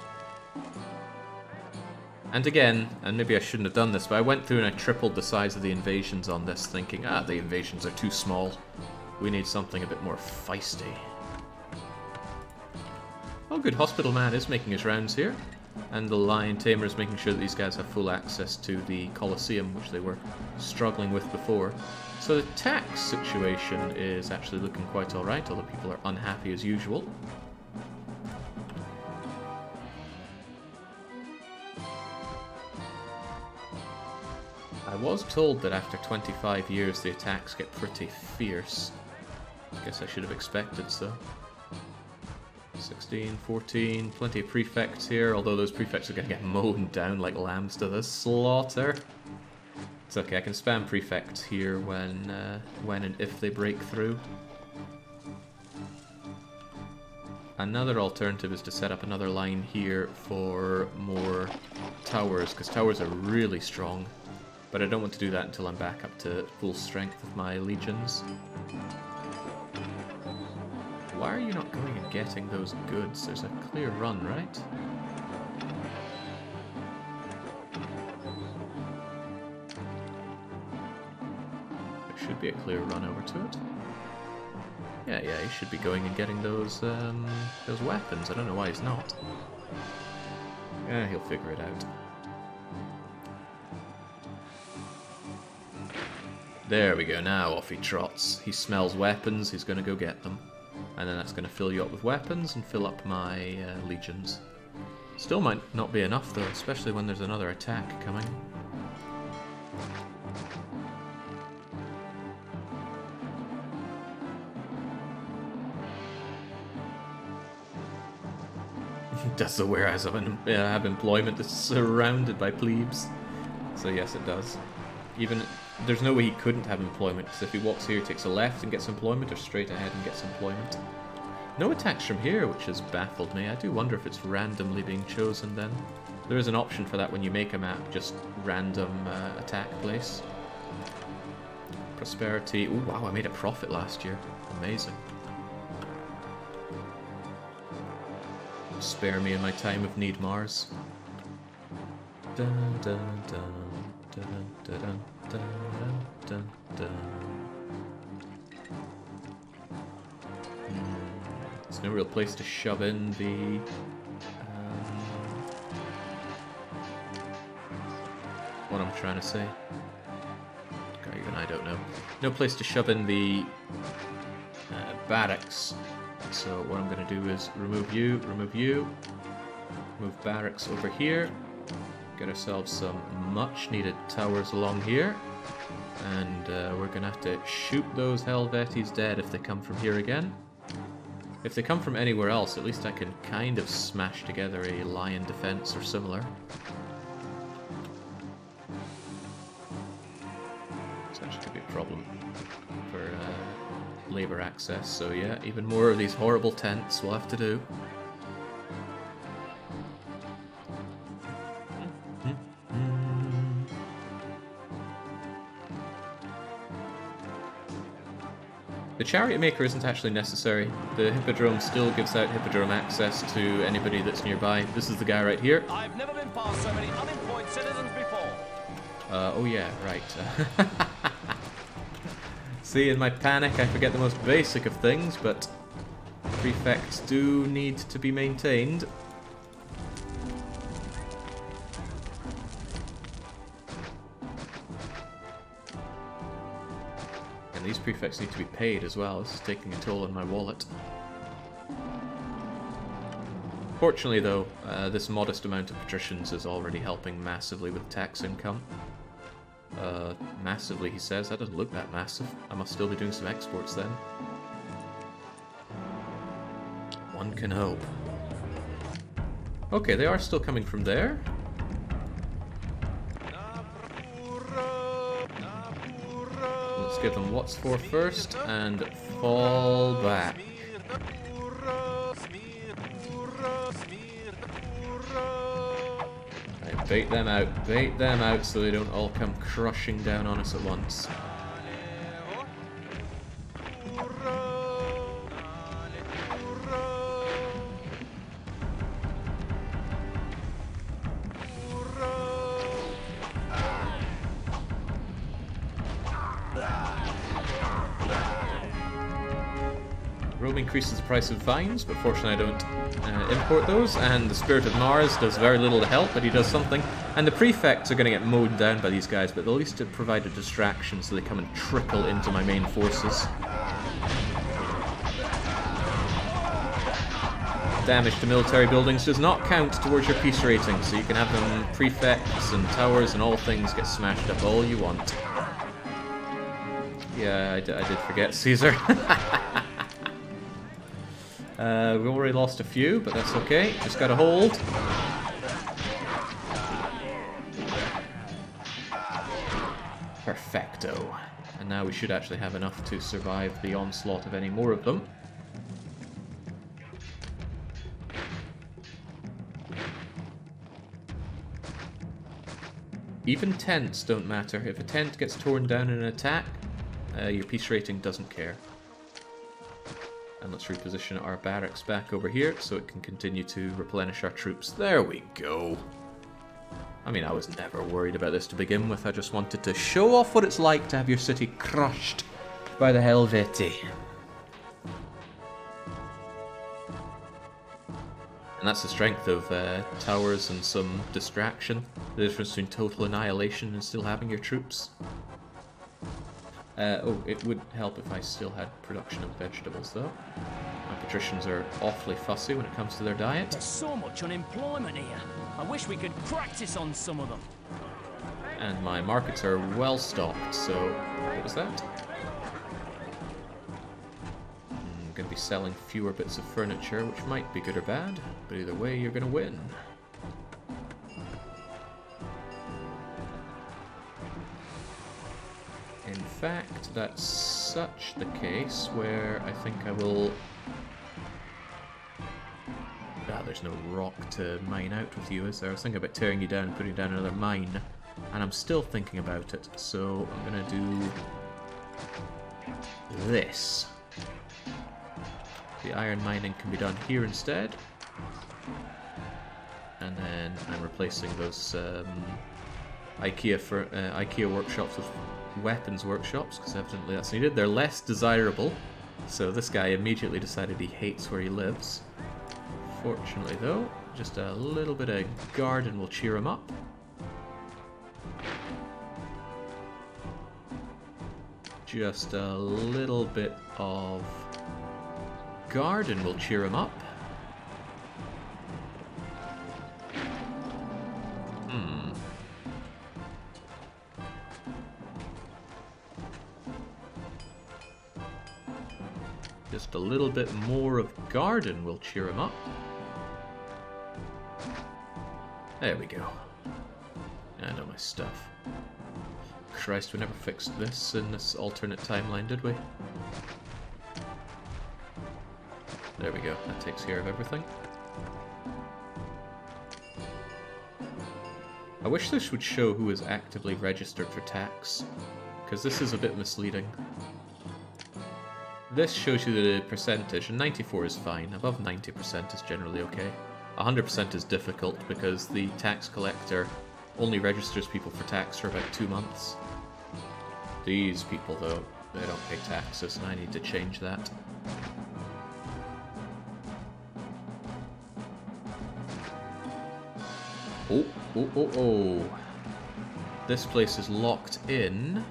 And again, and maybe I shouldn't have done this, but I went through and I tripled the size of the invasions on this, thinking, ah, the invasions are too small. We need something a bit more feisty. Oh good, Hospital Man is making his rounds here. And the Lion Tamer is making sure that these guys have full access to the Colosseum, which they were struggling with before. So the tax situation is actually looking quite alright, although people are unhappy as usual. I was told that after 25 years the attacks get pretty fierce. I guess I should have expected so. 16, 14, plenty of prefects here, although those prefects are going to get mown down like lambs to the slaughter. It's okay, I can spam prefects here when and if they break through. Another alternative is to set up another line here for more towers, because towers are really strong. But I don't want to do that until I'm back up to full strength of my legions. Why are you not going and getting those goods? There's a clear run, right? There should be a clear run over to it. Yeah, he should be going and getting those weapons. I don't know why he's not. Yeah, he'll figure it out. There we go, now off he trots. He smells weapons, he's going to go get them. And then that's going to fill you up with weapons and fill up my legions. Still might not be enough though, especially when there's another attack coming. Does the warehouse have employment that's surrounded by plebes? So yes, it does. Even there's no way he couldn't have employment, because if he walks here, he takes a left and gets employment, or straight ahead and gets employment. No attacks from here, which has baffled me. I do wonder if it's randomly being chosen then. There is an option for that when you make a map, just random attack place. Prosperity. Ooh, wow, I made a profit last year. Amazing. Spare me in my time of need, Mars. Dun, dun, dun, dun, dun, dun, dun, dun, dun. There's no real place to shove in the... what I'm trying to say. Okay, even I don't know. No place to shove in the barracks. So what I'm going to do is remove you, move barracks over here, get ourselves some much needed towers along here, and we're going to have to shoot those Helvetes dead if they come from here again. If they come from anywhere else, at least I can kind of smash together a lion defense or similar. This actually could be a problem for labor access, so yeah, even more of these horrible tents we'll have to do. The chariot maker isn't actually necessary. The hippodrome still gives out hippodrome access to anybody that's nearby. This is the guy right here. I've never been past so many unemployed citizens before. Oh yeah, right. See, in my panic, I forget the most basic of things, but prefects do need to be maintained. And these prefects need to be paid as well. This is taking a toll on my wallet. Fortunately, though, this modest amount of patricians is already helping massively with tax income. Massively, he says. That doesn't look that massive. I must still be doing some exports then. One can hope. Okay, they are still coming from there. Let's give them what's for first and fall back. Right, bait them out so they don't all come crushing down on us at once. Rome increases the price of vines, but fortunately I don't import those, and the Spirit of Mars does very little to help, but he does something. And the prefects are going to get mowed down by these guys, but at least it provided distraction so they come and trickle into my main forces. Damage to military buildings does not count towards your peace rating, so you can have them prefects and towers and all things get smashed up all you want. Yeah, I did forget Caesar. We already lost a few, but that's okay. Just gotta hold. Perfecto. And now we should actually have enough to survive the onslaught of any more of them. Even tents don't matter. If a tent gets torn down in an attack, your peace rating doesn't care. And let's reposition our barracks back over here so it can continue to replenish our troops. There we go. I mean, I was never worried about this to begin with. I just wanted to show off what it's like to have your city crushed by the Helveti. And that's the strength of towers and some distraction. The difference between total annihilation and still having your troops. Oh, it would help if I still had production of vegetables, though. My patricians are awfully fussy when it comes to their diet. There's so much unemployment here. I wish we could practice on some of them. And my markets are well stocked, so... what was that? I'm going to be selling fewer bits of furniture, which might be good or bad, but either way, you're going to win. In fact, that's such the case where I think I will... Ah, there's no rock to mine out with you, is there? I was thinking about tearing you down and putting down another mine, and I'm still thinking about it, so I'm gonna do this. The iron mining can be done here instead. And then I'm replacing those IKEA workshops with weapons workshops, because evidently that's needed. They're less desirable, so this guy immediately decided he hates where he lives. Fortunately though, just a little bit of garden will cheer him up. Just a little bit of garden will cheer him up. Just a little bit more of garden will cheer him up. There we go. And all my stuff. Christ, we never fixed this in this alternate timeline, did we? There we go. That takes care of everything. I wish this would show who is actively registered for tax, because this is a bit misleading. this shows you the percentage, and 94 is fine. Above 90% is generally okay. 100% is difficult because the tax collector only registers people for tax for about 2 months. These people, though, they don't pay taxes, and I need to change that. Oh, oh, oh, oh. This place is locked in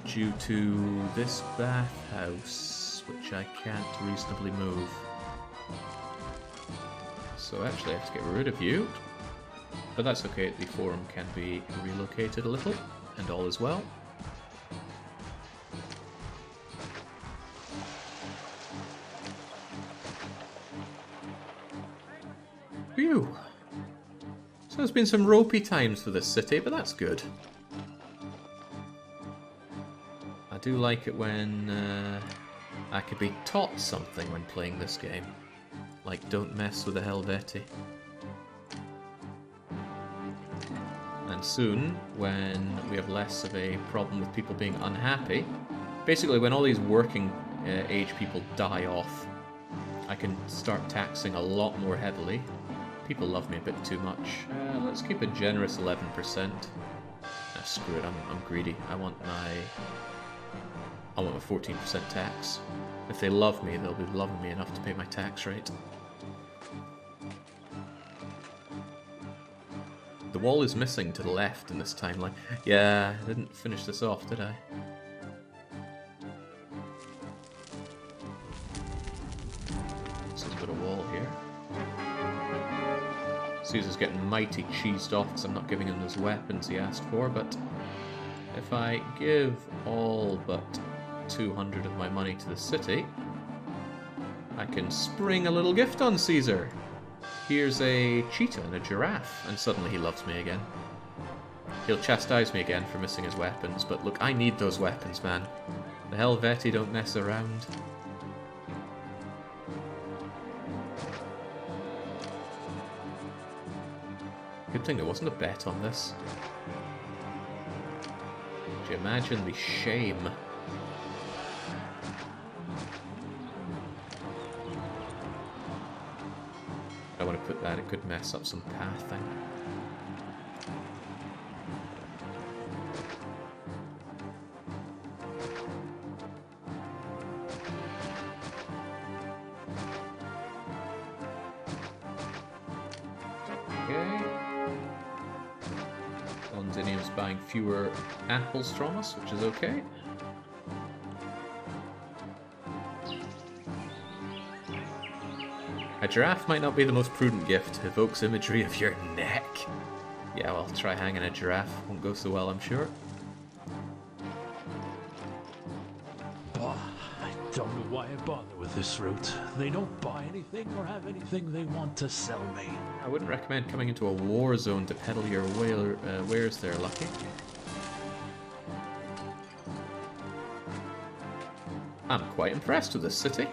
due to this bathhouse, which I can't reasonably move. So actually I have to get rid of you. But that's okay, the forum can be relocated a little, and all is well. Phew! So there's been some ropey times for this city, but that's good. I do like it when I could be taught something when playing this game. Like, don't mess with the Helvetii. And soon, when we have less of a problem with people being unhappy, basically when all these working age people die off, I can start taxing a lot more heavily. People love me a bit too much. Let's keep a generous 11%. Screw it, I'm greedy. I want my 14% tax. If they love me, they'll be loving me enough to pay my tax rate. The wall is missing to the left in this timeline. Yeah, I didn't finish this off, did I? So there's a bit of wall here. Caesar's getting mighty cheesed off because I'm not giving him those weapons he asked for, but if I give all but 200 of my money to the city, I can spring a little gift on Caesar. Here's a cheetah and a giraffe, and suddenly he loves me again. He'll chastise me again for missing his weapons, but look, I need those weapons, man. The Helvetii don't mess around. Good thing there wasn't a bet on this. Could you imagine the shame? I want to put that, it could mess up some pathing. Okay. Londinium's buying fewer apples from us, which is okay. A giraffe might not be the most prudent gift. Evokes imagery of your neck. Yeah, well, try hanging a giraffe. Won't go so well, I'm sure. Oh, I don't know why I bother with this route. They don't buy anything or have anything they want to sell me. I wouldn't recommend coming into a war zone to peddle your wares there, Lucky. I'm quite impressed with this city.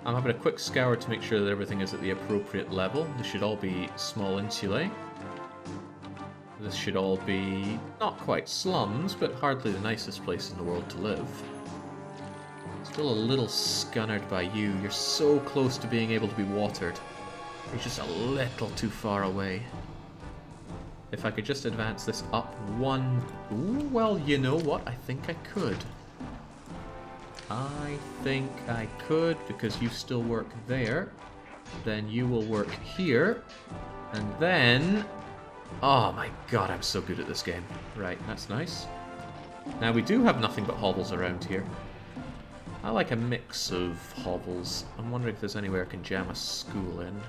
I'm having a quick scour to make sure that everything is at the appropriate level. This should all be small insulae. This should all be not quite slums, but hardly the nicest place in the world to live. Still a little scunnered by you. You're so close to being able to be watered. You're just a little too far away. If I could just advance this up one... Ooh, well, you know what? I think I could. I think I could, because you still work there. Then you will work here. And then... Oh my god, I'm so good at this game. Right, that's nice. Now we do have nothing but hovels around here. I like a mix of hovels. I'm wondering if there's anywhere I can jam a school in.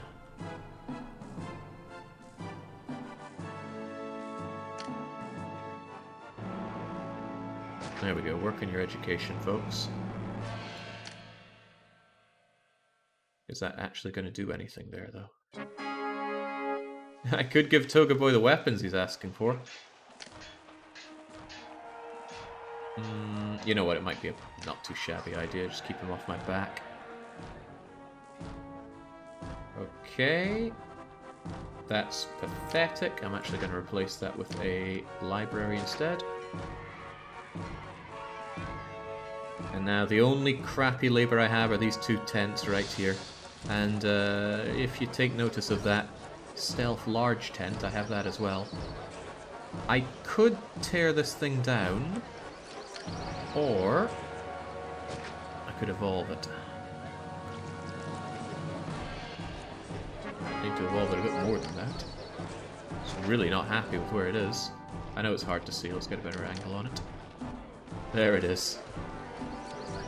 There we go, work on your education, folks. Is that actually going to do anything there, though? I could give Toga Boy the weapons he's asking for. You know what, it might be a not too shabby idea, just keep him off my back. Okay. That's pathetic. I'm actually going to replace that with a library instead. And And now the only crappy labor I have are these two tents right here. And if you take notice of that stealth large tent, I have that as well. I could tear this thing down, or I could evolve it. I need to evolve it a bit more than that. I'm really not happy with where it is. I know it's hard to see, let's get a better angle on it. There it is.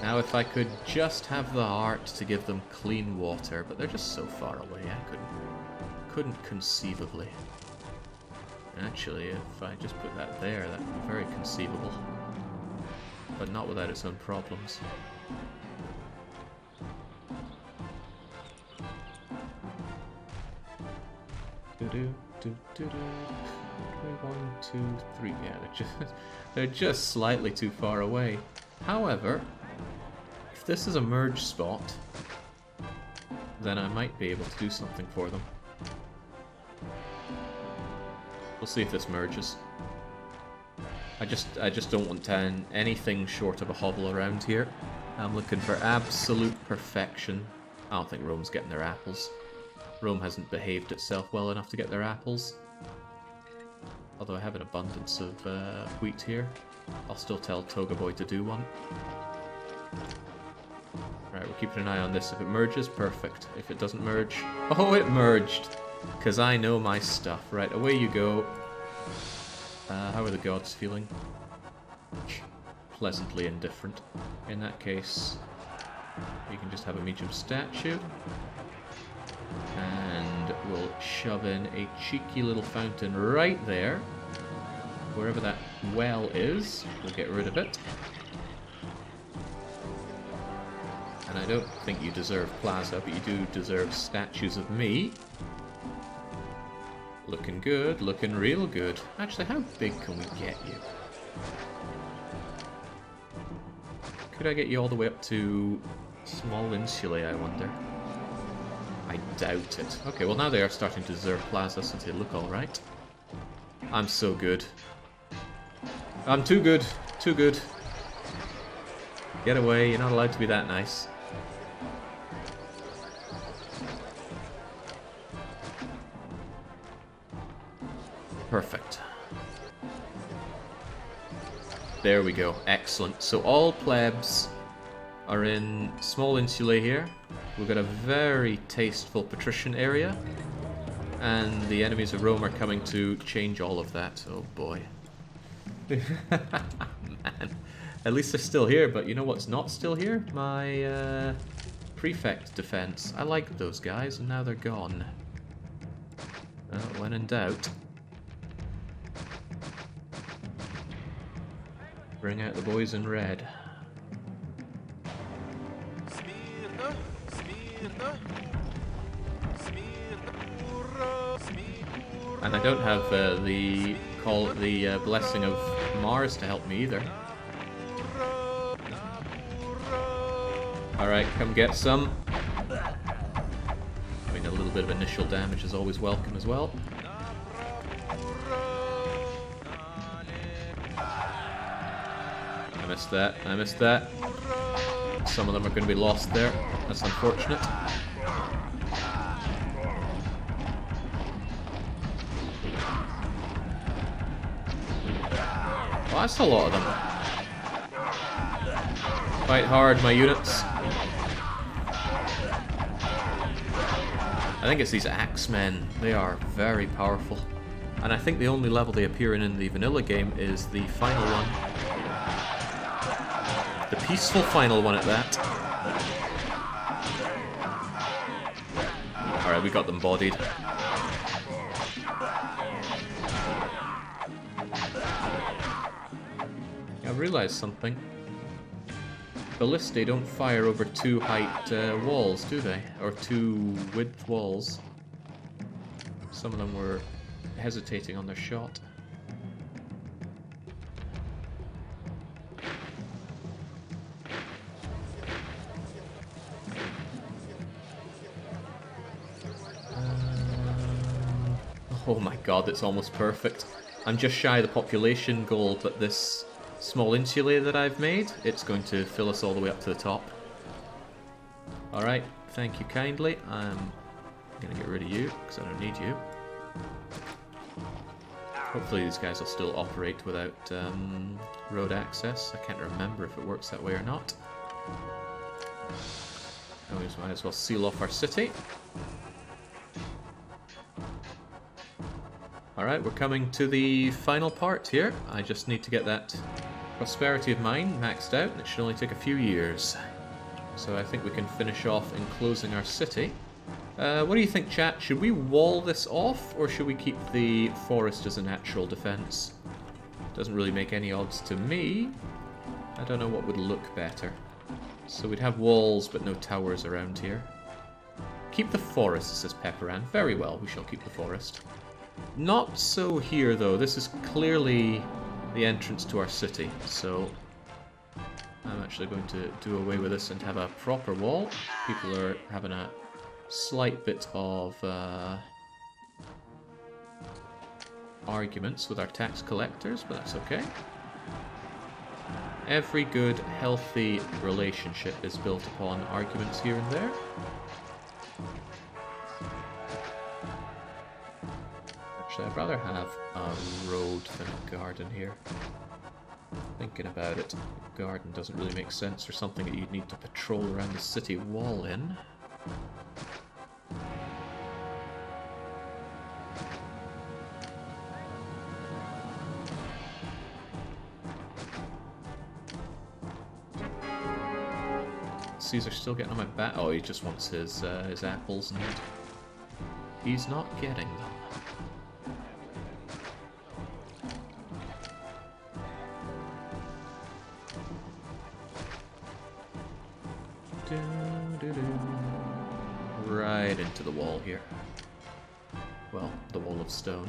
Now if I could just have the heart to give them clean water, but they're just so far away, I couldn't conceivably. Actually, if I just put that there, that would be very conceivable. But not without its own problems. One, two, three. Yeah, they're just slightly too far away. However, if this is a merge spot, then I might be able to do something for them. We'll see if this merges. I just don't want anything short of a hobble around here. I'm looking for absolute perfection. I don't think Rome's getting their apples. Rome hasn't behaved itself well enough to get their apples. Although I have an abundance of wheat here. I'll still tell Toga Boy to do one. Right, we're keeping an eye on this. If it merges, perfect. If it doesn't merge... Oh, it merged! Because I know my stuff. Right, away you go. How are the gods feeling? Pleasantly indifferent. In that case, you can just have a medium statue. And we'll shove in a cheeky little fountain right there. Wherever that well is, we'll get rid of it. And I don't think you deserve plaza, but you do deserve statues of me. Looking good, looking real good. Actually, how big can we get you? Could I get you all the way up to small insulae, I wonder? I doubt it. Okay, well now they are starting to deserve plaza since they look alright. I'm so good. I'm too good. Too good. Get away, you're not allowed to be that nice. Perfect. There we go. Excellent. So all plebs are in small insulae here. We've got a very tasteful patrician area. And the enemies of Rome are coming to change all of that. Oh boy. Man. At least they're still here, but you know what's not still here? My prefect defense. I liked those guys, and now they're gone. When in doubt. Bring out the boys in red. And I don't have the blessing of Mars to help me either. Alright, come get some. I mean, a little bit of initial damage is always welcome as well. I missed that, I missed that. Some of them are going to be lost there. That's unfortunate. Oh, that's a lot of them. Fight hard, my units. I think it's these Axemen. They are very powerful. And I think the only level they appear in the vanilla game is the final one. The peaceful final one at that. Alright, we got them bodied. I've realised something. Ballistae don't fire over 2 height walls, do they? Or 2 width walls. Some of them were hesitating on their shot. Oh my god, it's almost perfect. I'm just shy of the population goal, but this small insulator that I've made, it's going to fill us all the way up to the top. Alright, thank you kindly. I'm going to get rid of you, because I don't need you. Hopefully these guys will still operate without road access. I can't remember if it works that way or not. And we might as well seal off our city. Alright, we're coming to the final part here. I just need to get that prosperity of mine maxed out, and it should only take a few years. So I think we can finish off enclosing our city. What do you think, chat? Should we wall this off, or should we keep the forest as a natural defense? Doesn't really make any odds to me. I don't know what would look better. So we'd have walls, but no towers around here. Keep the forest, says Pepperan. Very well, we shall keep the forest. Not so here, though. This is clearly the entrance to our city, so I'm actually going to do away with this and have a proper wall. People are having a slight bit of arguments with our tax collectors, but that's okay. Every good, healthy relationship is built upon arguments here and there. Actually, I'd rather have a road than a garden here. Thinking about it, a garden doesn't really make sense for something that you'd need to patrol around the city wall in. Caesar's still getting on my back. Oh, he just wants his apples, and he's not getting them. Right into the wall here. Well, the wall of stone.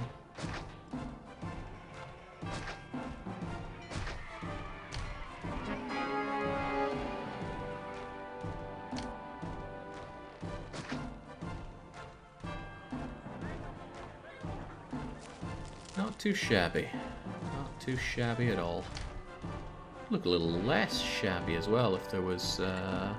Not too shabby. Not too shabby at all. Look a little less shabby as well if there was a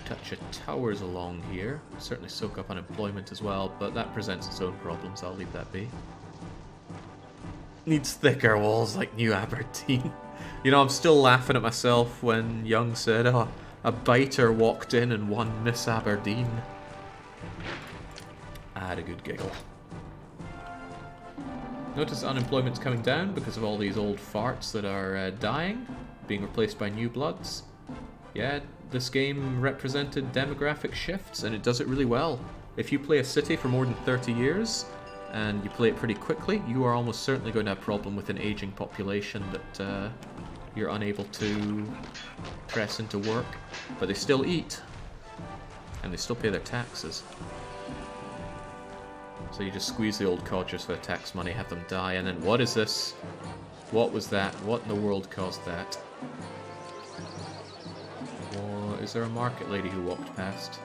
touch of towers along here. Certainly soak up unemployment as well, but that presents its own problems. I'll leave that be. Needs thicker walls like New Aberdeen. You know, I'm still laughing at myself when Young said, oh, a biter walked in and won Miss Aberdeen. I had a good giggle. Notice unemployment's coming down because of all these old farts that are dying, being replaced by new bloods. Yeah, this game represented demographic shifts, and it does it really well. If you play a city for more than 30 years, and you play it pretty quickly, you are almost certainly going to have a problem with an aging population that you're unable to press into work. But they still eat, and they still pay their taxes. So you just squeeze the old codgers for the tax money, have them die, and then what is this? What was that? What in the world caused that? Or is there a market lady who walked past?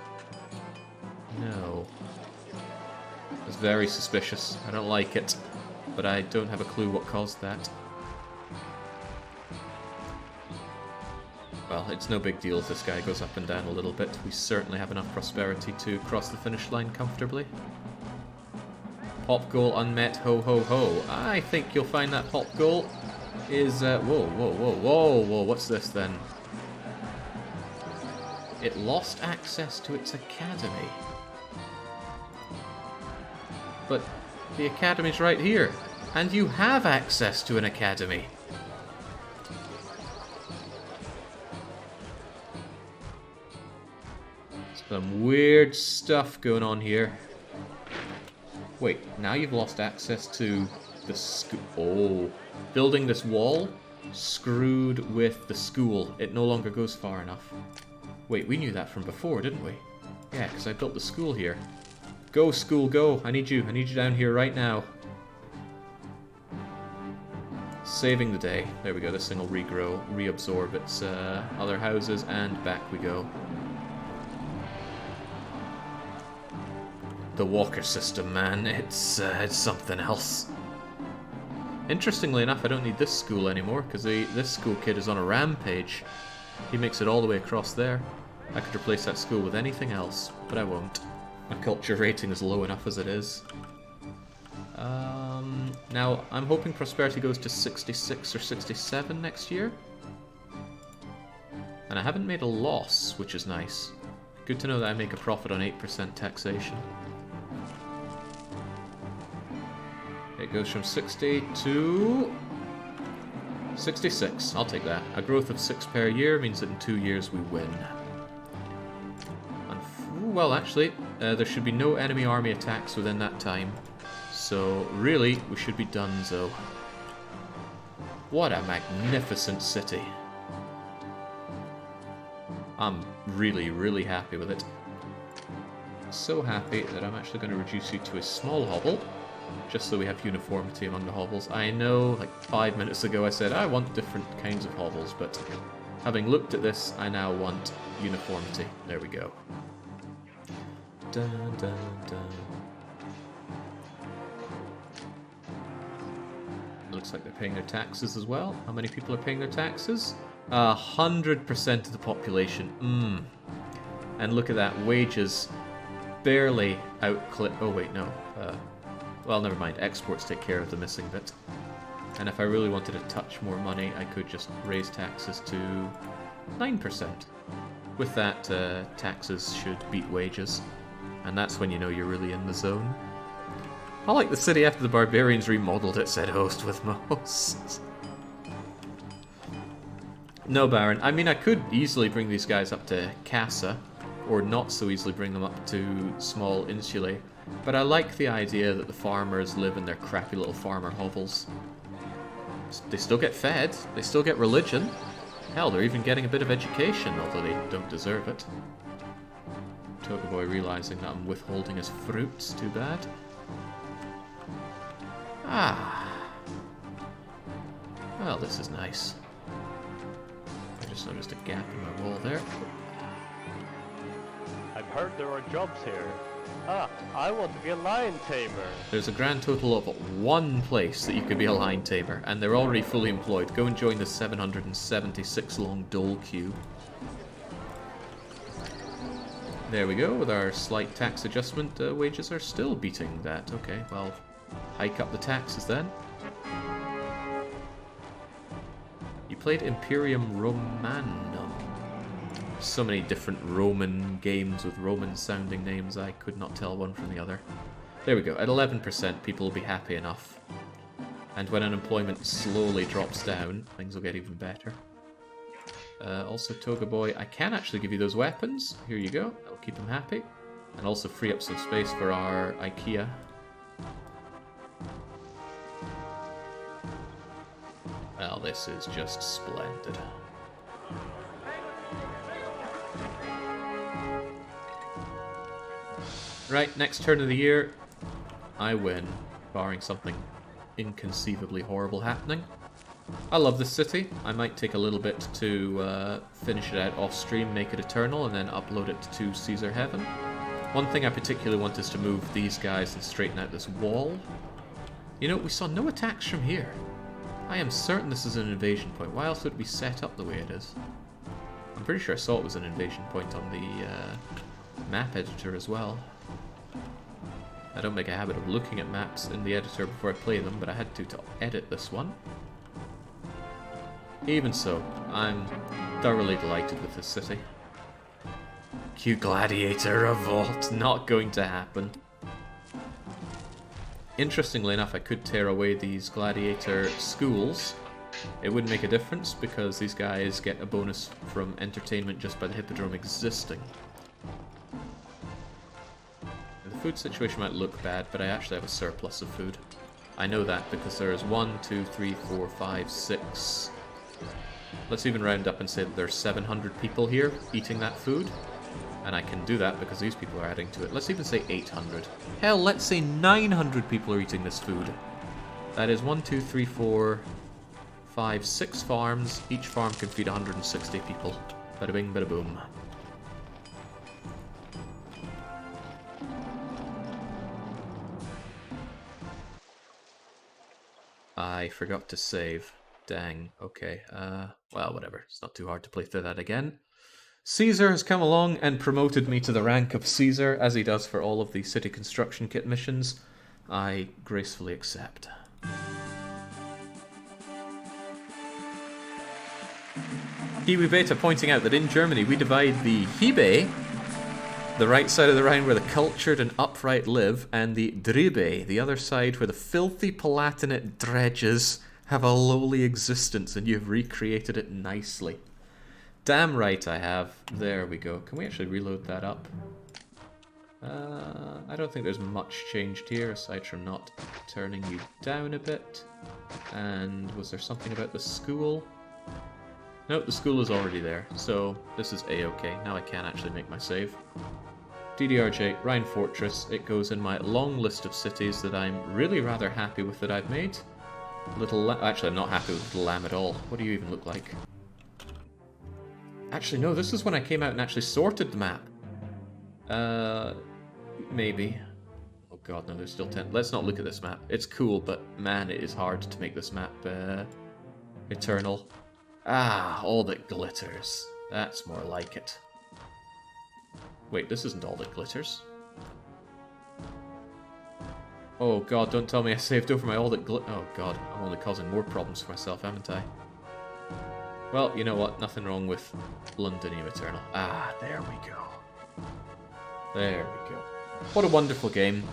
No. It's very suspicious. I don't like it, but I don't have a clue what caused that. Well, it's no big deal if this guy goes up and down a little bit. We certainly have enough prosperity to cross the finish line comfortably. Pop goal unmet, ho ho ho. I think you'll find that pop goal is, whoa, whoa, whoa, whoa, whoa, what's this then? It lost access to its academy. But the academy's right here, and you have access to an academy. Some weird stuff going on here. Wait, now you've lost access to the school. Oh, building this wall screwed with the school. It no longer goes far enough. Wait, we knew that from before, didn't we? Yeah, because I built the school here. Go, school, go. I need you down here right now. Saving the day. There we go, this thing will regrow, reabsorb its other houses, and back we go. The walker system, man, it's something else. Interestingly enough, I don't need this school anymore, because this school kid is on a rampage. He makes it all the way across there. I could replace that school with anything else, but I won't. My culture rating is low enough as it is. Now, I'm hoping prosperity goes to 66 or 67 next year. And I haven't made a loss, which is nice. Good to know that I make a profit on 8% taxation. It goes from 60 to 66. I'll take that. A growth of 6 per year means that in 2 years we win. Well, actually, there should be no enemy army attacks within that time. So, really, we should be donezo. What a magnificent city. I'm really, really happy with it. So happy that I'm actually going to reduce you to a small hovel, just so we have uniformity among the hovels. I know, like 5 minutes ago I said I want different kinds of hovels, but having looked at this, I now want uniformity. There we go. Dun, dun, dun. Looks like they're paying their taxes as well. How many people are paying their taxes? 100% of the population. And look at that, wages barely outclip. Oh wait, no. Well, never mind. Exports take care of the missing bit. And if I really wanted a touch more money, I could just raise taxes to 9%. With that, taxes should beat wages. And that's when you know you're really in the zone. I like the city after the barbarians remodeled it, said host with most. No, Baron. I mean, I could easily bring these guys up to Casa, or not so easily bring them up to small insulae. But I like the idea that the farmers live in their crappy little farmer hovels. They still get fed, they still get religion. Hell, they're even getting a bit of education, although they don't deserve it. Toga Boy realizing that I'm withholding his fruits, too bad. Ah. Well, this is nice. I just noticed a gap in my wall there. I've heard there are jobs here. Ah, I want to be a lion tamer. There's a grand total of 1 place that you could be a lion tamer, and they're already fully employed. Go and join the 776 long dole queue. There we go, with our slight tax adjustment, wages are still beating that. Okay, well, hike up the taxes then. You played Imperium Romanum. So many different Roman games with Roman-sounding names, I could not tell one from the other. There we go, at 11% people will be happy enough. And when unemployment slowly drops down, things will get even better. Also, Toga Boy, I can actually give you those weapons. Here you go, that'll keep them happy. And also free up some space for our IKEA. Well, this is just splendid. Right, next turn of the year, I win, barring something inconceivably horrible happening. I love this city. I might take a little bit to finish it out off stream, make it eternal, and then upload it to Caesar Heaven. One thing I particularly want is to move these guys and straighten out this wall. You know, we saw no attacks from here. I am certain this is an invasion point. Why else would it be set up the way it is? I'm pretty sure I saw it was an invasion point on the map editor as well. I don't make a habit of looking at maps in the editor before I play them, but I had to edit this one. Even so, I'm thoroughly delighted with this city. Q Gladiator Revolt, not going to happen. Interestingly enough, I could tear away these gladiator schools. It wouldn't make a difference because these guys get a bonus from entertainment just by the hippodrome existing. The food situation might look bad, but I actually have a surplus of food. I know that because there's 1, 2, 3, 4, 5, 6... Let's even round up and say that there's 700 people here eating that food. And I can do that because these people are adding to it. Let's even say 800. Hell, let's say 900 people are eating this food. That is 1, 2, 3, 4, 5, 6 farms. Each farm can feed 160 people. Bada bing, bada boom. I forgot to save. Dang. Okay. Well, whatever. It's not too hard to play through that again. Caesar has come along and promoted me to the rank of Caesar, as he does for all of the city construction kit missions. I gracefully accept. Kiwi Beta pointing out that in Germany we divide the Hibe, the right side of the Rhine where the cultured and upright live, and the Dribe, the other side where the filthy Palatinate dredges have a lowly existence, and you've recreated it nicely. Damn right I have. There we go. Can we actually reload that up? I don't think there's much changed here, aside from not turning you down a bit. And was there something about the school? Nope, the school is already there, so this is a-okay. Now I can actually make my save. DDRJ, Rhine Fortress, it goes in my long list of cities that I'm really rather happy with that I've made. Actually, I'm not happy with Little Lamb at all. What do you even look like? Actually, no, this is when I came out and actually sorted the map. Maybe. Oh god, no, there's still 10. Let's not look at this map. It's cool, but man, it is hard to make this map eternal. Ah, all that glitters. That's more like it. Wait, this isn't all that glitters. Oh god, don't tell me I saved over my all that oh god, I'm only causing more problems for myself, haven't I? Well, you know what? Nothing wrong with Londinium Eternal. Ah, there we go. There we go. What a wonderful game.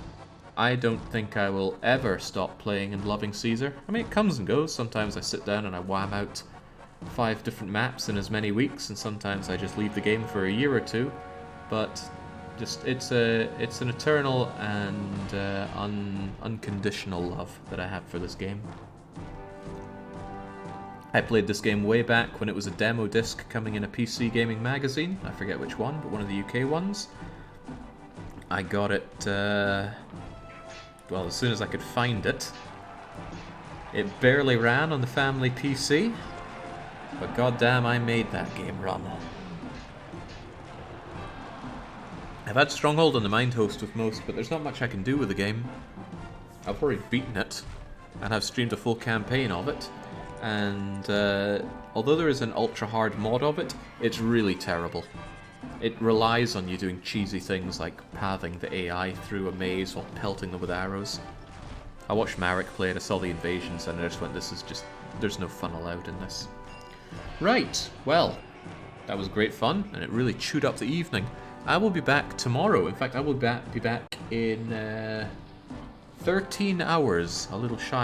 I don't think I will ever stop playing and loving Caesar. I mean, it comes and goes. Sometimes I sit down and I wham out 5 different maps in as many weeks, and sometimes I just leave the game for a year or two. But just it's an eternal and unconditional love that I have for this game. I played this game way back when it was a demo disc coming in a PC gaming magazine. I forget which one, but one of the UK ones. I got it, well, as soon as I could find it. It barely ran on the family PC, but goddamn, I made that game run. I've had Stronghold on the Mind host with most, but there's not much I can do with the game. I've already beaten it, and I've streamed a full campaign of it, and although there is an ultra-hard mod of it, it's really terrible. It relies on you doing cheesy things like pathing the AI through a maze while pelting them with arrows. I watched Marek play it, I saw the invasions, and I just went, this is just, there's no fun allowed in this. Right, well, that was great fun, and it really chewed up the evening. I will be back tomorrow. In fact, I will be back in 13 hours, a little shy.